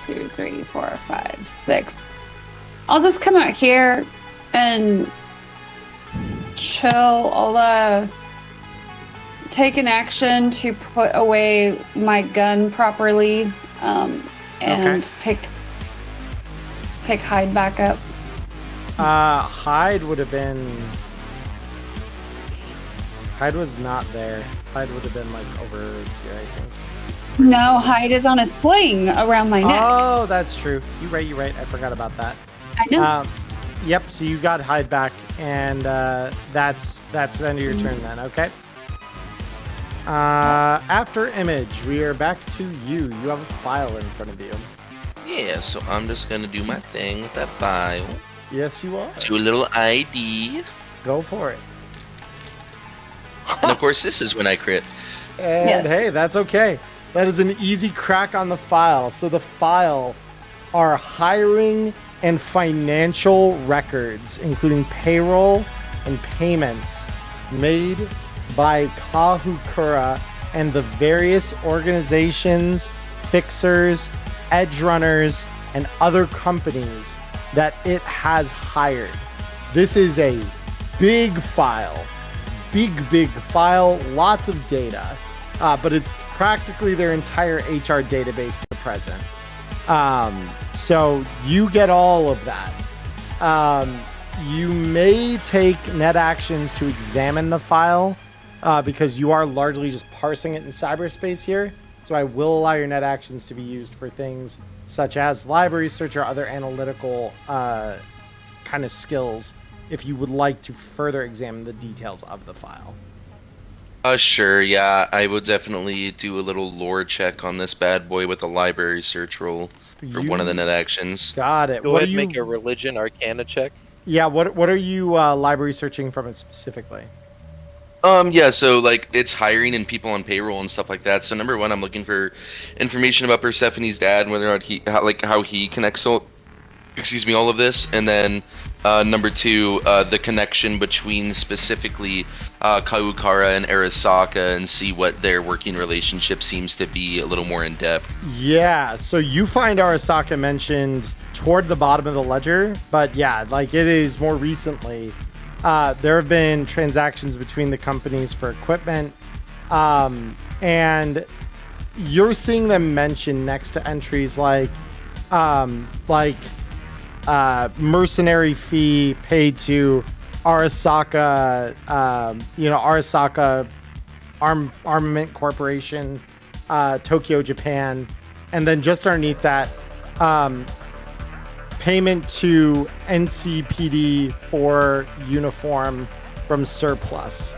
3, 4, 5, 6. I'll just come out here and chill. I'll take an action to put away my gun properly, and Okay. pick Hyde back up. Hyde would have been... Hyde was not there. Hyde would have been, like, over here, I think. No, Hyde is on a sling around my neck. Oh, that's true. You're right. I forgot about that. I know. Yep, so you got Hyde back, and that's the end of your turn then, okay? After Image, we are back to you. You have a file in front of you. Yeah, so I'm just gonna do my thing with that file. Yes, you are. Do a little ID. Go for it. And of course, this is when I crit. And Yes. hey, that's okay. That is an easy crack on the file. So the file are hiring and financial records, including payroll and payments made by Kahukura and the various organizations, fixers, edge runners, and other companies that it has hired. This is a big file. Big file, lots of data, but it's practically their entire HR database at the present. So you get all of that. You may take net actions to examine the file because you are largely just parsing it in cyberspace here. So I will allow your net actions to be used for things such as library search or other analytical kind of skills if you would like to further examine the details of the file. Sure, yeah, I would definitely do a little lore check on this bad boy with a library search roll for one of the net actions. Got it. Go What ahead are and you? make a religion arcana check. Yeah. What are you library searching from it specifically? Yeah, so like it's hiring and people on payroll and stuff like that. So number one, I'm looking for information about Persephone's dad and whether or not how he connects all of this, and then Number 2, the connection between specifically Kaukara and Arasaka, and see what their working relationship seems to be a little more in depth. Yeah, so you find Arasaka mentioned toward the bottom of the ledger, but yeah, like it is more recently. There have been transactions between the companies for equipment, and you're seeing them mentioned next to entries like mercenary fee paid to Arasaka, Arasaka Armament Corporation, Tokyo, Japan, and then just underneath that, payment to NCPD for uniform from surplus,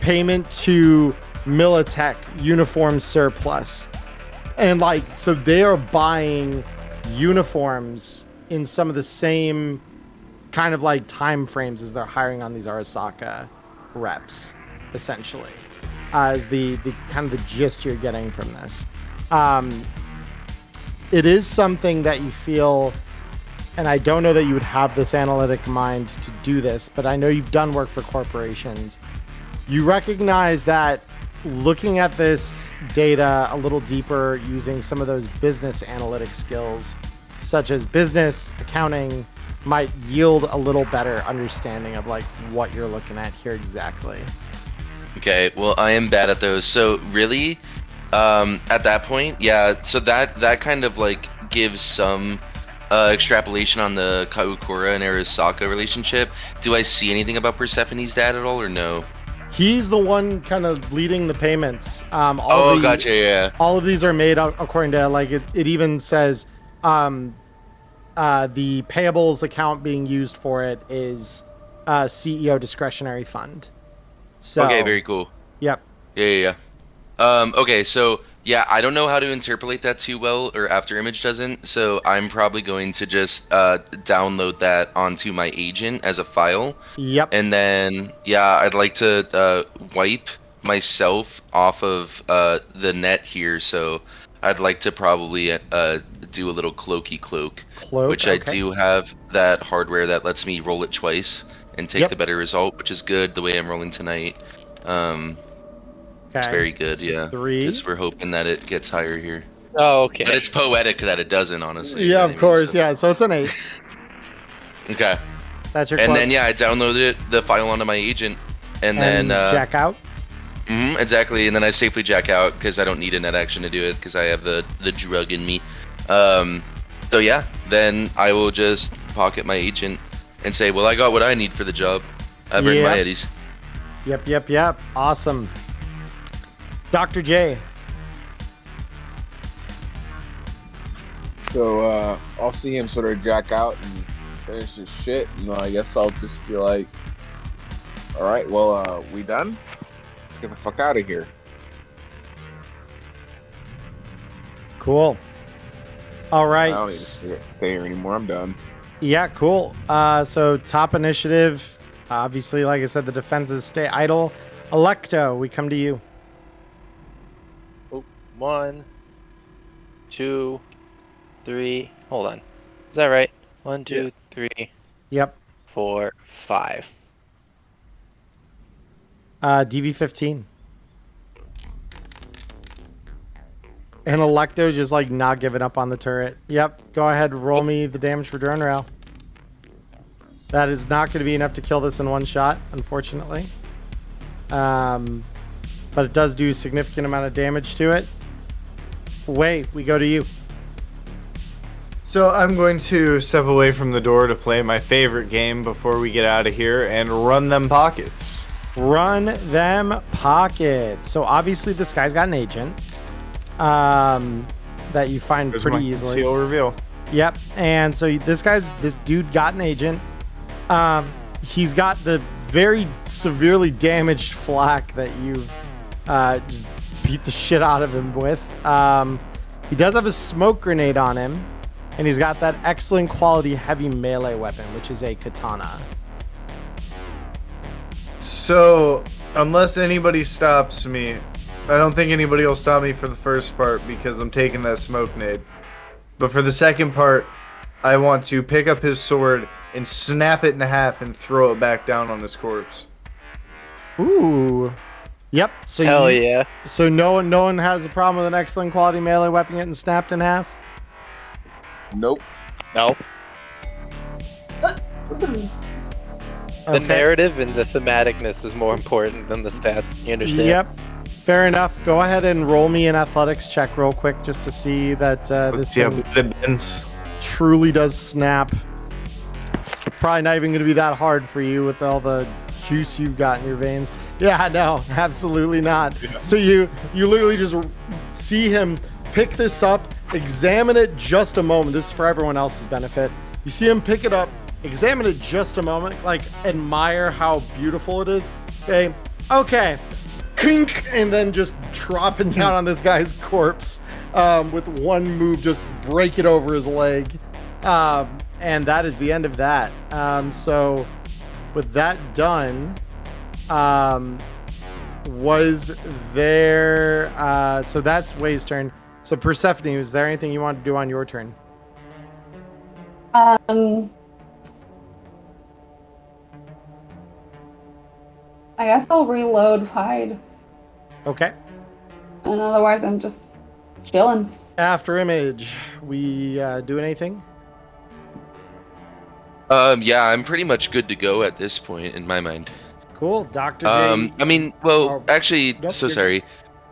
payment to Militech uniform surplus, and like so they are buying uniforms in some of the same kind of like time frames as they're hiring on these Arasaka reps, essentially, as the kind of the gist you're getting from this. It is something that you feel, and I don't know that you would have this analytic mind to do this, but I know you've done work for corporations. You recognize that looking at this data a little deeper using some of those business analytic skills, such as business accounting, might yield a little better understanding of like what you're looking at here exactly. Okay, well, I am bad at those. So really, at that point, yeah, so that kind of like gives some extrapolation on the Kaukura and Arasaka relationship. Do I see anything about Persephone's dad at all, or no? He's the one kind of leading the payments. Gotcha, yeah. All of these are made according to like it even says the payables account being used for it is CEO discretionary fund. So okay, very cool. Yep. Yeah. Okay, so yeah, I don't know how to interpolate that too well, or After Image doesn't, so I'm probably going to just download that onto my agent as a file. Yep. And then, yeah, I'd like to wipe myself off of the net here, so I'd like to probably do a little cloaky cloak, which okay. I do have that hardware that lets me roll it twice and take the better result, which is good the way I'm rolling tonight. It's very good, yeah. 3. Because we're hoping that it gets higher here. Oh, okay. But it's poetic that it doesn't, honestly. Yeah, of course, yeah. So it's an 8. Okay. That's your And cloak. then, yeah, I downloaded the file onto my agent, and then... jack out? Exactly, and then I safely jack out, because I don't need a net action to do it, because I have the drug in me. So yeah, then I will just pocket my agent and say, well, I got what I need for the job. I've earned my eddies. Yep. Awesome. Dr. J. So I'll see him sort of jack out and finish his shit, and I guess I'll just be like, all right, well, we done? Let's get the fuck out of here. Cool. All right. I don't even stay here anymore. I'm done. Yeah, cool. So top initiative. Obviously, like I said, the defenses stay idle. Electo, we come to you. 1, 2, 3. Hold on. Is that right? 1, 2, 3. Yep. 4, 5. DV15. And Electo's just like not giving up on the turret. Yep. Go ahead. Roll me the damage for drone rail. That is not going to be enough to kill this in one shot, unfortunately. But it does do a significant amount of damage to it. Wait, we go to you. So I'm going to step away from the door to play my favorite game before we get out of here and run them pockets. Run them pockets. So obviously this guy's got an agent that you find There's pretty my easily. Conceal reveal. Yep. And so this dude got an agent. He's got the very severely damaged flak that you've just beat the shit out of him with. He does have a smoke grenade on him, and he's got that excellent quality heavy melee weapon, which is a katana. So, unless anybody stops me, I don't think anybody will stop me for the first part because I'm taking that smoke nade. But for the second part, I want to pick up his sword and snap it in half and throw it back down on his corpse. Ooh. Yep. So Hell yeah. So no one has a problem with an excellent quality melee weapon getting snapped in half? Nope. No. The narrative and the thematicness is more important than the stats. You understand? Yep. Fair enough. Go ahead and roll me an athletics check real quick just to see that this thing truly does snap. It's probably not even going to be that hard for you with all the juice you've got in your veins. Yeah, no, absolutely not. Yeah. So you literally just see him pick this up, examine it just a moment. This is for everyone else's benefit. You see him pick it up, examine it just a moment, like admire how beautiful it is. Okay. Kink, and then just drop it down on this guy's corpse with one move, just break it over his leg. And that is the end of that. So with that done, was there... so that's Way's turn. So Persephone, is there anything you want to do on your turn? I guess I'll reload hide. Okay. And otherwise, I'm just chilling. After Image, we do anything? Yeah, I'm pretty much good to go at this point in my mind. Cool, Dr. J. I mean, well, actually, nope, so sorry.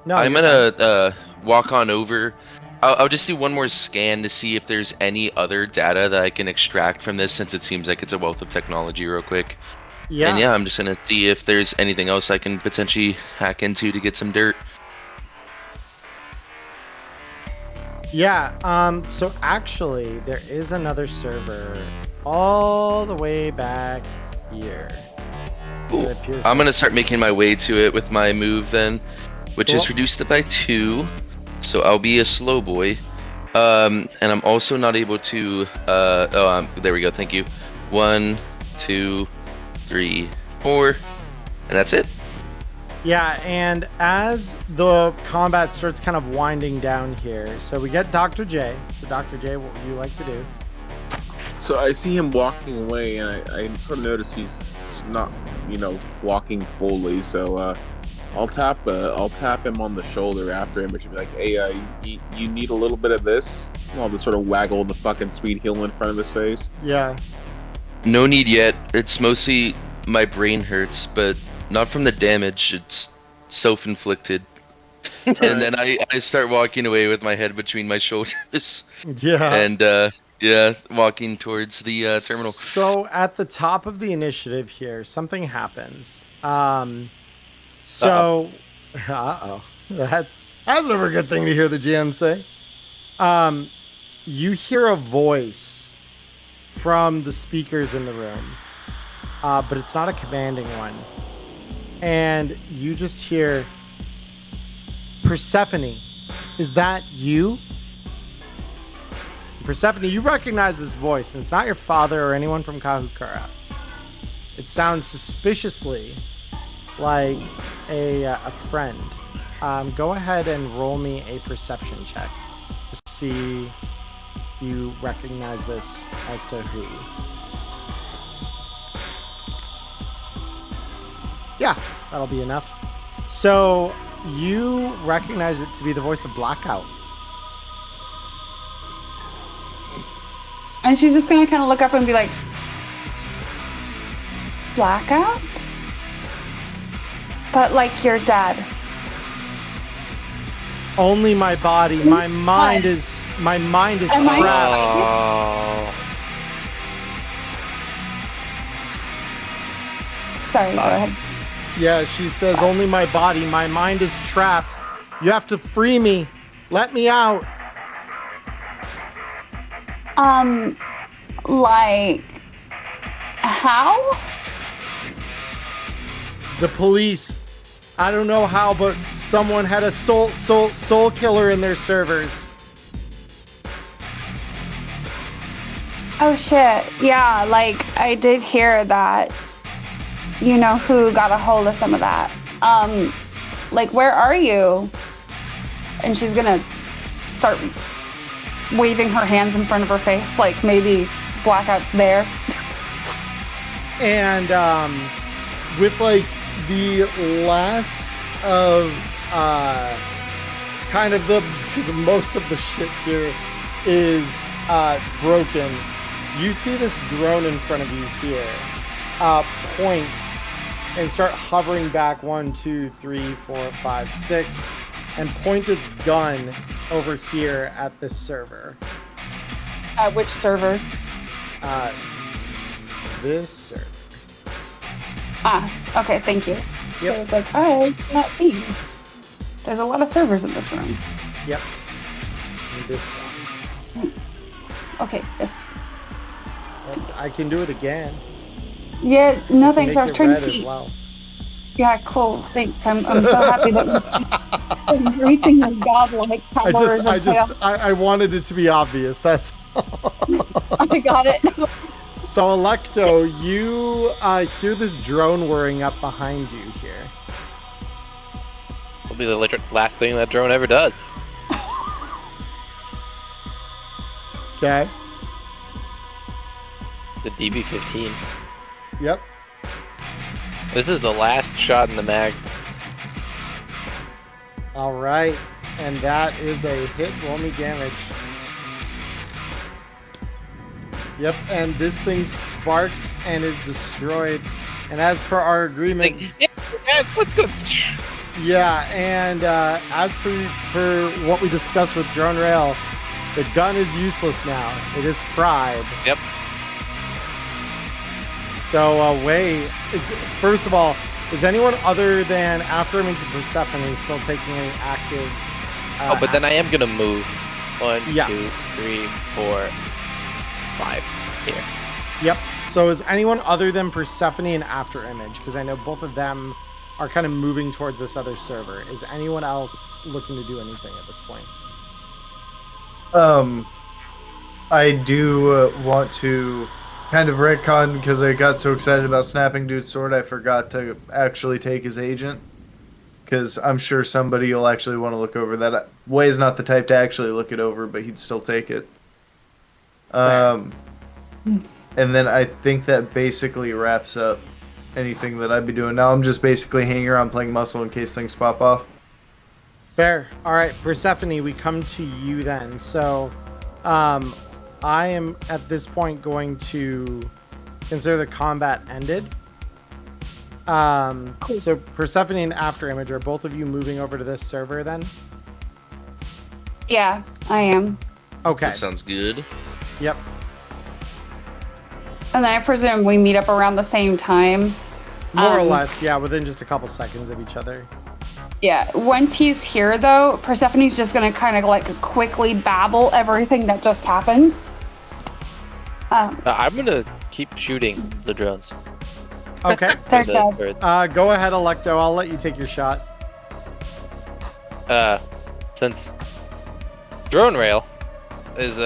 No, I'm gonna walk on over. I'll just do one more scan to see if there's any other data that I can extract from this, since it seems like it's a wealth of technology real quick. Yeah. And yeah, I'm just gonna see if there's anything else I can potentially hack into to get some dirt. Yeah, so actually, there is another server all the way back here. Cool. I'm gonna start making my way to it with my move then, which Cool. is reduced it by 2, so I'll be a slow boy. And I'm also not able to, there we go, thank you. 1, 2, 3, 4, and that's it. Yeah, and as the combat starts kind of winding down here, so we get Dr. J. So Dr. J, what would you like to do? So I see him walking away, and I sort of notice he's not, walking fully. So I'll tap him on the shoulder after him, and be like, "Hey, you need a little bit of this?" And I'll just sort of waggle the fucking speed heal in front of his face. Yeah. No need yet. It's mostly my brain hurts, but not from the damage. It's self-inflicted. And then I start walking away with my head between my shoulders. Yeah. And yeah, walking towards the terminal. So at the top of the initiative here, something happens. That's never a good thing to hear the GM say. You hear a voice from the speakers in the room, but it's not a commanding one. And you just hear, Persephone, is that you? Persephone, you recognize this voice, and it's not your father or anyone from Kahukara. It sounds suspiciously like a friend. Go ahead and roll me a perception check to see if you recognize this as to who. Yeah, that'll be enough. So you recognize it to be the voice of Blackout. And she's just gonna kind of look up and be like, Blackout? But like your dad. Only my body. My mind is trapped. Sorry, go ahead. Yeah, she says, only my body. My mind is trapped. You have to free me. Let me out. Like, how? The police. I don't know how, but someone had a soul killer in their servers. Oh shit, yeah, like, I did hear that. You know who got a hold of some of that. Like, where are you? And she's gonna start waving her hands in front of her face, like maybe Blackout's there. And with like the last of kind of because most of the shit here is broken, you see this drone in front of you here point and start hovering back 1, 2, 3, 4, 5, 6 and point its gun over here at this server. Which server? This server. Okay, thank you. Yep. So I was like, I cannot see. There's a lot of servers in this room. Yep. And this one. Okay. I can do it again. Yeah, no I can thanks. make I was it trying red to as see. well. Yeah, cool. Thanks. I'm so happy that you're reaching your godlike powers. I wanted it to be obvious. That's I got it. So Electo, you hear this drone whirring up behind you here. It'll be the last thing that drone ever does. Okay. The DB-15. Yep. This is the last shot in the mag. All right, and that is a hit. Roll me damage. Yep, and this thing sparks and is destroyed. And as per our agreement, let's go. Yeah, and as per what we discussed with Drone Rail, the gun is useless now. It is fried. Yep. So, first of all, is anyone other than Afterimage and Persephone still taking any active? But then I am gonna move. 1, Yeah. 2, 3, 4, 5 here. Yep. So is anyone other than Persephone and Afterimage? Because I know both of them are kind of moving towards this other server. Is anyone else looking to do anything at this point? I do want to kind of retcon because I got so excited about snapping Dude's sword I forgot to actually take his agent. Because I'm sure somebody will actually want to look over that. Way's not the type to actually look it over, but he'd still take it. And then I think that basically wraps up anything that I'd be doing. Now I'm just basically hanging around playing muscle in case things pop off. Fair. All right, Persephone, we come to you then. So, I am at this point going to consider the combat ended. So Persephone and Afterimage, are both of you moving over to this server then? Yeah, I am. Okay. That sounds good. Yep. And then I presume we meet up around the same time. More or less, yeah, within just a couple seconds of each other. Yeah, once he's here though, Persephone's just gonna kind of like quickly babble everything that just happened. I'm gonna keep shooting the drones. Okay. They're dead. Go ahead, Electo. I'll let you take your shot. Since drone rail is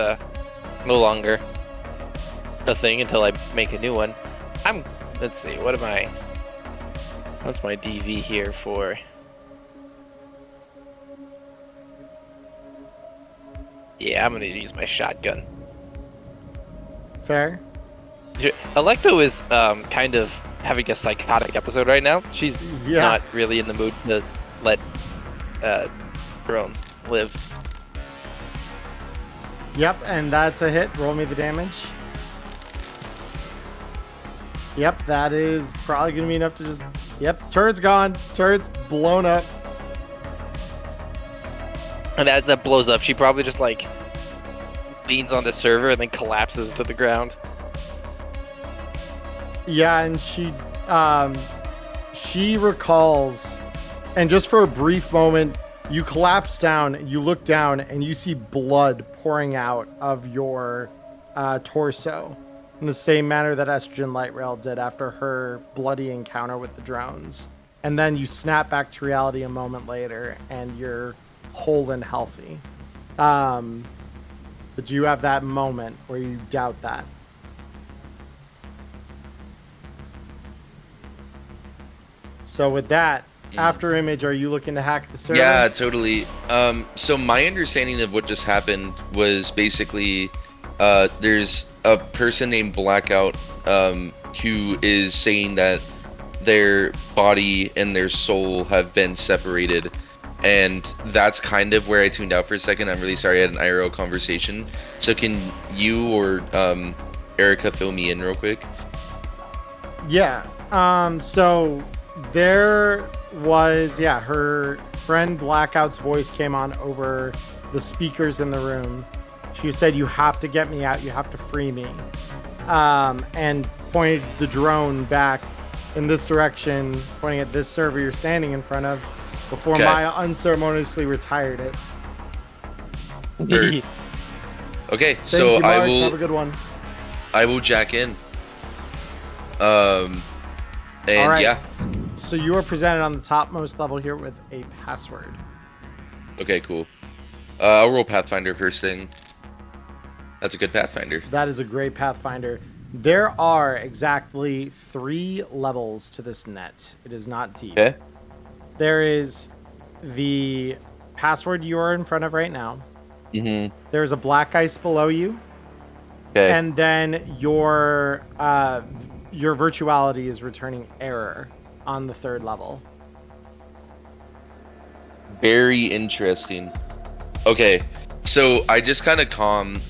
no longer a thing until I make a new one, let's see, what's my DV here for? Yeah, I'm gonna use my shotgun. Fair. Electo is kind of having a psychotic episode right now. She's not really in the mood to let drones live. Yep, and that's a hit. Roll me the damage. Yep, that is probably going to be enough to just... Yep, turret's gone. Turret's blown up. And as that blows up, she probably just like leans on the server and then collapses to the ground. Yeah, and she recalls, and just for a brief moment, you collapse down, you look down, and you see blood pouring out of your torso in the same manner that Estrogen Light Rail did after her bloody encounter with the drones. And then you snap back to reality a moment later, and you're whole and healthy. But you have that moment where you doubt that. So with that, Afterimage, are you looking to hack the server? Yeah, totally. So my understanding of what just happened was basically there's a person named Blackout who is saying that their body and their soul have been separated, and that's kind of where I tuned out for a second. I'm really sorry, I had an IRL conversation. So can you or Erica fill me in real quick? Yeah. So there was, her friend Blackout's voice came on over the speakers in the room. She said, "You have to get me out. You have to free me." And pointed the drone back in this direction, pointing at this server you're standing in front of, before Maya unceremoniously retired it. Heard. Okay, Thank so you, Mark. I will. Have a good one. I will jack in. And All right. yeah. So you are presented on the topmost level here with a password. Okay, cool. I'll roll Pathfinder first thing. That's a good Pathfinder. That is a great Pathfinder. There are exactly 3 levels to this net. It is not deep. Okay. There is the password you are in front of right now. Mm-hmm. There's a black ice below you. Okay. And then your virtuality is returning error on the 3rd level. Very interesting. Okay, so I just kind of calm.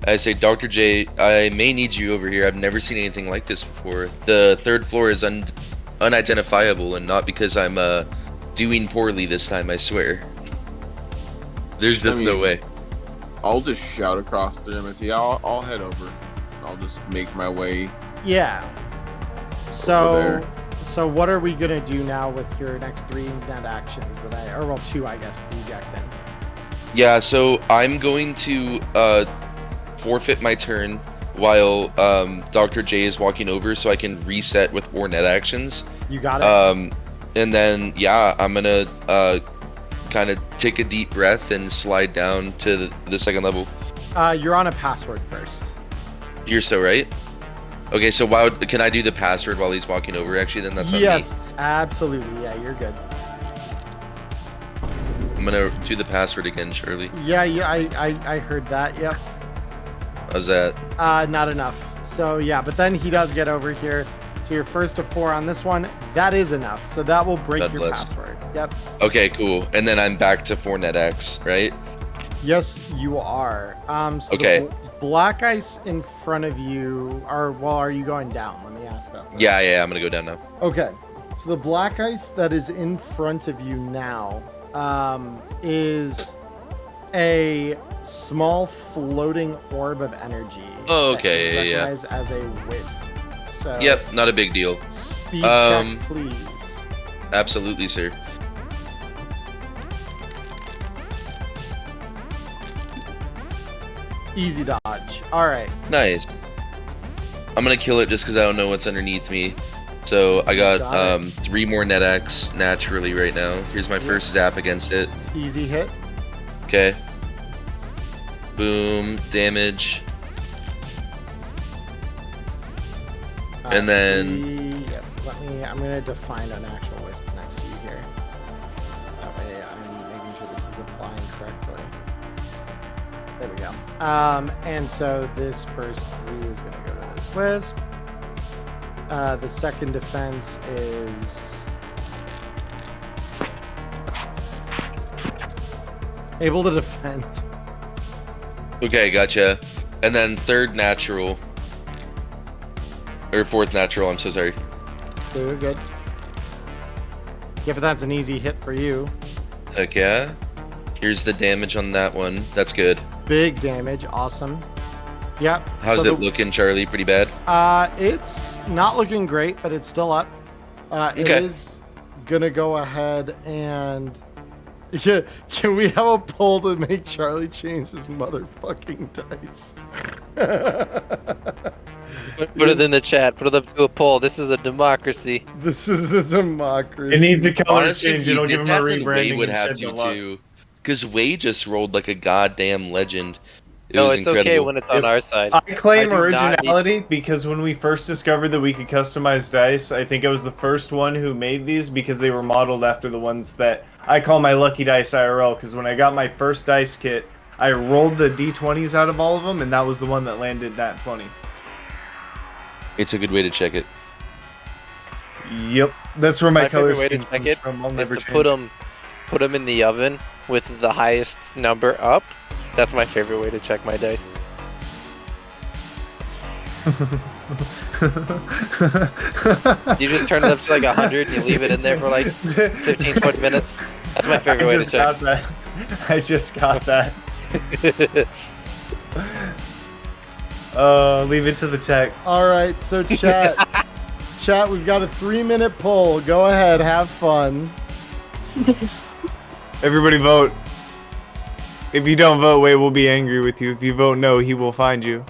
I say, Dr. J, I may need you over here. I've never seen anything like this before. The 3rd floor is unidentifiable, and not because I'm doing poorly this time, I swear. There's just no way. I'll just shout across to him and say, I'll head over. I'll just make my way. Yeah. So what are we going to do now with your next 3 net actions that 2, I guess, eject in? Yeah, so I'm going to forfeit my turn while Dr. J is walking over, so I can reset with 4 net actions. You got it. And then, yeah, I'm going to kind of take a deep breath and slide down to the 2nd level. You're on a password first. You're so right. Okay, so can I do the password while he's walking over? Actually, then that's on Yes, me. absolutely. Yeah, you're good. I'm gonna do the password again, Charlie. Yeah, I heard that. Yep. How's that? Not enough. So yeah, but then he does get over here. So your first of 4 on this one, that is enough. So that will break God your bless. password. Yep. Okay, cool. And then I'm back to 4 net X, right? Yes, you are. So okay. The black ice in front of you, are you going down? Let me ask that first. Yeah, I'm gonna go down now. Okay. So the black ice that is in front of you now is a small floating orb of energy. Oh, okay, that you yeah. recognize as a wisp. So Yep, not a big deal. Speed check, please. Absolutely, sir. Easy dodge. All right. Nice. I'm gonna kill it just because I don't know what's underneath me. So I got 3 more net X naturally right now. Here's my first zap against it. Easy hit. Okay. Boom, damage. And then yep. I'm gonna define an actual wisp next to you here. So that way I'm making sure this is applying correctly. There we go. And so this first 3 is gonna go to this wisp. The second defense is able to defend. okay, gotcha. And then 3rd natural. Or 4th natural, I'm so sorry. Okay, we're good. Yeah, but that's an easy hit for you. Heck yeah. Here's the damage on that one. That's good. Big damage. Awesome. Yep. How's it looking, Charlie? Pretty bad? It's not looking great, but it's still up. It is gonna go ahead and... Yeah, can we have a poll to make Charlie change his motherfucking dice? Put it in the chat. Put it up to a poll. This is a democracy. This is a democracy. It needs a color Honestly, change. you It'll did give him a that, then rebranding. Way would and have shed to the luck. too. Because Way just rolled like a goddamn legend. It No, was it's incredible. okay when it's on our side. I claim I do not originality because when we first discovered that we could customize dice, I think I was the first one who made these because they were modeled after the ones that I call my lucky dice IRL. Because when I got my first dice kit, I rolled the d20s out of all of them, and that was the one that landed nat 20. It's a good way to check it. Yep, that's where my color favorite way scheme to check comes it from. I'll is never to change. put them in the oven with the highest number up. That's my favorite way to check my dice. You just turn it up to like 100 and you leave it in there for like 15, 20 minutes. That's my favorite way to check. I just got that. Leave it to the tech. All right, so chat, chat. We've got a 3-minute poll. Go ahead, have fun. Everybody vote. If you don't vote, Wade will be angry with you. If you vote no, he will find you.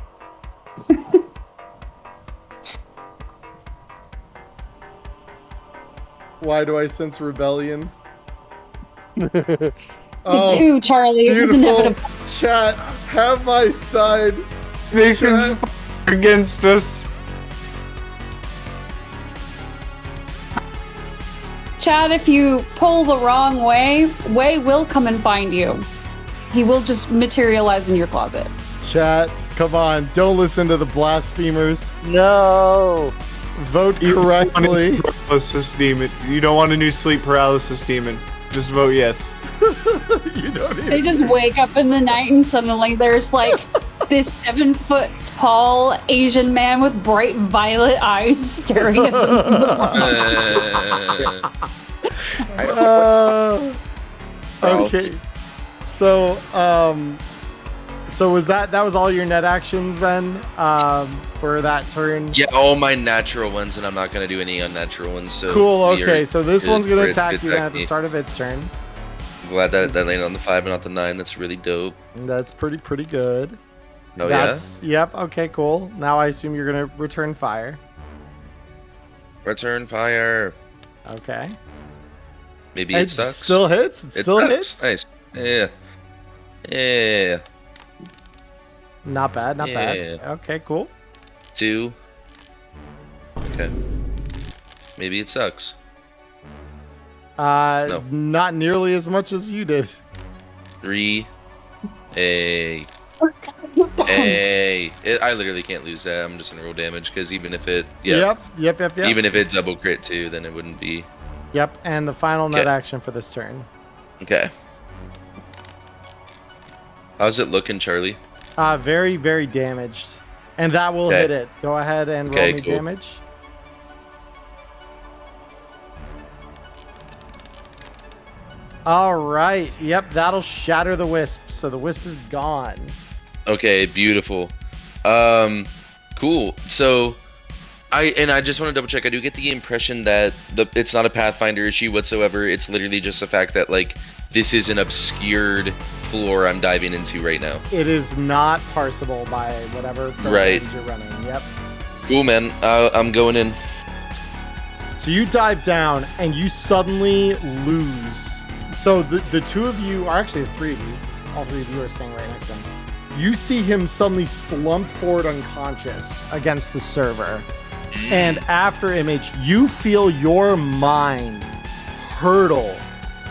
Why do I sense rebellion? Ooh, Charlie, it was beautiful. inevitable. Chat, have my side. They Chat. conspire against us. Chad, if you pull the wrong way, Way will come and find you. He will just materialize in your closet. Chat, come on. Don't listen to the blasphemers. No. Vote correctly. You don't want a new sleep paralysis demon. Just vote yes. You don't even. They just wake up in the night and suddenly there's like this 7-foot tall Asian man with bright violet eyes staring at them. Okay. So, so was that was all your net actions then, for that turn? Yeah, all my natural ones, and I'm not gonna do any unnatural ones. So Cool. we Okay. are So this good one's gonna for it to attack you then at the me. start of its turn. I'm glad that landed on the 5 and not the 9. That's really dope. That's pretty good. Oh That's yep. Okay. Cool. Now I assume you're gonna return fire. yeah. Return fire. Okay. Maybe It it sucks. still hits. It still sucks. hits. Nice. Yeah. Yeah. Not bad. Not Yeah. bad. Okay. Cool. 2. Okay. Maybe it sucks. No. Not nearly as much as you did. 3. Hey. I literally can't lose that. I'm just gonna roll damage because even if it, Yep. even if it double crit too, then it wouldn't be. Yep. And the final net Okay. action for this turn. Okay. How's it looking, Charlie? Very, very damaged. And that will Okay. hit it. Go ahead and roll Okay, me cool. damage. All right. Yep, that'll shatter the wisp. So the wisp is gone. Okay, beautiful. Cool. So, I just want to double check. I do get the impression that it's not a Pathfinder issue whatsoever. It's literally just the fact that like this is an obscured floor I'm diving into right now. It is not parsable by whatever Right. programs you're running. Yep. Cool, man. I'm going in. So you dive down and you suddenly lose. So the two of you, or actually the three of you, 'cause all three of you are staying right next to him. You see him suddenly slump forward unconscious against the server. And after image, you feel your mind hurtle.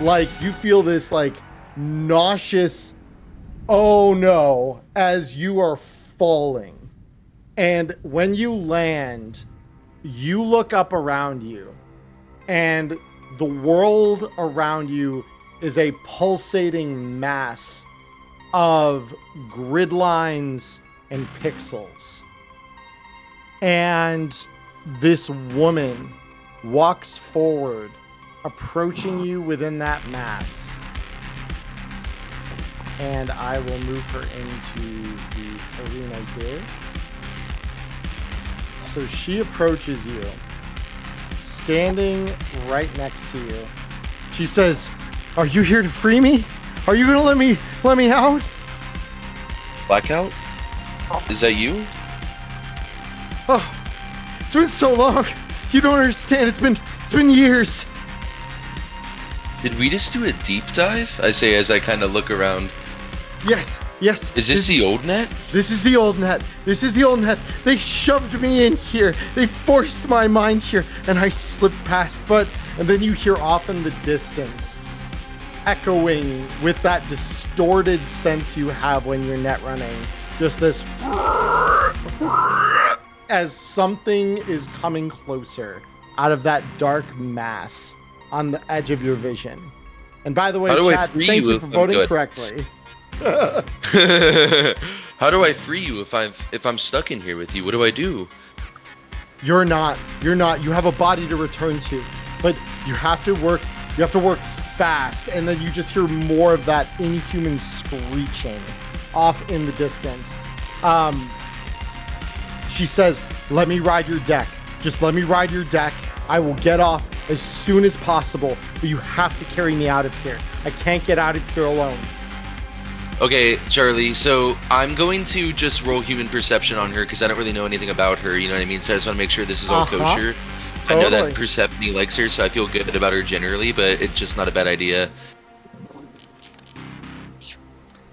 Like you feel this like nauseous, oh no, as you are falling. And when you land, you look up around you, and the world around you is a pulsating mass of grid lines and pixels. And this woman walks forward, approaching you within that mass. And I will move her into the arena here. So she approaches you, standing right next to you. She says, "Are you here to free me? Are you gonna let me out?" Blackout? Is that you? Oh, it's been so long. You don't understand. It's been years. Did we just do a deep dive? I say as I kind of look around. Yes. Is this the old net? This is the old net. This is the old net. They shoved me in here. They forced my mind here, and I slipped past. And then you hear off in the distance, echoing with that distorted sense you have when you're net running, just this. as something is coming closer out of that dark mass on the edge of your vision. And by the way, chat, thank you for voting correctly. How do I free you if I'm stuck in here with you? What do I do? You're not. You have a body to return to, but you have to work fast, and then you just hear more of that inhuman screeching off in the distance. She says, "Let me ride your deck. Just let me ride your deck. I will get off as soon as possible, but you have to carry me out of here. I can't get out of here alone." Okay, Charlie, so I'm going to just roll human perception on her because I don't really know anything about her, you know what I mean? So I just want to make sure this is all kosher. Totally. I know that Persephone likes her, so I feel good about her generally, but it's just not a bad idea.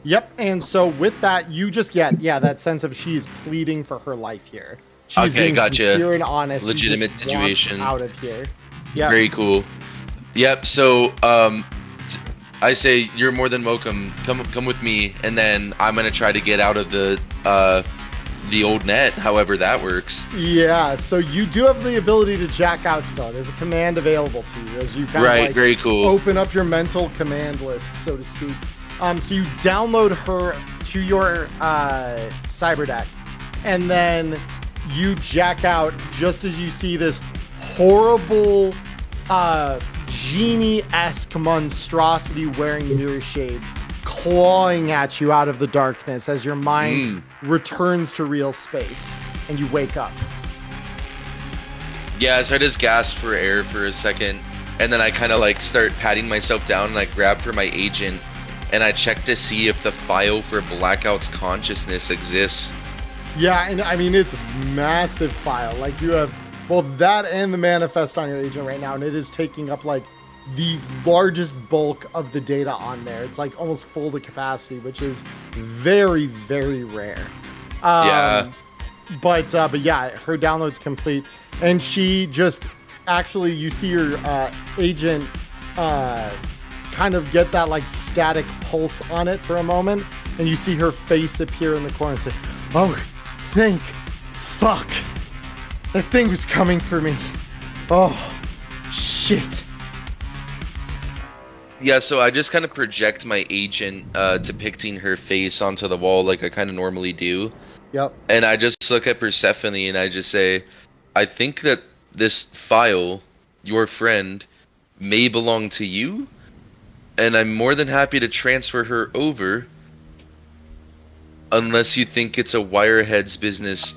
Yep, and so with that, you just get, that sense of she's pleading for her life here. She's being sincere and honest. Legitimate situation. Out of here. Yep. Very cool. Yep, so, I say you're more than welcome. Come with me, and then I'm gonna try to get out of the old net, however that works. Yeah, so you do have the ability to jack out still. There's a command available to you as you kind of very cool. Open up your mental command list, so to speak. So you download her to your cyber deck, and then you jack out just as you see this horrible genie-esque monstrosity wearing mirror shades clawing at you out of the darkness as your mind returns to real space and you wake up. Yeah, so I just gasp for air for a second, and then I kind of like start patting myself down, and I grab for my agent and I check to see if the file for Blackout's consciousness exists. Yeah, and I mean, it's a massive file. Like, you have both that and the manifest on your agent right now, and it is taking up like the largest bulk of the data on there. It's like almost full to capacity, which is very, very rare. Yeah. But yeah, her download's complete, and she just actually, you see your agent kind of get that like static pulse on it for a moment, and you see her face appear in the corner and say, "Oh, thank fuck. That thing was coming for me. Oh, shit." Yeah, so I just kind of project my agent depicting her face onto the wall like I kind of normally do. Yep. And I just look at Persephone and I just say, "I think that this file, your friend, may belong to you, and I'm more than happy to transfer her over, unless you think it's a wirehead's business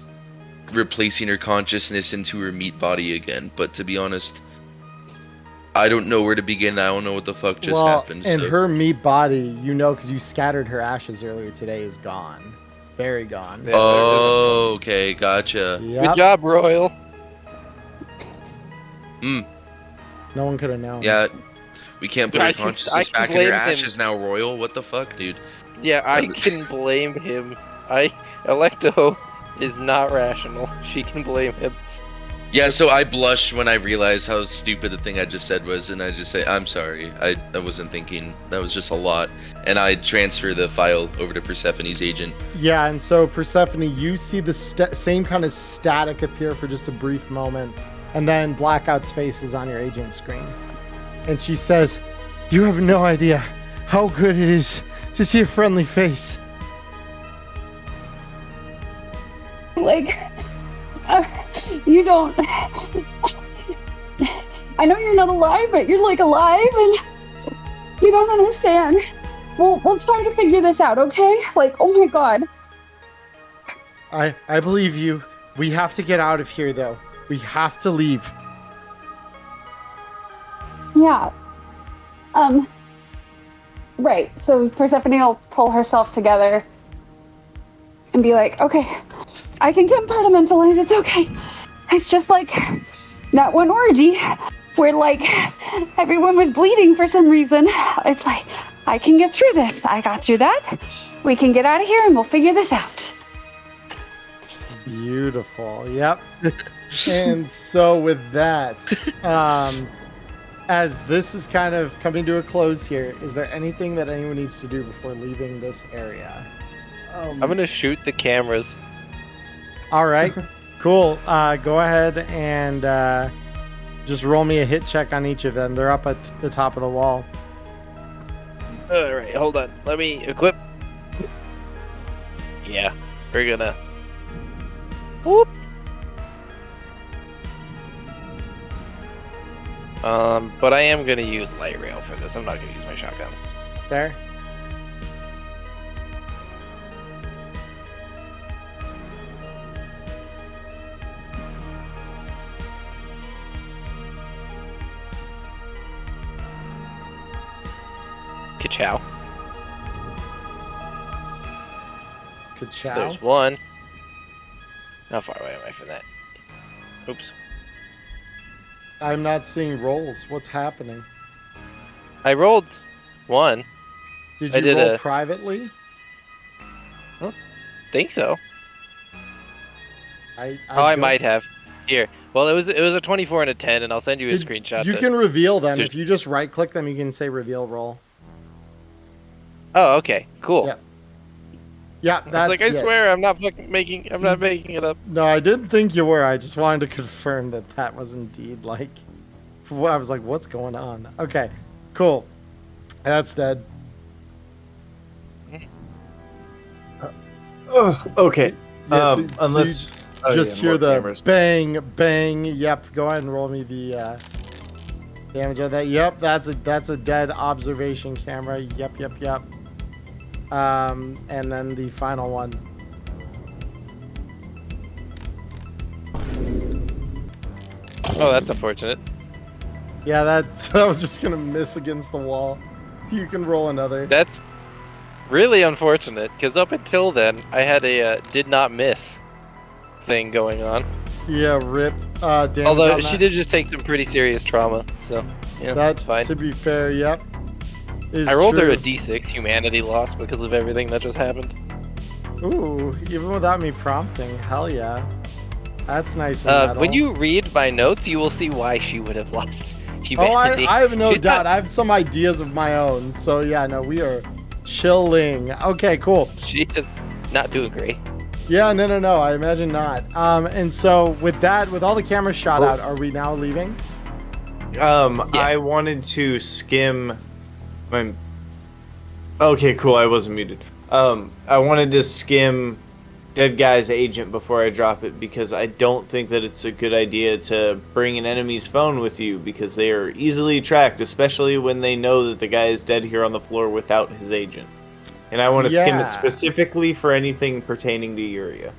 replacing her consciousness into her meat body again. But to be honest, I don't know where to begin. I don't know what the fuck just happened." And her meat body, you know, because you scattered her ashes earlier today, is gone. Very gone. Oh, okay, gotcha. Yep. Good job, Royal. No one could have known. Yeah, we can't put her consciousness back in her ashes now, Royal. What the fuck, dude? Yeah, I can blame him. Electo is not rational. She can blame him. Yeah, so I blush when I realize how stupid the thing I just said was, and I just say, "I'm sorry, I wasn't thinking, that was just a lot." And I transfer the file over to Persephone's agent. Yeah, and so Persephone, you see the same kind of static appear for just a brief moment, and then Blackout's face is on your agent screen. And she says, "You have no idea how good it is to see a friendly face." Like, you don't. I know you're not alive, but you're like alive, and you don't understand. We'll try to figure this out, okay? Like, oh my god. I believe you. We have to get out of here, though. We have to leave. Yeah. Right. So Persephone will pull herself together and be like, "Okay, I can compartmentalize. It's okay. It's just like that one orgy where like everyone was bleeding for some reason. It's like, I can get through this. I got through that. We can get out of here and we'll figure this out." Beautiful. Yep. And so with that, as this is kind of coming to a close here, is there anything that anyone needs to do before leaving this area? I'm gonna shoot the cameras. All right. Cool. Go ahead and just roll me a hit check on each of them. They're up at the top of the wall. All right, hold on. Let me equip. Yeah, we're gonna. Whoop. But I am gonna use light rail for this. I'm not gonna use my shotgun. There. Ka-chow. Ka-chow. There's one. How far away am I from that? Oops. I'm not seeing rolls. What's happening? I rolled one. Did I you did roll a- privately? Think so. I I might have. Here. Well, it was a 24 and a 10, and I'll send you a Did- screenshot. You to- can reveal them. Just- If you just right click them, you can say reveal roll. Oh, okay. Cool. Yeah. Yeah, I that's was like, I it. swear, I'm not making it up. No, I didn't think you were. I just wanted to confirm that that was indeed like. I was like, what's going on? Okay, cool. That's dead. Okay. Yeah, so Unless you just hear more the cameras. bang, bang. Yep. Go ahead and roll me the damage on that. Yep, that's a dead observation camera. Yep. And then the final one. Oh, that's unfortunate. Yeah, that was just gonna miss against the wall. You can roll another. That's really unfortunate, because up until then, I had a did not miss thing going on. Yeah, rip. Damage Although on she that. did just take some pretty serious trauma, so yeah, that's fine. To be fair, yep. I rolled her a D6 humanity loss because of everything that just happened. Ooh, even without me prompting, hell yeah. That's nice and metal. When you read my notes, you will see why she would have lost Oh, humanity. I have no She's doubt. not- I have some ideas of my own. So yeah, no, we are chilling. Okay, cool. She's not doing great. Yeah, no. I imagine not. And so with that, with all the cameras shot out, are we now leaving? I wanted to skim my. Okay, cool. I wasn't muted. I wanted to skim Dead Guy's agent before I drop it because I don't think that it's a good idea to bring an enemy's phone with you because they are easily tracked, especially when they know that the guy is dead here on the floor without his agent. And I want to skim Yeah. it specifically for anything pertaining to Uria.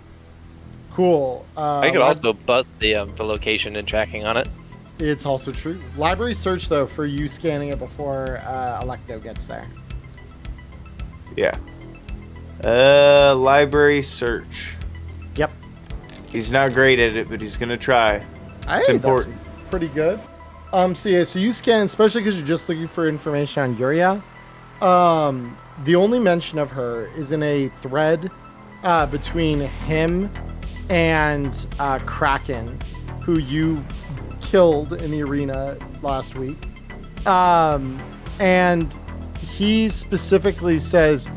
Cool. I could also bust the location and tracking on it. It's also true. Library search though for you scanning it before Electo gets there. Yeah. Library search. Yep. He's not great at it, but he's gonna try. It's important. That's pretty good. So you scan, especially because you're just looking for information on Yuria. The only mention of her is in a thread between him and Kraken, who you killed in the arena last week. And he specifically says,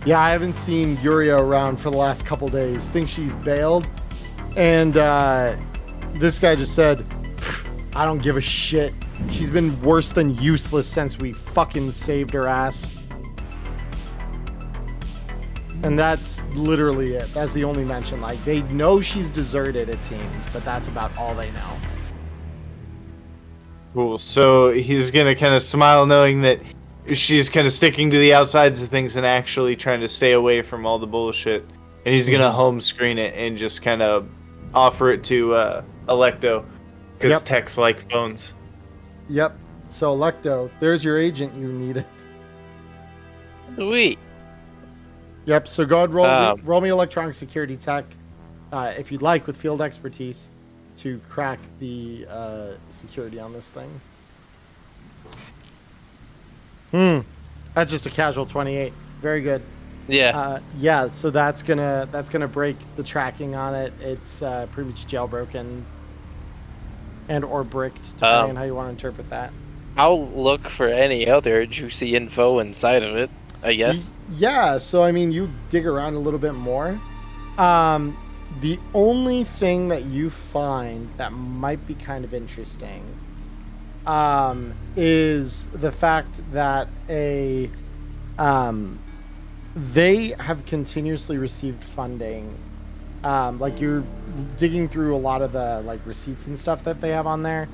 yeah, I haven't seen Yuria around for the last couple days. Think she's bailed. And this guy just said, I don't give a shit. She's been worse than useless since we fucking saved her ass. And that's literally it. That's the only mention. Like, they know she's deserted, it seems, but that's about all they know. Cool. So he's gonna kind of smile, knowing that she's kind of sticking to the outsides of things and actually trying to stay away from all the bullshit. And he's gonna home screen it and just kind of offer it to Electo, because Yep. techs like phones. Yep. So, Electo, there's your agent you needed. Sweet. Yep. So go ahead, roll me electronic security tech, if you'd like, with field expertise, to crack the security on this thing. That's just a casual 28. Very good. Yeah. Yeah. So that's gonna break the tracking on it. It's pretty much jailbroken and or bricked, depending on how you want to interpret that. I'll look for any other juicy info inside of it, I guess. Yeah, so I mean, you dig around a little bit more. The only thing that you find that might be kind of interesting is the fact that they have continuously received funding. Like you're digging through a lot of the like receipts and stuff that they have on there,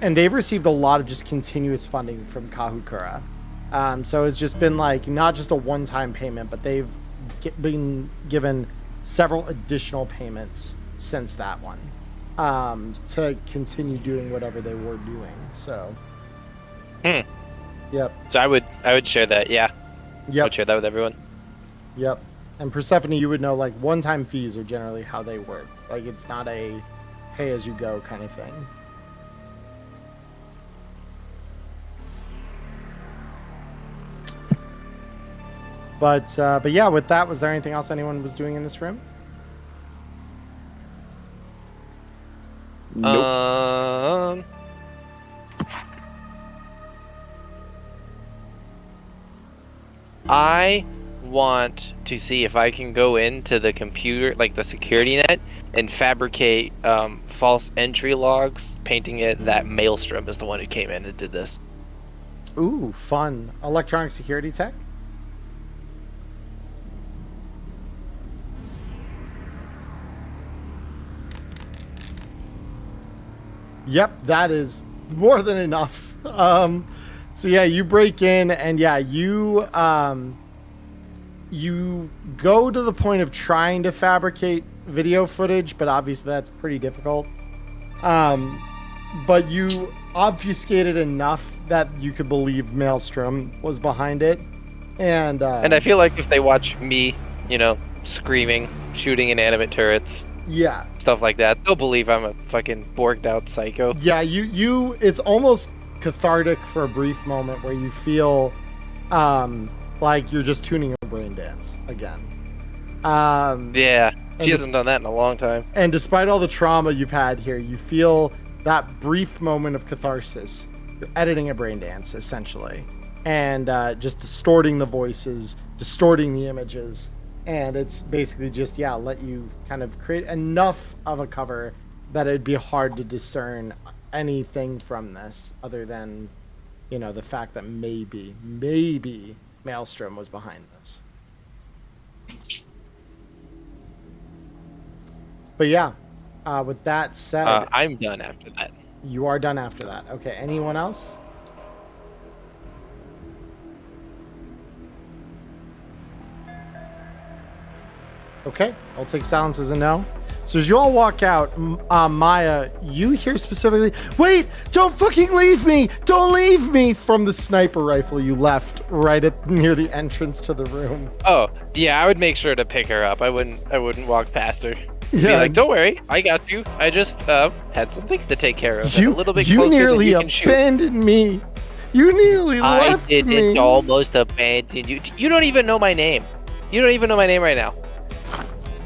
and they've received a lot of just continuous funding from Kahukura. So it's just been like not just a one-time payment, but they've been given several additional payments since that one to continue doing whatever they were doing. So, yep. So I would share that. Yeah. Yep. I would share that with everyone. Yep. And Persephone, you would know like one-time fees are generally how they work. Like it's not a pay-as-you-go kind of thing. But yeah, with that, was there anything else anyone was doing in this room? Nope. I want to see if I can go into the computer, like the security net, and fabricate false entry logs, painting it that Maelstrom is the one who came in and did this. Ooh, fun. Electronic security tech? Yep, that is more than enough. So yeah, you break in, and yeah, you go to the point of trying to fabricate video footage, but obviously that's pretty difficult. But you obfuscated enough that you could believe Maelstrom was behind it, and I feel like if they watch me, screaming, shooting inanimate turrets, yeah, stuff like that, they'll believe I'm a fucking borged out psycho. Yeah, you it's almost cathartic for a brief moment where you feel like you're just tuning a brain dance again. Yeah, she hasn't done that in a long time. And despite all the trauma you've had here, you feel that brief moment of catharsis. You're editing a brain dance, essentially, and just distorting the voices, distorting the images. And it's basically just, let you kind of create enough of a cover that it'd be hard to discern anything from this other than, the fact that maybe Maelstrom was behind this. But yeah, with that said... I'm done after that. You are done after that. Okay, anyone else? Okay, I'll take silence as a no. So as you all walk out, Maya, you hear specifically, "Wait, don't fucking leave me! Don't leave me!" from the sniper rifle you left right near the entrance to the room. Oh, yeah, I would make sure to pick her up. I wouldn't walk past her. Be like, "Don't worry, I got you. I just had some things to take care of. A little bit closer nearly than you can shoot." Abandoned me. You nearly left me. I didn't almost abandon you. You don't even know my name. You don't even know my name right now.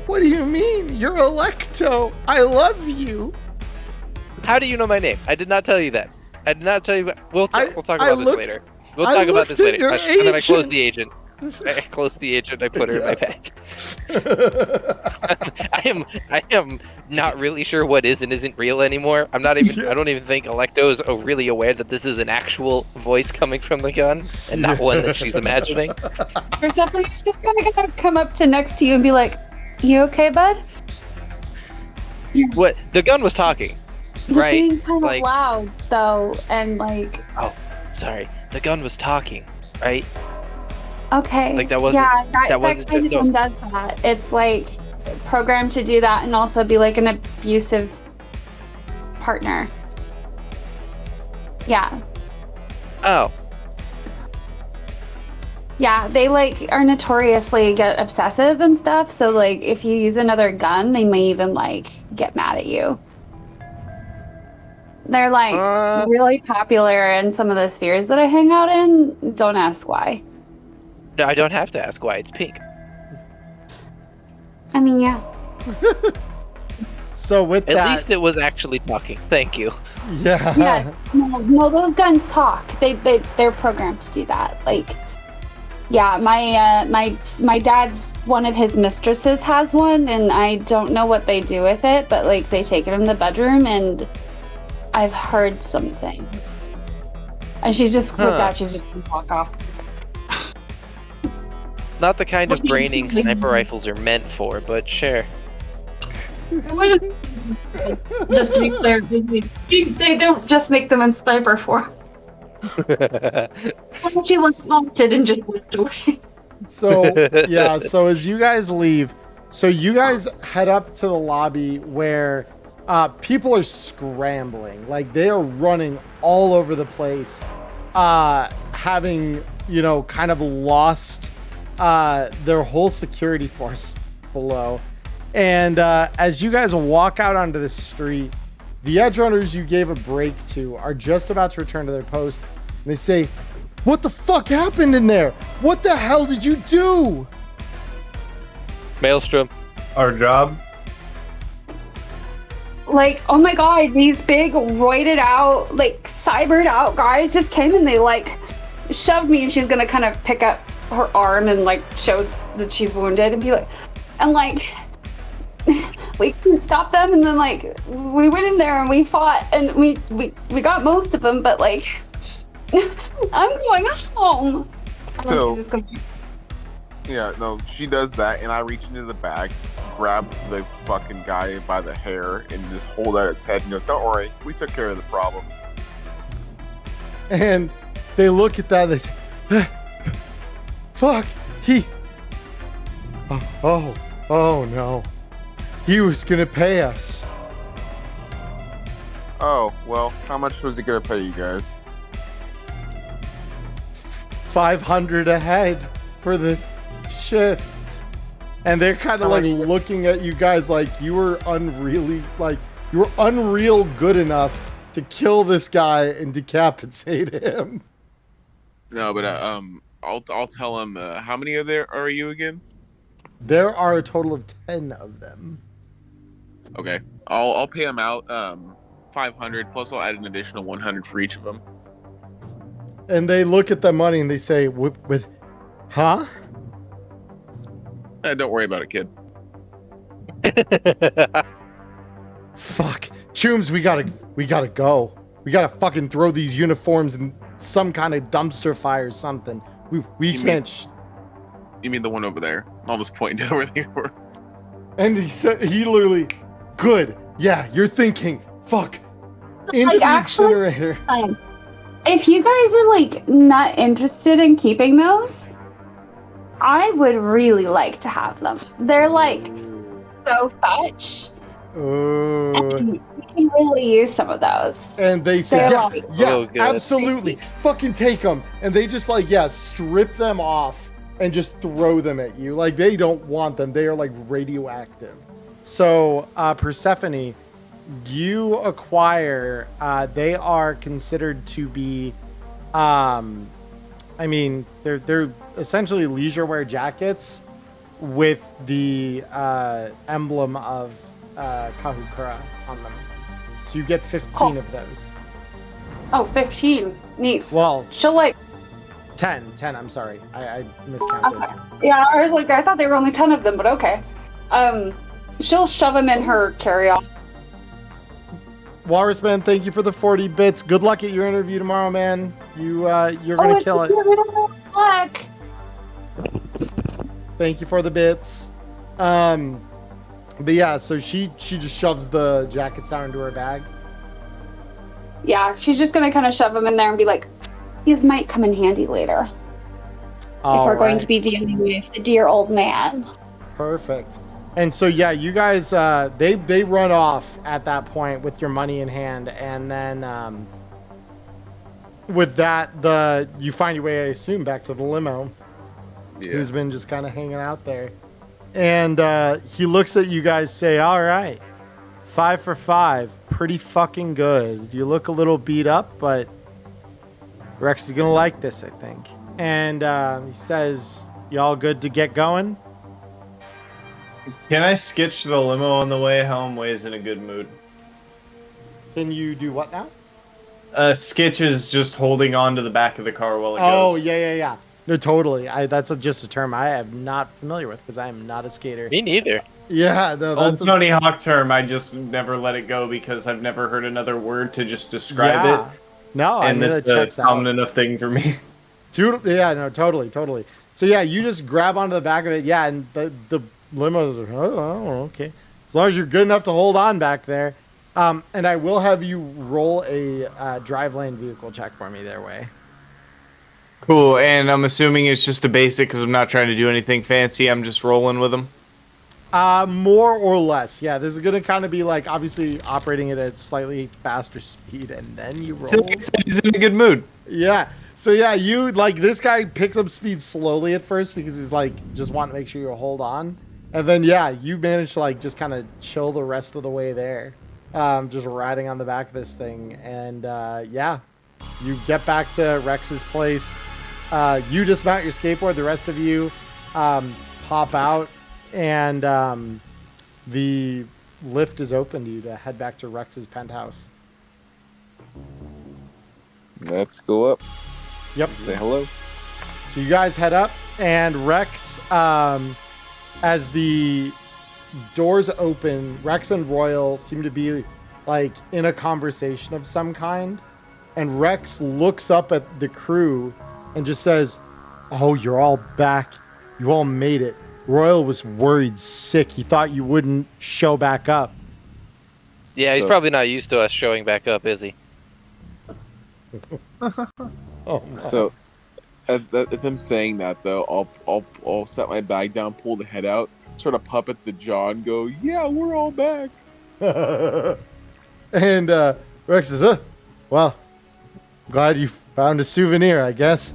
What do you mean? You're Electo. I love you. How do you know my name? I did not tell you that. I did not tell you. We'll talk about this later. We'll talk about this later. And then I closed the agent. I closed the agent. I put her in my bag. I am not really sure what is and isn't real anymore. I don't even think Electo is really aware that this is an actual voice coming from the gun and not one that she's imagining. Persephone's just gonna come up to next to you and be like, "You okay, bud?" What? The gun was talking, right? You're being kind of loud, though, and like... Oh, sorry. The gun was talking, right? Okay. Like that wasn't... Yeah, that wasn't kind of gun does that. It's like programmed to do that and also be like an abusive partner. Yeah. Oh. Yeah, they are notoriously get obsessive and stuff, so if you use another gun, they may even get mad at you. They're really popular in some of the spheres that I hang out in. Don't ask why. No, I don't have to ask why. It's pink. I mean, yeah. So with that... At least it was actually talking. Thank you. Yeah. Yeah. No, those guns talk. They're programmed to do that. Yeah, my dad's one of his mistresses has one, and I don't know what they do with it, but like they take it in the bedroom, and I've heard some things. And she's just with that, she's just gonna walk off. Not the kind of braining sniper rifles are meant for, but sure. Just to be clear, they don't just make them in sniper form. She was haunted and just walked away. So yeah, so as you guys leave, so you guys head up to the lobby where people are scrambling, like they are running all over the place, having, you know, kind of lost their whole security force below. And as you guys walk out onto the street, the edge runners you gave a break to are just about to return to their post, and they say, "What the fuck happened in there? What the hell did you do?" Maelstrom. Our job. Like, oh my god, these big roided out, like cybered out guys just came and they like shoved me, and she's gonna kind of pick up her arm and like show that she's wounded and be like, and like we couldn't stop them, and then like we went in there and we fought and we got most of them, but like I'm going home. So yeah, no, she does that, and I reach into the bag, grab the fucking guy by the hair, and just hold at his head and goes, "Don't worry, we took care of the problem." And they look at that, they say, fuck, oh no, he was gonna pay us. Oh, well, how much was he gonna pay you guys? 500 a head for the shift. And they're kind of like looking at you guys like you were unreal good enough to kill this guy and decapitate him. No, but I'll tell him. How many are you again? There are a total of 10 of them. Okay, I'll pay him out 500 plus I'll add an additional 100 for each of them. And they look at the money and they say, "With, huh?" Don't worry about it, kid. Fuck, Chooms, we gotta go. We gotta fucking throw these uniforms in some kind of dumpster fire or something. We can't. You mean the one over there? I'll just point to where they were. And he literally, good. Yeah, you're thinking. Fuck. Into Like, the actually, incinerator. If you guys are like not interested in keeping those, I would really like to have them. They're like so fetch. Oh. And we can really use some of those. And they say, They're yeah, like- yeah, Oh, good. absolutely. Fucking take them. And they just like, yeah, strip them off and just throw them at you. Like they don't want them. They are like radioactive. So, Persephone, you acquire, they are considered to be, I mean, they're essentially leisure wear jackets with the emblem of Kahukura on them. So you get 15 of those. Oh, 15. Neat. Well, She'll like, 10, I'm sorry. I miscounted. yeah, I was like, I thought there were only 10 of them, but okay. She'll shove them in her carry-on. Walrusman, thank you for the 40 bits. Good luck at your interview tomorrow, man. You're gonna kill it. Luck. Thank you for the bits. But yeah, so she just shoves the jackets down into her bag. Yeah, she's just gonna kind of shove them in there and be like, these might come in handy later. If we're going to be dealing with the dear old man. Perfect. And so yeah, you guys they run off at that point with your money in hand, and then with that you find your way, I assume, back to the limo. Yeah. Who's been just kind of hanging out there. And he looks at you guys, say, "All right, 5 for 5, pretty fucking good. You look a little beat up, but Rex is gonna like this, I think." And he says, "Y'all good to get going?" Can I sketch the limo on the way home? Way's in a good mood. Can you do what now? Sketch is just holding on to the back of the car while it Oh, goes. yeah. No, totally. That's just a term I am not familiar with because I am not a skater. Me neither. Yeah, no, Old that's Tony Hawk term. I just never let it go because I've never heard another word to just describe it. No, And it it's a checks common out. enough thing for me. Yeah, no, totally. So yeah, you just grab onto the back of it. Yeah, and the limo is okay. As long as you're good enough to hold on back there. And I will have you roll a drive lane vehicle check for me their way. Cool, and I'm assuming it's just a basic because I'm not trying to do anything fancy. I'm just rolling with them. More or less. Yeah, this is going to kind of be like obviously operating at a slightly faster speed, and then you roll. He's in a good mood. Yeah. So yeah, you like this guy picks up speed slowly at first because he's like just wanting to make sure you hold on, and then yeah, you manage to like just kind of chill the rest of the way there, just riding on the back of this thing, and yeah, you get back to Rex's place. You dismount your skateboard. The rest of you pop out, and the lift is open to you to head back to Rex's penthouse. Let's go up. Yep. Say hello. So you guys head up, and Rex, as the doors open, Rex and Royal seem to be like in a conversation of some kind, and Rex looks up at the crew and just says, "Oh, you're all back. You all made it. Royal was worried sick. He thought you wouldn't show back up." Yeah, he's So- probably not used to us showing back up, is he? Oh, no. So, at them saying that though, I'll set my bag down, pull the head out, sort of puppet the jaw, and go, "Yeah, we're all back." And Rex says, well, glad you found a souvenir, I guess.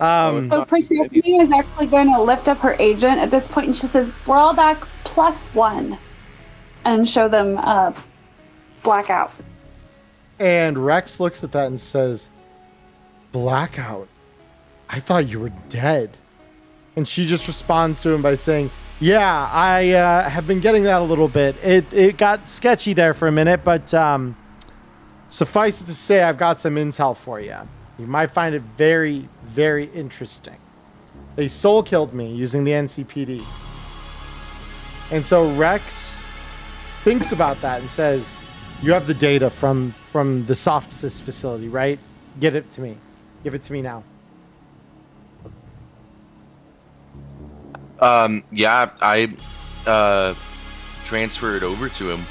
So Persephone is actually going to lift up her agent at this point, and she says, "We're all back +1," and show them blackout. And Rex looks at that and says, "Blackout? I thought you were dead." And she just responds to him by saying, "Yeah, I have been getting that a little bit. It got sketchy there for a minute, but suffice it to say, I've got some intel for you. You might find it very, very interesting. They soul killed me using the NCPD." And so Rex thinks about that and says, "You have the data from the Softsys facility, right? Get it to me. Give it to me now." Yeah, I transferred over to him.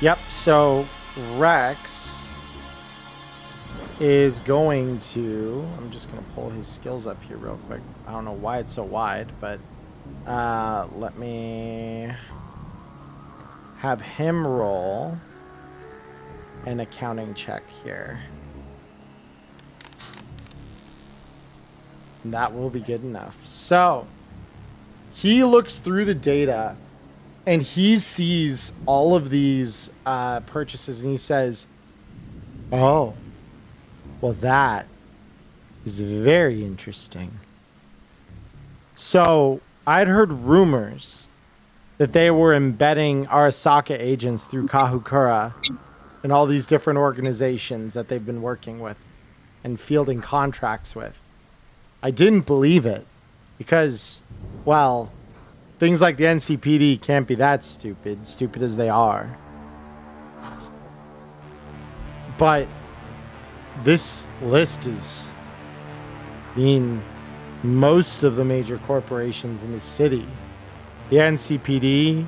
Yep, so Rex is going to... I'm just going to pull his skills up here real quick. I don't know why it's so wide, but let me have him roll an accounting check here. And that will be good enough. So he looks through the data and he sees all of these purchases and he says, "Oh, well, that is very interesting. So I'd heard rumors that they were embedding Arasaka agents through Kahukura and all these different organizations that they've been working with and fielding contracts with. I didn't believe it because, well, things like the NCPD can't be that stupid as they are. But this list is most of the major corporations in the city. The NCPD,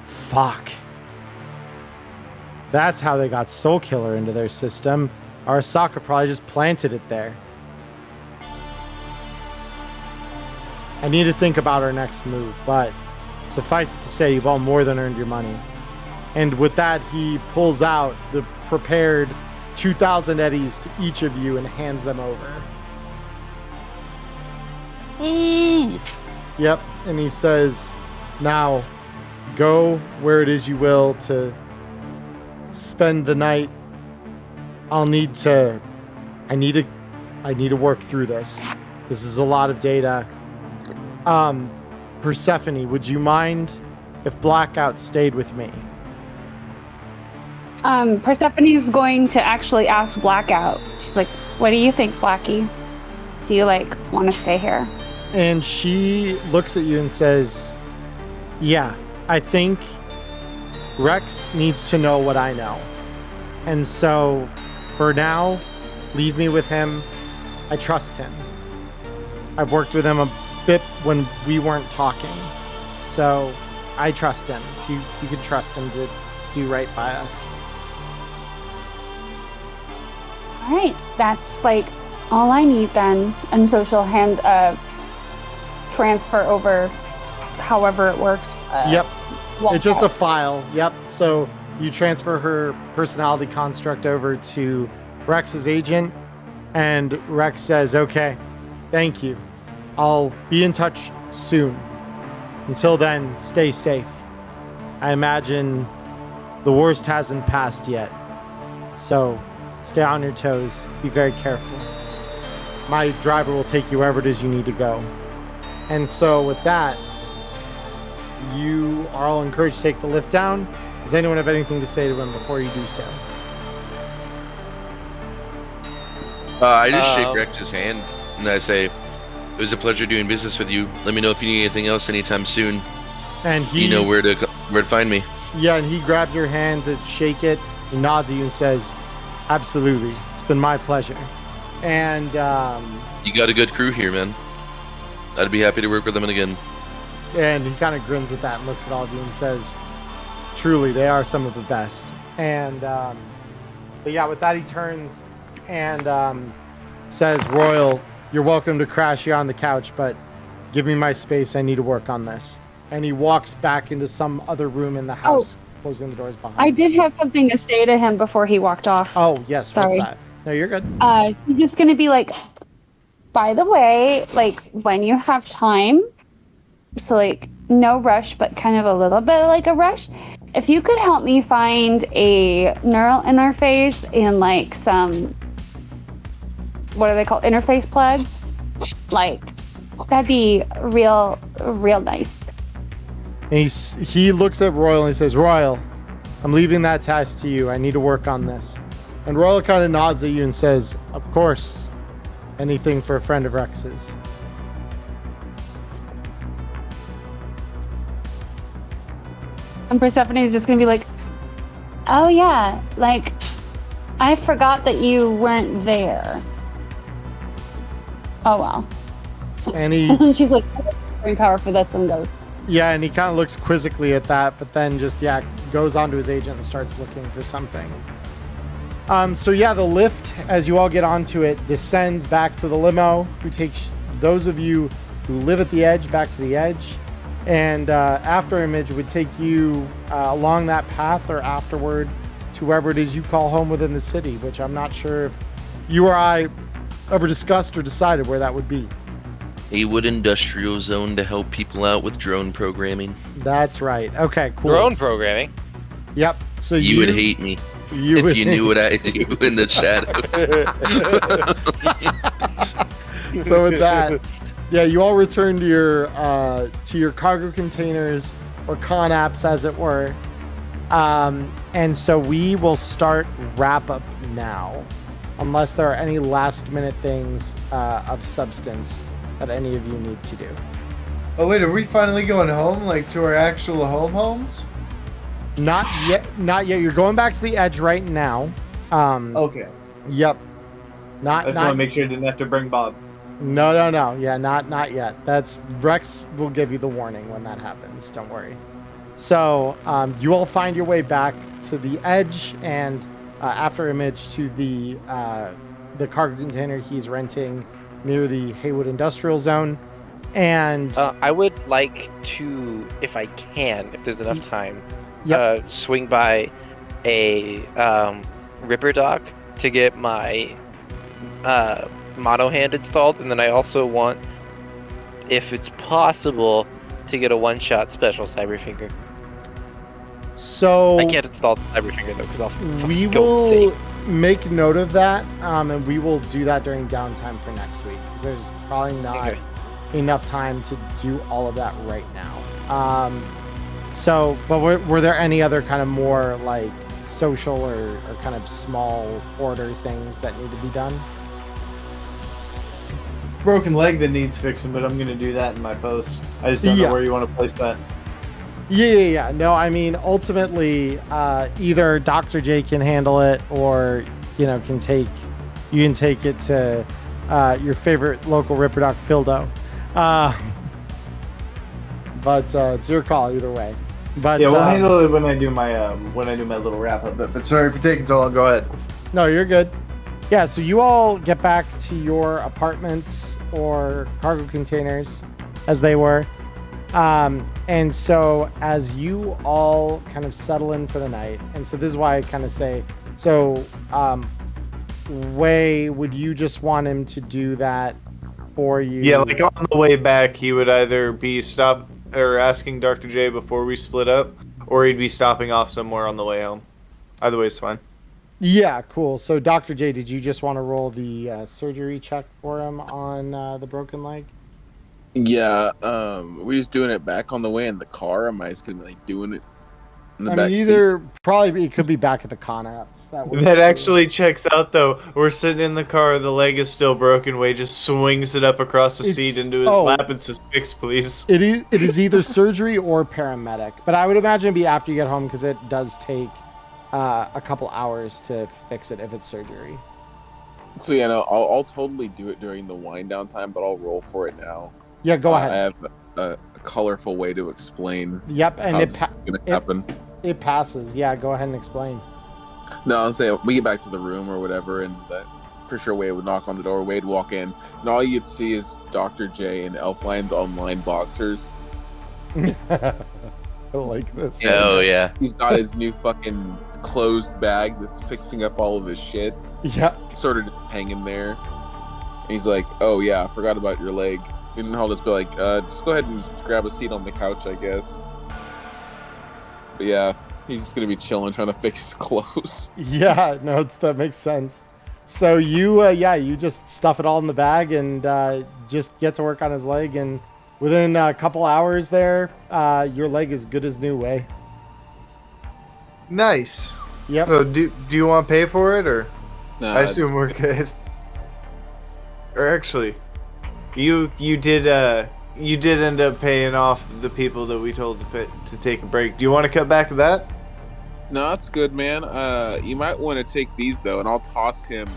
fuck. That's how they got Soul Killer into their system. Arasaka probably just planted it there. I need to think about our next move, but suffice it to say, you've all more than earned your money." And with that, he pulls out the prepared 2,000 eddies to each of you and hands them over. Ooh. Yep, and he says, "Now, go where it is you will to spend the night. I need to work through this. This is a lot of data. Persephone, would you mind if Blackout stayed with me?" Persephone is going to actually ask Blackout. She's like, "What do you think, Blackie?" do you like want to stay here? And she looks at you and says, yeah, I think Rex needs to know what I know. And so for now, leave me with him. I trust him. I've worked with him a bit when we weren't talking. So I trust him. You can trust him to do right by us. All right, that's like all I need then. And so she'll hand transfer over however it works. Yep. walk It's just a out. file. Yep. So you transfer her personality construct over to Rex's agent, and Rex says, okay, thank you. I'll be in touch soon. Until then, stay safe. I imagine the worst hasn't passed yet. So stay on your toes. Be very careful. My driver will take you wherever it is you need to go. And so with that, you are all encouraged to take the lift down. Does anyone have anything to say to him before you do so? I just shake Rex's hand and I say, it was a pleasure doing business with you. Let me know if you need anything else anytime soon. And he, You know where to find me. yeah, and he grabs your hand to shake it. He nods at you and says, absolutely. It's been my pleasure. And You got a good crew here, man. I'd be happy to work with them again. And he kind of grins at that and looks at all of you and says, truly, they are some of the best. And, but yeah, with that, he turns and says, Royal, you're welcome to crash here on the couch, but give me my space. I need to work on this. And he walks back into some other room in the house, closing the doors behind I him. did have something to say to him before he walked off. Oh, yes. Sorry. What's that? No, you're good. He's just gonna be like, by the way, like when you have time, so like no rush, but kind of a little bit like a rush. If you could help me find a neural interface and like some, what are they called? Interface plugs. Like that'd be real nice. And he looks at Royal and he says, Royal, I'm leaving that task to you. I need to work on this. And Royal kind of nods at you and says, of course, anything for a friend of Rex's. And Persephone is just gonna be like, oh yeah, like I forgot that you weren't there. Oh well. And he, And she's like, brain power for this, and goes. yeah, and he kind of looks quizzically at that, but then just, yeah, goes on to his agent and starts looking for something. So yeah, the lift, as you all get onto it, descends back to the limo, who takes those of you who live at the edge back to the edge. And after image would take you along that path or afterward to wherever it is you call home within the city, which I'm not sure if you or I ever discussed or decided where that would be. A wood industrial zone to help people out with drone programming. That's right. Okay, cool. Drone programming. Yep. So You would hate me if you knew what I do in the shadows. So with that, yeah, you all return to your cargo containers or con apps, as it were. And so we will start wrap up now, unless there are any last minute things of substance that any of you need to do. Oh wait, are we finally going home? Like to our actual homes? Not yet. Not yet. You're going back to the edge right now. Okay. Yep. I just want to make sure I didn't have to bring Bob. No. Yeah, not yet. That's Rex will give you the warning when that happens. Don't worry. So you all find your way back to the edge, and after image to the cargo container he's renting near the Haywood Industrial Zone, and I would like to, if I can, if there's enough time, Yep. swing by a Ripper dock to get my mono hand installed, and then I also want, if it's possible, to get a one-shot special Cyberfinger. so I can't install Cyberfinger though, because I'll we go will insane. make note of that, and we will do that during downtime for next week, because there's probably not Okay. enough time to do all of that right now. So, but were there any other kind of more like social or kind of small order things that need to be done? broken leg that needs fixing, but I'm gonna do that in my post. I just don't know where you want to place that. Yeah. No, I mean, ultimately, either Dr. J can handle it, or you can take it to your favorite local Ripperdoc Fildo. But it's your call either way. But yeah, we'll handle it when I do my little wrap up. But sorry for taking so long. Go ahead. No, you're good. Yeah, so you all get back to your apartments or cargo containers, as they were. And so as you all kind of settle in for the night, and so this is why I kind of say, so Wei, would you just want him to do that for you? Yeah, like on the way back, he would either be asking Dr. J before we split up, or he'd be stopping off somewhere on the way home. Either way is fine. Yeah, cool. So Dr. J, did you just want to roll the surgery check for him on the broken leg? Yeah, we're just doing it back on the way in the car. Am I just gonna be doing it in the back Probably it could be back at the Conapps. That actually checks out though. We're sitting in the car, the leg is still broken. Wei just swings it up across the seat into his lap and says, "Fix, please." It is either surgery or paramedic, but I would imagine it'd be after you get home because it does take a couple hours to fix it if it's surgery. So yeah, no, I'll totally do it during the wind down time, but I'll roll for it now. Yeah, go ahead. I have a colorful way to explain. Yep, and how it's gonna happen. It passes. Yeah, go ahead and explain. No, I'll say we get back to the room or whatever, and that pretty sure Wade would knock on the door. Wade would walk in, and all you'd see is Dr. J and Elfline's online boxers. I like this. Oh yeah. He's got his new fucking closed bag that's fixing up all of his shit. Yeah. Sort of just hanging there. And he's like, "Oh yeah, I forgot about your leg." And I'll just be like, just go ahead and just grab a seat on the couch, I guess. But yeah, he's just gonna be chilling, trying to fix his clothes. Yeah, no, that makes sense. So you just stuff it all in the bag and just get to work on his leg, and within a couple hours there, your leg is good as new, Way. Nice. Yep. So do you want to pay for it, or? Nah, I assume we're good. Or actually, you did end up paying off the people that we told to take a break. Do you want to cut back to that? No, that's good, man. You might want to take these though, and I'll toss him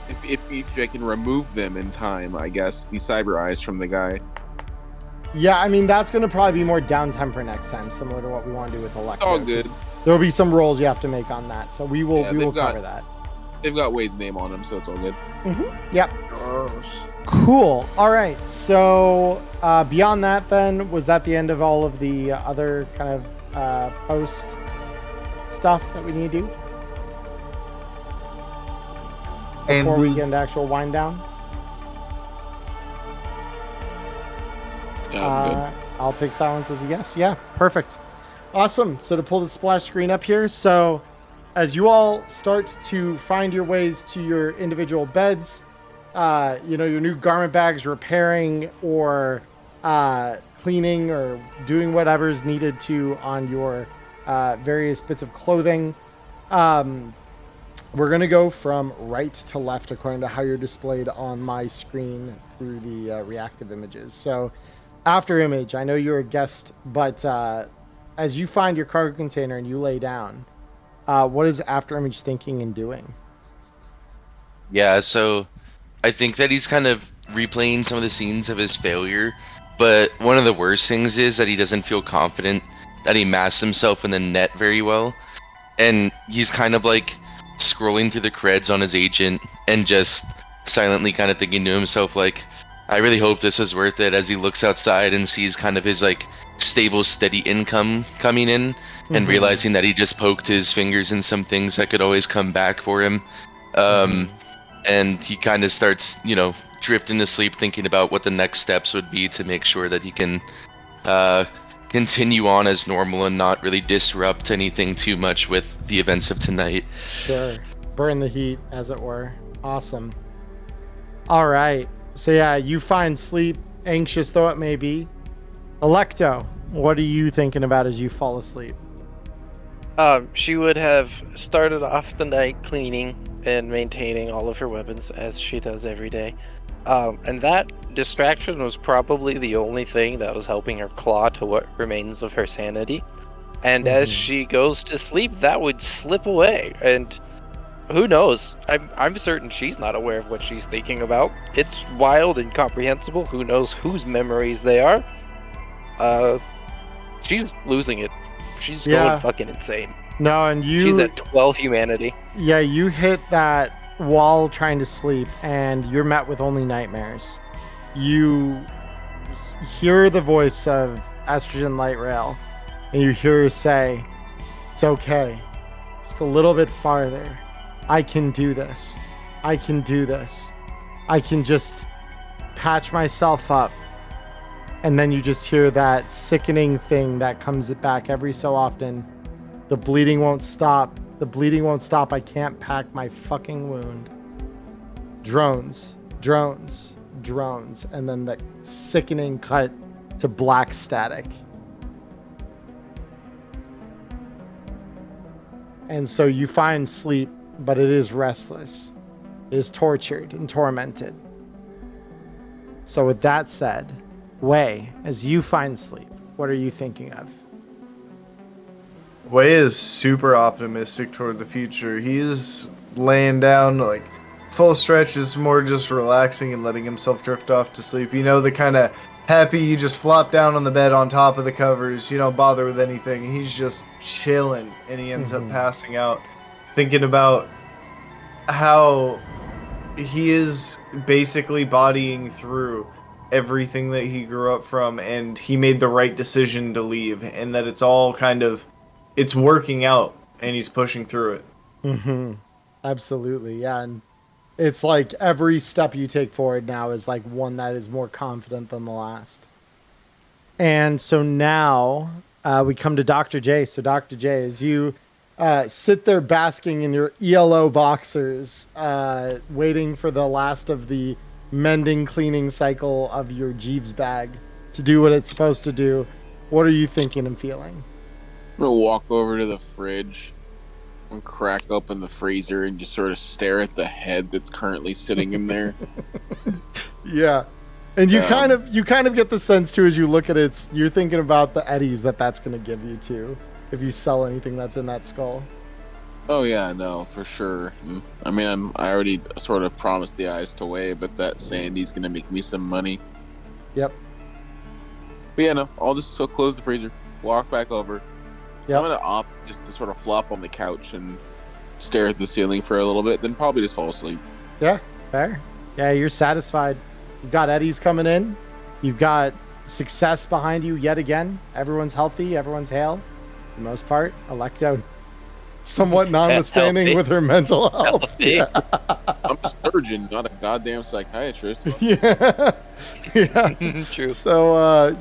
if I can remove them in time. I guess the cyber eyes from the guy. Yeah, I mean that's going to probably be more downtime for next time, similar to what we want to do with Electro. All good. There will be some rolls you have to make on that, so we will cover that. They've got Way's name on them, so it's all good. Mm-hmm. Yep. Cool. All right. So beyond that, then, was that the end of all of the other kind of post stuff that we need to do before we get into actual wind down? Yeah, I'll take silence as a yes. Yeah, perfect. Awesome. So to pull the splash screen up here, so as you all start to find your ways to your individual beds, your new garment bags, repairing or cleaning or doing whatever's needed to on your various bits of clothing. We're going to go from right to left according to how you're displayed on my screen through the reactive images. So after image, I know you're a guest, but as you find your cargo container and you lay down, what is after image thinking and doing? Yeah, so I think that he's kind of replaying some of the scenes of his failure, but one of the worst things is that he doesn't feel confident that he masked himself in the net very well, and he's kind of like scrolling through the creds on his agent and just silently kind of thinking to himself like, I really hope this is worth it, as he looks outside and sees kind of his like stable, steady income coming in, and realizing that he just poked his fingers in some things that could always come back for him. And he kind of starts, drifting to sleep, thinking about what the next steps would be to make sure that he can continue on as normal and not really disrupt anything too much with the events of tonight. Sure. Burn the heat, as it were. Awesome. All right. So yeah, you find sleep, anxious though it may be. Electo, what are you thinking about as you fall asleep? She would have started off the night cleaning and maintaining all of her weapons, as she does every day. And that distraction was probably the only thing that was helping her claw to what remains of her sanity. And as she goes to sleep, that would slip away. And who knows? I'm certain she's not aware of what she's thinking about. It's wild and incomprehensible. Who knows whose memories they are? She's losing it. She's going fucking insane. No, and she's at 12 humanity. Yeah, you hit that wall trying to sleep, and you're met with only nightmares. You hear the voice of Estrogen Light Rail, and you hear her say, "It's okay. Just a little bit farther. I can do this. I can do this. I can just patch myself up." And then you just hear that sickening thing that comes back every so often. The bleeding won't stop. The bleeding won't stop. I can't pack my fucking wound. Drones, drones, drones. And then the sickening cut to black static. And so you find sleep, but it is restless. It is tortured and tormented. So with that said, Wei, as you find sleep, what are you thinking of? Wei is super optimistic toward the future. He's laying down, like, full stretch is more just relaxing and letting himself drift off to sleep. You know, the kind of happy you just flop down on the bed on top of the covers, you don't bother with anything. He's just chilling, and he ends up passing out, thinking about how he is basically bodying through everything that he grew up from, and he made the right decision to leave, and that it's all kind of, it's working out, and he's pushing through it. Absolutely, yeah. And it's like every step you take forward now is like one that is more confident than the last. And so now we come to Dr. J. So Dr. J, as you sit there basking in your ELO boxers, waiting for the last of the mending cleaning cycle of your Jeeves bag to do what it's supposed to do, what are you thinking and feeling? I'm gonna walk over to the fridge and crack open the freezer and just sort of stare at the head that's currently sitting in there. Yeah. And you kind of get the sense too, as you look at it, you're thinking about the eddies that's going to give you too, if you sell anything that's in that skull. Oh yeah, no, for sure. I mean, I already sort of promised the eyes to Wei, but that Sandy's gonna make me some money. Yep. But yeah, no, I'll just close the freezer, walk back over. Yep. I'm gonna opt just to sort of flop on the couch and stare at the ceiling for a little bit, then probably just fall asleep. Yeah, fair. Yeah, you're satisfied. You've got eddies coming in. You've got success behind you yet again. Everyone's healthy. Everyone's hale. For the most part, Electo somewhat notwithstanding with her mental health. Yeah. I'm a surgeon, not a goddamn psychiatrist. Yeah. True. So,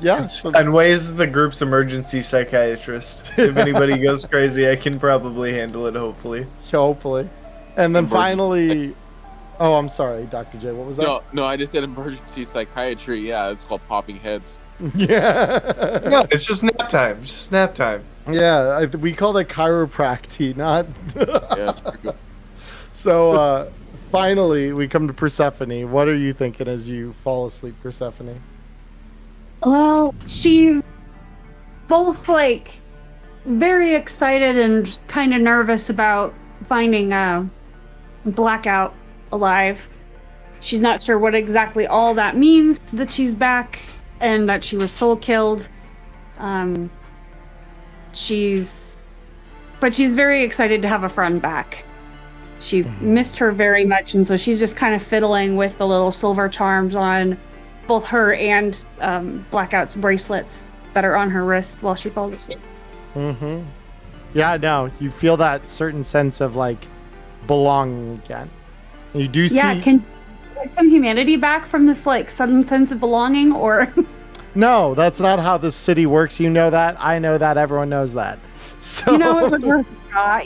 And Wei's the group's emergency psychiatrist. If anybody goes crazy, I can probably handle it, hopefully. Hopefully. And then finally... Oh, I'm sorry, Dr. J. What was that? No, I just said emergency psychiatry. Yeah, it's called popping heads. Yeah. No, it's just nap time. Just nap time. Yeah, we call that chiropractic, not... Yeah, it's pretty good. So, finally, we come to Persephone. What are you thinking as you fall asleep, Persephone? Well, she's both, like, very excited and kind of nervous about finding Blackout alive. She's not sure what exactly all that means, that she's back and that she was soul killed. She's very excited to have a friend back. She missed her very much, and so she's just kind of fiddling with the little silver charms on both her and Blackout's bracelets that are on her wrist while she falls asleep. Yeah, no, you feel that certain sense of, like, belonging again. And you do see... Yeah, can you get some humanity back from this, like, sudden sense of belonging, or... No, that's not how this city works. You know that. I know that. Everyone knows that. So... You know it would work.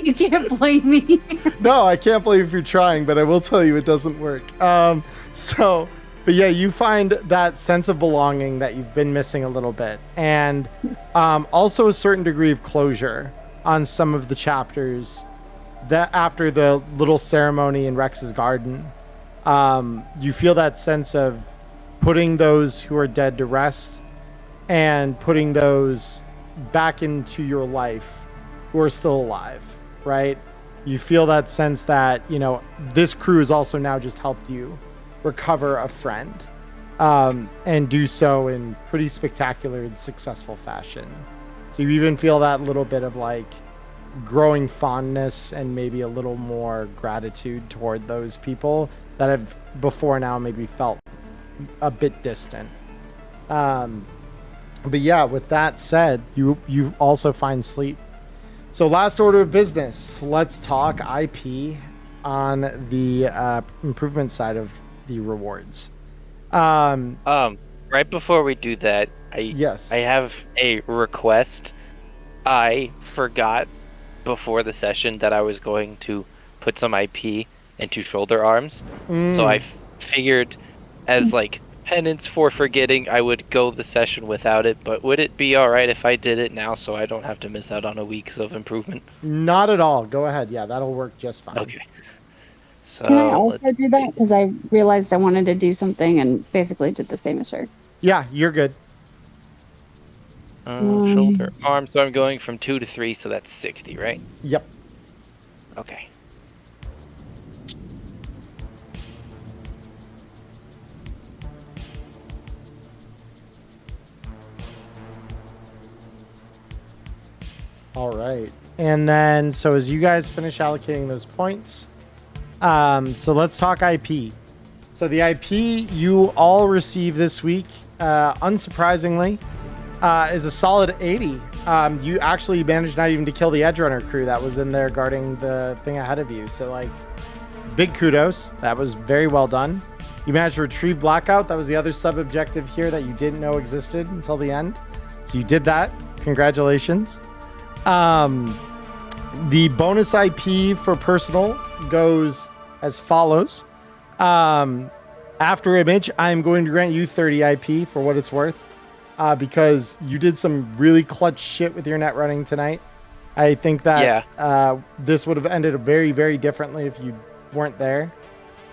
You can't blame me. No, I can't blame if you're trying, but I will tell you it doesn't work. But yeah, you find that sense of belonging that you've been missing a little bit. And also a certain degree of closure on some of the chapters that after the little ceremony in Rex's garden. You feel that sense of putting those who are dead to rest and putting those back into your life who are still alive, right? You feel that sense that, this crew has also now just helped you recover a friend, and do so in pretty spectacular and successful fashion. So you even feel that little bit of like growing fondness and maybe a little more gratitude toward those people that have before now maybe felt a bit distant. But yeah, with that said, you also find sleep. So last order of business, let's talk IP on the improvement side of the rewards. Right before we do that, I have a request. I forgot before the session that I was going to put some IP into shoulder arms. So I figured as like penance for forgetting, I would go the session without it. But would it be all right if I did it now so I don't have to miss out on a week of improvement? Not at all. Go ahead. Yeah, that'll work just fine. Okay. So can I also do that? Because I realized I wanted to do something and basically did the same as her. Yeah, you're good. Shoulder, arm. So I'm going from 2 to 3, so that's 60, right? Yep. Okay. All right. And then, so as you guys finish allocating those points, so let's talk IP. So the IP you all receive this week, unsurprisingly, is a solid 80. You actually managed not even to kill the Edge Runner crew that was in there guarding the thing ahead of you. So, like, big kudos. That was very well done. You managed to retrieve Blackout. That was the other sub-objective here that you didn't know existed until the end. So you did that. Congratulations. The bonus IP for personal goes as follows. After image, I'm going to grant you 30 IP for what it's worth, because you did some really clutch shit with your net running tonight. I think that this would have ended very, very differently if you weren't there.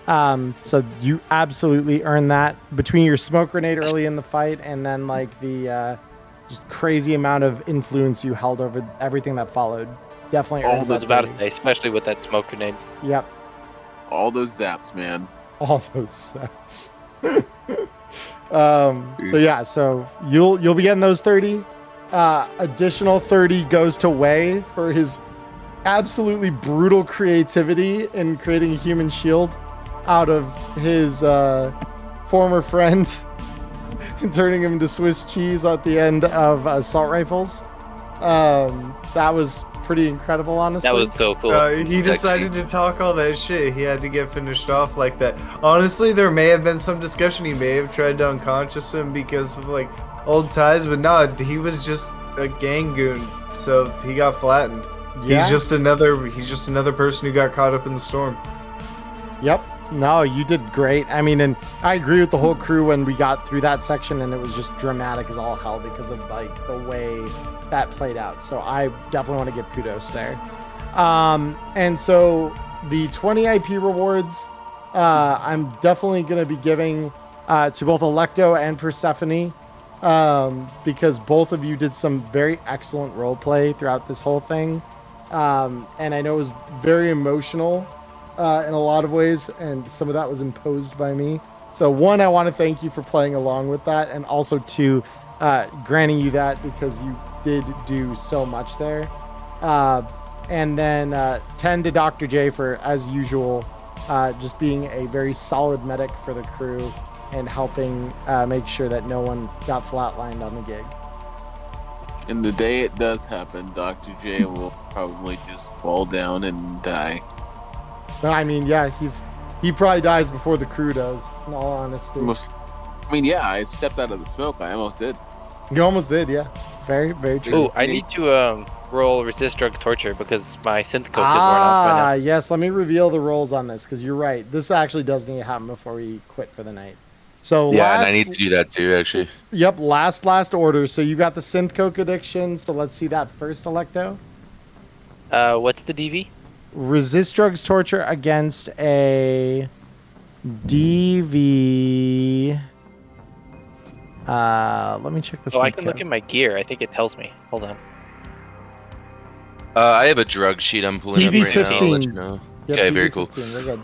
So you absolutely earned that between your smoke grenade early in the fight and then like the just crazy amount of influence you held over everything that followed. Definitely earns that. I was about to say, especially with that smoke grenade. Yep. All those zaps, man. All those zaps. So yeah, so you'll be getting those 30. Additional 30 goes to Wei for his absolutely brutal creativity in creating a human shield out of his former friend and turning him into Swiss cheese at the end of assault rifles. That was pretty incredible, honestly. That was so cool. He decided to talk all that shit. He had to get finished off like that. Honestly, there may have been some discussion. He may have tried to unconscious him because of like old ties, but no, he was just a gang goon, so he got flattened. Yeah. He's just another person who got caught up in the storm. Yep. No, you did great. I mean, and I agree with the whole crew when we got through that section, and it was just dramatic as all hell because of like the way that played out. So I definitely want to give kudos there. And so the 20 IP rewards, I'm definitely going to be giving to both Electo and Persephone, because both of you did some very excellent role play throughout this whole thing. And I know it was very emotional in a lot of ways, and some of that was imposed by me. So one, I want to thank you for playing along with that, and also two, granting you that because you did do so much there. And then 10 to Dr. J for, as usual, just being a very solid medic for the crew and helping make sure that no one got flatlined on the gig. And the day it does happen, Dr. J will probably just fall down and die. I mean, yeah, he probably dies before the crew does, in all honesty. I stepped out of the smoke. I almost did. You almost did, yeah. Very, very true. Ooh, I need to roll resist drug torture because my synth coke is worn off by now. Yes, let me reveal the rolls on this, because you're right. This actually does need to happen before we quit for the night. So yeah, and I need to do that too, actually. Yep, last order. So you got the synth coke addiction, so let's see that first, Electo. What's the DV? Resist drugs torture against a DV Let me check this. Oh, I can look at my gear. I think it tells me. Hold on. I have a drug sheet I'm pulling up right now. I'll let you know. Yep, Okay, very cool. DV15, we're good.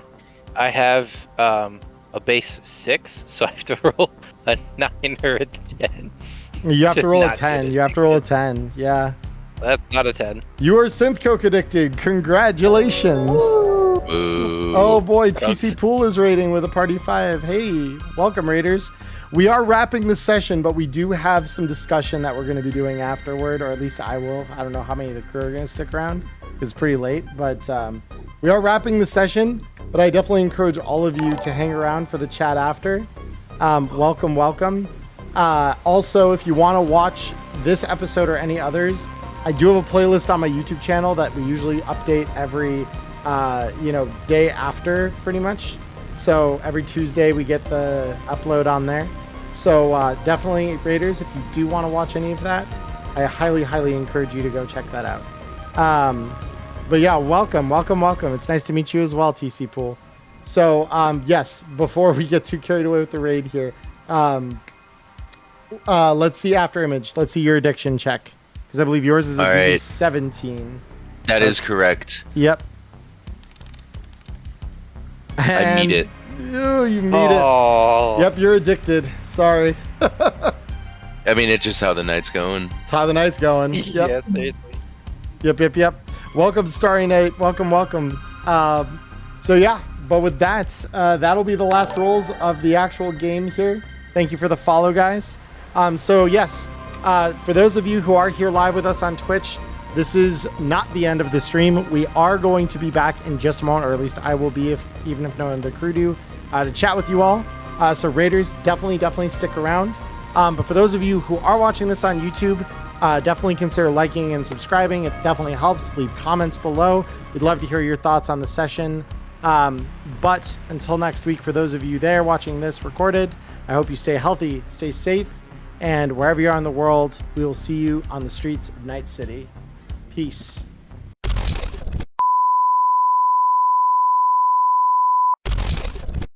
I have a base 6, so I have to roll a 9 or a 10. You have to roll a not 10. get it. You have to roll a 10. Yeah. That's not a 10. You are synth coke addicted. Congratulations. Ooh. Oh boy, TC Pool is raiding with a party 5. Hey, welcome Raiders. We are wrapping this session, but we do have some discussion that we're going to be doing afterward, or at least I will. I don't know how many of the crew are going to stick around. It's pretty late, but we are wrapping the session, but I definitely encourage all of you to hang around for the chat after. Welcome. Also, if you want to watch this episode or any others, I do have a playlist on my YouTube channel that we usually update every day after, pretty much. So every Tuesday we get the upload on there. So definitely, Raiders, if you do want to watch any of that, I highly encourage you to go check that out. But yeah, welcome. It's nice to meet you as well, TC Pool. So yes, before we get too carried away with the raid here, let's see after image. Let's see your addiction check, because I believe yours is a 17. That is correct. Yep. I need it. You need it. Yep, you're addicted. Sorry. I mean, it's just how the night's going. It's how the night's going. Yep. Yep. Welcome, Starry Night. Welcome. So yeah, but with that, that'll be the last rolls of the actual game here. Thank you for the follow, guys. So yes, for those of you who are here live with us on Twitch, this is not the end of the stream. We are going to be back in just a moment, or at least I will be, even if no one in the crew do, to chat with you all. So Raiders, definitely stick around. But for those of you who are watching this on YouTube, definitely consider liking and subscribing. It definitely helps. Leave comments below. We'd love to hear your thoughts on the session. But until next week, for those of you there watching this recorded, I hope you stay healthy, stay safe, and wherever you are in the world, we will see you on the streets of Night City. Peace.